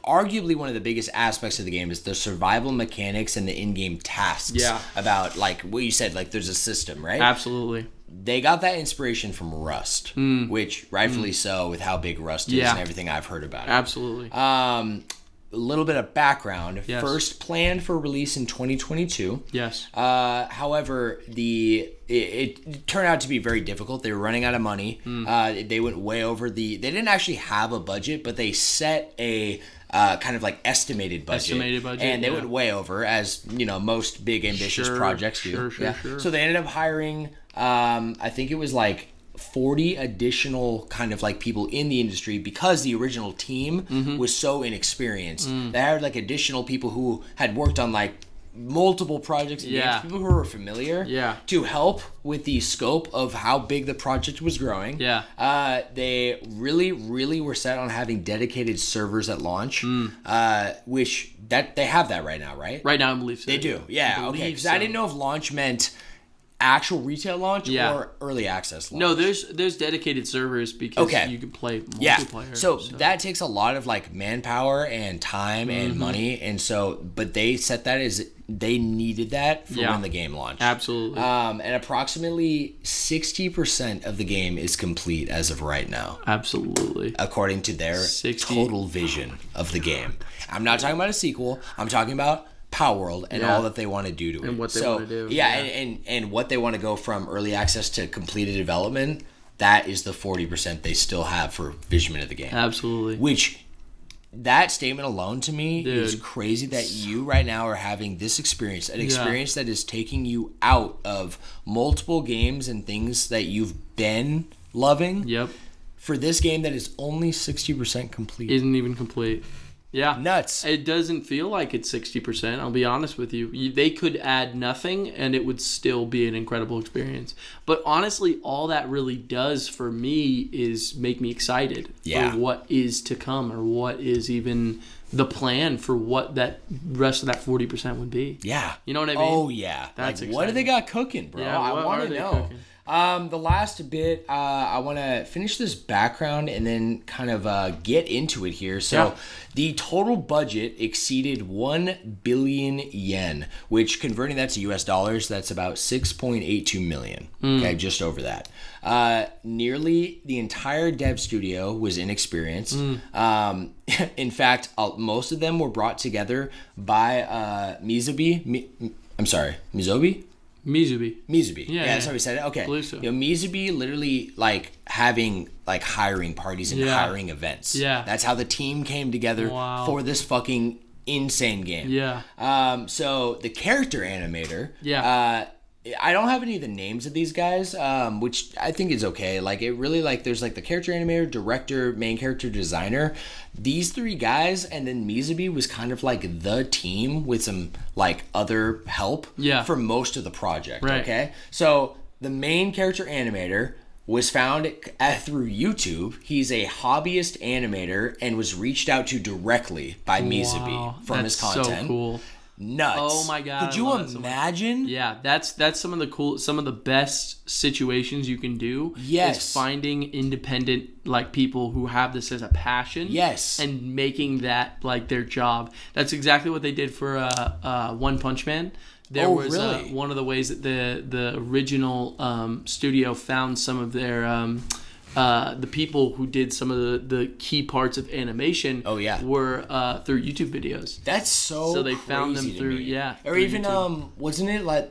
arguably one of the biggest aspects of the game is the survival mechanics and the in-game tasks. Yeah. About, like, what you said, like, there's a system, right? Absolutely. They got that inspiration from Rust, which, rightfully so, with how big Rust is and everything I've heard about it. Absolutely. A little bit of background. Yes. First planned for release in 2022. Yes. However, it turned out to be very difficult. They were running out of money. They went way over they didn't actually have a budget, but they set a kind of like estimated budget. And they went way over, as most big ambitious projects do. Sure. So they ended up hiring, I think it was like 40 additional kind of like people in the industry, because the original team was so inexperienced. They hired like additional people who had worked on like multiple projects and games, people who were familiar to help with the scope of how big the project was growing. They really were set on having dedicated servers at launch, which they have that right now, right? Right now, I believe so. They do. Yeah, okay. Because I didn't know if launch meant actual retail launch or early access launch. No, there's dedicated servers because you can play multiplayer. So that takes a lot of like manpower and time and money, and but they set that as they needed that for when the game launched. Absolutely. And approximately 60% of the game is complete as of right now. Absolutely. According to their total vision of the game. I'm not talking about a sequel. I'm talking about Palworld and all that they want to do to it. And what they want to do. And what they want to go from early access to completed development, that is the 40% they still have for vision of the game. Absolutely. Which, that statement alone to me is crazy, that you right now are having this experience, an experience that is taking you out of multiple games and things that you've been loving. Yep. For this game that is only 60% complete. Isn't even complete. Yeah. Nuts. It doesn't feel like it's 60%. I'll be honest with you. They could add nothing and it would still be an incredible experience. But honestly, all that really does for me is make me excited for what is to come, or what is even the plan for what that rest of that 40% would be. Yeah. You know what I mean? Oh, yeah. That's like, what do they got cooking, bro? Yeah, I want to know. Cooking? The last bit, I want to finish this background and then kind of get into it here. So the total budget exceeded 1 billion yen, which, converting that to US dollars, that's about 6.82 million. Okay, just over that. Nearly the entire dev studio was inexperienced. In fact, most of them were brought together by Mizubi. Mizobi? Mizubi. Yeah, that's how we said it. Okay. So. Mizubi literally like having like hiring parties and hiring events. Yeah. That's how the team came together for this fucking insane game. Yeah. So the character animator. Yeah. I don't have any of the names of these guys, which I think is okay. Like, it really, like, there's like the character animator, director, main character designer. These three guys, and then Mizubi was kind of like the team with some like other help for most of the project. Right. Okay, so the main character animator was found through YouTube. He's a hobbyist animator and was reached out to directly by Mizubi from his content. So cool. Nuts. Oh my god. Could you imagine? Yeah, that's some of the best situations you can do. Yes. Is finding independent like people who have this as a passion. Yes. And making that like their job. That's exactly what they did for One Punch Man. There was really? One of the ways that the original studio found some of their the people who did some of the key parts of animation were through YouTube videos. That's so they found them through or even YouTube. Wasn't it like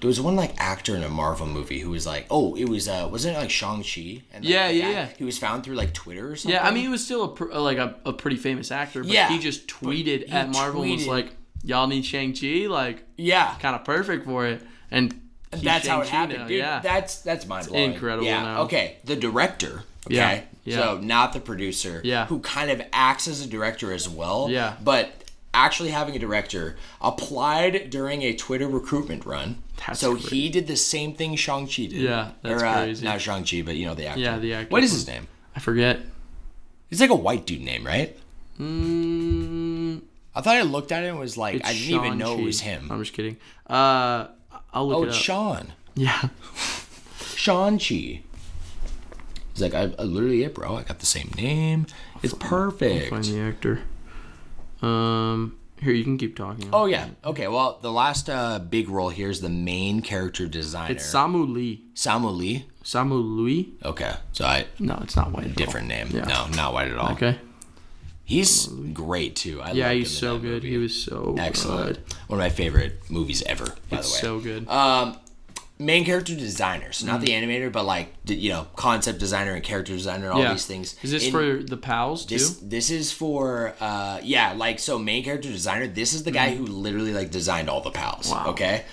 there was one like actor in a Marvel movie who was like, wasn't it like Shang-Chi? And, like, yeah. He was found through like Twitter or something. Yeah, I mean, he was still a pretty famous actor, but he just tweeted at Marvel and was like, y'all need Shang-Chi? Like, kind of perfect for it. And that's how it Shang-Chi happened, now, dude. yeah. That's mind-blowing. Incredible Yeah, now. okay. The director, okay? Yeah. So, not the producer, who kind of acts as a director as well. Yeah. But actually having a director, applied during a Twitter recruitment run. That's so crazy. he did the same thing Shang-Chi did. Yeah, that's crazy. Not Shang-Chi, but the actor. Yeah, the actor. What is his name? I forget. It's like a white dude name, right? I thought I looked at it and was like, I didn't even know it was him. I'm just kidding. I'll look it up. It's Sean. Yeah. Shang-Chi. He's like, I literally, yeah, bro, I got the same name. It's perfect. I'll find the actor. Here, you can keep talking. Oh, yeah. Okay, well, the last big role here is the main character designer. It's Samu Lee. Samu Lee? Samu Lee? Okay, so No, it's not white at different all. name. Yeah. No, not white at all. Okay. He's great, too. I loved him He's in so that good. movie. He was so excellent. good. One of my favorite movies ever, by It's the way. so good. Main character designer, so not the animator, but like concept designer and character designer and all these things. Is this for the pals too? This is for so main character designer. This is the guy who literally like designed all the pals. Wow. Okay,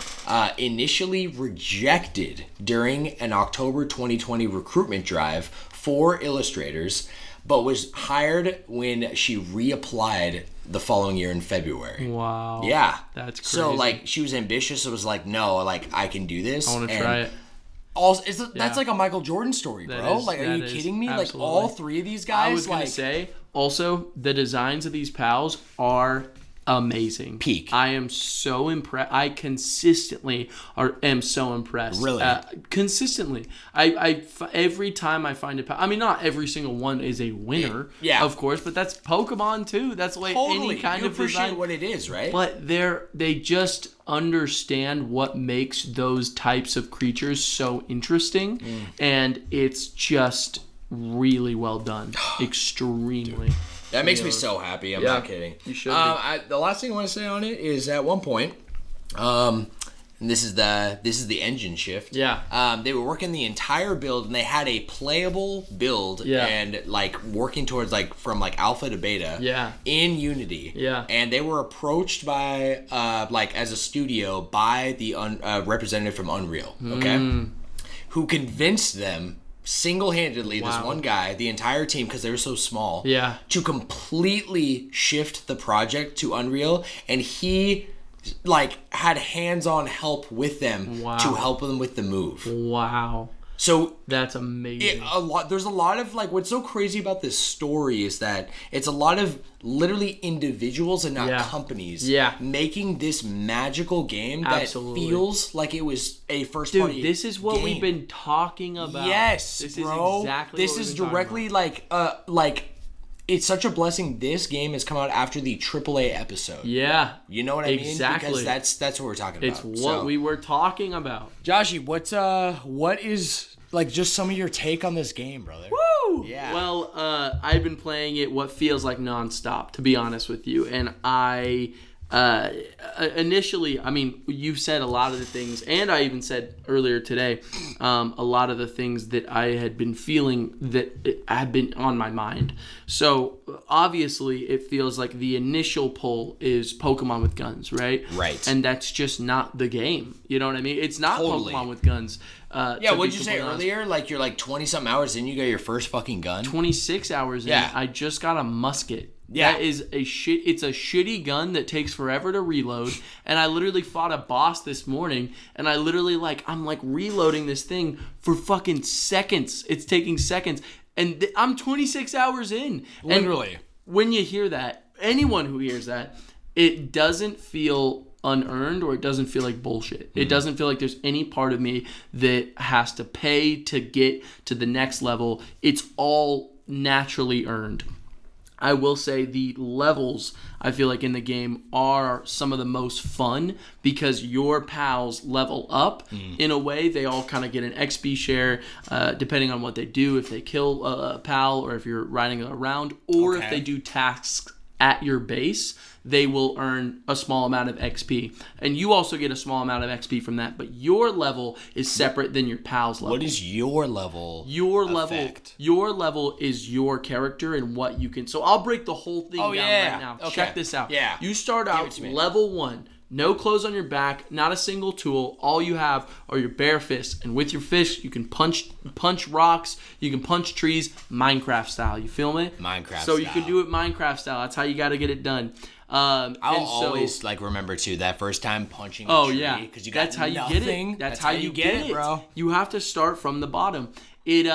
initially rejected during an October 2020 recruitment drive for illustrators, but was hired when she reapplied the following year in February. Wow. Yeah. That's crazy. So like she was ambitious. It was like, no, like I can do this. I want to try it. Also, that's like a Michael Jordan story, bro. That is, like, are you kidding me? Absolutely. Like all three of these guys. I was gonna say also the designs of these pals are amazing. Peak. I am so impressed. I consistently am so impressed. Really? Consistently. Every time I find a pal, I mean, not every single one is a winner, Yeah. of course, but that's Pokemon too. That's like any kind you of appreciate design. what it is, right? But they just understand what makes those types of creatures so interesting, and it's just really well done. Extremely. That makes me so happy. I'm not kidding. You should. The last thing I want to say on it is at one point, and this is the engine shift. Yeah. They were working the entire build, and they had a playable build, and like working towards like from like alpha to beta. Yeah. In Unity. Yeah. And they were approached by like as a studio by the representative from Unreal. Okay. Who convinced them single-handedly, this one guy, the entire team, because they were so small, to completely shift the project to Unreal, and he like had hands-on help with them to help them with the move. Wow. So that's amazing. There's a lot of like what's so crazy about this story is that it's a lot of literally individuals and not companies making this magical game that feels like it was a first party game. This is what we've been talking about. Yes, this bro. Is exactly this is directly like it's such a blessing this game has come out after the AAA episode. Yeah. You know what I mean? Exactly. Because that's what we're talking about. It's what we were talking about. Joshy, what is like just some of your take on this game, brother? Woo! Yeah. Well, I've been playing it what feels like nonstop, to be honest with you. And I initially, I mean, you've said a lot of the things, and I even said earlier today, a lot of the things that I had been feeling that had been on my mind. So obviously, it feels like the initial pull is Pokemon with guns, right? Right. And that's just not the game. You know what I mean? It's not Pokemon with guns. What'd you say earlier? Like you're like 20-something hours in, you got your first fucking gun? 26 hours in, I just got a musket. Yeah. That is it's a shitty gun that takes forever to reload. And I literally fought a boss this morning, and I literally I'm reloading this thing for fucking seconds. It's taking seconds. And I'm 26 hours in. Literally. And when you hear that, anyone who hears that, it doesn't feel unearned, or it doesn't feel like bullshit. It doesn't feel like there's any part of me that has to pay to get to the next level. It's all naturally earned. I will say the levels, I feel like in the game, are some of the most fun because your pals level up in a way. They all kind of get an XP share depending on what they do. If they kill a pal, or if you're riding around, or if they do tasks at your base, they will earn a small amount of XP. And you also get a small amount of XP from that, but your level is separate than your pal's level. What is your level? Your level is your character and what you can. So I'll break the whole thing down right now. Okay. Check this out. Yeah. You start out level 1. No clothes on your back, not a single tool. All you have are your bare fists. And with your fists, you can punch rocks, you can punch trees, Minecraft style. You feel me? Minecraft So style. you can do it Minecraft style. That's how you got to get it done. I'll always like remember too that first time punching. Oh a tree, yeah, because you got that's how you nothing. get it. That's how you get it, bro. You have to start from the bottom. It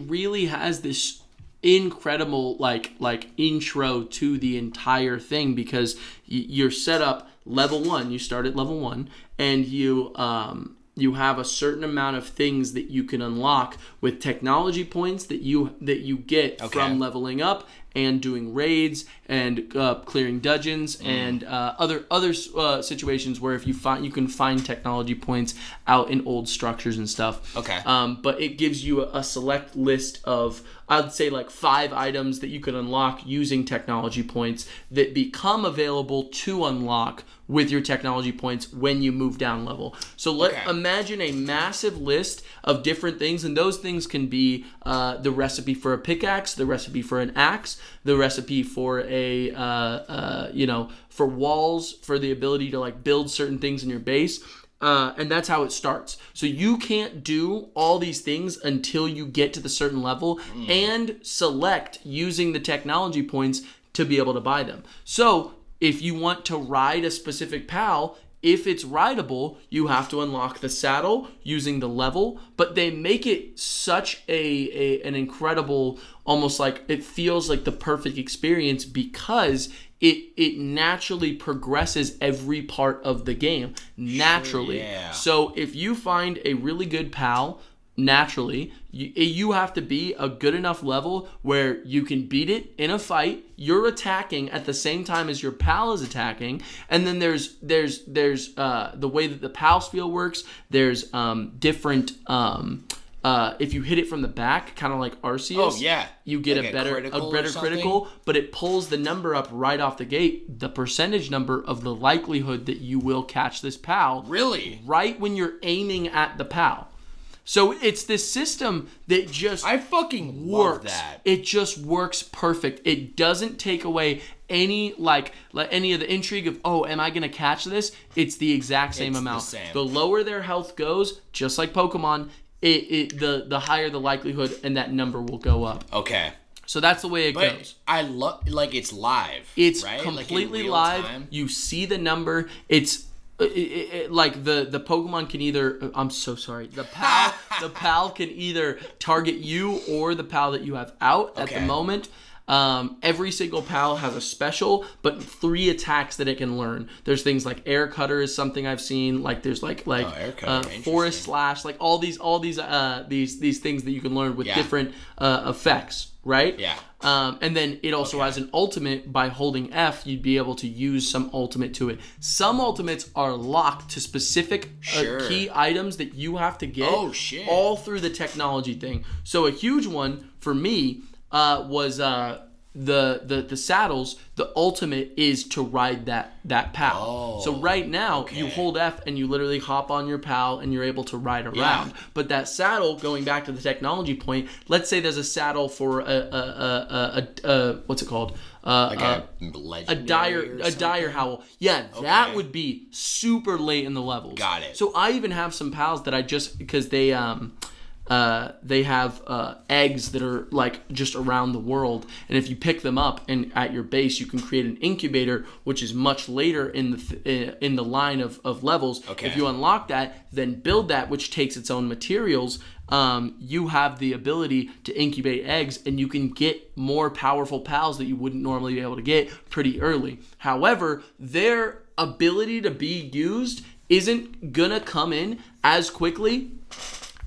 really has this incredible like intro to the entire thing, because you're set up level 1. You start at level 1, and you have a certain amount of things that you can unlock with technology points that you get from leveling up and doing raids and clearing dungeons and other situations where if you can find technology points out in old structures and stuff. Okay. But it gives you a select list of, I'd say, like 5 items that you can unlock using technology points that become available to unlock with your technology points when you move down level. So imagine a massive list of different things, and those things can be the recipe for a pickaxe, the recipe for an axe, the recipe for for walls, for the ability to like build certain things in your base. And that's how it starts. So you can't do all these things until you get to the certain level and select using the technology points to be able to buy them. So if you want to ride a specific PAL, if it's rideable, you have to unlock the saddle using the level, but they make it such an incredible, almost like it feels like the perfect experience, because it naturally progresses every part of the game naturally. Sure, yeah. So if you find a really good PAL naturally, you have to be a good enough level where you can beat it in a fight. You're attacking at the same time as your pal is attacking, and then there's the way that the pal spiel works. There's different if you hit it from the back, kind of like Arceus, you get like a better critical, but it pulls the number up right off the gate, the percentage number of the likelihood that you will catch this pal. Really? Right when you're aiming at the pal. So it's this system that just I fucking works. love that. It just works perfect. It doesn't take away any like any of the intrigue of, oh, am I gonna catch this? It's the exact same amount. The lower their health goes, just like Pokemon, the higher the likelihood, and that number will go up. Okay. So that's the way it goes. I love it's live. It's right? completely like live. Time. You see the number. It's like the Pokemon can either, I'm so sorry, the pal can either target you or the pal that you have out at the moment. Every single pal has a special, but 3 attacks that it can learn. There's things like Air Cutter is something I've seen. Like there's Forest Slash, like all these things that you can learn with different effects, right? Yeah. And then it also has an ultimate. By holding F, you'd be able to use some ultimate to it. Some ultimates are locked to specific key items that you have to get. Oh shit! All through the technology thing. So a huge one for me was the saddles. The ultimate is to ride that pal. Oh, so right now you hold F and you literally hop on your pal and you're able to ride around. Yeah. But that saddle, going back to the technology point, let's say there's a saddle for a what's it called? A dire howl. Yeah, that would be super late in the levels. Got it. So I even have some pals that I just, because they have eggs that are like just around the world, and if you pick them up and at your base, you can create an incubator, which is much later in the line of levels. Okay. If you unlock that, then build that, which takes its own materials. You have the ability to incubate eggs, and you can get more powerful pals that you wouldn't normally be able to get pretty early. However, their ability to be used isn't gonna come in as quickly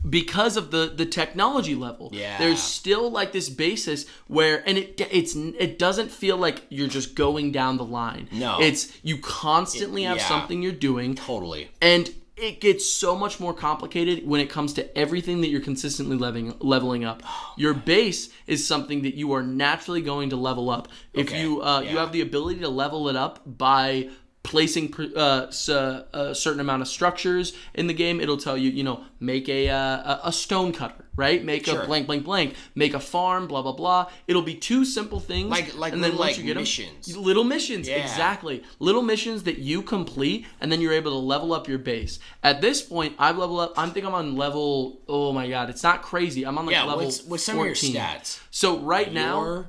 because of the technology level. Yeah. There's still like this basis where, and it doesn't feel like you're just going down the line. No. It's you constantly have something you're doing. Totally. And it gets so much more complicated when it comes to everything that you're consistently leveling up. Your base is something that you are naturally going to level up. If you have the ability to level it up by placing a certain amount of structures in the game. It'll tell you, make a stone cutter, right? Make a blank, blank, blank. Make a farm, blah, blah, blah. It'll be two simple things. Like and then little, once you get missions. them, little missions, Yeah. exactly. Little missions that you complete, and then you're able to level up your base. At this point, I've leveled up. I think I'm on level. Oh my god, it's not crazy. I'm on level. What's some 14. of your stats? So now,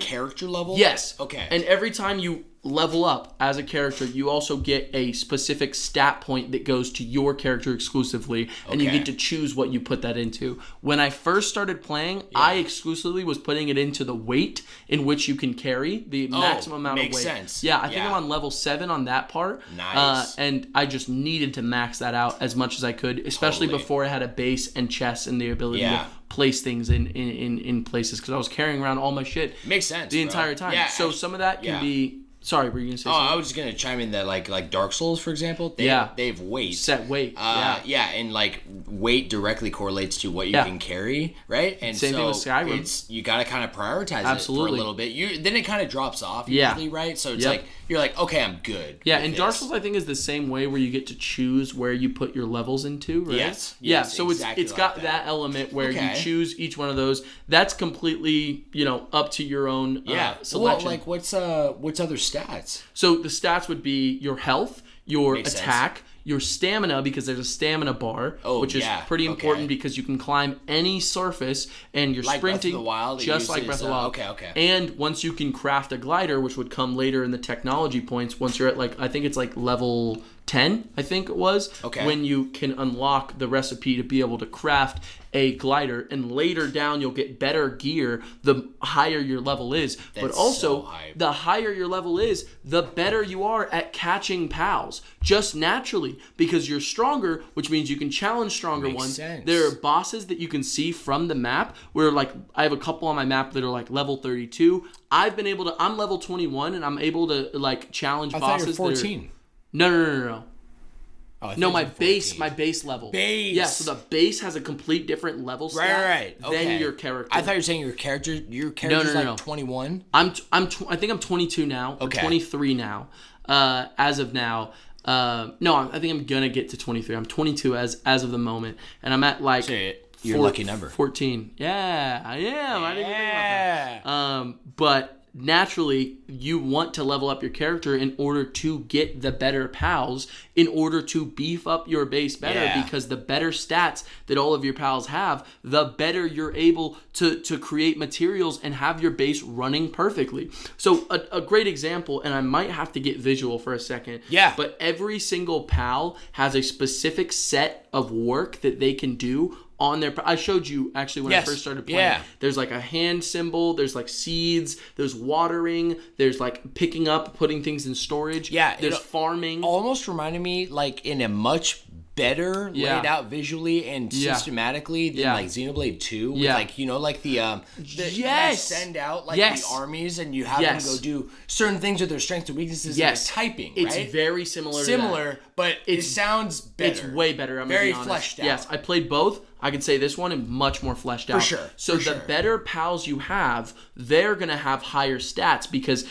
Character level? Yes. Okay. And every time you level up as a character, you also get a specific stat point that goes to your character exclusively, and you get to choose what you put that into. When I first started playing, I exclusively was putting it into the weight in which you can carry, the maximum amount of weight. Makes sense. Yeah, I think I'm on level 7 on that part. Nice. And I just needed to max that out as much as I could, especially before I had a base and chests and the ability to place things in places, because I was carrying around all my shit. Makes sense. The entire time. Yeah, so some of that can be. Sorry, were you gonna say something? I was just gonna chime in that like Dark Souls, for example, they have weight. Set weight. And like weight directly correlates to what you can carry, right? And same thing with Skyrim. You gotta kind of prioritize it for a little bit. Then it kind of drops off usually, right? So it's like you're like, okay, I'm good. Yeah, and Dark Souls I think is the same way, where you get to choose where you put your levels into, right? Yes. So exactly it's got that element where you choose each one of those. That's completely, up to your own selection. Well, like what's other stats? So the stats would be your health, your Makes attack, your stamina, because there's a stamina bar, which is pretty important because you can climb any surface, and you're like sprinting Breath of the Wild, just like Breath of the Wild. Okay. And once you can craft a glider, which would come later in the technology points, once you're at I think it's level 10, I think it was, when you can unlock the recipe to be able to craft a glider, and later down you'll get better gear the higher your level is. But also, the higher your level is, the better you are at catching pals, just naturally, because you're stronger, which means you can challenge stronger ones. Sense. There are bosses that you can see from the map, where I have a couple on my map that are level 32. I'm level 21, and I'm able to challenge bosses. I thought you were 14. No. Oh, No, my base level. Base. Yeah, so the base has a complete different level stat than your character. I thought you were saying your character's no. 21. I think I'm 22 now. Or 23 now. As of now. No, I think I'm gonna get to 23. I'm 22 as of the moment, and I'm at your lucky number. 14. Yeah, I am. I didn't think about that. But naturally, you want to level up your character in order to get the better pals, in order to beef up your base better, because the better stats that all of your pals have, the better you're able to create materials and have your base running perfectly. So a great example, and I might have to get visual for a second, but every single pal has a specific set of work that they can do on their. I showed you actually when I first started playing. There's a hand symbol, there's seeds, there's watering, there's picking up, putting things in storage, there's farming. Almost reminded me in a much better laid out visually and systematically than Xenoblade 2 with you send out the armies, and you have them go do certain things with their strengths and weaknesses and typing, right? It's very similar to that. But it sounds better. It's way better. I'm very gonna be honest. fleshed out. Yes, I played both. I could say this one is much more fleshed out. For sure. So the better pals you have, they're going to have higher stats, because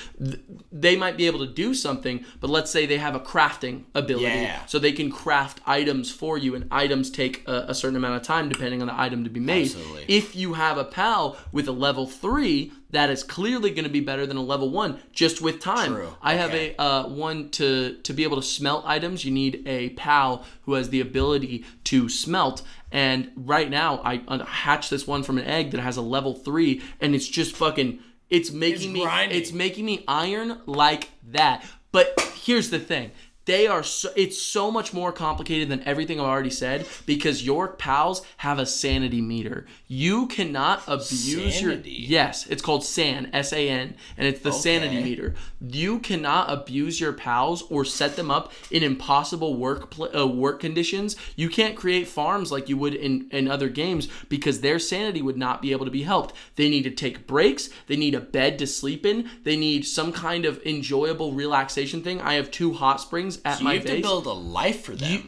they might be able to do something, but let's say they have a crafting ability. So they can craft items for you, and items take a certain amount of time depending on the item to be made. Absolutely. If you have a pal with a level 3, that is clearly going to be better than a level 1 just with time. True. I have a one to be able to smelt items. You need a pal who has the ability to smelt. And right now, I hatched this one from an egg that has a level 3, and it's just fucking. It's making me iron like that. But here's the thing. It's so much more complicated than everything I've already said, because your pals have a sanity meter. You cannot abuse yes, it's called SAN, S-A-N, and it's the sanity meter. You cannot abuse your pals or set them up in impossible work conditions. You can't create farms like you would in other games, because their sanity would not be able to be helped. They need to take breaks. They need a bed to sleep in. They need some kind of enjoyable relaxation thing. I have 2 hot springs at my base. You have to build a life for them.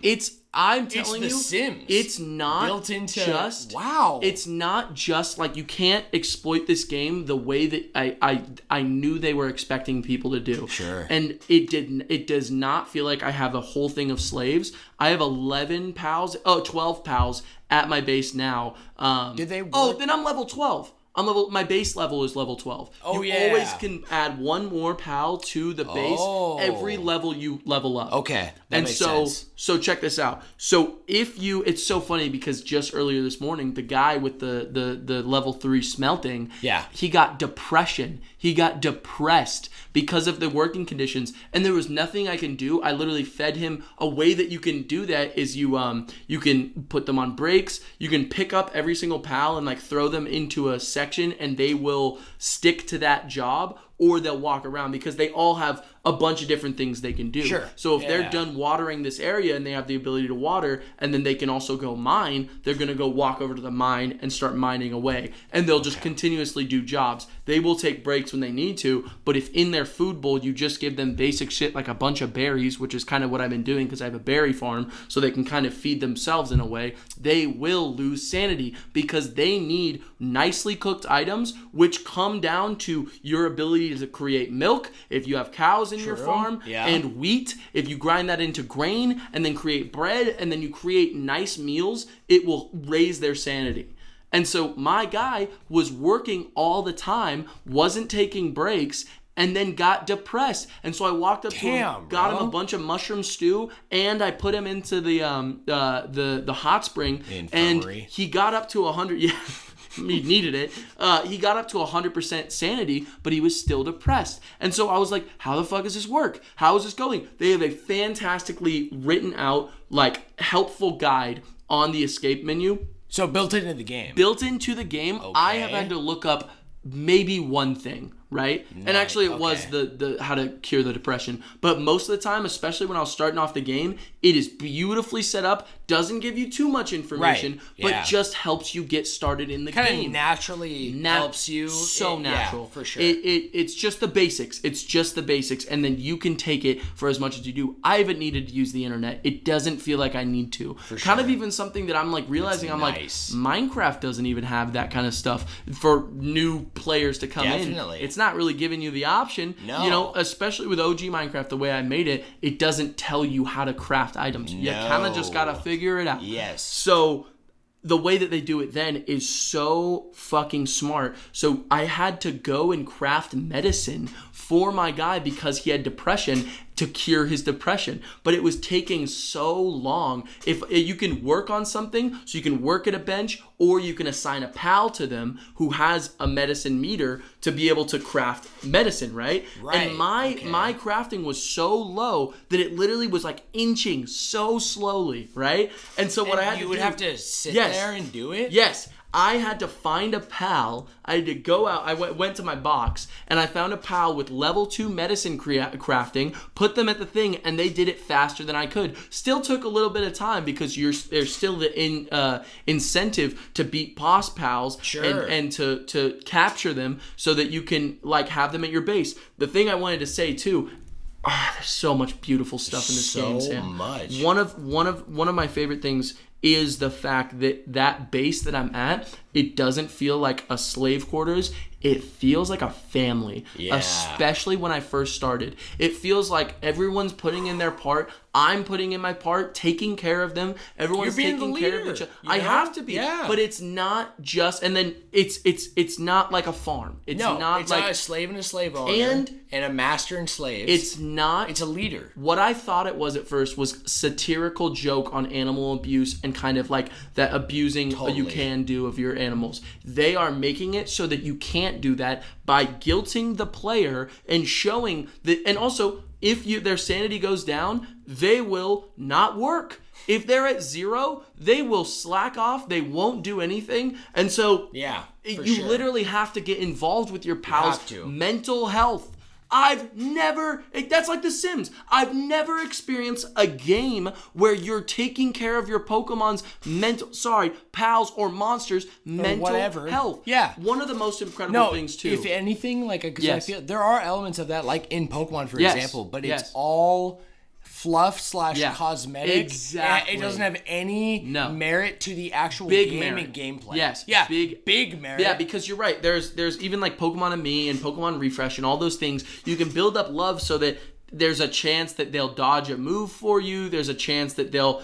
I'm telling it's you, The Sims. it's not built into just wow. It's not just like you can't exploit this game the way that I knew they were expecting people to do. Sure. And it does not feel like I have a whole thing of slaves. I have 12 pals at my base now. Did they work? Oh, then I'm level 12. My base level is level 12. Oh, you yeah. always can add one more pal to the base every level you level up. Okay, that makes sense. So check this out. So it's so funny because just earlier this morning, the guy with the level 3 smelting, he got depression. He got depressed because of the working conditions, and there was nothing I can do. I literally fed him. A way that you can do that is you can put them on breaks. You can pick up every single pal and like throw them into a section, and they will stick to that job, or they'll walk around because they all have a bunch of different things they can do. Sure. So if they're done watering this area and they have the ability to water, and then they can also go mine, they're going to go walk over to the mine and start mining away. And they'll just continuously do jobs. They will take breaks when they need to, but if in their food bowl you just give them basic shit like a bunch of berries, which is kind of what I've been doing because I have a berry farm, so they can kind of feed themselves in a way, they will lose sanity because they need nicely cooked items, which come down to your ability to create milk if you have cows in your farm, and wheat. If you grind that into grain and then create bread and then you create nice meals, it will raise their sanity. And so my guy was working all the time, wasn't taking breaks, and then got depressed. And so I walked up to him, got him a bunch of mushroom stew, and I put him into the hot spring. And he got up to 100. Yeah. He needed it. He got up to 100% sanity, but he was still depressed. And so I was like, how the fuck does this work? How is this going? They have a fantastically written out, like, helpful guide on the escape menu. So built into the game. Built into the game. Okay. I have had to look up maybe one thing, right? Nice. And actually it was the how to cure the depression. But most of the time, especially when I was starting off the game, it is beautifully set up, doesn't give you too much information, but just helps you get started in the game. Kind of naturally helps you. So natural. Yeah, for sure. It's just the basics. It's just the basics. And then you can take it for as much as you do. I haven't needed to use the internet. It doesn't feel like I need to. For kind of even something that I'm like realizing, I'm like, Minecraft doesn't even have that kind of stuff for new players to come in. It's not really giving you the option. No. You know, especially with OG Minecraft, the way I made it, it doesn't tell you how to craft items. No. You kind of just got to figure it out. Yes. So the way that they do it then is so fucking smart. So I had to go and craft medicine for my guy because he had depression to cure his depression. But it was taking so long. If you can work on something, so you can work at a bench, or you can assign a pal to them who has a medicine meter to be able to craft medicine, right? And my crafting was so low that it literally was like inching so slowly, right? And so what I had to do... You would have to sit there and do it? Yes. I had to find a pal. I had to go out. I went to my box, and I found a pal with level 2 medicine crafting, put them at the thing, and they did it faster than I could. Still took a little bit of time because there's still the incentive to beat boss pals and to capture them so that you can like have them at your base. The thing I wanted to say too, there's so much beautiful stuff in this game, Sam. So much. One of my favorite things is the fact that base that I'm at, it doesn't feel like a slave quarters. It feels like a family, especially when I first started. It feels like everyone's putting in their part. I'm putting in my part, taking care of them. Everyone's taking care of each other. I have to be, but it's not just. And then it's not like a farm. It's not like a slave and a slave owner and a master and slaves. It's not. It's a leader. What I thought it was at first was satirical joke on animal abuse and kind of like that abusing you can do of your animals. They are making it so that you can't do that by guilting the player and showing that. And also, if their sanity goes down, they will not work. If they're at 0, they will slack off. They won't do anything. And so you literally have to get involved with your pals' mental health. That's like The Sims. I've never experienced a game where you're taking care of your Pokemon's pals or monsters' mental health. Yeah. One of the most incredible things too. If anything, like, I feel there are elements of that, like in Pokemon, for example, but it's all fluff / Yeah, cosmetic. exactly. It doesn't have any merit to the actual game and gameplay. Yes. Yeah. Big merit. Yeah, because you're right. There's even like Pokemon and Me and Pokemon Refresh and all those things. You can build up love so that there's a chance that they'll dodge a move for you. There's a chance that they'll,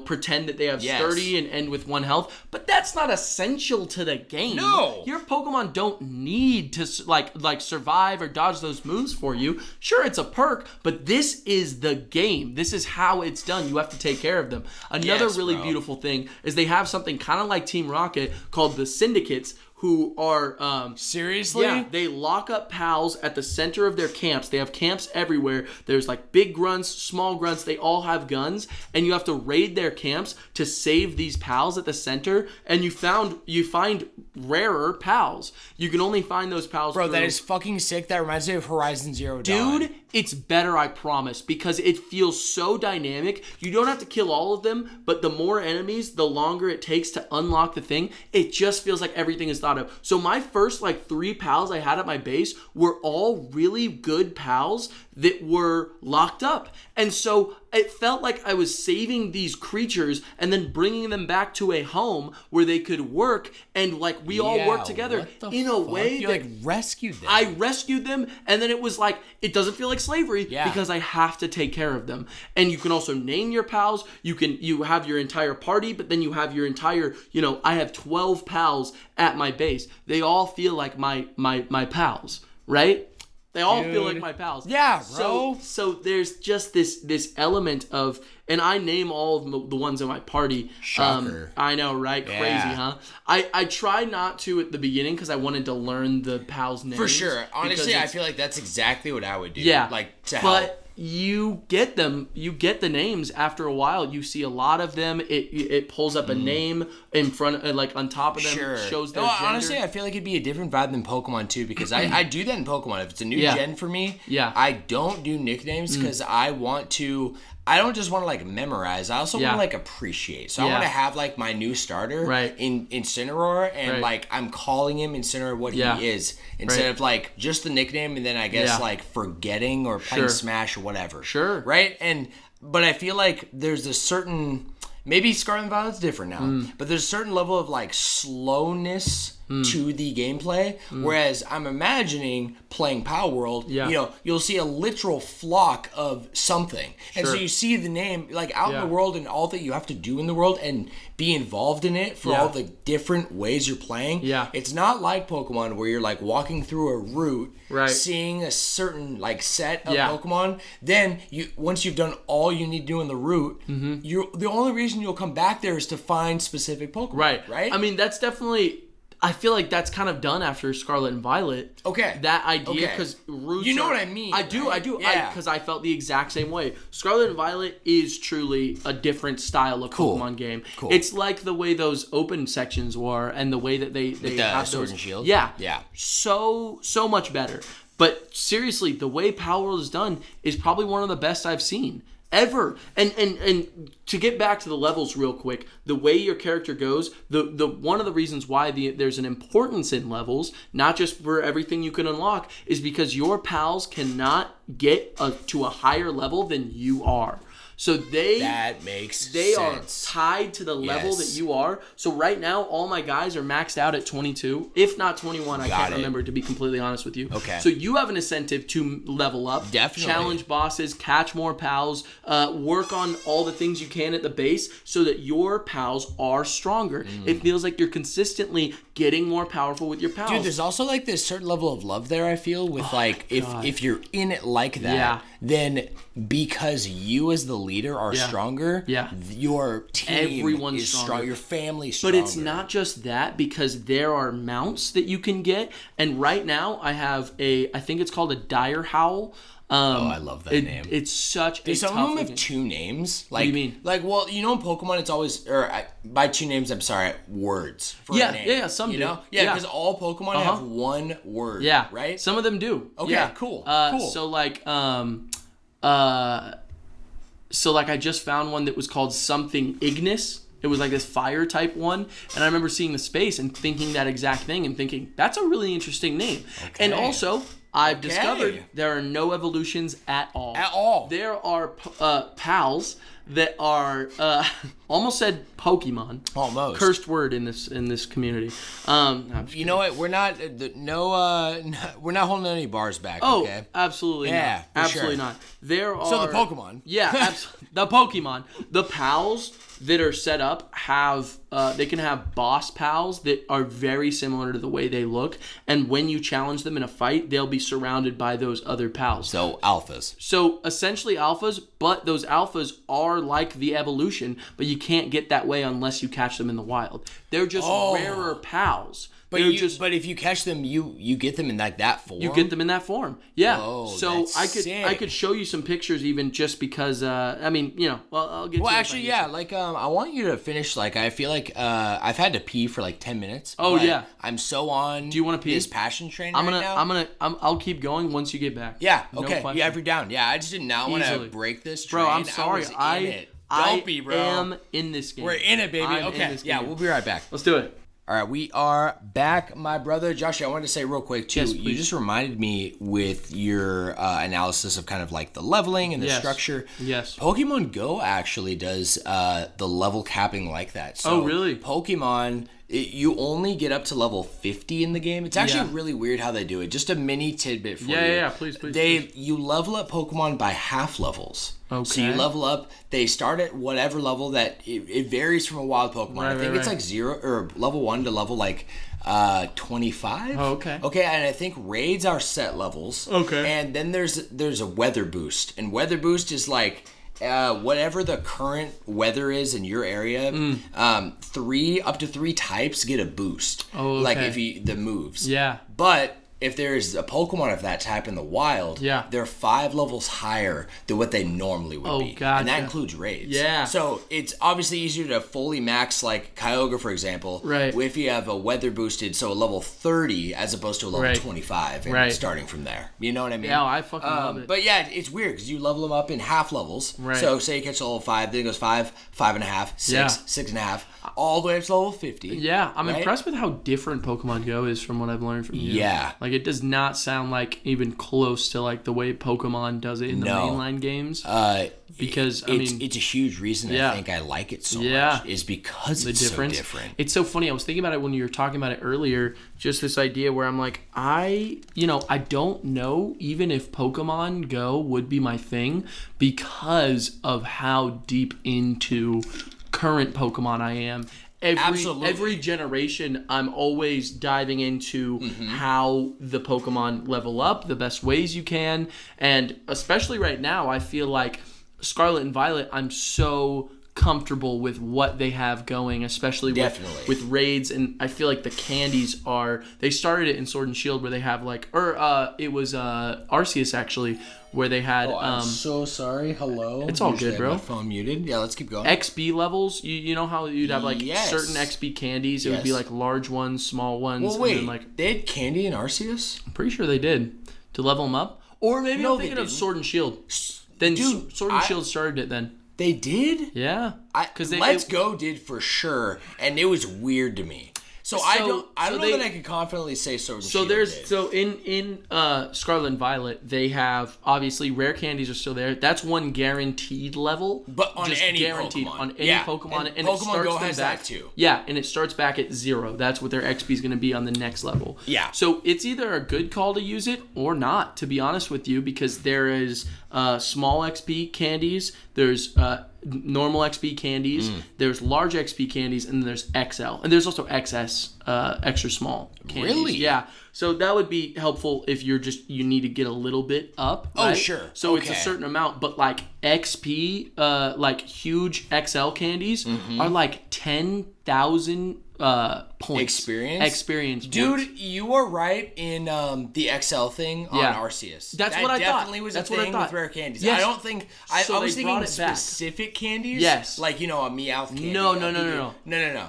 pretend that they have sturdy and end with 1 health. But that's not essential to the game. No. Your Pokemon don't need to like survive or dodge those moves for you. Sure, it's a perk, but this is the game. This is how it's done. You have to take care of them. Another really beautiful thing is they have something kind of like Team Rocket called the Syndicates, who are seriously? Yeah, they lock up pals at the center of their camps. They have camps everywhere. There's like big grunts, small grunts. They all have guns, and you have to raid their camps to save these pals at the center. And you find rarer pals. You can only find those pals. Bro, that is fucking sick. That reminds me of Horizon Zero Dawn. Dude, it's better, I promise, because it feels so dynamic. You don't have to kill all of them, but the more enemies, the longer it takes to unlock the thing. It just feels like everything is thought of. So my first 3 pals I had at my base were all really good pals that were locked up. And so it felt like I was saving these creatures and then bringing them back to a home where they could work, and we all work together in a way you that rescued them. I rescued them, and then it was it doesn't feel like slavery because I have to take care of them. And you can also name your pals. You have your entire party, but then you have your entire, I have 12 pals at my base. They all feel like my pals, right? They all feel like my pals. Yeah, bro. So there's just this element of, and I name all of the ones in my party. Shocker. I know, right? Yeah. Crazy, huh? I try not to at the beginning because I wanted to learn the pals' names. For sure. Honestly, I feel like that's exactly what I would do. Yeah. To help. But you get them, you get the names after a while. You see a lot of them. It pulls up a name in front, on top of them, shows their gender. Honestly, I feel like it'd be a different vibe than Pokemon too, because I do that in Pokemon. If it's a new gen for me, I don't do nicknames because I don't just want to memorize. I also want to appreciate. So I want to have my new starter in Incineroar, and I'm calling him Incineroar what he is, instead of just the nickname, and then I guess forgetting or playing Smash or whatever. Sure. Right? But I feel like there's a certain, maybe Scarlet and Violet's different now, but there's a certain level of slowness to the gameplay, whereas I'm imagining playing Palworld, you'll see a literal flock of something, and so you see the name out in the world and all that you have to do in the world and be involved in it for all the different ways you're playing. It's not like Pokemon where you're walking through a route, seeing a certain set of Pokemon, then once you've done all you need to do in the route, the only reason you'll come back there is to find specific Pokemon. Right? I mean, that's definitely, I feel like that's kind of done after Scarlet and Violet. Okay. That idea, because routes. You know what I mean? I do. Yeah. Because I felt the exact same way. Scarlet and Violet is truly a different style of Pokemon game. Cool. It's like the way those open sections were, and the way that they have Sword those. and Shield. Yeah. Yeah. So much better. But seriously, the way Palworld is done is probably one of the best I've seen ever. And to get back to the levels real quick, the way your character goes, the one of the reasons why there's an importance in levels, not just for everything you can unlock, is because your pals cannot get to a higher level than you are. So that makes they sense. are tied to the level that you are. So right now, all my guys are maxed out at 22, if not 21. I can't remember, to be completely honest with you. Okay. So you have an incentive to level up, definitely challenge bosses, catch more pals, work on all the things you can at the base, so that your pals are stronger. It feels like you're consistently getting more powerful with your pals. Dude, there's also this certain level of love there, I feel, with if you're in it like that, then because you as the leader are stronger, your team everyone's is stronger. Your family's stronger. But it's not just that, because there are mounts that you can get, and right now I have I think it's called a Dire Howl. I love that name. It's such a some tough of them have two names. What do you mean? Well, in Pokemon, it's always, by two names, I'm sorry, words for a name. Yeah, some do. Yeah, because all Pokemon have one word. Yeah, right. Some of them do. Okay, cool. So I just found one that was called something Ignis. It was this fire type one, and I remember seeing the space and thinking that exact thing and thinking, that's a really interesting name. Okay. And also, I've discovered there are no evolutions at all. At all. There are pals that are almost said Pokemon. Almost. Cursed word in this community. You know what? We're not we're not holding any bars back. Oh, okay? absolutely Yeah, not. Absolutely sure. not. There are So the Pokemon. Yeah, the Pokemon. The pals that are set up have they can have boss pals that are very similar to the way they look, and when you challenge them in a fight, they'll be surrounded by those other pals. So alphas. So essentially alphas, but those alphas are like the evolution, but you can't get that way unless you catch them in the wild. They're just rarer pals. But if you catch them, you get them in like that form. You get them in that form, yeah. Whoa, so that's I could show you some pictures even just because I mean I'll get. Well, to it actually, yeah. Like I want you to finish. Like I feel like I've had to pee for like 10 minutes. Oh yeah. I'm so on. Do you want to pee? This passion train now. I'll keep going once you get back. Yeah. No Okay. question. Yeah. If you're down. Yeah. I just did not want to Easily. break this train. Bro, I'm sorry. I be, bro. am in this game. We're in it, baby. I'm in Okay. this Yeah. game. We'll be right back. Let's do it. All right, we are back, my brother. Josh, I wanted to say real quick, too, Yes, you please. just reminded me with your analysis of kind of like the leveling and the structure. Yes. Pokemon Go actually does the level capping like that. So Oh, really? Pokemon, you only get up to level 50 in the game. It's actually Yeah. really weird how they do it. Just a mini tidbit for you. Yeah, please. You level up Pokemon by half levels. Okay. So you level up. They start at whatever level that it varies from a wild Pokemon. I think it's like 0 or level 1 to level like 25. Oh, okay. Okay, and I think raids are set levels. Okay. And then there's a weather boost, and weather boost is like whatever the current weather is in your area. Up to three types get a boost. Oh, okay. Like if the moves. Yeah. But if there's a Pokemon of that type in the wild, they're 5 levels higher than what they normally would be. Gotcha. And that includes raids. Yeah. So it's obviously easier to fully max like Kyogre, for example, Right. if you have a weather boosted, so a level 30 as opposed to a level 25 and starting from there. You know what I mean? Yeah, I fucking love it. But yeah, it's weird because you level them up in half levels. Right. So say you catch level 5, then it goes 5, 5.5, 6, 6.5, all the way up to level 50. Yeah, I'm right? impressed with how different Pokemon Go is from what I've learned from you. Yeah. Like, it does not sound like even close to, like, the way Pokemon does it in the mainline games. Because, it's a huge reason I think I like it so much, is because it's so different. It's so funny. I was thinking about it when you were talking about it earlier, just this idea where I'm like, I don't know even if Pokemon Go would be my thing because of how deep into current Pokemon I am. Every generation, I'm always diving into how the Pokemon level up, the best ways you can, and especially right now, I feel like Scarlet and Violet, I'm so comfortable with what they have going, especially with raids, and I feel like the candies they started it in Sword and Shield where they have like, it was Arceus actually, where they had I'm so sorry. Hello. It's all good, bro. My phone muted. Yeah, let's keep going. XP levels, you know how you'd have like certain XP candies, it would be like large ones, small ones. Well, wait, and then like, they had candy in Arceus? I'm pretty sure they did to level them up, or maybe I'm thinking of Sword and Shield. Then Sword and Shield started it then. They did? Yeah. Let's Go did for sure, and it was weird to me. So I don't know that I can confidently say Sword and Shield did. In Scarlet and Violet, they have obviously rare candies are still there. That's one guaranteed level, but on just any guaranteed Pokemon. on any Pokemon, and Pokemon it starts Go them has back, that too. Yeah, and it starts back at 0. That's what their XP is going to be on the next level. Yeah. So it's either a good call to use it or not, to be honest with you, because there is small XP candies. There's normal XP candies, there's large XP candies, and then there's XL. And there's also XS, extra small candies. Really? Yeah. So that would be helpful if you need to get a little bit up. Right? Oh, sure. So it's a certain amount, but like XP, like huge XL candies are like 10,000 points. Experience Dude, points. you are right in the XL thing on Arceus. That's what I thought. That definitely was a thing with rare candies. Yes. I don't think... I was thinking specific candies. Yes. Like, a Meowth candy. No. No.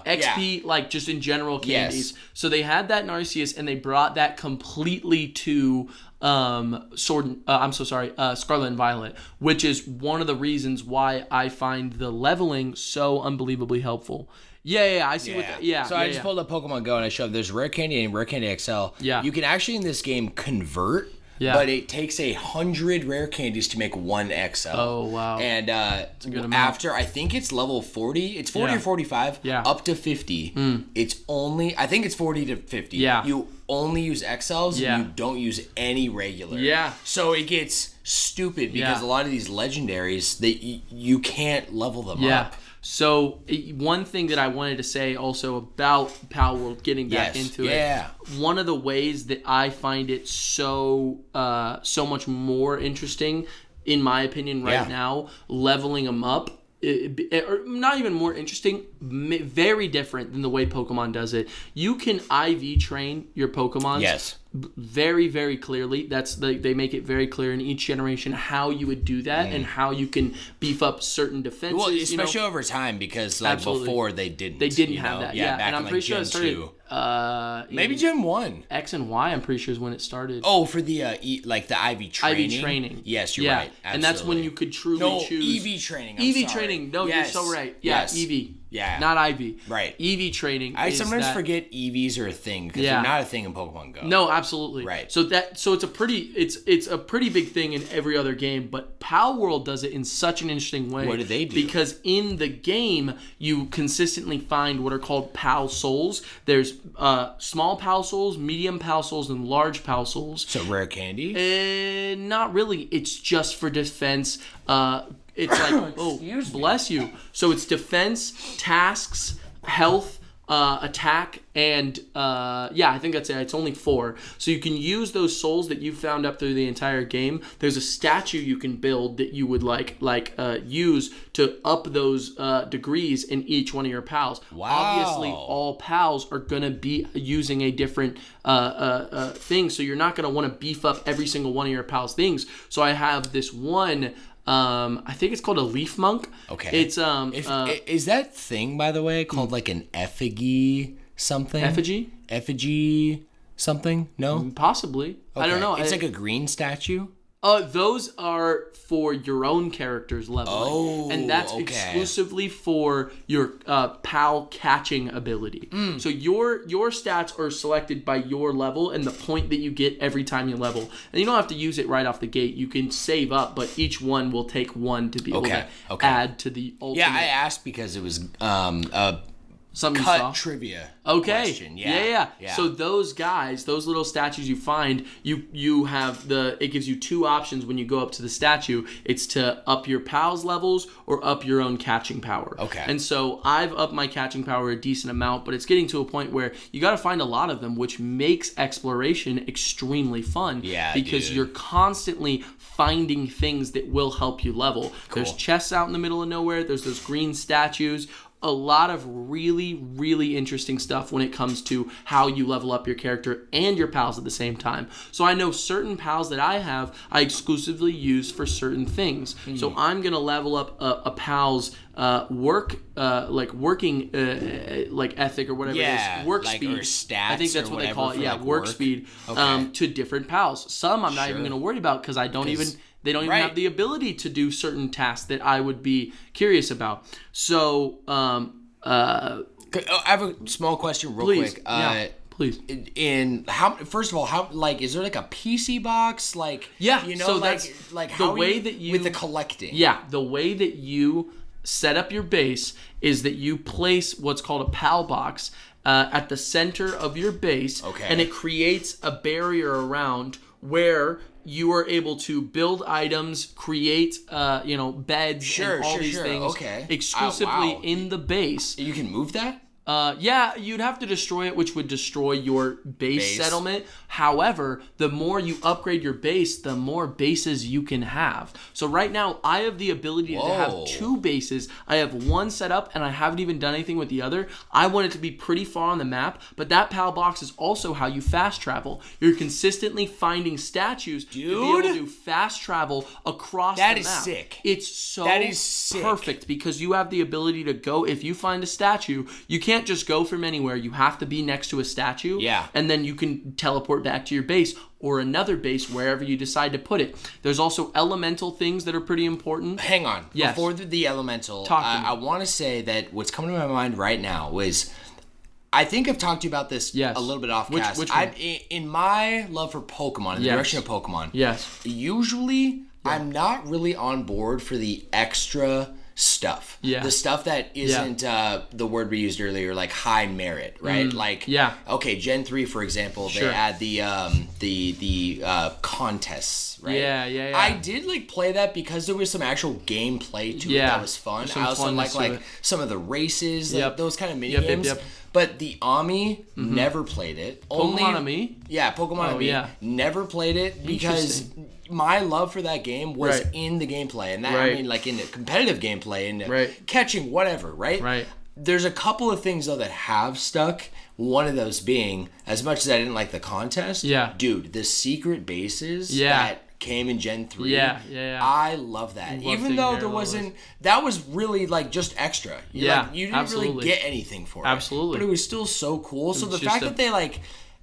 XP, like, just in general candies. Yes. So they had that in Arceus, and they brought that completely to... Scarlet and Violet, which is one of the reasons why I find the leveling so unbelievably helpful. I see what that... Yeah. So I just pulled up Pokemon Go and I showed there's Rare Candy and Rare Candy XL. Yeah. You can actually in this game convert Yeah. but it takes 100 rare candies to make 1 XL. Oh, wow. And That's a good amount. after, I think it's level 40, it's 40 or 45, up to 50, it's only, I think it's 40 to 50. Yeah. You only use XLs, and you don't use any regular. Yeah. So it gets stupid because a lot of these legendaries, you can't level them up. So one thing that I wanted to say also about Palworld, getting back into it, one of the ways that I find it so much more interesting, in my opinion, right now, leveling them up, or not even more interesting, very different than the way Pokemon does it. You can IV train your Pokemon. Yes. Very, very clearly. They make it very clear in each generation how you would do that and how you can beef up certain defenses. Well, especially over time, because like before they didn't. They didn't have that. Yeah, and I'm pretty sure it started. Maybe Gen 1. X and Y, I'm pretty sure is when it started. Oh, for the the IV training. IV training. Yes, you're right. Absolutely. And that's when you could truly choose. EV training. EV training. No, you're so right. Yeah, EV. Yeah. Not IV. Right. EV training. I sometimes forget EVs are a thing because they're not a thing in Pokemon Go. No, absolutely. Right. So it's a pretty big thing in every other game, but Palworld does it in such an interesting way. What do they do? Because in the game you consistently find what are called Pal Souls. There's small Pal Souls, medium Pal Souls, and large Pal Souls. So rare candy? Not really. It's just for defense. It's like, bless you. So it's defense, tasks, health, attack, and I think that's it. It's only 4. So you can use those souls that you found up through the entire game. There's a statue you can build that you would use to up those degrees in each one of your pals. Wow. Obviously, all pals are going to be using a different thing, so you're not going to want to beef up every single one of your pals' things. So I have this one... I think it's called a leaf monk. Okay. It's is that thing, by the way, called like an effigy something? Effigy something? No? Possibly. Okay. I don't know. It's like a green statue? Those are for your own character's leveling. And that's exclusively for your pal catching ability. So your stats are selected by your level and the point that you get every time you level. And you don't have to use it right off the gate. You can save up, but each one will take 1 to be able to add to the ultimate. Yeah, I asked because it was something cut trivia. Question. Yeah. So those guys, those little statues you find, you have it gives you 2 options when you go up to the statue. It's to up your pals levels or up your own catching power. Okay. And so I've upped my catching power a decent amount, but it's getting to a point where you got to find a lot of them, which makes exploration extremely fun. Yeah, because you're constantly finding things that will help you level. Cool. There's chests out in the middle of nowhere. There's those green statues. A lot of really, really interesting stuff when it comes to how you level up your character and your pals at the same time. So I know certain pals that I have, I exclusively use for certain things. So I'm going to level up a pal's working ethic or whatever it is, work speed. Or stats, I think that's what they call it. Yeah, work speed to different pals. Some I'm not even going to worry about because they don't even have the ability to do certain tasks that I would be curious about. So, I have a small question real quick. Please. First of all, how is there like a PC box? So that's how the way that you with the collecting. Yeah, the way that you set up your base is that you place what's called a PAL box at the center of your base, and it creates a barrier around where you are able to build items, create beds, and all these things exclusively in the base. You can move that? You'd have to destroy it, which would destroy your base settlement. However, the more you upgrade your base, the more bases you can have. So right now, I have the ability to have 2 bases. I have one set up, and I haven't even done anything with the other. I want it to be pretty far on the map, but that PAL box is also how you fast travel. You're consistently finding statues to be able to do fast travel across the map. That is sick. It's so perfect because you have the ability to go, if you find a statue, you can't just go from anywhere. You have to be next to a statue. Yeah. And then you can teleport back to your base or another base wherever you decide to put it. There's also elemental things that are pretty important. Hang on. Yes. Before the elemental, Talk to me. I want to say that what's coming to my mind right now is I think I've talked to you about this Yes. a little bit off cast. Which one? In my love for Pokemon, in the direction of Pokemon, usually I'm not really on board for the extra stuff. Yeah. The stuff that isn't the word we used earlier, like high merit, right? Okay, Gen 3, for example, they add the contests, right? Yeah. I did like play that because there was some actual gameplay to it that was fun. I also like some of the races, like those kind of mini games. But the Ami never played it. Pokemon Ami? Yeah, Pokemon Ami. Never played it because my love for that game was in the gameplay. And that, I mean, like in the competitive gameplay and catching whatever, right? There's a couple of things, though, that have stuck. One of those being, as much as I didn't like the contest, dude, the secret bases that came in Gen 3. I love that. Even though there wasn't, that was really like just extra. You didn't really get anything for it. But it was still so cool. So the fact that they like,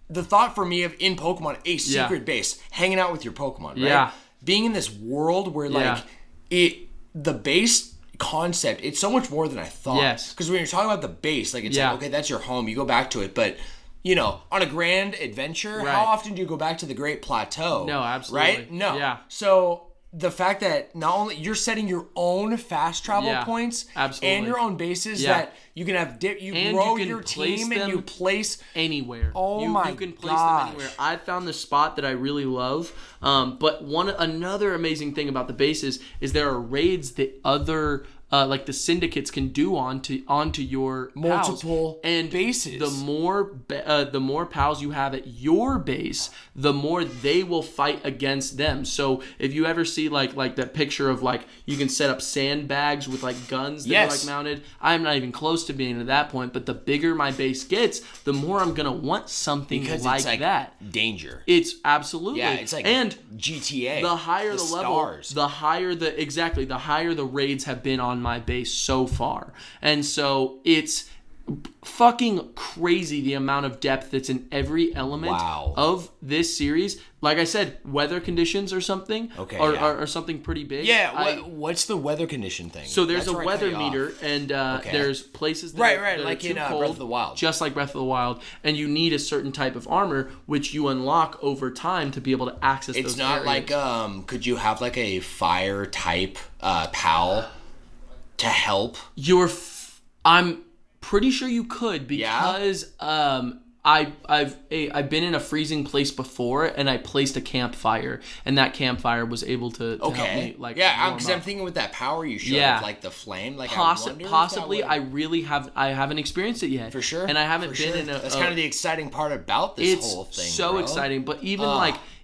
the thought for me of in Pokemon, a secret base, hanging out with your Pokemon, right? Being in this world where like the base concept, it's so much more than I thought. Because when you're talking about the base, like it's like, okay, that's your home, you go back to it, but you know, on a grand adventure, how often do you go back to the Great Plateau? No, absolutely. Right? No. So the fact that not only you're setting your own fast travel points and your own bases that you can have you grow your team and you place anywhere. You can place them anywhere. I found the spot that I really love. But another amazing thing about the bases is there are raids that other like the syndicates can do onto your multiple pals. And bases. The more pals you have at your base, the more they will fight against them. So if you ever see like that picture of like you can set up sandbags with like guns that are like mounted, I'm not even close to being at that point. But the bigger my base gets, the more I'm gonna want something because like it's like that. Danger. It's absolutely it's like and GTA. The higher the level, the higher the higher the raids have been on my base so far. And so it's fucking crazy the amount of depth that's in every element of this series. Like I said, weather conditions or something are something pretty big. What's the weather condition thing? So there's a weather meter and there's places that like in cold, Breath of the Wild. Just like Breath of the Wild, and you need a certain type of armor which you unlock over time to be able to access those areas. It's not like could you have like a fire type pal to help? I'm pretty sure you could because I've been in a freezing place before and I placed a campfire and that campfire was able to help me because I'm thinking with that power you showed of like the flame, like possibly I haven't experienced it yet for sure, and I haven't been in a. That's kind of the exciting part about this whole thing. It's so exciting, but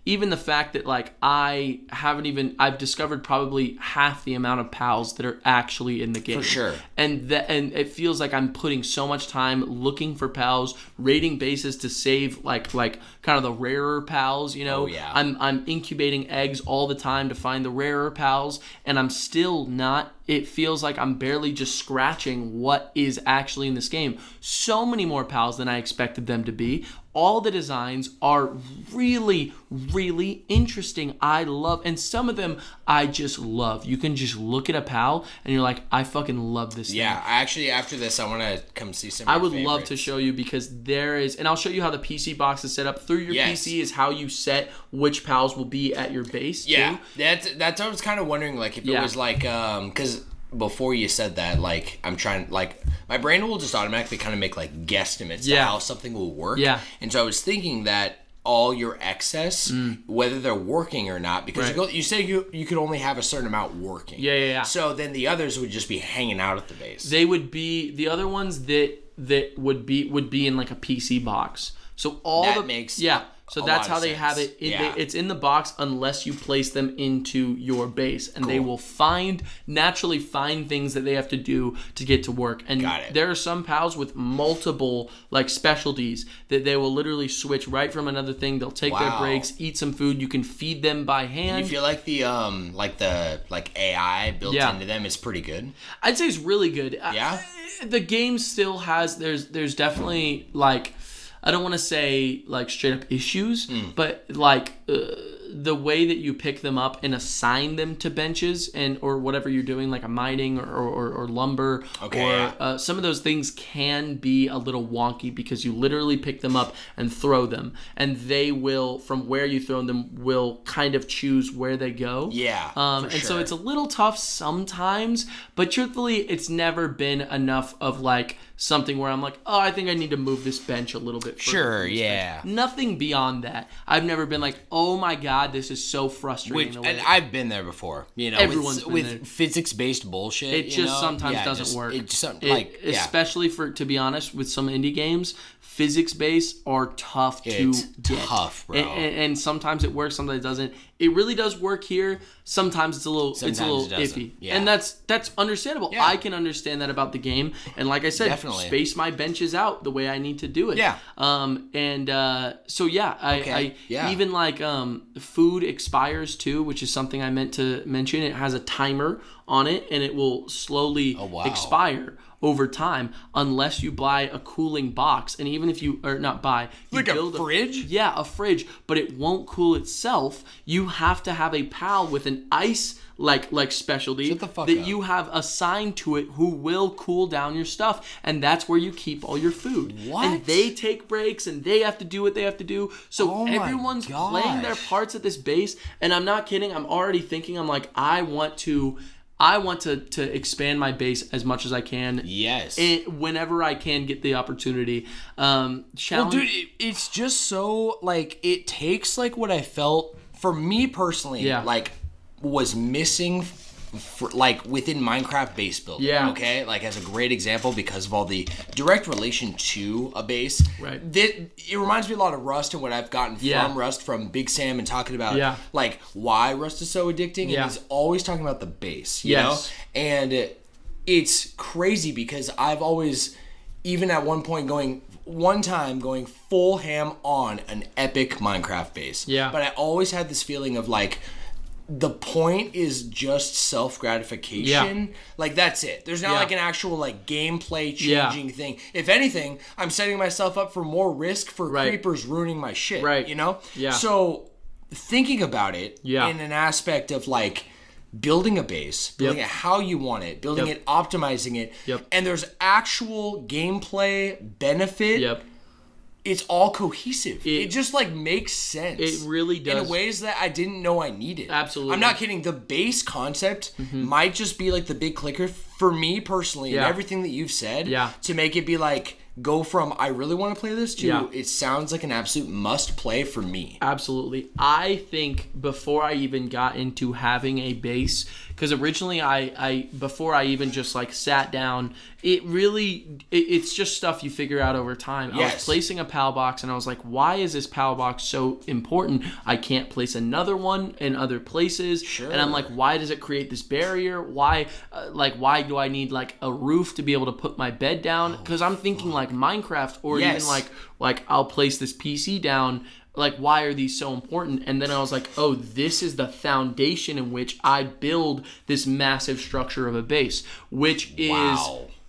even the fact that like I've discovered probably half the amount of pals that are actually in the game. For sure. And it feels like I'm putting so much time looking for pals, raiding bases to save like kind of the rarer pals, you know. I'm incubating eggs all the time to find the rarer pals, and I'm still not. It feels like I'm barely just scratching what is actually in this game. So many more pals than I expected them to be. All the designs are really, really interesting. I love, and some of them I just love. You can just look at a pal and you're like, I fucking love this thing. Actually, after this, I want to come see some of I your would favorites. love to show you because there is, and I'll show you how the PC box is set up. Through your PC is how you set which pals will be at your base, too. That's what I was kind of wondering, like, if it was like, because before you said that, like, I'm trying, like, my brain will just automatically kind of make, like, guesstimates to how something will work. And so I was thinking that all your excess, whether they're working or not, because you say you could only have a certain amount working. So then the others would just be hanging out at the base. They would be, the other ones that would be in, like, a PC box. So all makes so that's how they have it. It's in the box unless you place them into your base, and they will naturally find things that they have to do to get to work. And there are some pals with multiple like specialties that they will literally switch right from another thing. They'll take their breaks, eat some food. You can feed them by hand. You feel like the AI built into them is pretty good? I'd say it's really good. The game still has there's definitely like. I don't want to say like straight up issues, but like the way that you pick them up and assign them to benches or whatever you're doing, like a mining or lumber, some of those things can be a little wonky because you literally pick them up and throw them, and they will, from where you throw them, will kind of choose where they go. So it's a little tough sometimes, but truthfully, it's never been enough of like something where I'm like, oh, I think I need to move this bench a little bit further. Nothing beyond that. I've never been like, oh my god, this is so frustrating. And I've been there before. You know, everyone's been with there. Physics-based bullshit. It just sometimes doesn't work. Especially for, to be honest, with some indie games, physics-based are tough to get. Tough, bro. And sometimes it works, sometimes it doesn't. It really does work here. Sometimes it's a little iffy. Yeah. And that's understandable. Yeah. I can understand that about the game. And like I said, space my benches out the way I need to do it. Yeah. Even like food expires too, which is something I meant to mention. It has a timer on it, and it will slowly expire over time unless you buy a cooling box. And even if you build a fridge? Yeah, a fridge, but it won't cool itself. You have to have a pal with an ice like specialty you have assigned to it who will cool down your stuff, and that's where you keep all your food. What? And they take breaks and they have to do what they have to do. So everyone's playing their parts at this base, and I'm not kidding. I'm already thinking, I'm like, I want to expand my base as much as I can. Yes. Whenever I can get the opportunity. Well, dude, it's just so, like, it takes, like, what I felt, for me personally, like, was missing within Minecraft base building. Yeah. Okay? Like, as a great example, because of all the direct relation to a base. Right. It reminds me a lot of Rust and what I've gotten from Rust, from Big Sam, and talking about, like, why Rust is so addicting. And he's always talking about the base, you know? And it's crazy because I've always, even at one time going full ham on an epic Minecraft base. Yeah. But I always had this feeling of, like, the point is just self-gratification. Yeah. Like, that's it. There's not like an actual like gameplay changing thing. If anything, I'm setting myself up for more risk for creepers ruining my shit. Right. You know? Yeah. So thinking about it in an aspect of like building a base, building it how you want it, building it, optimizing it, and there's actual gameplay benefit. It's all cohesive. It just like makes sense. It really does. In ways that I didn't know I needed. Absolutely. I'm not kidding. The base concept might just be like the big clicker for me personally, and everything that you've said to make it be like, go from I really want to play this to it sounds like an absolute must play for me. Absolutely. I think before I even got into having a base, because originally I before I even just like sat down, it's just stuff you figure out over time. I was placing a PAL box and I was like, why is this PAL box so important? I can't place another one in other places. Sure. And I'm like, why does it create this barrier? Why do I need like a roof to be able to put my bed down? Because I'm thinking like Minecraft, or even like I'll place this PC down. Like, why are these so important? And then I was like, oh, this is the foundation in which I build this massive structure of a base, which is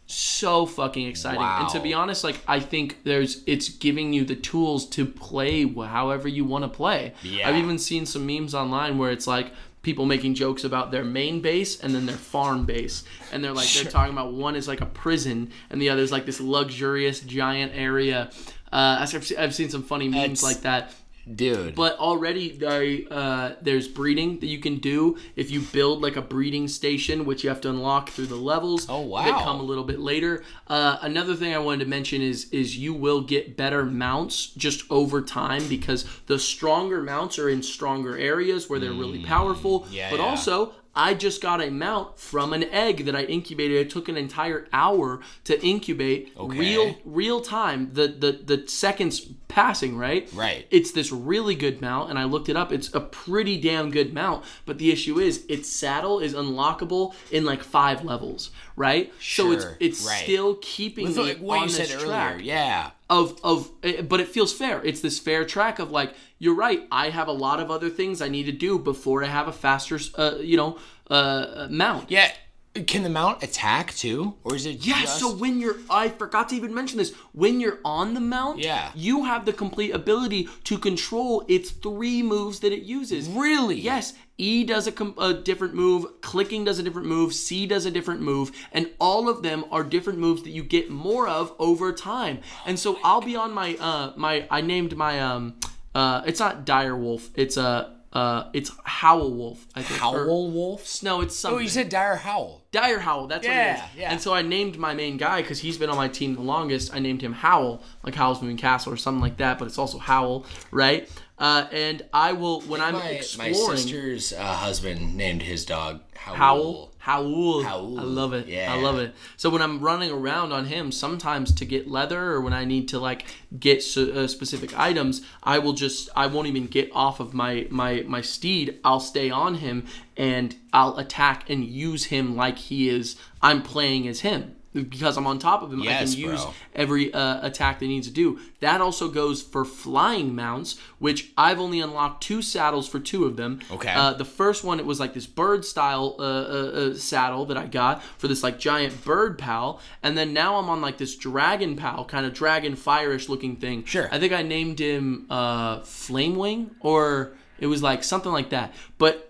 so fucking exciting. And to be honest, like, I think it's giving you the tools to play however you want to play. I've even seen some memes online where it's like people making jokes about their main base and then their farm base, and they're like they're talking about one is like a prison and the other is like this luxurious giant area. I've seen some funny memes like that, dude. But already there's breeding that you can do if you build like a breeding station, which you have to unlock through the levels that come a little bit later. Another thing I wanted to mention is you will get better mounts just over time, because the stronger mounts are in stronger areas where they're really powerful. Also, I just got a mount from an egg that I incubated. It took an entire hour to incubate. Real time. The seconds passing, right? Right. It's this really good mount, and I looked it up. It's a pretty damn good mount, but the issue is its saddle is unlockable in like 5 levels, right? Sure. So it's still keeping me like what on you this said track. Earlier. Yeah. But it feels fair. It's this fair track of like, you're right, I have a lot of other things I need to do before I have a faster mount. Yeah. Can the mount attack too, or is it? Yeah. just... So I forgot to even mention this. When you're on the mount, you have the complete ability to control its 3 moves that it uses. Really? Yes. E does a different move, clicking does a different move, C does a different move, and all of them are different moves that you get more of over time. And so I'll be on my I named my it's not Dire Wolf, it's Howl Wolf, I think. Howl Wolf? No, it's something. Oh, you said Dire Howl. Dire Howl, that's what it is. Yeah. And so I named my main guy, because he's been on my team the longest, I named him Howl, like Howl's Moving Castle or something like that, but it's also Howl, right? And I will, when I'm exploring... My sister's husband named his dog Howl. Howl. I love it. Yeah. I love it. So when I'm running around on him, sometimes to get leather or when I need to like get specific items, I won't even get off of my steed. I'll stay on him and I'll attack and use him like I'm playing as him. Because I'm on top of him, I can use every attack that he needs to do. That also goes for flying mounts, which I've only unlocked 2 saddles for 2 of them. Okay. The first one, it was like this bird style saddle that I got for this like giant bird pal, and then now I'm on like this dragon pal, kind of dragon fire-ish looking thing. Sure. I think I named him Flamewing, or it was like something like that. But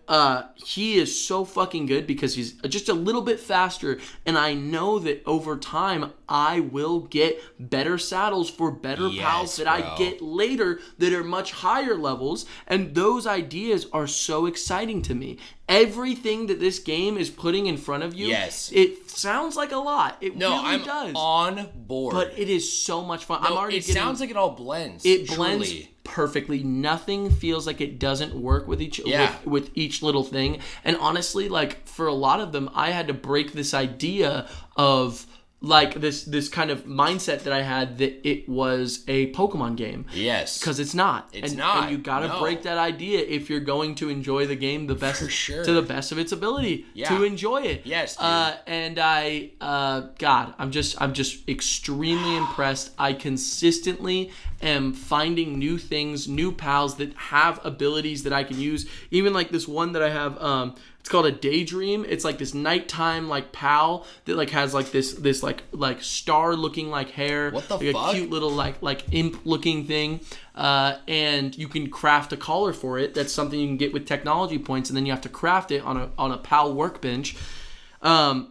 he is so fucking good because he's just a little bit faster. And I know that over time, I will get better saddles for better pals that I get later that are much higher levels. And those ideas are so exciting to me. Everything that this game is putting in front of you, it sounds like a lot. It really does. On board. But it is so much fun. Sounds like it all blends. It blends perfectly. Nothing feels like it doesn't work with each little thing. And honestly, like for a lot of them, I had to break this idea of like this kind of mindset that I had that it was a Pokemon game. Yes. Because it's not. It's not. And you got to break that idea if you're going to enjoy the game the best to the best of its ability to enjoy it. Yes. Dude. And I'm just extremely impressed. I consistently am finding new things, new pals that have abilities that I can use. Even like this one that I have, it's called a Daydream. It's like this nighttime like pal that like has like this like star looking like hair. What the like fuck? A cute little like imp looking thing. And you can craft a collar for it. That's something you can get with technology points, and then you have to craft it on a pal workbench.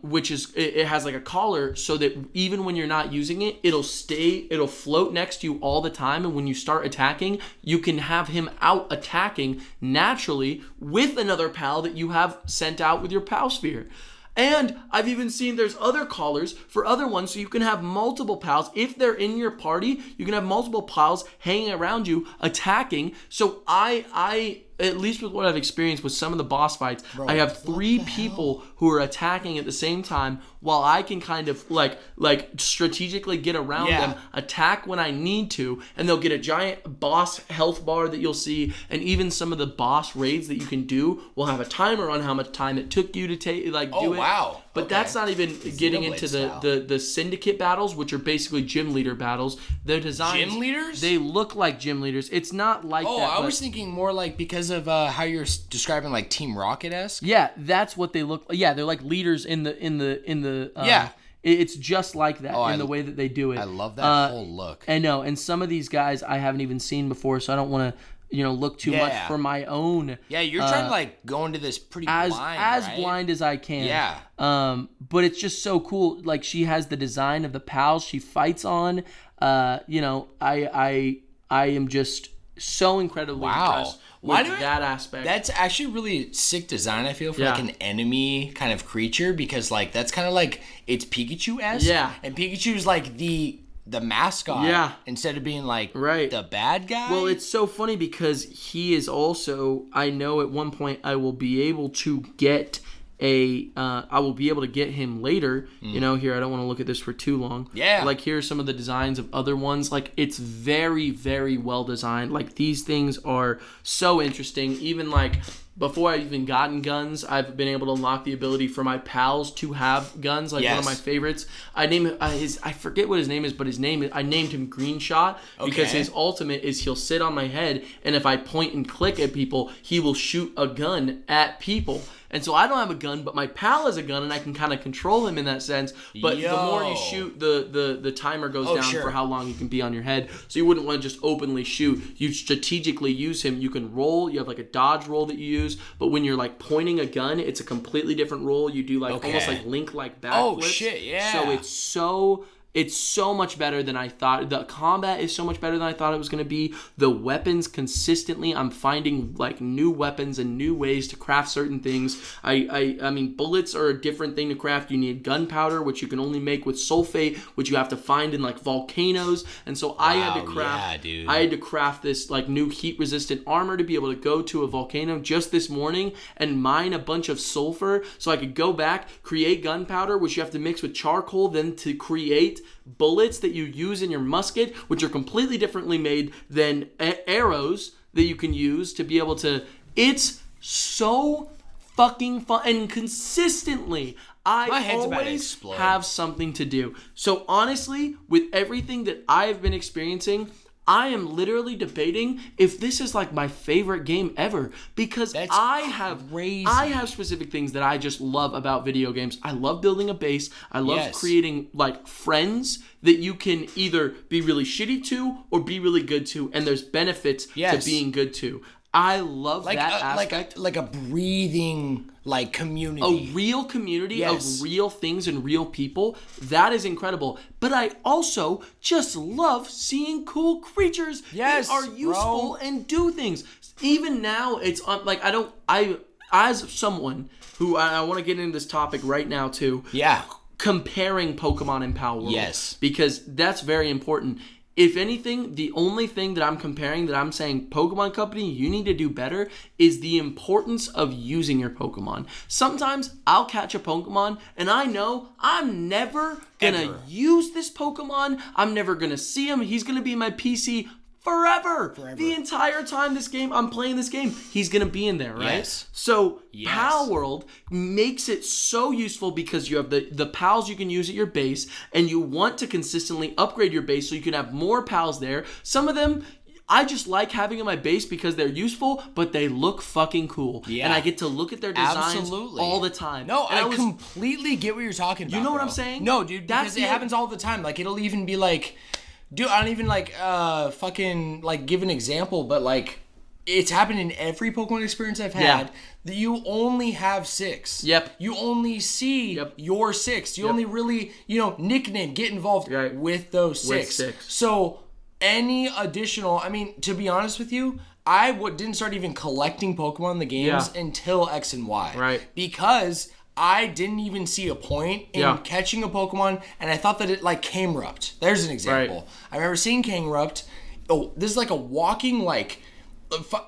Which is it has like a collar so that even when you're not using it, it'll float next to you all the time, and when you start attacking, you can have him out attacking naturally with another pal that you have sent out with your pal sphere. And I've even seen there's other collars for other ones, so you can have multiple pals. If they're in your party, you can have multiple pals hanging around you attacking. So I at least with what I've experienced with some of the boss fights, I have 3 people who are attacking at the same time, while I can kind of like strategically get around them, attack when I need to, and they'll get a giant boss health bar that you'll see, and even some of the boss raids that you can do will have a timer on how much time it took you to do it. Wow. But that's not even getting into the syndicate battles, which are basically gym leader battles. Their designs, gym leaders? They look like gym leaders. It's not like that. Oh, I was thinking more like because of how you're describing like Team Rocket-esque. Yeah, that's what they look. Yeah, they're like leaders in the. It's just like that in the way that they do it. I love that whole look. I know, and some of these guys I haven't even seen before, so I don't want to. Look too much for my own. Yeah, you're trying to like go into this pretty blind, right? blind as I can. Yeah. But it's just so cool. Like she has the design of the pals she fights on. I am just so incredibly impressed with that aspect. That's actually really sick design, I feel, for like an enemy kind of creature, because like that's kind of like it's Pikachu-esque. Yeah. And Pikachu's like the mascot instead of being like the bad guy. Well, it's so funny because he is also, I know at one point I will be able to get him later. Here, I don't want to look at this for too long. Yeah. Like here are some of the designs of other ones. Like it's very, very well designed. Like these things are so interesting. Even like before I've even gotten guns, I've been able to unlock the ability for my pals to have guns. Like one of my favorites. I forget what his name is, but I named him Green Shot because his ultimate is he'll sit on my head, and if I point and click at people, he will shoot a gun at people. And so I don't have a gun, but my pal has a gun, and I can kind of control him in that sense. But the more you shoot, the timer goes down for how long you can be on your head. So you wouldn't want to just openly shoot. You strategically use him. You can roll. You have like a dodge roll that you use. But when you're like pointing a gun, it's a completely different roll. You do like almost like Link-like backflips. Oh shit, yeah. So it's so much better than I thought. The combat is so much better than I thought it was going to be. The weapons consistently, I'm finding like new weapons and new ways to craft certain things. I mean, bullets are a different thing to craft. You need gunpowder, which you can only make with sulfate, which you have to find in like volcanoes. And so I had to craft this like new heat resistant armor to be able to go to a volcano just this morning and mine a bunch of sulfur so I could go back, create gunpowder, which you have to mix with charcoal, then to create bullets that you use in your musket, which are completely differently made than arrows that you can use to be able to. It's so fucking fun, and consistently I always have something to do. So honestly, with everything that I've been experiencing, I am literally debating if this is like my favorite game ever, because I have specific things that I just love about video games. I love building a base. I love creating like friends that you can either be really shitty to or be really good to, and there's benefits to being good to. I love that aspect. Like a breathing like community. A real community of real things and real people. That is incredible. But I also just love seeing cool creatures that are useful and do things. Even now, it's like as someone who I want to get into this topic right now too. Yeah. Comparing Pokemon and Palworld. Yes. Because that's very important. If anything, the only thing that I'm comparing, that I'm saying, Pokemon Company, you need to do better, is the importance of using your Pokemon. Sometimes I'll catch a Pokemon, and I know I'm never going to use this Pokemon. I'm never going to see him. He's going to be in my PC forever. The entire time I'm playing this game, he's going to be in there, right? Yes. So Palworld makes it so useful because you have the pals you can use at your base, and you want to consistently upgrade your base so you can have more pals there. Some of them I just like having in my base because they're useful, but they look fucking cool. Yeah. And I get to look at their designs all the time. No, I completely get what you're talking about. You know what I'm saying? No, dude, because it happens all the time. Like, it'll even be like, dude, I don't even like fucking like give an example, but like it's happened in every Pokemon experience I've had that you only have 6. Yep. You only see your 6. You only really, nickname, get involved with those 6. So any additional, I mean, to be honest with you, I didn't start even collecting Pokemon in the games until X and Y. Right. Because I didn't even see a point in catching a Pokemon, and I thought that it like Camerupt. There's an example. Right. I remember seeing Camerupt. Oh, this is like a walking like,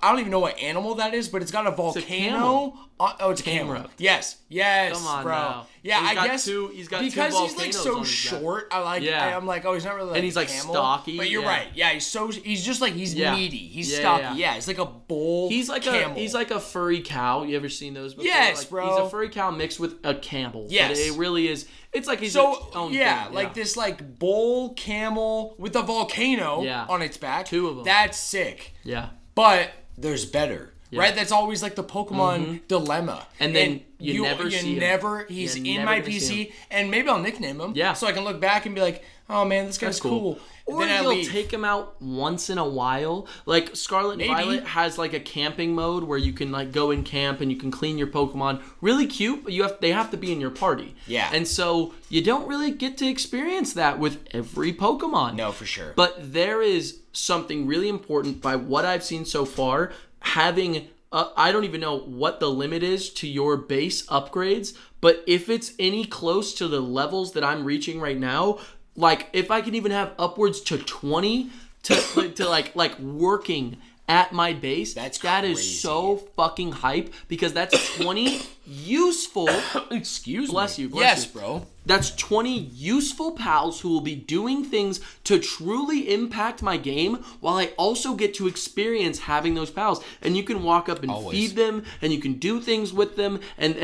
I don't even know what animal that is, but it's got a volcano. It's a Camerupt. Yes, Come on, bro. Now. Yeah, I guess he's got because two he's like so short. I'm like, oh, he's not really like and he's like camel, stocky. But you're right. Yeah, he's just like he's meaty. He's stocky. Yeah, he's like a bull. He's like camel. He's like a furry cow. You ever seen those before? Yes, like, bro. He's a furry cow mixed with a camel. Yes, but it really is. It's like he's own thing. Like this like bull camel with a volcano on its back. 2 of them. That's sick. Yeah, but there's better. Right? That's always like the Pokemon dilemma. And then you never see him. He's in my PC, and maybe I'll nickname him. Yeah. So I can look back and be like, oh man, this guy's cool. Or you'll take him out once in a while. Like Scarlet and Violet has like a camping mode where you can like go and camp and you can clean your Pokemon. Really cute, but they have to be in your party. Yeah. And so you don't really get to experience that with every Pokemon. No, for sure. But there is something really important by what I've seen so far. Having, I don't even know what the limit is to your base upgrades, but if it's any close to the levels that I'm reaching right now, like if I can even have upwards to 20 to like working at my base, that is so fucking hype because that's 20 useful. Excuse me. Bless you. Yes, bro. That's 20 useful pals who will be doing things to truly impact my game while I also get to experience having those pals. And you can walk up and feed them and you can do things with them and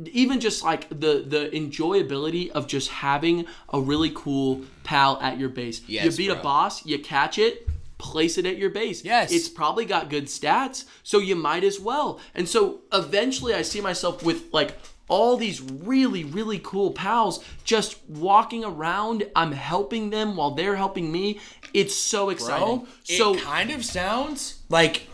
even just like the enjoyability of just having a really cool pal at your base. Yes, you beat a boss, you catch it, place it at your base. Yes. It's probably got good stats, so you might as well. And so eventually I see myself with like all these really, really cool pals just walking around. I'm helping them while they're helping me. It's so exciting. Bro, so it kind of sounds like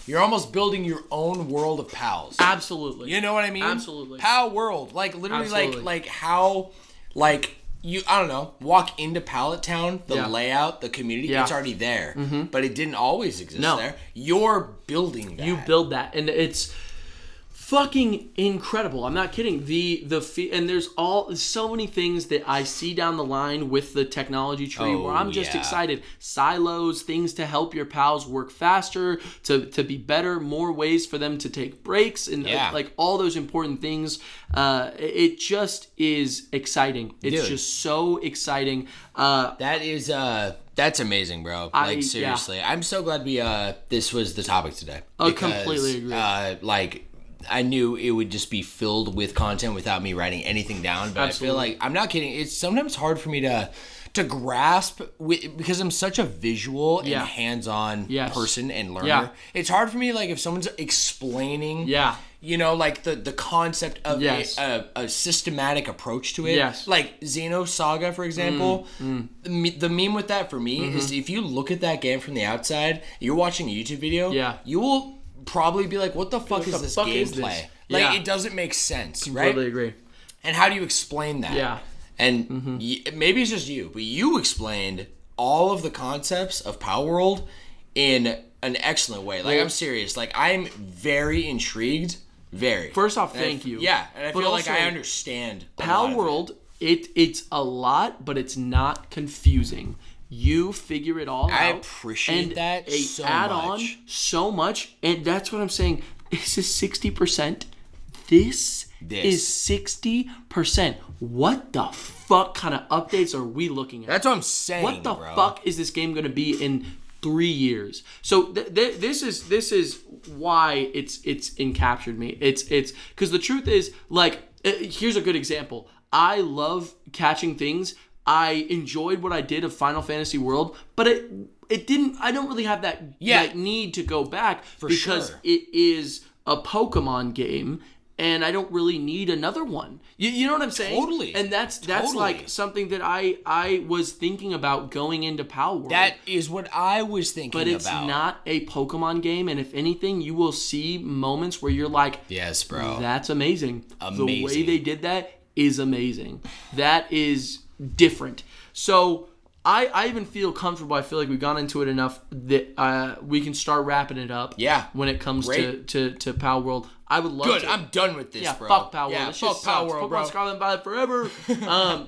you're almost building your own world of pals. absolutely. You know what I mean? Absolutely. Pal world. Like literally Absolutely. like how like you, I don't know, walk into Pallet Town, the layout, the community, it's already there. But it didn't always exist there. You're building that. You build that, and it's fucking incredible. I'm not kidding. And there's so many things that I see down the line with the technology tree where I'm just excited. Silos, things to help your pals work faster, to be better, more ways for them to take breaks, and like all those important things. It just is exciting. It's just so exciting. That's amazing, bro. Like seriously, I'm so glad this was the topic today. I completely agree. I knew it would just be filled with content without me writing anything down. But I feel like, I'm not kidding, it's sometimes hard for me to grasp because I'm such a visual and hands-on person and learner. Yeah. It's hard for me, like, if someone's explaining, you know, like the concept of a systematic approach to it. Yes. Like Xenosaga, for example. The meme with that for me is if you look at that game from the outside, you're watching a YouTube video, you will probably be like, what the fuck is this gameplay? Like, it doesn't make sense, right? Totally agree. And how do you explain that? Yeah. And maybe it's just you, but you explained all of the concepts of Palworld in an excellent way. Like, I'm serious. Like, I'm very intrigued. Very. First off, thank you. Yeah, and I feel like I understand Palworld. It's a lot, but it's not confusing. You figure it all out. I appreciate that so add much. on so much, and that's what I'm saying. This is 60%. This is 60%. What the fuck kind of updates are we looking at? That's what I'm saying. What the fuck is this game going to be in 3 years? So this is why it's encaptured me. It's because the truth is, like, here's a good example. I love catching things. I enjoyed what I did of Final Fantasy World, but it didn't. I don't really have that need to go back because it is a Pokemon game, and I don't really need another one. You know what I'm saying? Totally. And that's like something that I was thinking about going into Palworld. That is what I was thinking about. But it's not a Pokemon game, and if anything, you will see moments where you're like, yes, bro, that's amazing. The way they did that is amazing. That is different. So I even feel comfortable. I feel like we've gone into it enough that we can start wrapping it up. Yeah. When it comes to Palworld. I would love to. I'm done with this, bro. Fuck Palworld. Yeah, fuck Palworld, bro. Pokemon Scarlet and Violet forever.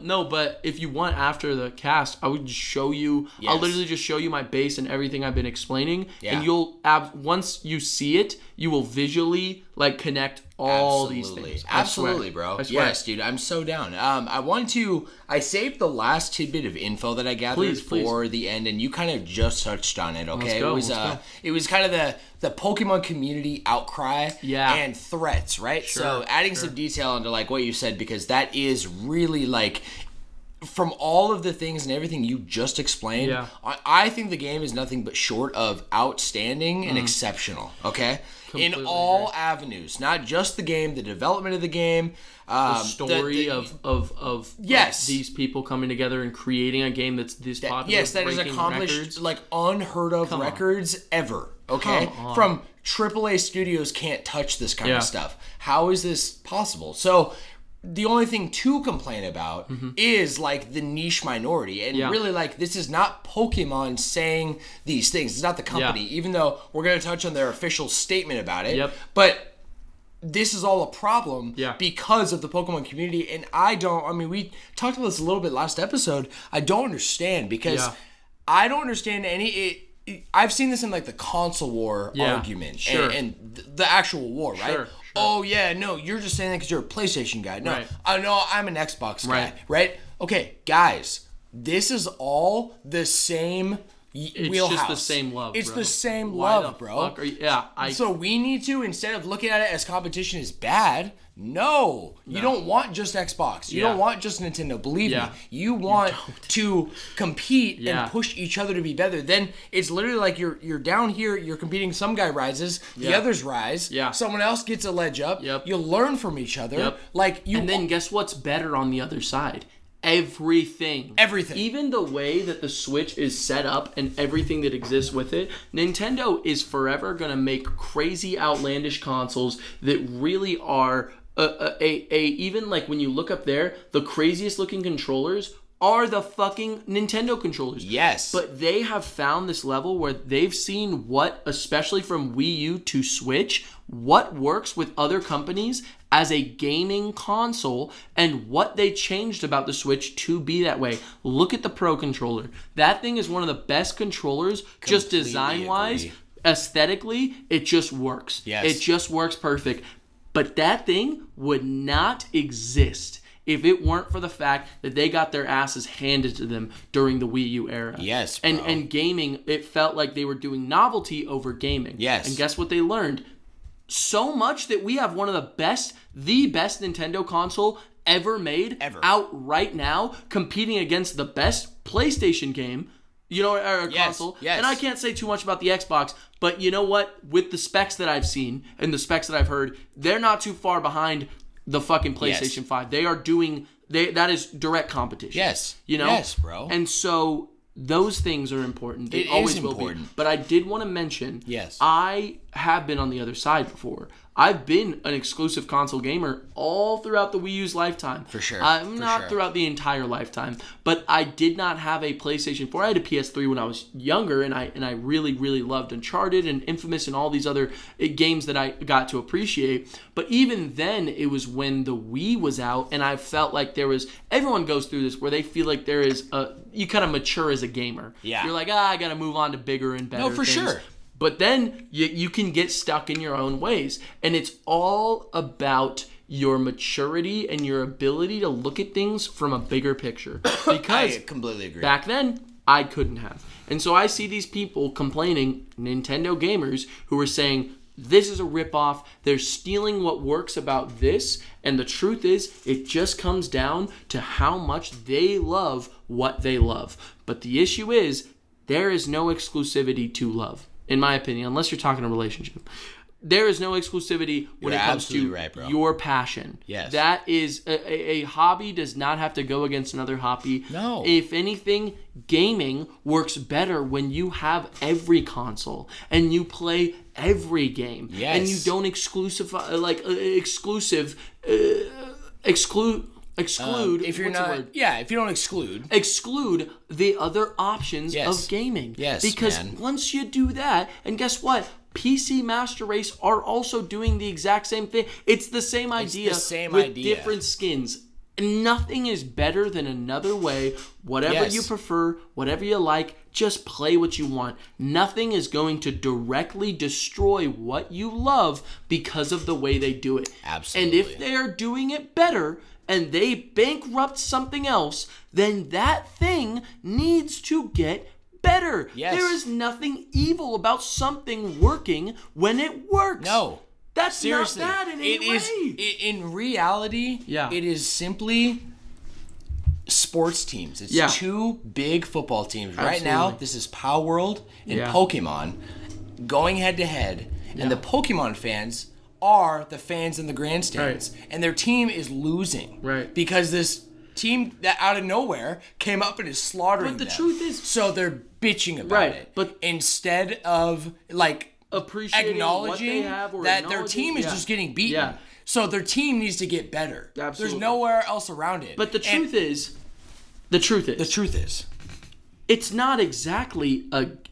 No, but if you want after the cast, I would show you. Yes. I'll literally just show you my base and everything I've been explaining. Yeah. And you'll once you see it, you will visually like connect all these things. Absolutely, bro. Yes, dude. I'm so down. I saved the last tidbit of info that I gathered for the end, and you kind of just touched on it. Okay, let's go. It was kind of the Pokemon community outcry and threats, right? Sure, so adding some detail into like what you said, because that is really like, from all of the things and everything you just explained, I think the game is nothing but short of outstanding and exceptional, okay? Completely in all avenues, not just the game, the development of the game, the story of these people coming together and creating a game that's this popular. Yes, that has accomplished records. Like unheard of records ever. Okay, from AAA studios can't touch this kind of stuff. How is this possible? So the only thing to complain about is like the niche minority, and really like this is not Pokemon saying these things. It's not the company, even though we're going to touch on their official statement about it. But this is all a problem because of the Pokemon community, and we talked about this a little bit last episode. I don't understand because I don't understand I've seen this in like the console war argument and the actual war, right? Sure. Oh yeah, no, you're just saying that because you're a PlayStation guy. No, I know I'm an Xbox guy, right? Okay, guys, this is all the same It's just the same love, It's bro. the same Why love, the bro. fuck are you, yeah, So we need to, instead of looking at it as competition is bad, no. You don't want just Xbox. You don't want just Nintendo. Believe me. You want to compete and push each other to be better. Then it's literally like you're down here, you're competing, some guy rises, the others rise, someone else gets a ledge up, you learn from each other. And then guess what's better on the other side? Everything. Even the way that the Switch is set up and everything that exists with it, Nintendo is forever going to make crazy, outlandish consoles that really are even like when you look up there, the craziest looking controllers are the fucking Nintendo controllers. Yes. But they have found this level where they've seen what, especially from Wii U to Switch, what works with other companies as a gaming console and what they changed about the Switch to be that way. Look at the Pro Controller. That thing is one of the best controllers, just design-wise, aesthetically, it just works. Yes. It just works perfect. But that thing would not exist if it weren't for the fact that they got their asses handed to them during the Wii U era. Yes, bro. And gaming, it felt like they were doing novelty over gaming. Yes. And guess what they learned? So much that we have one of the best Nintendo console ever made out right now, competing against the best PlayStation game, or console. Yes. And I can't say too much about the Xbox, but you know what? With the specs that I've seen and the specs that I've heard, they're not too far behind the fucking PlayStation 5. They are doing that is direct competition. Yes. Yes, bro. And so those things are important. They It always is will important. be. But I did want to mention, Yes. I have been on the other side before. I've been an exclusive console gamer all throughout the Wii U's lifetime. For sure. Not throughout the entire lifetime, but I did not have a PlayStation 4. I had a PS3 when I was younger, and I really, really loved Uncharted and Infamous and all these other games that I got to appreciate. But even then, it was when the Wii was out, and I felt like everyone goes through this where they feel like you kind of mature as a gamer. Yeah. You're like, I got to move on to bigger and better things. No, for sure. But then you can get stuck in your own ways. And it's all about your maturity and your ability to look at things from a bigger picture. Because I completely agree. Back then, I couldn't have. And so I see these people complaining, Nintendo gamers, who are saying, this is a ripoff. They're stealing what works about this. And the truth is, it just comes down to how much they love what they love. But the issue is, there is no exclusivity to love. In my opinion, unless you're talking a relationship. There is no exclusivity when it comes to your passion. Yes. That is, a hobby does not have to go against another hobby. No. If anything, gaming works better when you have every console and you play every game. Yes. And you don't exclude if you're not, if you don't exclude the other options of gaming. Yes, because once you do that, and guess what? PC Master Race are also doing the exact same thing. It's the same idea with different skins. Nothing is better than another way. Whatever you prefer, whatever you like, just play what you want. Nothing is going to directly destroy what you love because of the way they do it. Absolutely. And if they are doing it better, and they bankrupt something else, then that thing needs to get better. Yes. There is nothing evil about something working when it works. No. That's seriously not bad in any way. In reality, it is simply sports teams. It's two big football teams. Right now, this is Palworld and Pokemon going head to head, and the Pokemon fans are the fans in the grandstands, and their team is losing because this team that out of nowhere came up and is slaughtering them. But the truth is, so they're bitching about it. But instead of appreciating acknowledging what they have or that their team is just getting beaten. Yeah. So their team needs to get better. Absolutely. There's nowhere else around it. But the truth is, it's not exactly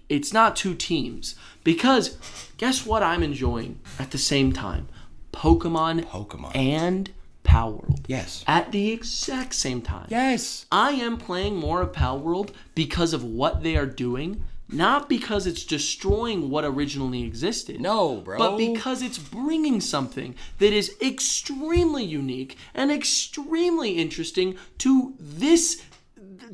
it's not two teams, because guess what I'm enjoying at the same time? Pokemon. And Palworld. Yes. At the exact same time. Yes. I am playing more of Palworld because of what they are doing, not because it's destroying what originally existed. No, bro. But because it's bringing something that is extremely unique and extremely interesting to this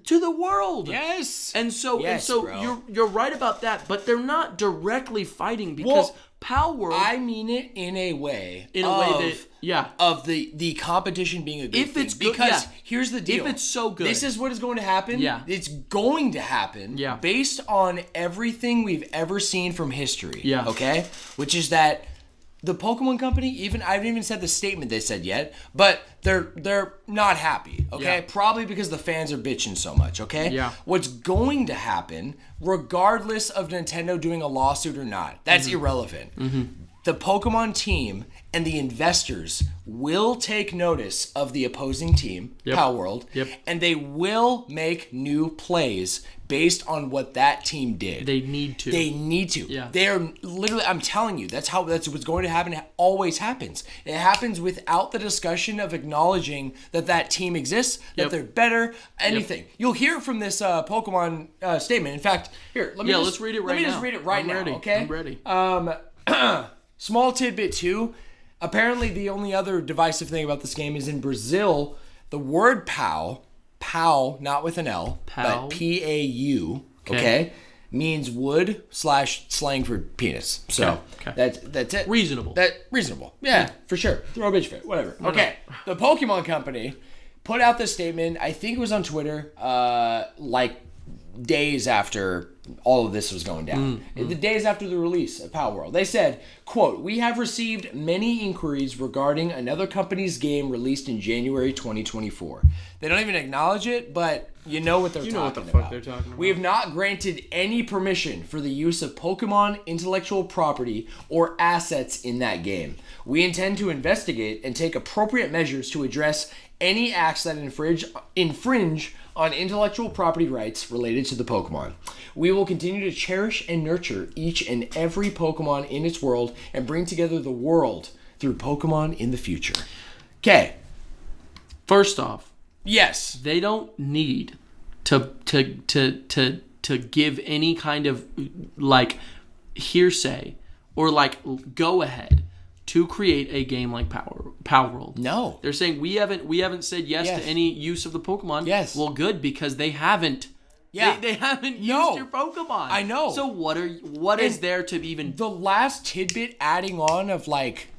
to the world. Yes. And so bro. you're right about that, but they're not directly fighting because Palworld. I mean it in a way that of the competition being a good if thing. it's good, because here's the deal. If it's so good, this is what is going to happen. Yeah. It's going to happen. Yeah. Based on everything we've ever seen from history. Yeah. Okay? Which is that the Pokemon Company, I haven't even said the statement they said yet, but they're not happy, okay? Yeah. Probably because the fans are bitching so much, okay? Yeah. What's going to happen, regardless of Nintendo doing a lawsuit or not, that's irrelevant. The Pokemon team and the investors will take notice of the opposing team, Palworld, and they will make new plays based on what that team did. They need to. Yeah. They're literally, I'm telling you, that's what's going to happen. It always happens. It happens without the discussion of acknowledging that team exists, that they're better, anything. You'll hear from this Pokemon statement. In fact, here, let's read it right now. Let me just read it right now, ready. okay? I'm ready. Small tidbit too. Apparently, the only other divisive thing about this game is in Brazil, the word "pau," not with an L, but P-A-U, okay, means wood / slang for penis. So that's it. Reasonable. Reasonable. Yeah, for sure. Throw a bitch fit, whatever. Okay, the Pokemon Company put out this statement. I think it was on Twitter, like days after all of this was going down. The days after the release of Palworld. They said, quote, "We have received many inquiries regarding another company's game released in January 2024. They don't even acknowledge it, but you know what they're talking about. You know what the fuck they're talking about. We have not granted any permission for the use of Pokemon intellectual property or assets in that game. We intend to investigate and take appropriate measures to address any acts that infringe on intellectual property rights related to the Pokemon. We will continue to cherish and nurture each and every Pokemon in its world and bring together the world through Pokemon in the future." Okay. First off, yes, they don't need to give any kind of like hearsay or like go ahead to create a game like Palworld. No. They're saying we haven't said yes to any use of the Pokemon. Yes. Well, good, because they haven't. Yeah. They haven't used your Pokemon. I know. So what is there to even... The last tidbit adding on of like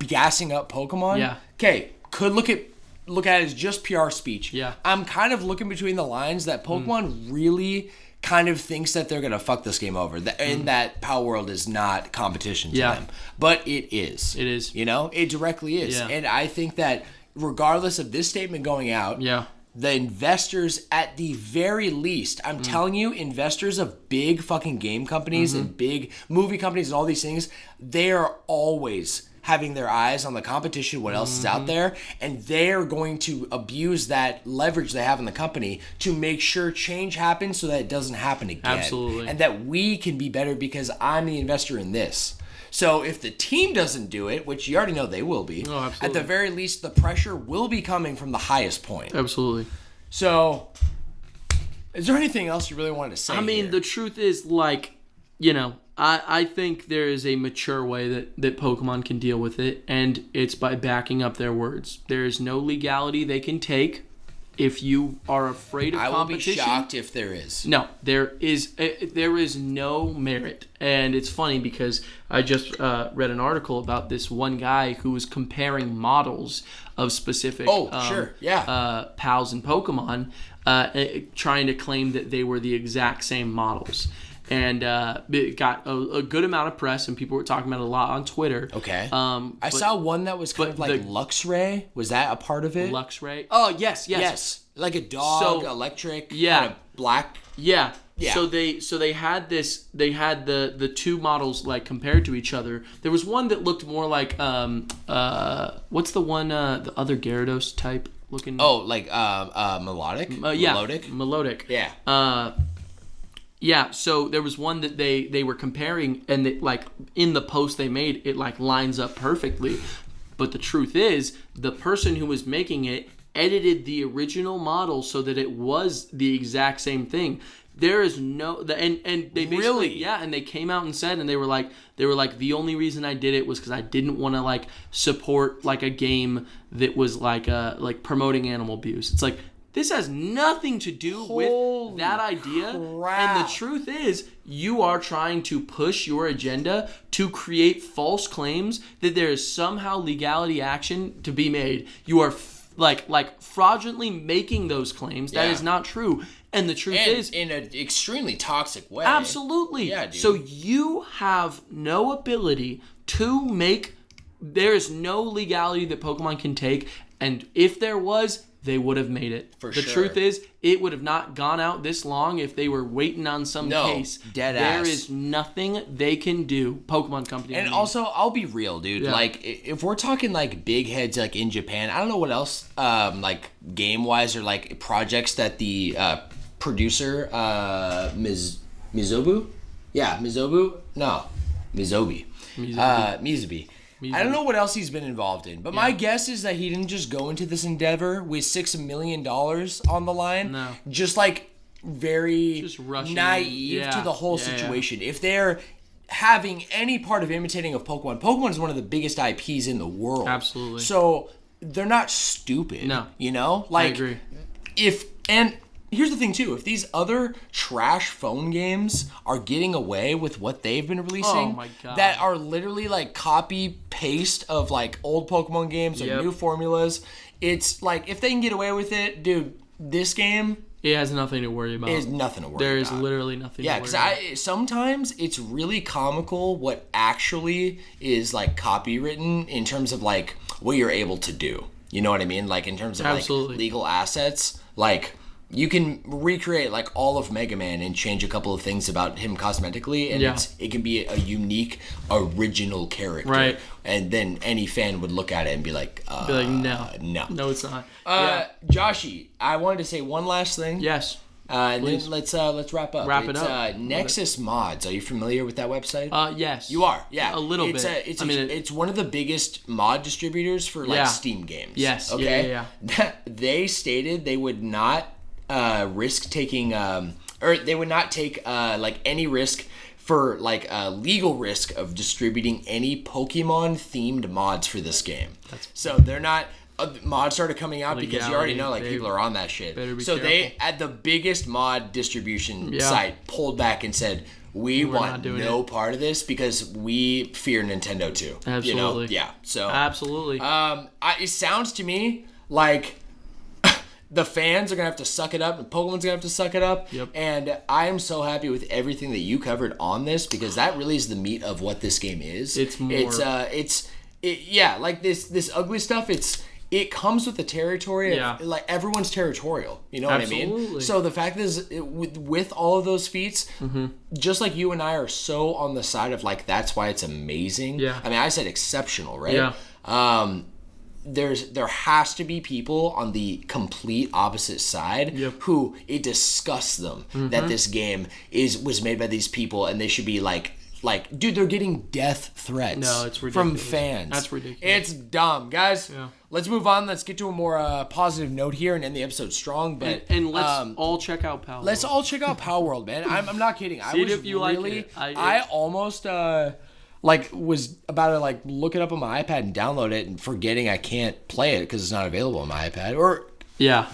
gassing up Pokemon. Yeah. Okay, could look at it as just PR speech. Yeah. I'm kind of looking between the lines that Pokemon really kind of thinks that they're gonna fuck this game over, and that Palworld is not competition to them, but it is. It is. You know, it directly is, and I think that regardless of this statement going out, the investors, at the very least, I'm telling you, investors of big fucking game companies and big movie companies and all these things, they are always having their eyes on the competition, what else is out there, and they're going to abuse that leverage they have in the company to make sure change happens so that it doesn't happen again. Absolutely. And that we can be better because I'm the investor in this. So if the team doesn't do it, which you already know they will be, at the very least, the pressure will be coming from the highest point. Absolutely. So, is there anything else you really wanted to say? I mean, the truth is, like, you know, I think there is a mature way that Pokemon can deal with it, and it's by backing up their words. There is no legality they can take if you are afraid of competition. I will be shocked if there is. No, there is no merit. And it's funny because I just read an article about this one guy who was comparing models of specific pals and Pokemon, trying to claim that they were the exact same models. And it got a good amount of press, and people were talking about it a lot on Twitter. Okay. I saw one that was kind of like Luxray. Was that a part of it? Luxray? Oh, yes. Like a dog, electric, kind of black. Yeah. So they had this. They had the two models like compared to each other. There was one that looked more like what's the one the other Gyarados type looking? Oh, like melodic. Melodic. Yeah. Yeah, so there was one that they were comparing, and it, like in the post they made, it like lines up perfectly. But the truth is, the person who was making it edited the original model so that it was the exact same thing. There is no and they basically and they came out and said, and they were like the only reason I did it was because I didn't want to like support like a game that was like promoting animal abuse. It's like This has nothing to do with that idea. crap. And the truth is, you are trying to push your agenda to create false claims that there is somehow legality action to be made. You are like fraudulently making those claims. That is not true. And the truth is, in an extremely toxic way. Absolutely. Yeah, dude. So you have no ability to make. There is no legality that Pokemon can take, and if there was, they would have made it. For the sure. truth is, it would have not gone out this long if they were waiting on some case. Dead There ass. is nothing they can do. Pokemon Company. And also, I'll be real, dude. Yeah. Like, if we're talking like big heads, like in Japan, I don't know what else, like game wise or like projects that the producer, Mizobu, Mizubi. I don't know what else he's been involved in, but my guess is that he didn't just go into this endeavor with $6 million on the line. No. Just like very Just rushing. naive Yeah. to the whole Yeah, situation. If they're having any part of imitating of Pokemon is one of the biggest IPs in the world. Absolutely. So they're not stupid. No. You know? Like, agree. And here's the thing too, if these other trash phone games are getting away with what they've been releasing, Oh my God. that are literally like copy paste of like old Pokemon games or Yep. new formulas, it's like if they can get away with it, dude, this game It has nothing to worry about. is nothing to worry There about. is literally nothing Yeah, to worry because about. sometimes it's really comical what actually is like copywritten in terms of like what you're able to do. You know what I mean? Like in terms of Absolutely. like legal assets, like you can recreate like all of Mega Man and change a couple of things about him cosmetically, and Yeah. it can be a unique, original character. Right. And then any fan would look at it and be like, Be like, no. no. It's not. Joshy, I wanted to say one last thing. Yes. And Please. then let's wrap up. Wrap it It's, up. Nexus Mods. Are you familiar with that website? Yes. You are, yeah. A little bit. It's one of the biggest mod distributors for like Yeah. Steam games. Yes, yeah, Okay. yeah, They stated they would not risk taking, or they would not take like any risk for like legal risk of distributing any Pokemon themed mods for this game. So they're not. Mods started coming out because you already know like people are on that shit. better be So they careful. at the biggest mod distribution Yeah. site pulled back and said we not want doing no part of this because we fear Nintendo too. Absolutely. You know? Yeah. So Absolutely. it sounds to me like the fans are gonna have to suck it up and Pokemon's gonna have to suck it up. Yep. And I am so happy with everything that you covered on this because that really is the meat of what this game is. It's more- like this ugly stuff. It comes with the territory. Yeah. Like everyone's territorial. You know what I mean? Absolutely. So the fact is, with all of those feats, just like you and I are so on the side of like that's why it's amazing. Yeah. I mean, I said exceptional, right? Yeah. There has to be people on the complete opposite side Yep. who it disgusts them that this game was made by these people and they should be like dude, they're getting death threats No, it's from ridiculous. fans. That's ridiculous. It's dumb, guys. Yeah. Let's move on. Let's get to a more positive note here and end the episode strong. But and let's all check out Palworld. let's all check out Palworld, man. I'm not kidding. I See it was if you like really, it. I almost was about to like look it up on my iPad and download it, and forgetting I can't play it because it's not available on my iPad, or Yeah.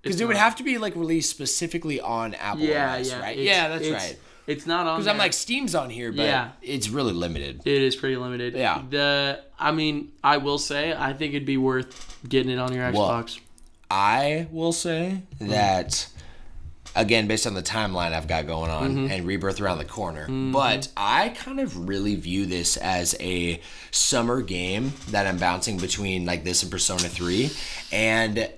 because it would have to be like released specifically on Apple OS, right? Yeah, that's right. It's not on Because I'm like Steam's on here, but Yeah. it's really limited. It is pretty limited. Yeah. I will say, I think it'd be worth getting it on your Xbox. I will say that, again, based on the timeline I've got going on and Rebirth around the corner, but I kind of really view this as a summer game that I'm bouncing between like this and Persona 3. And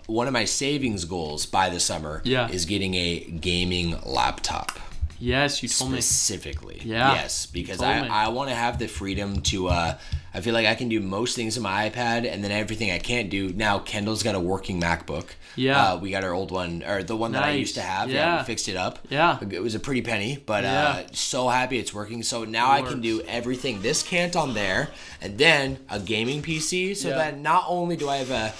one of my savings goals by the summer is getting a gaming laptop. Yes, you told me. Specifically. Yeah. Yes, because told me. I want to have the freedom to, I feel like I can do most things on my iPad, and then everything I can't do. Now, Kendall's got a working MacBook. Yeah. We got our old one, or the one that I Nice. used to have. Yeah. We fixed it up. Yeah. It was a pretty penny, but Yeah. so happy it's working. So now I can do everything this can't on there, and then a gaming PC, so Yeah. that not only do I have a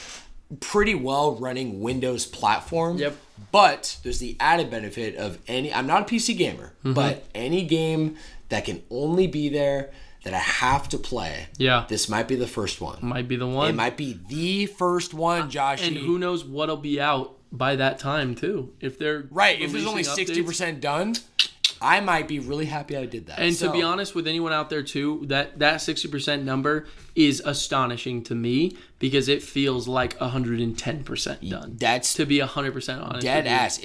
pretty well running Windows platform, Yep. but there's the added benefit of I'm not a PC gamer, but any game that can only be there that I have to play, this might be the first one. Might be the one. It might be the first one, Joshy. And who knows what'll be out by that time too? If they're if there's only 60% done, I might be really happy I did that. And to be honest with anyone out there too, that 60% number is astonishing to me because it feels like 110% done. That's to be 100% honest. Dead ass.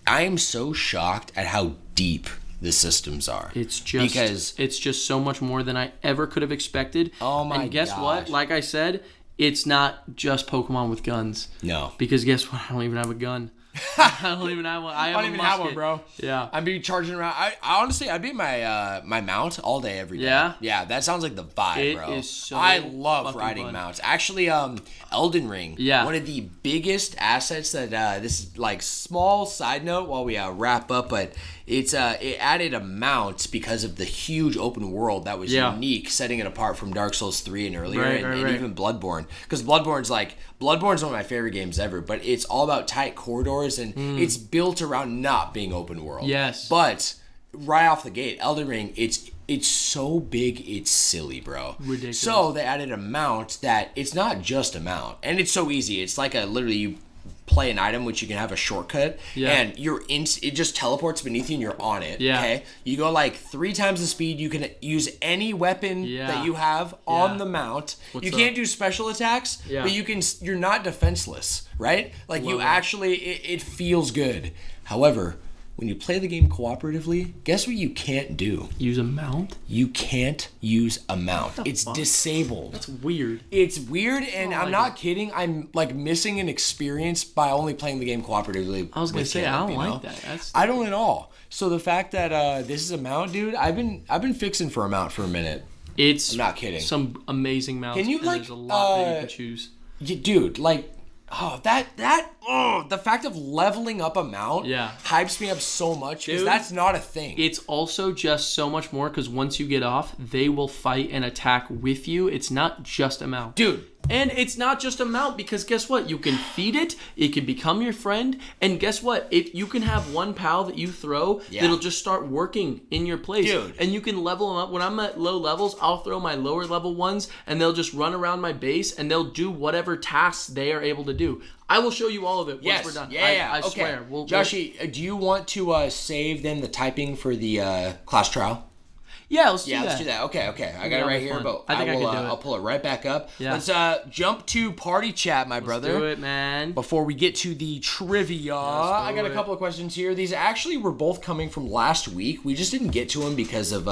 I am so shocked at how deep the systems are. It's just so much more than I ever could have expected. Oh my god! And guess what? Like I said, it's not just Pokemon with guns. No. Because guess what? I don't even have a gun. I don't even have one. I don't even have one, bro. Yeah. I'd be charging around. I honestly, I'd be my my mount all day, every day. Yeah? Yeah, that sounds like the vibe, bro. It is so I love riding fun. mounts. Actually, Elden Ring. Yeah. One of the biggest assets that this is like small side note while we wrap up, but it added a mount because of the huge open world that was unique, setting it apart from Dark Souls 3 and earlier, and even Bloodborne. Because Bloodborne's one of my favorite games ever, but it's all about tight corridors and it's built around not being open world. Yes. But right off the gate, Elden Ring, it's so big, it's silly, bro. Ridiculous. So they added a mount that it's not just a mount, and it's so easy. It's like literally you play an item which you can have a shortcut and it just teleports beneath you and you're on it. Okay, you go like 3 times the speed. You can use any weapon that you have on the mount. You can't do special attacks, but you're not defenseless, right? Like you actually it feels good. However, when you play the game cooperatively, guess what you can't do? Use a mount? You can't use a mount. It's disabled. That's weird. It's weird, and I'm not kidding. I'm like missing an experience by only playing the game cooperatively. I was gonna say I don't like that. I don't at all. So the fact that this is a mount, dude, I've been fixing for a mount for a minute. I'm not kidding. Some amazing mounts. Can you there's a lot that you can choose. Dude, like. The fact of leveling up a mount hypes me up so much because that's not a thing. It's also just so much more because once you get off, they will fight and attack with you. It's not just a mount. Dude. And it's not just a mount because guess what? You can feed it. It can become your friend. And guess what? If you can have one pal that you throw that'll just start working in your place. Dude. And you can level them up. When I'm at low levels, I'll throw my lower level ones and they'll just run around my base and they'll do whatever tasks they are able to do. I will show you all of it once we're done. I swear. Joshy, do you want to save then the typing for the class trial? Yeah, let's do that. Let's do that. Okay. I got it right here, but I can do it. I'll pull it right back up. Yeah. Let's jump to party chat, my brother. Let's do it, man. Before we get to the trivia, I got a couple of questions here. These actually were both coming from last week. We just didn't get to them because of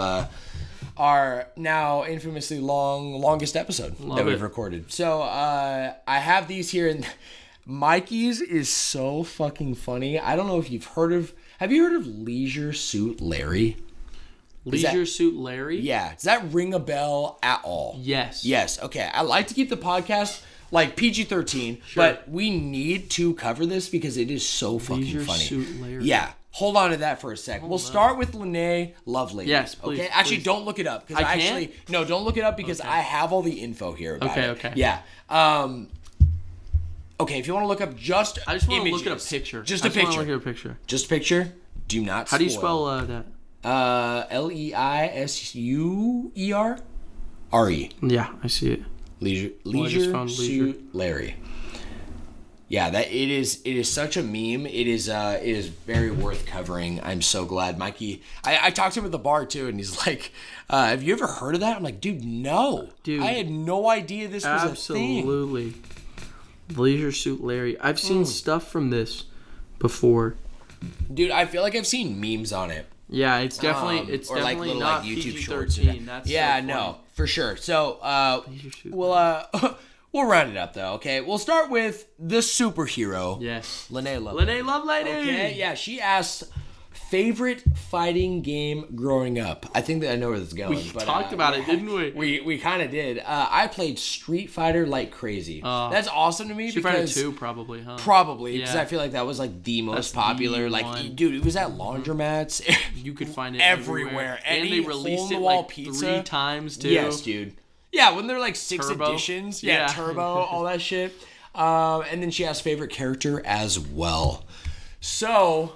our now infamously longest episode that we've recorded. So I have these here, and Mikey's is so fucking funny. I don't know if you've heard of. Have you heard of Leisure Suit Larry? Leisure Suit Larry? Yeah. Does that ring a bell at all? Yes. Yes. Okay. I like to keep the podcast like PG-13, but we need to cover this because it is so fucking Leisure funny. Suit Larry. Yeah. Hold on to that for a sec. We'll start with Lene Lovely. Yes, please. Okay. Actually, don't look it up because don't look it up because I have all the info here about it. Okay. Yeah. Okay. If you want to look up just I just want images, to look at a picture. Just a picture. I just want to look at a picture. Just a picture. Do not. How do you spell that? Leisuer RE. Yeah, I see it. Leisure Suit Larry. Yeah, that it is such a meme. It is very worth covering. I'm so glad, Mikey. I talked to him at the bar too, and he's like, "Have you ever heard of that?" I'm like, "Dude, no. Dude, I had no idea this was a thing." Absolutely. Leisure Suit Larry. I've seen stuff from this before. Dude, I feel like I've seen memes on it. Yeah, it's definitely little, not YouTube PG-13. shorts. That's no, for sure. So we'll round it up though. Okay, we'll start with the superhero. Yes, Lene Lovelady. Okay, yeah, she asked favorite fighting game growing up. I think that I know where this is going. We talked about it, didn't we? We kind of did. I played Street Fighter like crazy. That's awesome to me. Street Fighter 2 probably, huh? Probably, because I feel like that was like the most popular. Dude, it was at laundromats. You could find it everywhere. And they released it like pizza. 3 times too. Yes, dude. Yeah, when they're like 6 Turbo. editions. Yeah, Turbo, all that shit. And then she asked favorite character as well. So,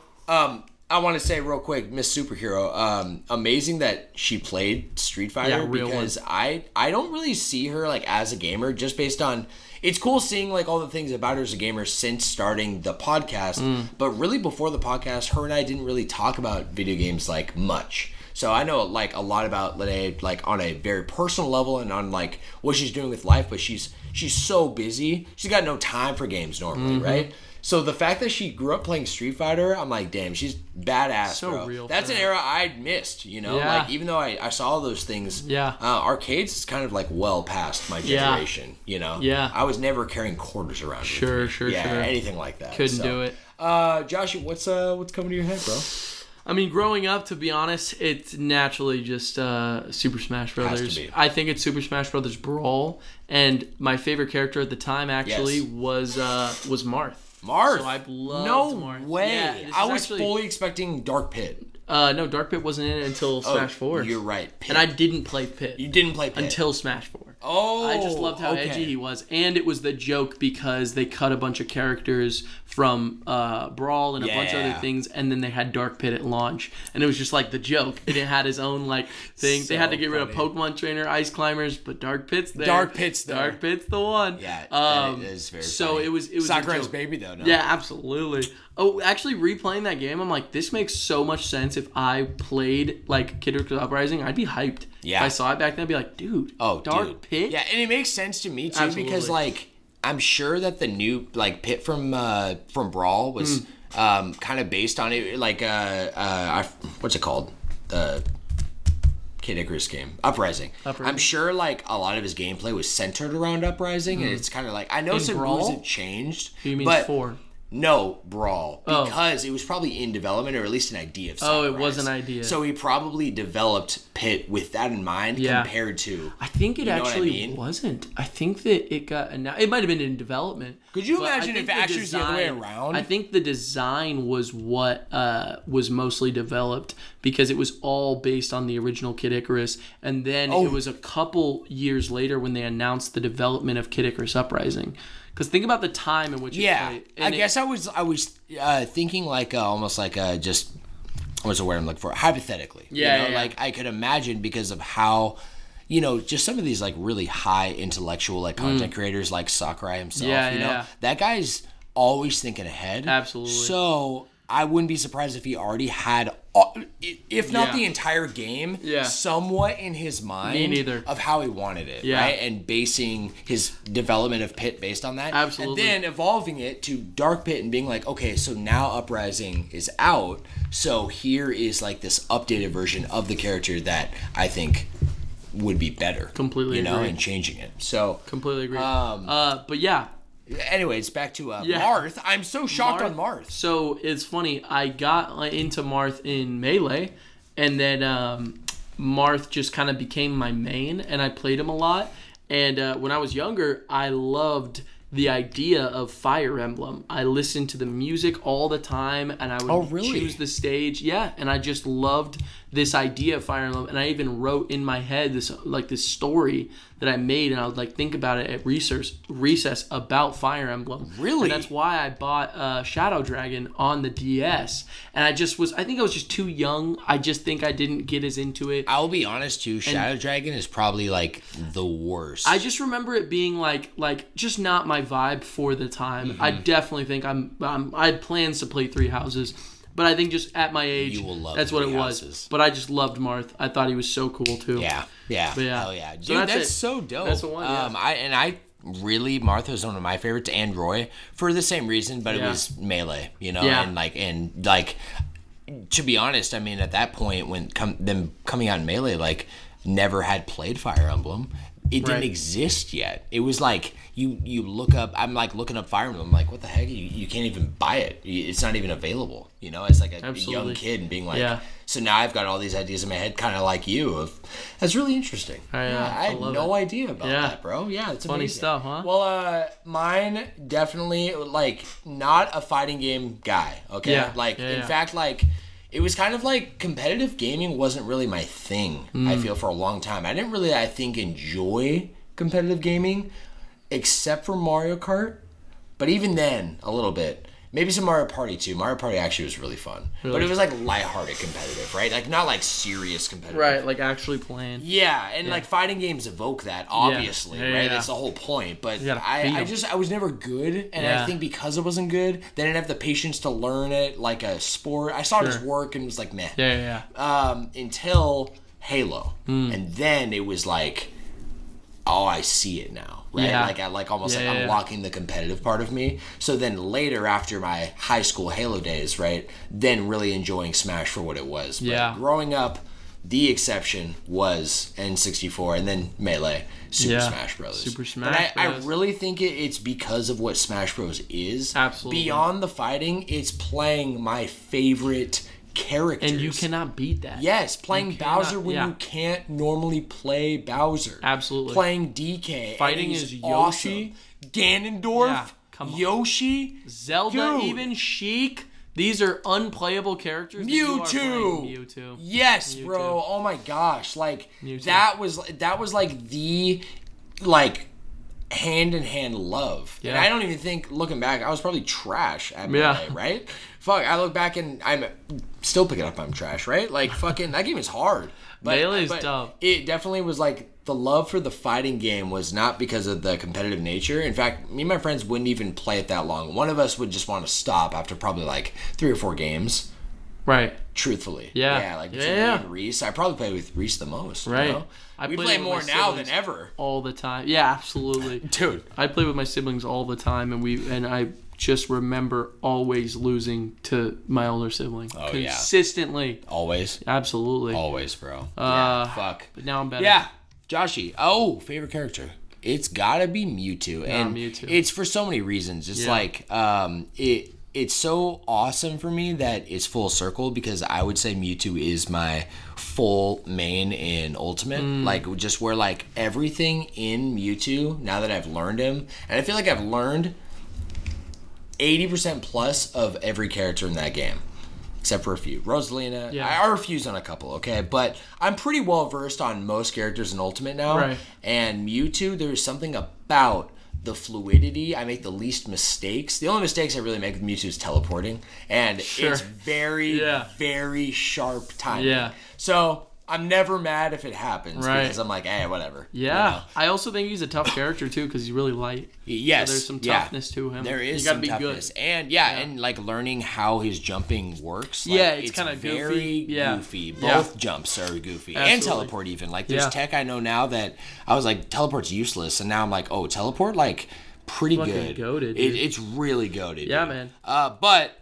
I want to say real quick, Miss Superhero, amazing that she played Street Fighter because I don't really see her like as a gamer just based on. It's cool seeing like all the things about her as a gamer since starting the podcast, but really before the podcast, her and I didn't really talk about video games like much. So I know like a lot about Lene like on a very personal level and on like what she's doing with life, but she's so busy. She's got no time for games normally, right? So the fact that she grew up playing Street Fighter, I'm like, damn, she's badass, so bro. Real That's an era I'd missed, you know? Yeah. Like, even though I saw all those things, arcades is kind of like well past my generation, you know? Yeah. I was never carrying quarters around with me. Sure. Anything like that. Couldn't do it. Josh, what's coming to your head, bro? I mean, growing up, to be honest, it's naturally just Super Smash Brothers. I think it's Super Smash Brothers Brawl, and my favorite character at the time actually was Marth. Marth? So I loved Marth. No way. Yeah, I was fully expecting Dark Pit. No, Dark Pit wasn't in it until Smash 4. You're right. Pit. And I didn't play Pit. You didn't play Pit? Until Smash 4. Oh, I just loved how edgy he was. And it was the joke because they cut a bunch of characters from Brawl and a bunch of other things, and then they had Dark Pit at launch. And it was just like the joke. And it had his own like thing. They had to get rid of Pokemon Trainer, Ice Climbers, but Dark Pit's there. Dark Pit's the one. Yeah, it is very funny. It was Sakura's baby though, no? Yeah, absolutely. Oh, actually replaying that game, I'm like, this makes so much sense. If I played like Kid Icarus Uprising, I'd be hyped. Yeah. If I saw it back then, I'd be like, dude, Dark Pit? Yeah, and it makes sense to me too because like I'm sure that the new like Pit from Brawl was kind of based on it like what's it called? The Kid Icarus game, Uprising. I'm sure like a lot of his gameplay was centered around Uprising, and it's kind of like I know some rules have changed. You mean 4? No, Brawl, because it was probably in development, or at least an idea of Sunrise. It was an idea. So he probably developed Pit with that in mind compared to... I think it actually wasn't. I think that it got... It might have been in development. Could you imagine if it actually was the other way around? I think the design was what was mostly developed because it was all based on the original Kid Icarus, and then it was a couple years later when they announced the development of Kid Icarus Uprising. Because think about the time in which it played. I guess I was thinking like almost like just what's the word I'm looking for? Hypothetically. Like I could imagine because of how, just some of these like really high intellectual like content creators like Sakurai himself. That guy's always thinking ahead. Absolutely. So I wouldn't be surprised if he already had, if not the entire game, somewhat in his mind of how he wanted it, right? And basing his development of Pit based on that. Absolutely. And then evolving it to Dark Pit and being like, okay, so now Uprising is out, so here is like this updated version of the character that I think would be better. Completely agree. And changing it. So completely agree. But yeah. Anyways, back to Marth. I'm so shocked on Marth. So it's funny. I got into Marth in Melee, and then Marth just kind of became my main, and I played him a lot. And when I was younger, I loved the idea of Fire Emblem. I listened to the music all the time, and I would choose the stage. Yeah, and I just loved this idea of Fire Emblem, and I even wrote in my head this story that I made, and I would like think about it at recess about Fire Emblem. Really? And that's why I bought Shadow Dragon on the DS. And I think I was just too young. I just think I didn't get as into it. I'll be honest too, Shadow Dragon is probably like the worst. I just remember it being like just not my vibe for the time. I definitely think I had plans to play Three Houses. But I think just at my age, that's what it was. But I just loved Marth. I thought he was so cool too. Yeah. Hell yeah. Dude, so that's so dope. That's the one, I really, Martha was one of my favorites, and Roy, for the same reason, but it was Melee, and to be honest, I mean, at that point, when them coming out in Melee, like, never had played Fire Emblem. It didn't exist yet. It was like you look up. I'm like looking up Fire Emblem. I'm like, what the heck? You can't even buy it. It's not even available. As like a young kid and being like. So now I've got all these ideas in my head, kind of like you. That's really interesting. I had no idea about that, bro. Yeah, it's funny amazing. Stuff, huh? Well, mine definitely like not a fighting game guy. Okay, in fact, like. It was kind of like competitive gaming wasn't really my thing, I feel, for a long time. I didn't really, I think, enjoy competitive gaming except for Mario Kart. But even then, a little bit. Maybe some Mario Party too. Mario Party actually was really fun. But it was like lighthearted competitive, right? Like not like serious competitive. Right, like actually playing. Yeah, and like fighting games evoke that, obviously, right? Yeah. That's the whole point. But I was never good, and I think because I wasn't good, they didn't have the patience to learn it like a sport. I saw it as work and was like, meh. Yeah. Until Halo, and then it was like, oh, I see it now. Right? Yeah. Like I like almost like unlocking the competitive part of me. So then later, after my high school Halo days, right, then really enjoying Smash for what it was. But growing up, the exception was N64 and then Melee, Super Smash Bros. Super Smash But I Bros. really think it's because of what Smash Bros. Is. Absolutely. Beyond the fighting, it's playing my favorite characters. And you cannot beat that. Yes, playing Bowser when you can't normally play Bowser. Absolutely. Playing DK. Fighting is Yoshi. Awesome. Ganondorf. Yeah, come on. Yoshi. Zelda, Dude. even Sheik. These are unplayable characters. Mewtwo. Yes, Mewtwo. bro. Oh my gosh. Like Mewtwo. that was like the hand in hand love. Yeah. And I don't even think, looking back, I was probably trash at Melee, right? Fuck, I look back and I'm still picking up I'm trash, right? Like fucking that game is hard. Melee is tough. It definitely was like the love for the fighting game was not because of the competitive nature. In fact, me and my friends wouldn't even play it that long. One of us would just want to stop after probably like 3 or 4 games. Right. Truthfully. Yeah. Yeah, like between me and Reese. I probably play with Reese the most. Right. You know? We play more now than ever. All the time. Yeah, absolutely. Dude. I play with my siblings all the time, and I just remember always losing to my older sibling. Oh, consistently. Always. Absolutely. Always, bro. Fuck. But now I'm better. Yeah. Joshy. Oh, favorite character. It's gotta be Mewtwo. And Mewtwo. It's for so many reasons. It's like it's so awesome for me that it's full circle because I would say Mewtwo is my full main in Ultimate. Like just where like everything in Mewtwo, now that I've learned him, and I feel like I've learned 80% plus of every character in that game. Except for a few. Rosalina. Yeah. I refuse on a couple, okay? But I'm pretty well versed on most characters in Ultimate now. Right. And Mewtwo, there's something about the fluidity. I make the least mistakes. The only mistakes I really make with Mewtwo is teleporting. And it's very, very sharp timing. Yeah. So I'm never mad if it happens because I'm like, hey, whatever. Yeah. You know? I also think he's a tough character, too, because he's really light. Yes. So there's some toughness to him. There is you gotta some be toughness. good. And and like learning how his jumping works. Like, it's kind of goofy. Very goofy. Both jumps are goofy. Absolutely. And teleport even. Like there's tech I know now that I was like, teleport's useless. And now I'm like, oh, teleport? Like pretty good. Goated, dude. It's really goated. Yeah, dude. man. But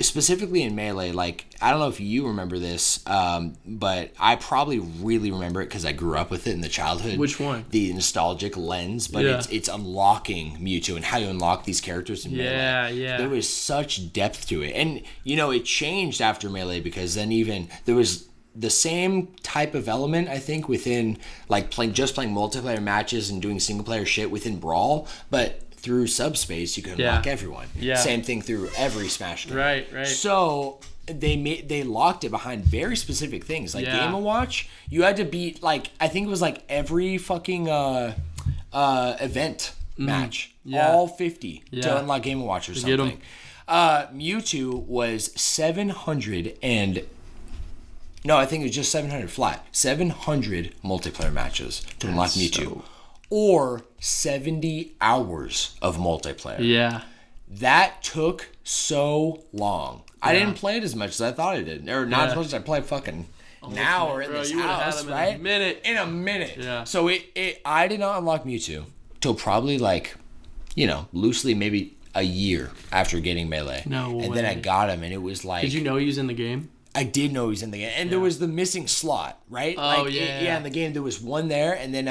specifically in Melee, like I don't know if you remember this, but I probably really remember it because I grew up with it in the childhood. Which one? The nostalgic lens, but it's unlocking Mewtwo and how you unlock these characters in Melee. Yeah. There was such depth to it, and you know it changed after Melee because then even there was the same type of element I think within like playing multiplayer matches and doing single player shit within Brawl, but through Subspace, you can unlock everyone. Yeah. Same thing through every Smash game. Right. So they locked it behind very specific things. Like Game & Watch, you had to beat like I think it was like every fucking event match. All 50 to unlock Game & Watch or something. Mewtwo was 700 and no, I think it was just 700 flat. 700 multiplayer matches to unlock Mewtwo. Or 70 hours of multiplayer. Yeah. That took so long. I didn't play it as much as I thought I did. Or not as much as I play fucking now or in this house, right? In a minute. Yeah. So I did not unlock Mewtwo till probably like, loosely maybe a year after getting Melee. No way. And then I got him and it was like... Did you know he was in the game? I did know he was in the game. And there was the missing slot, right? Oh, like, in the game there was one there and then...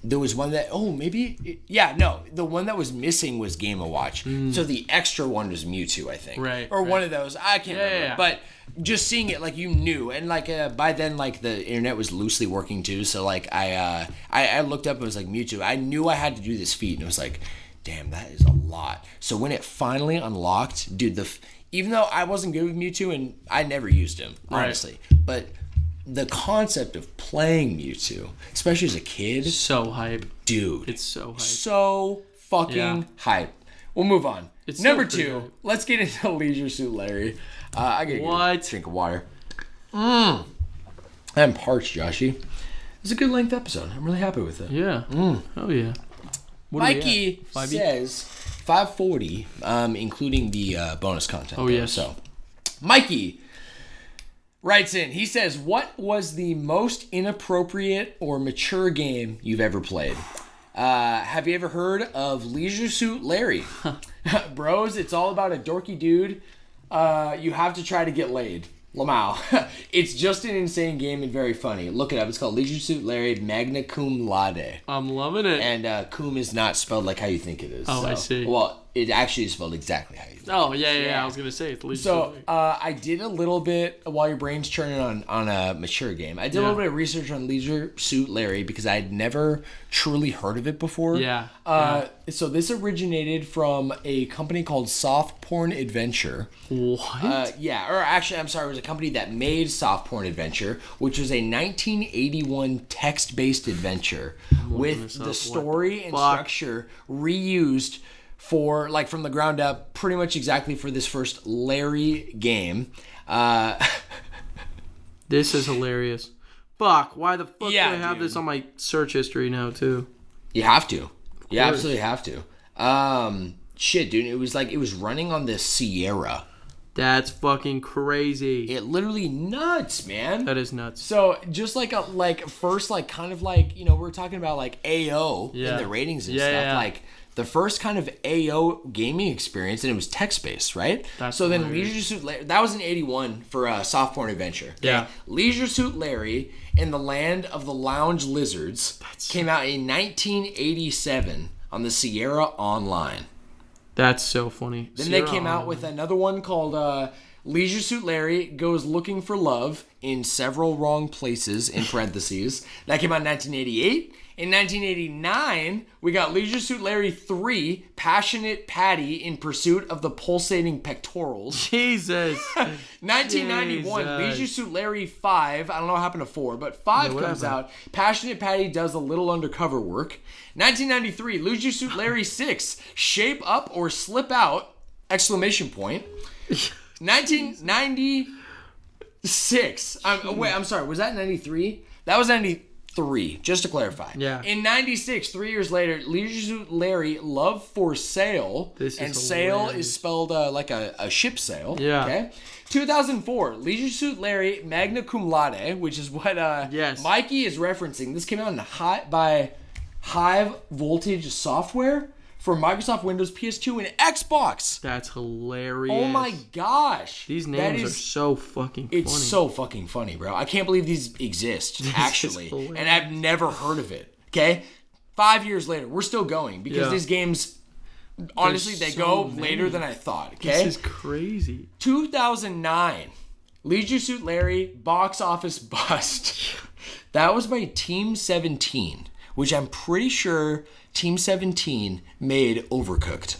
there was one that, the one that was missing was Game & Watch. So the extra one was Mewtwo, I think. Right. Or one of those. I can't remember. Yeah. But just seeing it, like, you knew. And, like, by then, like, the internet was loosely working, too. So, like, I looked up and it was like, Mewtwo. I knew I had to do this feat. And it was like, damn, that is a lot. So when it finally unlocked, dude, even though I wasn't good with Mewtwo, and I never used him, honestly. But... the concept of playing Mewtwo, especially as a kid, So hype. dude. It's so hype. So fucking hype. We'll move on. It's Number still pretty 2. good. Let's get into Leisure Suit Larry. I gotta get a drink of water. I'm parched, Joshy. It's a good length episode. I'm really happy with it. Yeah. Oh yeah. What Mikey says 540, including the bonus content. Oh yes. So, Mikey writes in. He says, "What was the most inappropriate or mature game you've ever played? Have you ever heard of Leisure Suit Larry? Bros, it's all about a dorky dude. You have to try to get laid. Lamau. It's just an insane game and very funny. Look it up. It's called Leisure Suit Larry Magna Cum Laude. I'm loving it. And cum is not spelled like how you think it is. Oh, so. I see. Well, it actually is spelled exactly how you think. Oh, yeah. I was going to say it's Leisure So, Suit. I did a little bit, while your brain's churning on a mature game, I did a little bit of research on Leisure Suit Larry because I had never truly heard of it before. Yeah. So this originated from a company called Soft Porn Adventure. What? Or actually, I'm sorry, it was a company that made Soft Porn Adventure, which was a 1981 text-based adventure with the story and structure reused for, like, from the ground up, pretty much exactly for this first Larry game. This is hilarious. Fuck, why the fuck do I have dude. this on my search history now, too? You have to. You absolutely have to. Shit, dude, it was running on the Sierra. That's fucking crazy. It literally nuts, man. That is nuts. So just first we're talking about like AO in the ratings and stuff. Yeah. Like the first kind of AO gaming experience, and it was text based, right? That's then hilarious. Leisure Suit Larry, that was in '81 for Soft Porn Adventure. Okay? Yeah. Leisure Suit Larry and the Land of the Lounge Lizards came out in 1987 on the Sierra Online. That's so funny. Then they came out with another one called Leisure Suit Larry Goes Looking for Love in Several Wrong Places, in parentheses. That came out in 1988. In 1989, we got Leisure Suit Larry 3, Passionate Patty in Pursuit of the Pulsating Pectorals. Jesus. 1991, Jesus. Leisure Suit Larry 5. I don't know what happened to 4, but 5 comes out. Passionate Patty does a little undercover work. 1993, Leisure Suit Larry 6, Shape Up or Slip Out! Exclamation point. 1996. I'm sorry. Was that 93? That was 93, just to clarify. Yeah. In 96, 3 years later, Leisure Suit Larry Love for Sale. This is and sail hilarious. is spelled like a ship sail. Yeah. Okay. 2004, Leisure Suit Larry Magna Cum Laude, which is what Mikey is referencing. This came out by Hive Voltage Software for Microsoft Windows, PS2, and Xbox. That's hilarious. Oh my gosh. These names are so fucking funny. It's so fucking funny, bro. I can't believe these exist, actually. And I've never heard of it. Okay? 5 years later, we're still going because these games, honestly, they go later than I thought. Okay? This is crazy. 2009, Leisure Suit Larry Box Office Bust. That was by Team 17, which I'm pretty sure Team 17 made Overcooked.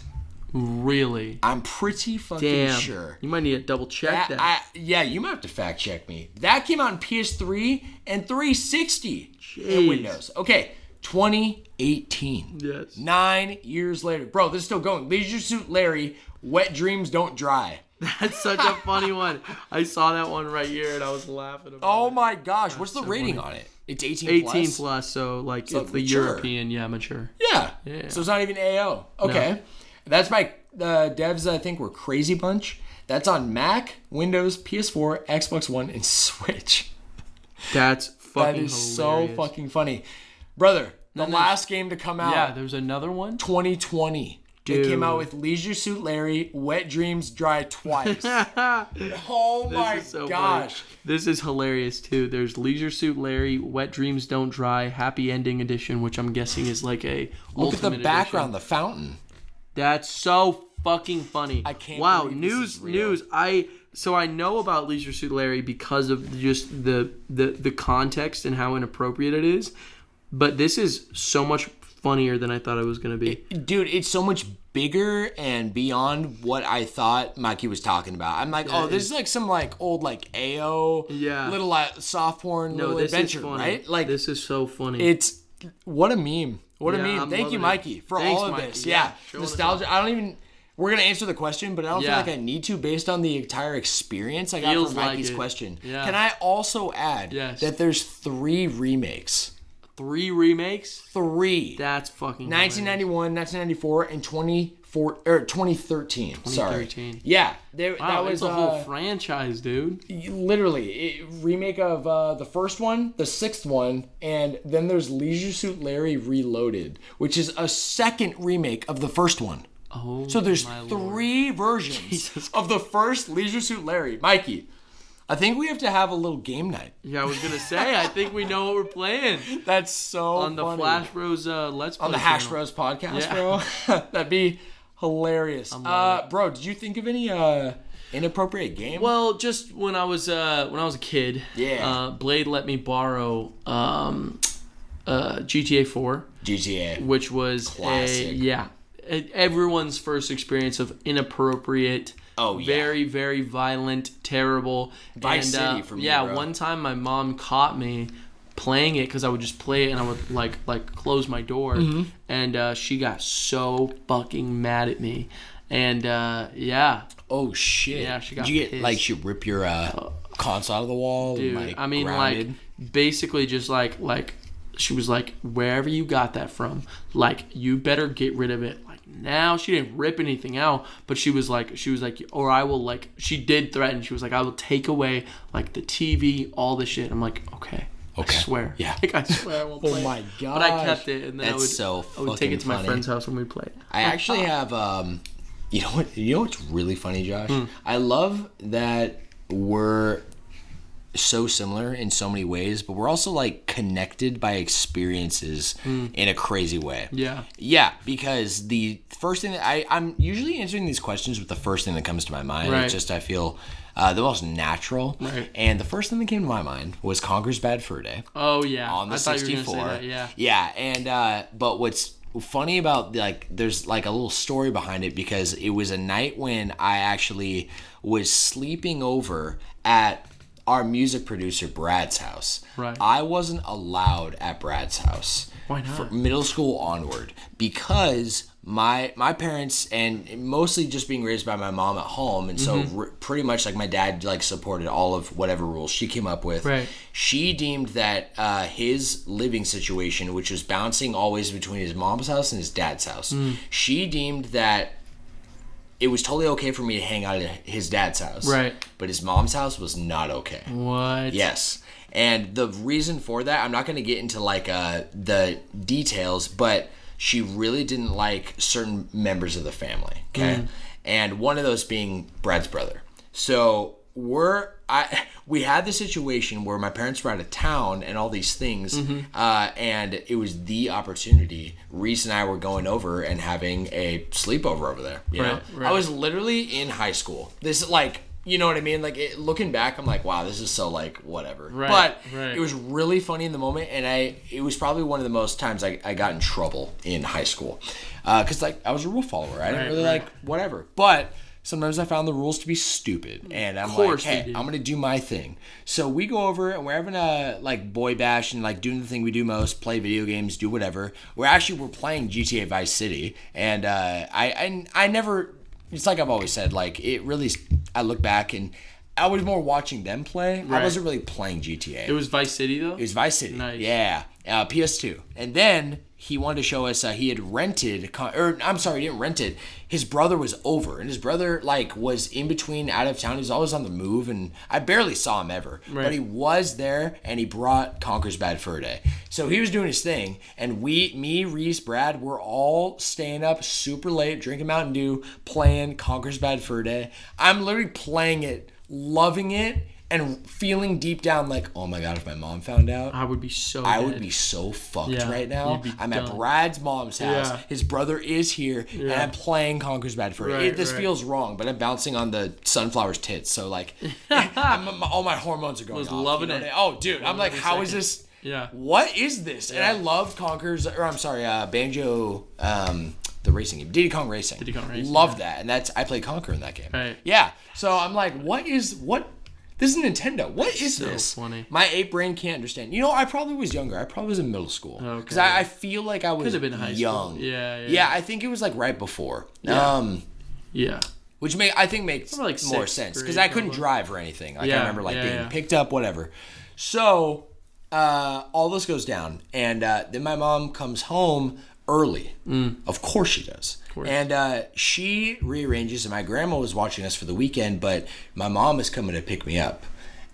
Really? I'm pretty fucking sure. You might need to double check that. You might have to fact check me. That came out on PS3 and 360 in Jeez. Windows. Okay, 2018. Yes. 9 years later. Bro, this is still going. Leisure Suit Larry, Wet Dreams Don't Dry. That's such a funny one. I saw that one right here and I was laughing about Oh it. my gosh, what's the rating on it? It's 18 plus? 18 plus, so like it's the mature. European, mature. Yeah. So it's not even AO. Okay. No. That's by devs I think were Crazy Bunch. That's on Mac, Windows, PS4, Xbox One, and Switch. That's fucking That is hilarious. so fucking funny. Brother, the last game to come out. Yeah, there's another one. 2020. They came out with Leisure Suit Larry, Wet Dreams Dry Twice. Oh my This is so gosh. funny. This is hilarious too. There's Leisure Suit Larry, Wet Dreams Don't Dry, Happy Ending Edition, which I'm guessing is like a Look at the ultimate background, edition. the fountain. That's so fucking funny. I can't Wow, believe this is real. news. I know about Leisure Suit Larry because of just the context and how inappropriate it is, but this is so much funnier than I thought it was going to be. Dude, it's so much bigger and beyond what I thought Mikey was talking about. I'm like, this is like some like old like AO little soft porn little this adventure, is funny. right? Like this is so funny. it's what a meme. What a Yeah, meme. I'm Thank you, loving it. Mikey, for Thanks, all of Mikey. this. Yeah, Yeah. showing us Nostalgia. I don't even... We're going to answer the question, but I don't feel Yeah. like I need to based on the entire experience I got Feels from like Mikey's it. question. Yeah. Can I also add Yes. that there's 3 remakes? 3 remakes? 3. That's fucking 1991, 1994, and 2013. Sorry. 2013. Yeah. Wow, that was it's a whole franchise, dude. literally remake of the first one, the 6th one, and then there's Leisure Suit Larry Reloaded, which is a second remake of the first one. Oh, So there's my 3 versions Jesus of the first Leisure Suit Larry. Mikey, I think we have to have a little game night. Yeah, I was gonna say. I think we know what we're playing That's so on the funny. Flash Bros. Let's Play On the Hash channel. Bros podcast, Yeah. bro. That'd be hilarious. loving it. Bro, did you think of any inappropriate game? Well, just when I was a kid, Yeah. Blade let me borrow GTA 4, GTA. which was Classic. everyone's first experience of inappropriate. Oh, yeah. Very, very violent, terrible. Vice City for me, bro. one time my mom caught me playing it because I would just play it and I would like close my door, Mm-hmm. and she got so fucking mad at me, and Oh shit! Yeah, she got Did you get pissed. like she rip your console out of the wall? dude. And, like, I mean, grounded? like basically just like she was like, wherever you got that from, like you better get rid of it. Now she didn't rip anything out, but she was like, or I will like. She did threaten. She was like, I will take away like the TV, all the shit. I'm like, okay. I swear. Yeah. Like, I swear I won't play. Oh my it. god! But I kept it, and then That's I would take it to my funny. friend's house when we played. I actually have you know what's really funny, Josh? Hmm. I love that we're so similar in so many ways, but we're also like connected by experiences in a crazy way. Yeah. Yeah, because the first thing that I'm usually answering these questions with the first thing that comes to my mind. Right. It's just I feel the most natural. Right. And the first thing that came to my mind was Conker's Bad Fur Day. Oh yeah. On the I thought 64. you were gonna say that. Yeah. Yeah, and but what's funny about like there's like a little story behind it because it was a night when I actually was sleeping over at our music producer Brad's house. Right. I wasn't allowed at Brad's house. Why not? For middle school onward because my parents, and mostly just being raised by my mom at home, and so pretty much like my dad like supported all of whatever rules she came up with. Right. She deemed that his living situation, which was bouncing always between his mom's house and his dad's house, she deemed that it was totally okay for me to hang out at his dad's house. Right. But his mom's house was not okay. What? Yes. And the reason for that, I'm not going to get into like the details, but she really didn't like certain members of the family. Okay. And one of those being Brad's brother. So we had the situation where my parents were out of town and all these things, and it was the opportunity. Reese and I were going over and having a sleepover over there. You know, Right. I was literally in high school. This is like, you know what I mean? Like looking back, I'm like, wow, this is so like whatever. Right, But right. it was really funny in the moment, and it was probably one of the most times I got in trouble in high school, because like I was a rule follower. I didn't really like whatever, but. Sometimes I found the rules to be stupid, and I'm like, hey, I'm gonna do my thing. So we go over and we're having a like boy bash and like doing the thing we do most, play video games, do whatever. We're playing GTA Vice City, and I never. It's like I've always said, like it really. I look back and I was more watching them play. Right. I wasn't really playing GTA. It was Vice City though. It was Vice City. Nice. Yeah, PS2. And then he wanted to show us he had rented, I'm sorry, he didn't rent it. His brother was over, and his brother like was in between, out of town. He was always on the move, and I barely saw him ever. Right. But he was there, and he brought Conker's Bad Fur Day. So he was doing his thing, and me, Reese, Brad, we're all staying up super late, drinking Mountain Dew, playing Conker's Bad Fur Day. I'm literally playing it, loving it, and feeling deep down like, oh my god, if my mom found out, I would be so. I dead. would be so fucked Yeah, right now. you'd be I'm at done. Brad's mom's house. Yeah. His brother is here, and Yeah. I'm playing Conker's Bad Fur Day. Right, This right. feels wrong, but I'm bouncing on the sunflower's tits, so like, all my hormones are going Was off. loving you know? it. Oh, dude, I'm like, every how is second. this? Yeah. What is this? And I loved Banjo. The racing game, Diddy Kong Racing. Diddy Kong Racing, Loved that, and I played Conker in that game. Right. Yeah. So I'm like, what? This is Nintendo. What is So this? funny. My ape brain can't understand. You know, I probably was younger. I probably was in middle school. Because Okay. I feel like I was Could have been high young. school. Yeah. Yeah, I think it was like right before. Yeah. Yeah. Which I think makes Probably like more sixth sense. grade, Because I couldn't probably. drive or anything. Like, I Yeah, remember like yeah, being yeah. picked up, whatever. So, all this goes down. And then my mom comes home early. Of course she does. course. And she rearranges, and my grandma was watching us for the weekend, but my mom is coming to pick me up.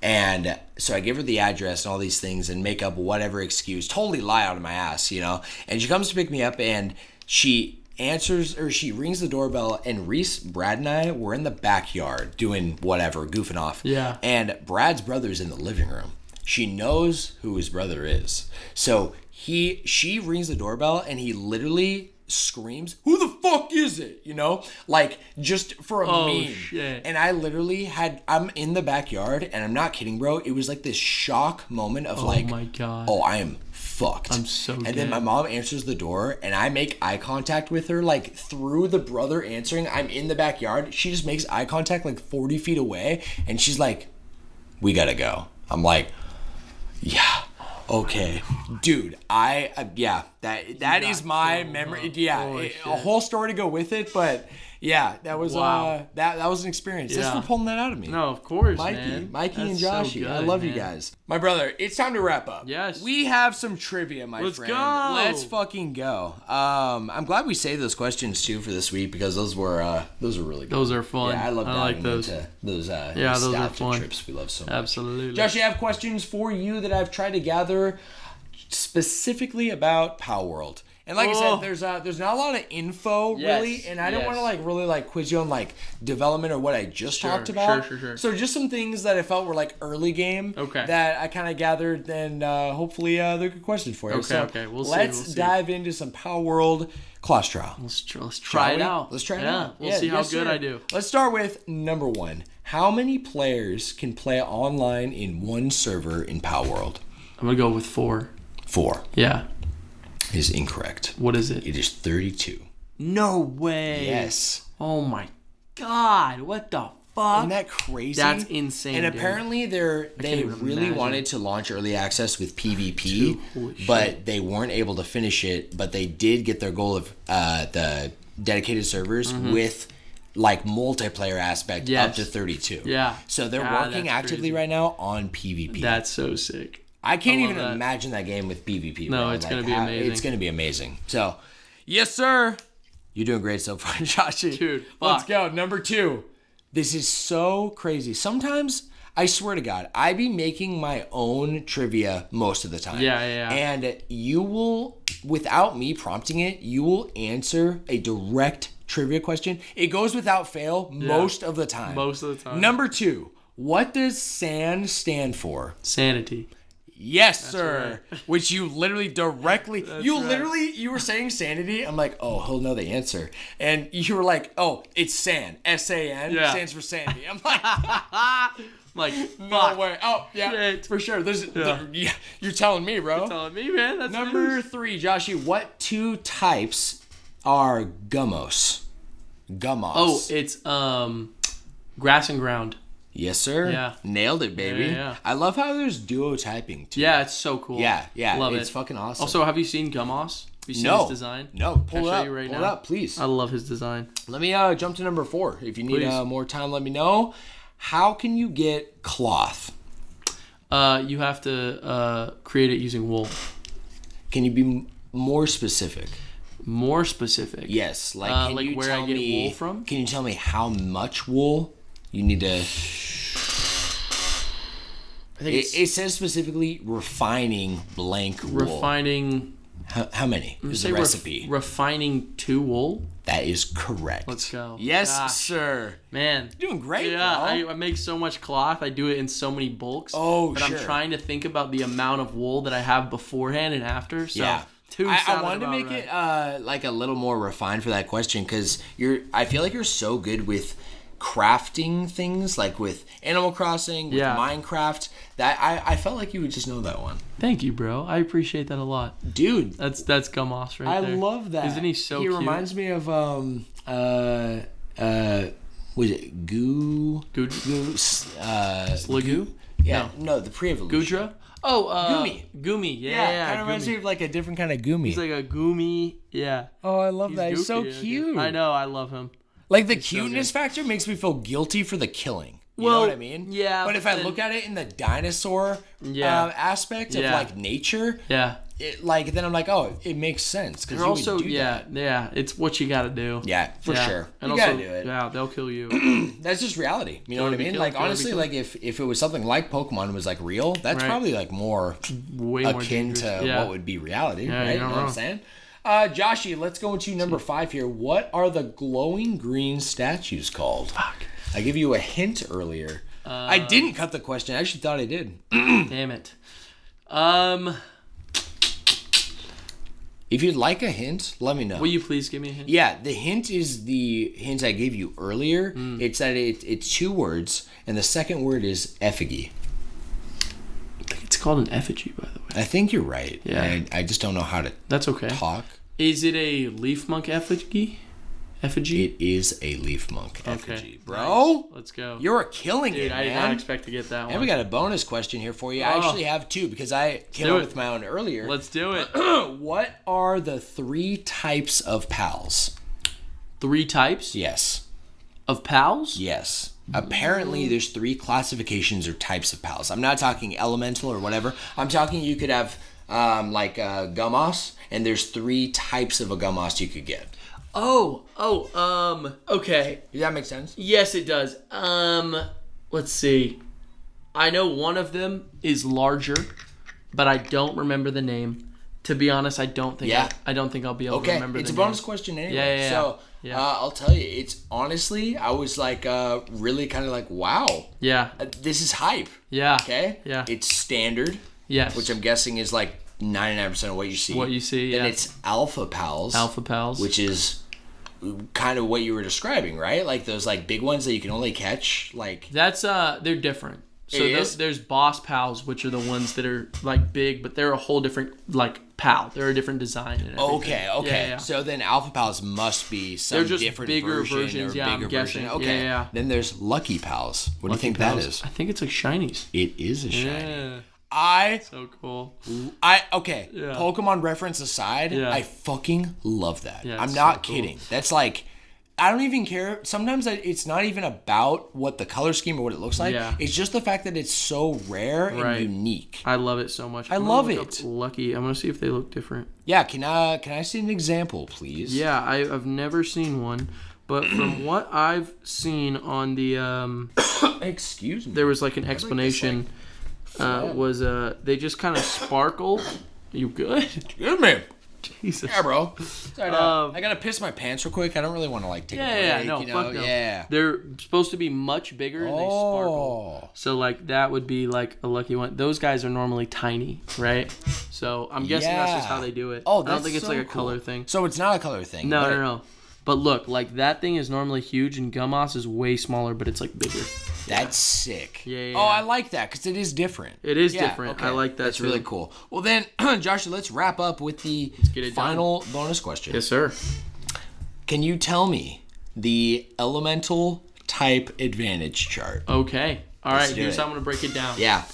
And so I give her the address and all these things and make up whatever excuse, totally lie out of my ass, you know. And she comes to pick me up, and she rings the doorbell, and Reese, Brad, and I were in the backyard doing whatever, goofing off. Yeah. And Brad's brother's in the living room. She knows who his brother is. So she rings the doorbell, and he literally screams, "Who the fuck is it?" You know, like just for a meme. Shit. And I literally I'm in the backyard, and I'm not kidding, bro. It was like this shock moment of Oh my God. oh, I am fucked. I'm so And dead. then my mom answers the door, and I make eye contact with her, like through the brother answering. I'm in the backyard. She just makes eye contact like 40 feet away, and she's like, "We gotta go." I'm like, "Yeah. Okay, dude, that is my memory. Yeah, Holy a whole story to go with it, but yeah, that was Wow. that was an experience. Thanks Yeah. for pulling that out of me. No, of course, Mikey, man. Mikey and That's so Joshy, I good, love you man. guys. My brother, it's time to wrap up. Yes. We have some trivia, my Let's friend. go. Let's fucking go. I'm glad we saved those questions too for this week because those were really good. Those are fun. Yeah, I love like diving those. into those Yeah, those are nostalgia fun. trips we love so much. Absolutely. Josh, I have questions for you that I've tried to gather specifically about Palworld. And like I said, there's not a lot of info really, Yes, and I don't yes. want to really quiz you on like development or what I just talked about. Sure. So just some things that I felt were like early game Okay. that I kind of gathered, and hopefully they're good questions for you. Okay, we'll see, Let's we'll see. dive into some Palworld class trial. Let's try Shall it we? out. Let's try it Yeah, out. we'll see how yes, good sir. I do. Let's start with number 1. How many players can play online in one server in Palworld? I'm gonna go with 4. 4 Yeah. is incorrect. What is it? It is 32. No way. Yes. Oh my God. What the fuck? Isn't that crazy? That's insane, And dude. apparently they even really imagine. wanted to launch early access with PvP, Dude, holy shit. but they weren't able to finish it. But they did get their goal of the dedicated servers with like multiplayer aspect Mm-hmm. Yes. up to 32. Yeah. So they're Ah, working that's actively crazy. right now on PvP. That's so sick. I can't I love even that. imagine that game with PvP. No, bro. it's gonna be amazing. It's gonna be amazing. So, yes, sir. You're doing great so far, Joshy. Dude, Let's fuck. go. Number 2. This is so crazy. Sometimes, I swear to God, I be making my own trivia most of the time. Yeah. And you will, without me prompting it, you will answer a direct trivia question. It goes without fail most of the time. Most of the time. Number 2. What does SAN stand for? Sanity. Yes, sir. Which you literally directly, right. you were saying sanity. I'm like, oh, he'll know the answer. And you were like, oh, it's SAN. S-A-N. Yeah. Stands for sanity. I'm like, Like, no fuck. way. Oh, yeah, Shit. for sure. Yeah. You're telling me, bro. Telling me, man. That's Number news. 3, Joshy. What 2 types are gummos? Gummos. Oh, it's grass and ground. yes, sir. Yeah. Nailed it, baby. Yeah. I love how there's duo typing, too. Yeah, it's so cool. Yeah. Love it's it. fucking awesome. Also, have you seen Gummos? Have you seen No. his design? No, Can I pull it show up. you right Pull now? it up, please. I love his design. Let me jump to number 4. If you need Please. more time, let me know. How can you get cloth? You have to create it using wool. Can you be more specific? More specific. Yes. Like, can like you where tell I get me, wool from? Can you tell me how much wool you need to... I think it's It says specifically refining blank wool. refining. How many is the recipe? Refining to wool. That is correct. Let's go. Yes, Gosh. sir. Man. You're doing great, Yeah, bro. I make so much cloth. I do it in so many bulks. Oh, but sure. I'm trying to think about the amount of wool that I have beforehand and after. So Yeah. 2 I sounded wanted to about make right. it like a little more refined for that question because I feel like you're so good with crafting things, like with Animal Crossing, with Yeah. Minecraft, that I felt like you would just know that one. Thank you, bro. I appreciate that a lot. Dude, That's Gummos right I there. love that. Isn't he so He cute? reminds me of Was it Goo? Slagoo? Yeah, no, the pre-evolution. Gudra? Oh, Gumi. Gumi. Yeah, kind of reminds me of like a different kind of Gumi. He's like a Gumi. Yeah. Oh, I love that. He's so goofy, cute. I know. I love him. Like the cuteness factor makes me feel guilty for the killing. You know what I mean? Yeah. But if I look at it in the dinosaur aspect of like nature, then I'm like, oh, it makes sense. They're also it's what you got to do. Yeah, for sure. And you also, gotta do it. Yeah, they'll kill you. That's just reality. You know what I mean? Like honestly, like if it was something like Pokemon was like real, that's probably like way more akin to what would be reality, right? You know what I'm saying? Joshy, let's go into number 5 here. What are the glowing green statues called? Fuck. I gave you a hint earlier. I didn't cut the question. I actually thought I did. Damn it. If you'd like a hint, let me know. Will you please give me a hint? Yeah, the hint is the hint I gave you earlier. It's that it's 2 words, and the second word is effigy. I think it's called an effigy, by the way. I think you're right. Yeah. I just don't know how to That's okay. talk. Is it a leaf monk effigy? Effigy? It is a leaf monk effigy. Okay. Bro, nice. Let's go. You're killing it, Dude, man. I did not expect to get that one. And we got a bonus question here for you. I actually have 2 because I came up with my own earlier. Let's do it. What are the 3 types of pals? 3 types? Yes. Of pals? Yes. Apparently, there's 3 classifications or types of pals. I'm not talking elemental or whatever. I'm talking you could have Gummoss, and there's 3 types of a Gummoss you could get. Okay. Does that make sense? Yes, it does. Let's see. I know one of them is larger, but I don't remember the name. To be honest, I don't think I'll be able to remember the name. It's a bonus question anyway. Yeah. So, I'll tell you, it's honestly, I was like, really kind of like, wow. Yeah. This is hype. Yeah. Okay? Yeah. It's standard. Yes. Which I'm guessing is like 99% of what you see. Yeah. Then it's alpha pals. Which is kind of what you were describing, right? Like those like big ones that you can only catch. Like that's they're different. So there's boss pals, which are the ones that are like big, but they're a whole different like pal. They're a different design. And okay. Yeah. So then alpha pals must be some just different bigger versions. Yeah, bigger I'm guessing. Version. Okay. Yeah. Then there's lucky pals. What do you think pals. that is? I think it's like shinies. It is a shiny. Yeah. So cool. Pokemon reference aside, I fucking love that. Yeah, I'm not kidding. That's like, I don't even care. Sometimes it's not even about what the color scheme or what it looks like. Yeah. It's just the fact that it's so rare and unique. I love it so much. I love it. Lucky. I'm gonna see if they look different. Yeah. Can I see an example, please? Yeah, I've never seen one. But from what I've seen on the excuse me, there was like an explanation. They just kind of sparkle. You good? Excuse me. Jesus. Yeah, bro. Sorry, I gotta piss my pants real quick. I don't really want to like take a break. Fuck no. Yeah. They're supposed to be much bigger and they sparkle. So like that would be like a lucky one. Those guys are normally tiny, right? So I'm guessing that's just how they do it. Oh, I don't think it's like a color thing. So it's not a color thing. No. But look, like that thing is normally huge and Gummoss is way smaller, but it's like bigger. That's sick. Yeah. Oh, I like that because it is different. It is different. Okay. I like that. That's really cool. Well then, Josh, let's wrap up with the final bonus question. Yes, sir. Can you tell me the elemental type advantage chart? Okay. All right. Here's how I'm gonna break it down. Yeah.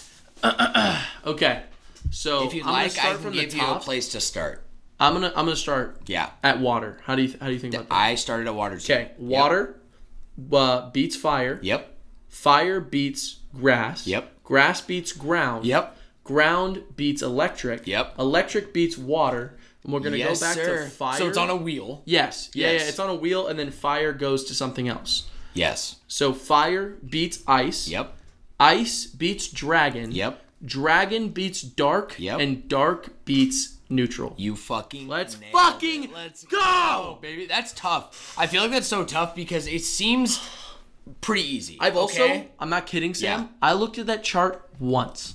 Okay. So if you'd like, I can give you a place to start. I'm gonna start. Yeah. At water. How do you think about that? I started at water too. Okay. Water beats fire. Yep. Fire beats grass. Yep. Grass beats ground. Yep. Ground beats electric. Yep. Electric beats water. And we're gonna go back to fire. So it's on a wheel. Yes. Yeah. It's on a wheel, and then fire goes to something else. Yes. So fire beats ice. Yep. Ice beats dragon. Yep. Dragon beats dark. Yep. And dark beats neutral. You fucking Let's Let's go, baby. That's tough. I feel like that's so tough because it seems pretty easy. I'm not kidding, Sam. Yeah. I looked at that chart once.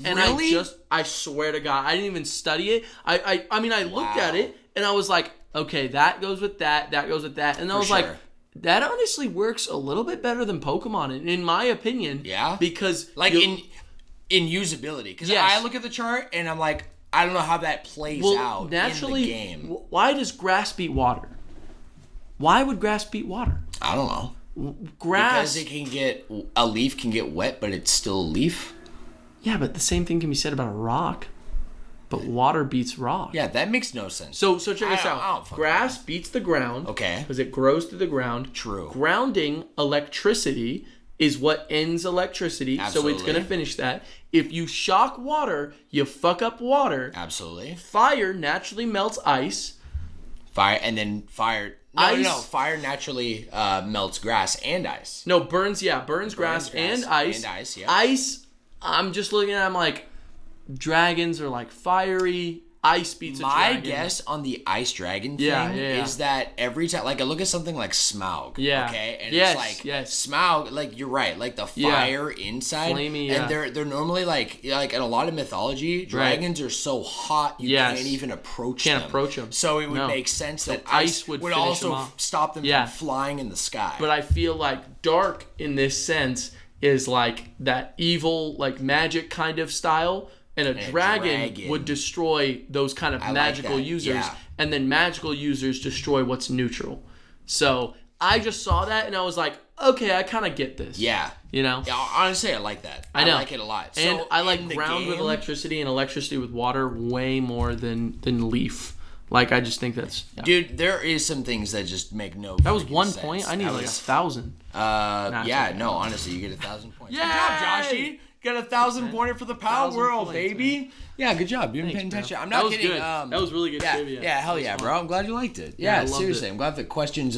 And really? I swear to God, I didn't even study it. I mean, I looked at it and I was like, okay, that goes with that goes with that. And I was like, that honestly works a little bit better than Pokemon, in my opinion. Yeah. Because like in usability. Because I look at the chart and I'm like, I don't know how that plays out naturally, in the game. Why does grass beat water? Why would grass beat water? I don't know. Grass. Because a leaf can get wet, but it's still a leaf. Yeah, but the same thing can be said about a rock. But water beats rock. Yeah, that makes no sense. So check this out. Grass beats the ground. Okay. Because it grows through the ground. True. Grounding electricity is what ends electricity. Absolutely. So it's going to finish that. If you shock water, you fuck up water. Absolutely. Fire naturally melts ice. Fire naturally melts grass and ice. No, burns grass and ice. And ice, yeah. Ice, I'm just looking at it, I'm like, dragons are like fiery. Ice beats a dragon. My guess on the ice dragon thing is that every time, like I look at something like Smaug, okay, and it's like Smaug, like you're right, like the fire inside, flamey, and they're normally like in a lot of mythology, dragons are so hot you can't even approach them. So it would make sense that ice would also stop them from flying in the sky. But I feel like dark in this sense is like that evil, like magic kind of style. And a dragon would destroy those kind of magical users. And then magical users destroy what's neutral. So I just saw that and I was like, okay, I kind of get this. Yeah. You know? Yeah, honestly, I like that. I like it a lot. And I like ground with electricity and electricity with water way more than leaf. Like, I just think that's... Yeah. Dude, there is some things that just make no That was 1 sense. point? I need like 1,000. Honestly, you get 1,000 points. Yay! Good job, Joshy. Got 1,000 pointer for the Palworld, baby. Man. Yeah, good job. You've been paying attention. I'm not kidding. Good. That was really good trivia. Yeah, hell yeah, bro. I'm glad you liked it. Yeah, seriously. I'm glad the questions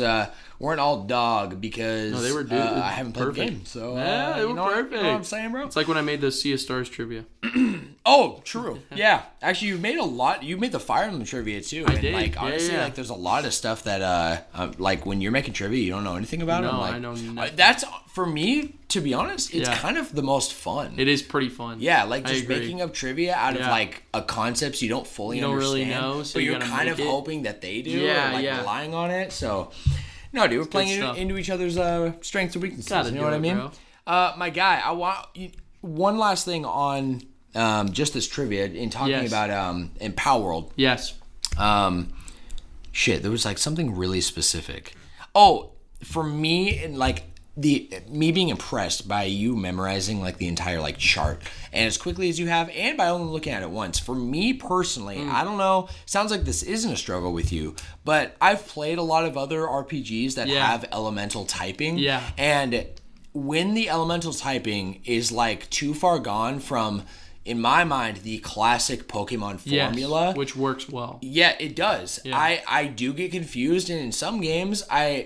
weren't all dog because they were I haven't played the game. So yeah, they were perfect. You know what I'm saying, bro? It's like when I made the Sea of Stars trivia. Oh, true. Yeah. Actually, you made a lot. You made the Fire Emblem trivia too. I did. Like honestly, like there's a lot of stuff that like when you're making trivia, you don't know anything about it. No, like, I know nothing. That's for me, to be honest, it's kind of the most fun. It is pretty fun. Yeah, like just making up trivia out of like a concepts you don't fully understand. Really know, so but you're kind of hoping that they do. Or like relying on it. So no, dude, we're playing into each other's strengths and weaknesses. You know what I mean? My guy, I want one last thing on just this trivia in talking about in Palworld. Yes. Shit, there was like something really specific. Oh, for me, and like me being impressed by you memorizing like the entire like chart and as quickly as you have, and by only looking at it once. For me personally, I don't know, sounds like this isn't a struggle with you, but I've played a lot of other RPGs that have elemental typing. Yeah. And when the elemental typing is like too far gone from, in my mind, the classic Pokemon formula, which works well. Yeah, it does. Yeah. I do get confused, and in some games,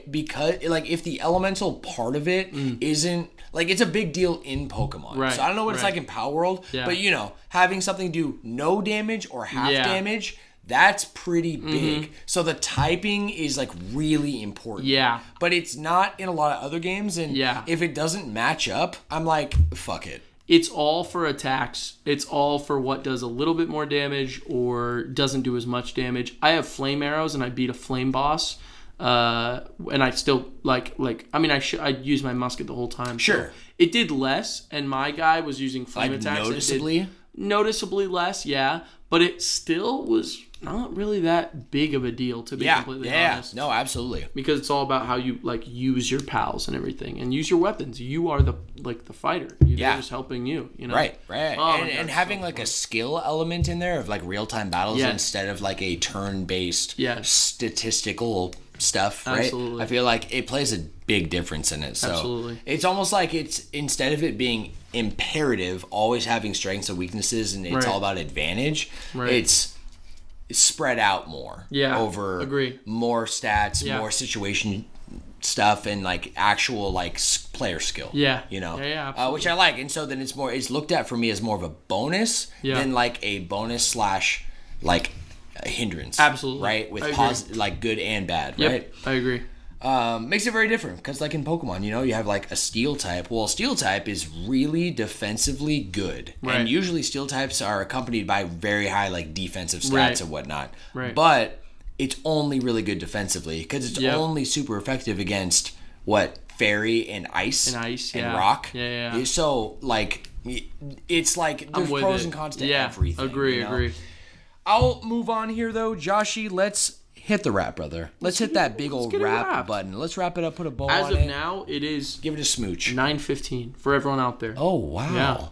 because like if the elemental part of it isn't like, it's a big deal in Pokemon. Right. So I don't know what it's like in Palworld, but you know, having something do no damage or half damage, that's pretty big. So the typing is like really important. Yeah. But it's not in a lot of other games, and if it doesn't match up, I'm like, fuck it. It's all for attacks. It's all for what does a little bit more damage or doesn't do as much damage. I have flame arrows and I beat a flame boss. And I still I used my musket the whole time. Sure. So it did less, and my guy was using flame attacks. Noticeably less, yeah. But it still was not really that big of a deal, to be completely honest. No, absolutely. Because it's all about how you like use your pals and everything, and use your weapons. You are the fighter. They're just helping you. You know. Right. Oh, and having like a skill element in there of like real time battles instead of like a turn based statistical stuff. Right. Absolutely. I feel like it plays a big difference in it. So absolutely. It's almost like it's, instead of it being imperative, always having strengths and weaknesses, and it's all about advantage. Right. It's spread out more over more stats, more situation stuff, and like actual like player skill. You know, which I like. And so then it's looked at for me as more of a bonus than like a bonus / like a hindrance. Absolutely. Right, with like good and bad. Right. I agree. Makes it very different, because like in Pokemon, you know, you have like a steel type. Well, steel type is really defensively good, and usually steel types are accompanied by very high like defensive stats and whatnot. But it's only really good defensively, because it's only super effective against fairy and ice and rock. So like it's like there's pros and cons to everything. Agree. I'll move on here though, Joshy. Let's hit the wrap, brother. Let's hit that big old wrap button. Let's wrap it up, put a bow on it. As of now, it is... Give it a smooch. 9:15 for everyone out there. Oh, wow. Yeah.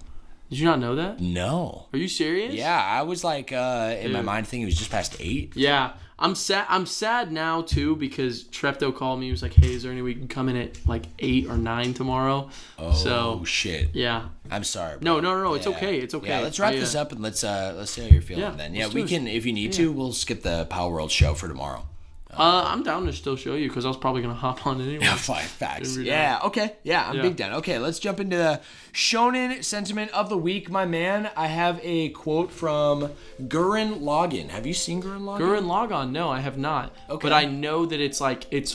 Did you not know that? No. Are you serious? Yeah, I was like, in my mind thinking it was just past 8. Yeah. I'm sad now, too, because Trepto called me. He was like, hey, is there any way we can come in at, like, 8 or 9 tomorrow? Oh, shit. Yeah. I'm sorry, bro. No. It's okay. It's okay. Yeah, let's wrap this up and let's see how you're feeling then. Yeah, we can, if you need to, we'll skip the Palworld show for tomorrow. I'm down to still show you because I was probably going to hop on anyway. Yeah, fine. Facts. Yeah, okay. Yeah, I'm big down. Okay, let's jump into the Shonen Sentiment of the Week, my man. I have a quote from Gurren Lagann. Have you seen Gurren Lagann? Gurren Lagann? No, I have not. Okay. But I know that it's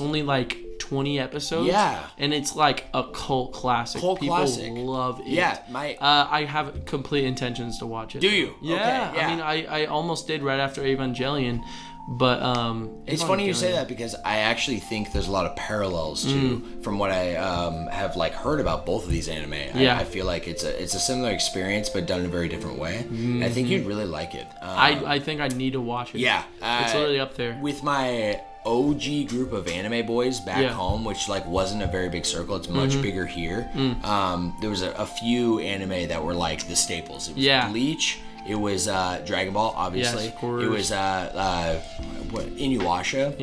only like 20 episodes. Yeah. And it's like a cult classic. People love it. Yeah. I have complete intentions to watch it. Do you? Yeah. Okay, yeah. I mean, I almost did right after Evangelion. But it's funny you say that because I actually think there's a lot of parallels to from what I have like heard about both of these anime. Yeah. I feel like it's a similar experience but done in a very different way. I think you'd really like it. I think I need to watch it. Yeah, it's literally up there with my OG group of anime boys back home, which like wasn't a very big circle. It's much bigger here. There was a few anime that were like the staples. It was Bleach. It was Dragon Ball, obviously. Yes, of course. It was Inuyasha.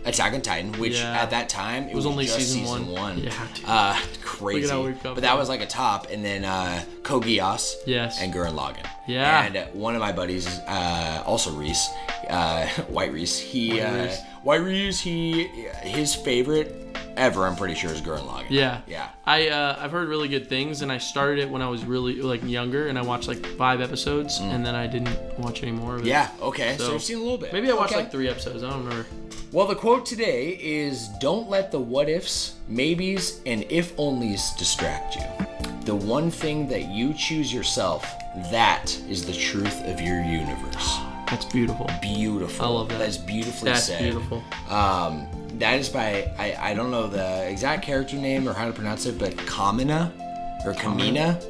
Attack on Titan, which at that time it was only just season 1. Yeah, crazy. Look at how we've come but that was like a top, and then Code Geass. Yes. And Gurren Lagann. Yeah. And one of my buddies, also Reese, White Reese. His favorite ever, I'm pretty sure, is Gurren Lagann. Yeah. Yeah. I've heard really good things, and I started it when I was really like younger, and I watched like 5 episodes, and then I didn't watch any more of it. Yeah. Okay. So you've seen a little bit. Maybe I watched like 3 episodes. I don't remember. Well, the quote today is, "Don't let the what ifs, maybes, and if onlys distract you. The one thing that you choose yourself, that is the truth of your universe." That's beautiful. Beautiful. I love that. That's beautifully said. That's beautiful. That is by, I don't know the exact character name or how to pronounce it, but Kamina or Kamina.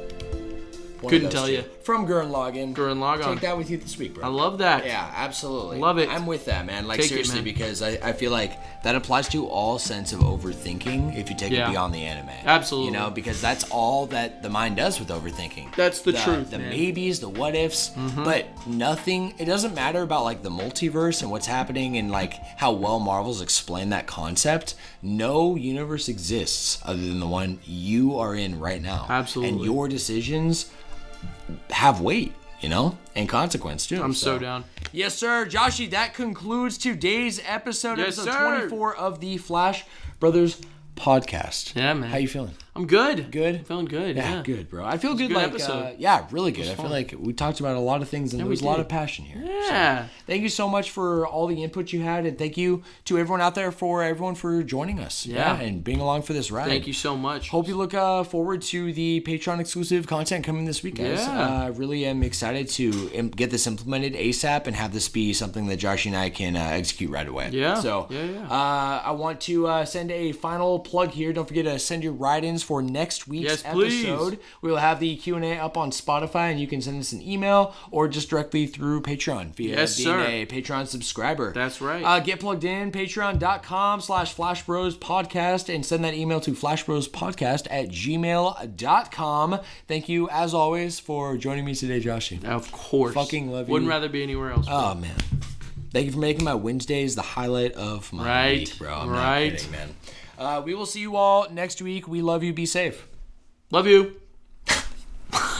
Couldn't tell you. From Gurren Lagann. Gurren Lagann. Take that with you this week, bro. I love that. Yeah, absolutely. Love it. I'm with that, man. Like, Take seriously, it, man. because I feel like that applies to all sense of overthinking if you take it beyond the anime. Absolutely. You know, because that's all that the mind does with overthinking. That's the truth, The man. maybes, the what ifs, but nothing, it doesn't matter about like the multiverse and what's happening and like how well Marvel's explained that concept. No universe exists other than the one you are in right now. Absolutely. And your decisions have weight, you know, and consequence too. I'm so down. Yes, sir. Joshy, that concludes today's episode, Yes, episode sir. 24 of the Flash Brothers podcast. Yeah, man. How you feeling? I'm good. Good? I'm feeling good. Yeah, Yeah. good, bro. I feel good. a good Like, episode. yeah, really good. I feel like we talked about a lot of things, and there was a lot did. of passion here. Yeah. So, thank you so much for all the input you had, and thank you to everyone out there for joining us. Yeah. And being along for this ride. Thank you so much. Hope you look forward to the Patreon exclusive content coming this week, guys. Yeah. I really am excited to get this implemented ASAP and have this be something that Josh and I can execute right away. Yeah. So I want to send a final plug here. Don't forget to send your write-ins for next week's episode. We will have the Q&A up on Spotify, and you can send us an email or just directly through Patreon via being a Patreon subscriber. That's right. Get plugged in, patreon.com/flashbrospodcast, and send that email to flashbrospodcast@gmail.com. Thank you, as always, for joining me today, Joshy. Of course. Fucking love you. Wouldn't rather be anywhere else. Bro. Oh, man. Thank you for making my Wednesdays the highlight of my week, bro. I'm not kidding, man. We will see you all next week. We love you. Be safe. Love you.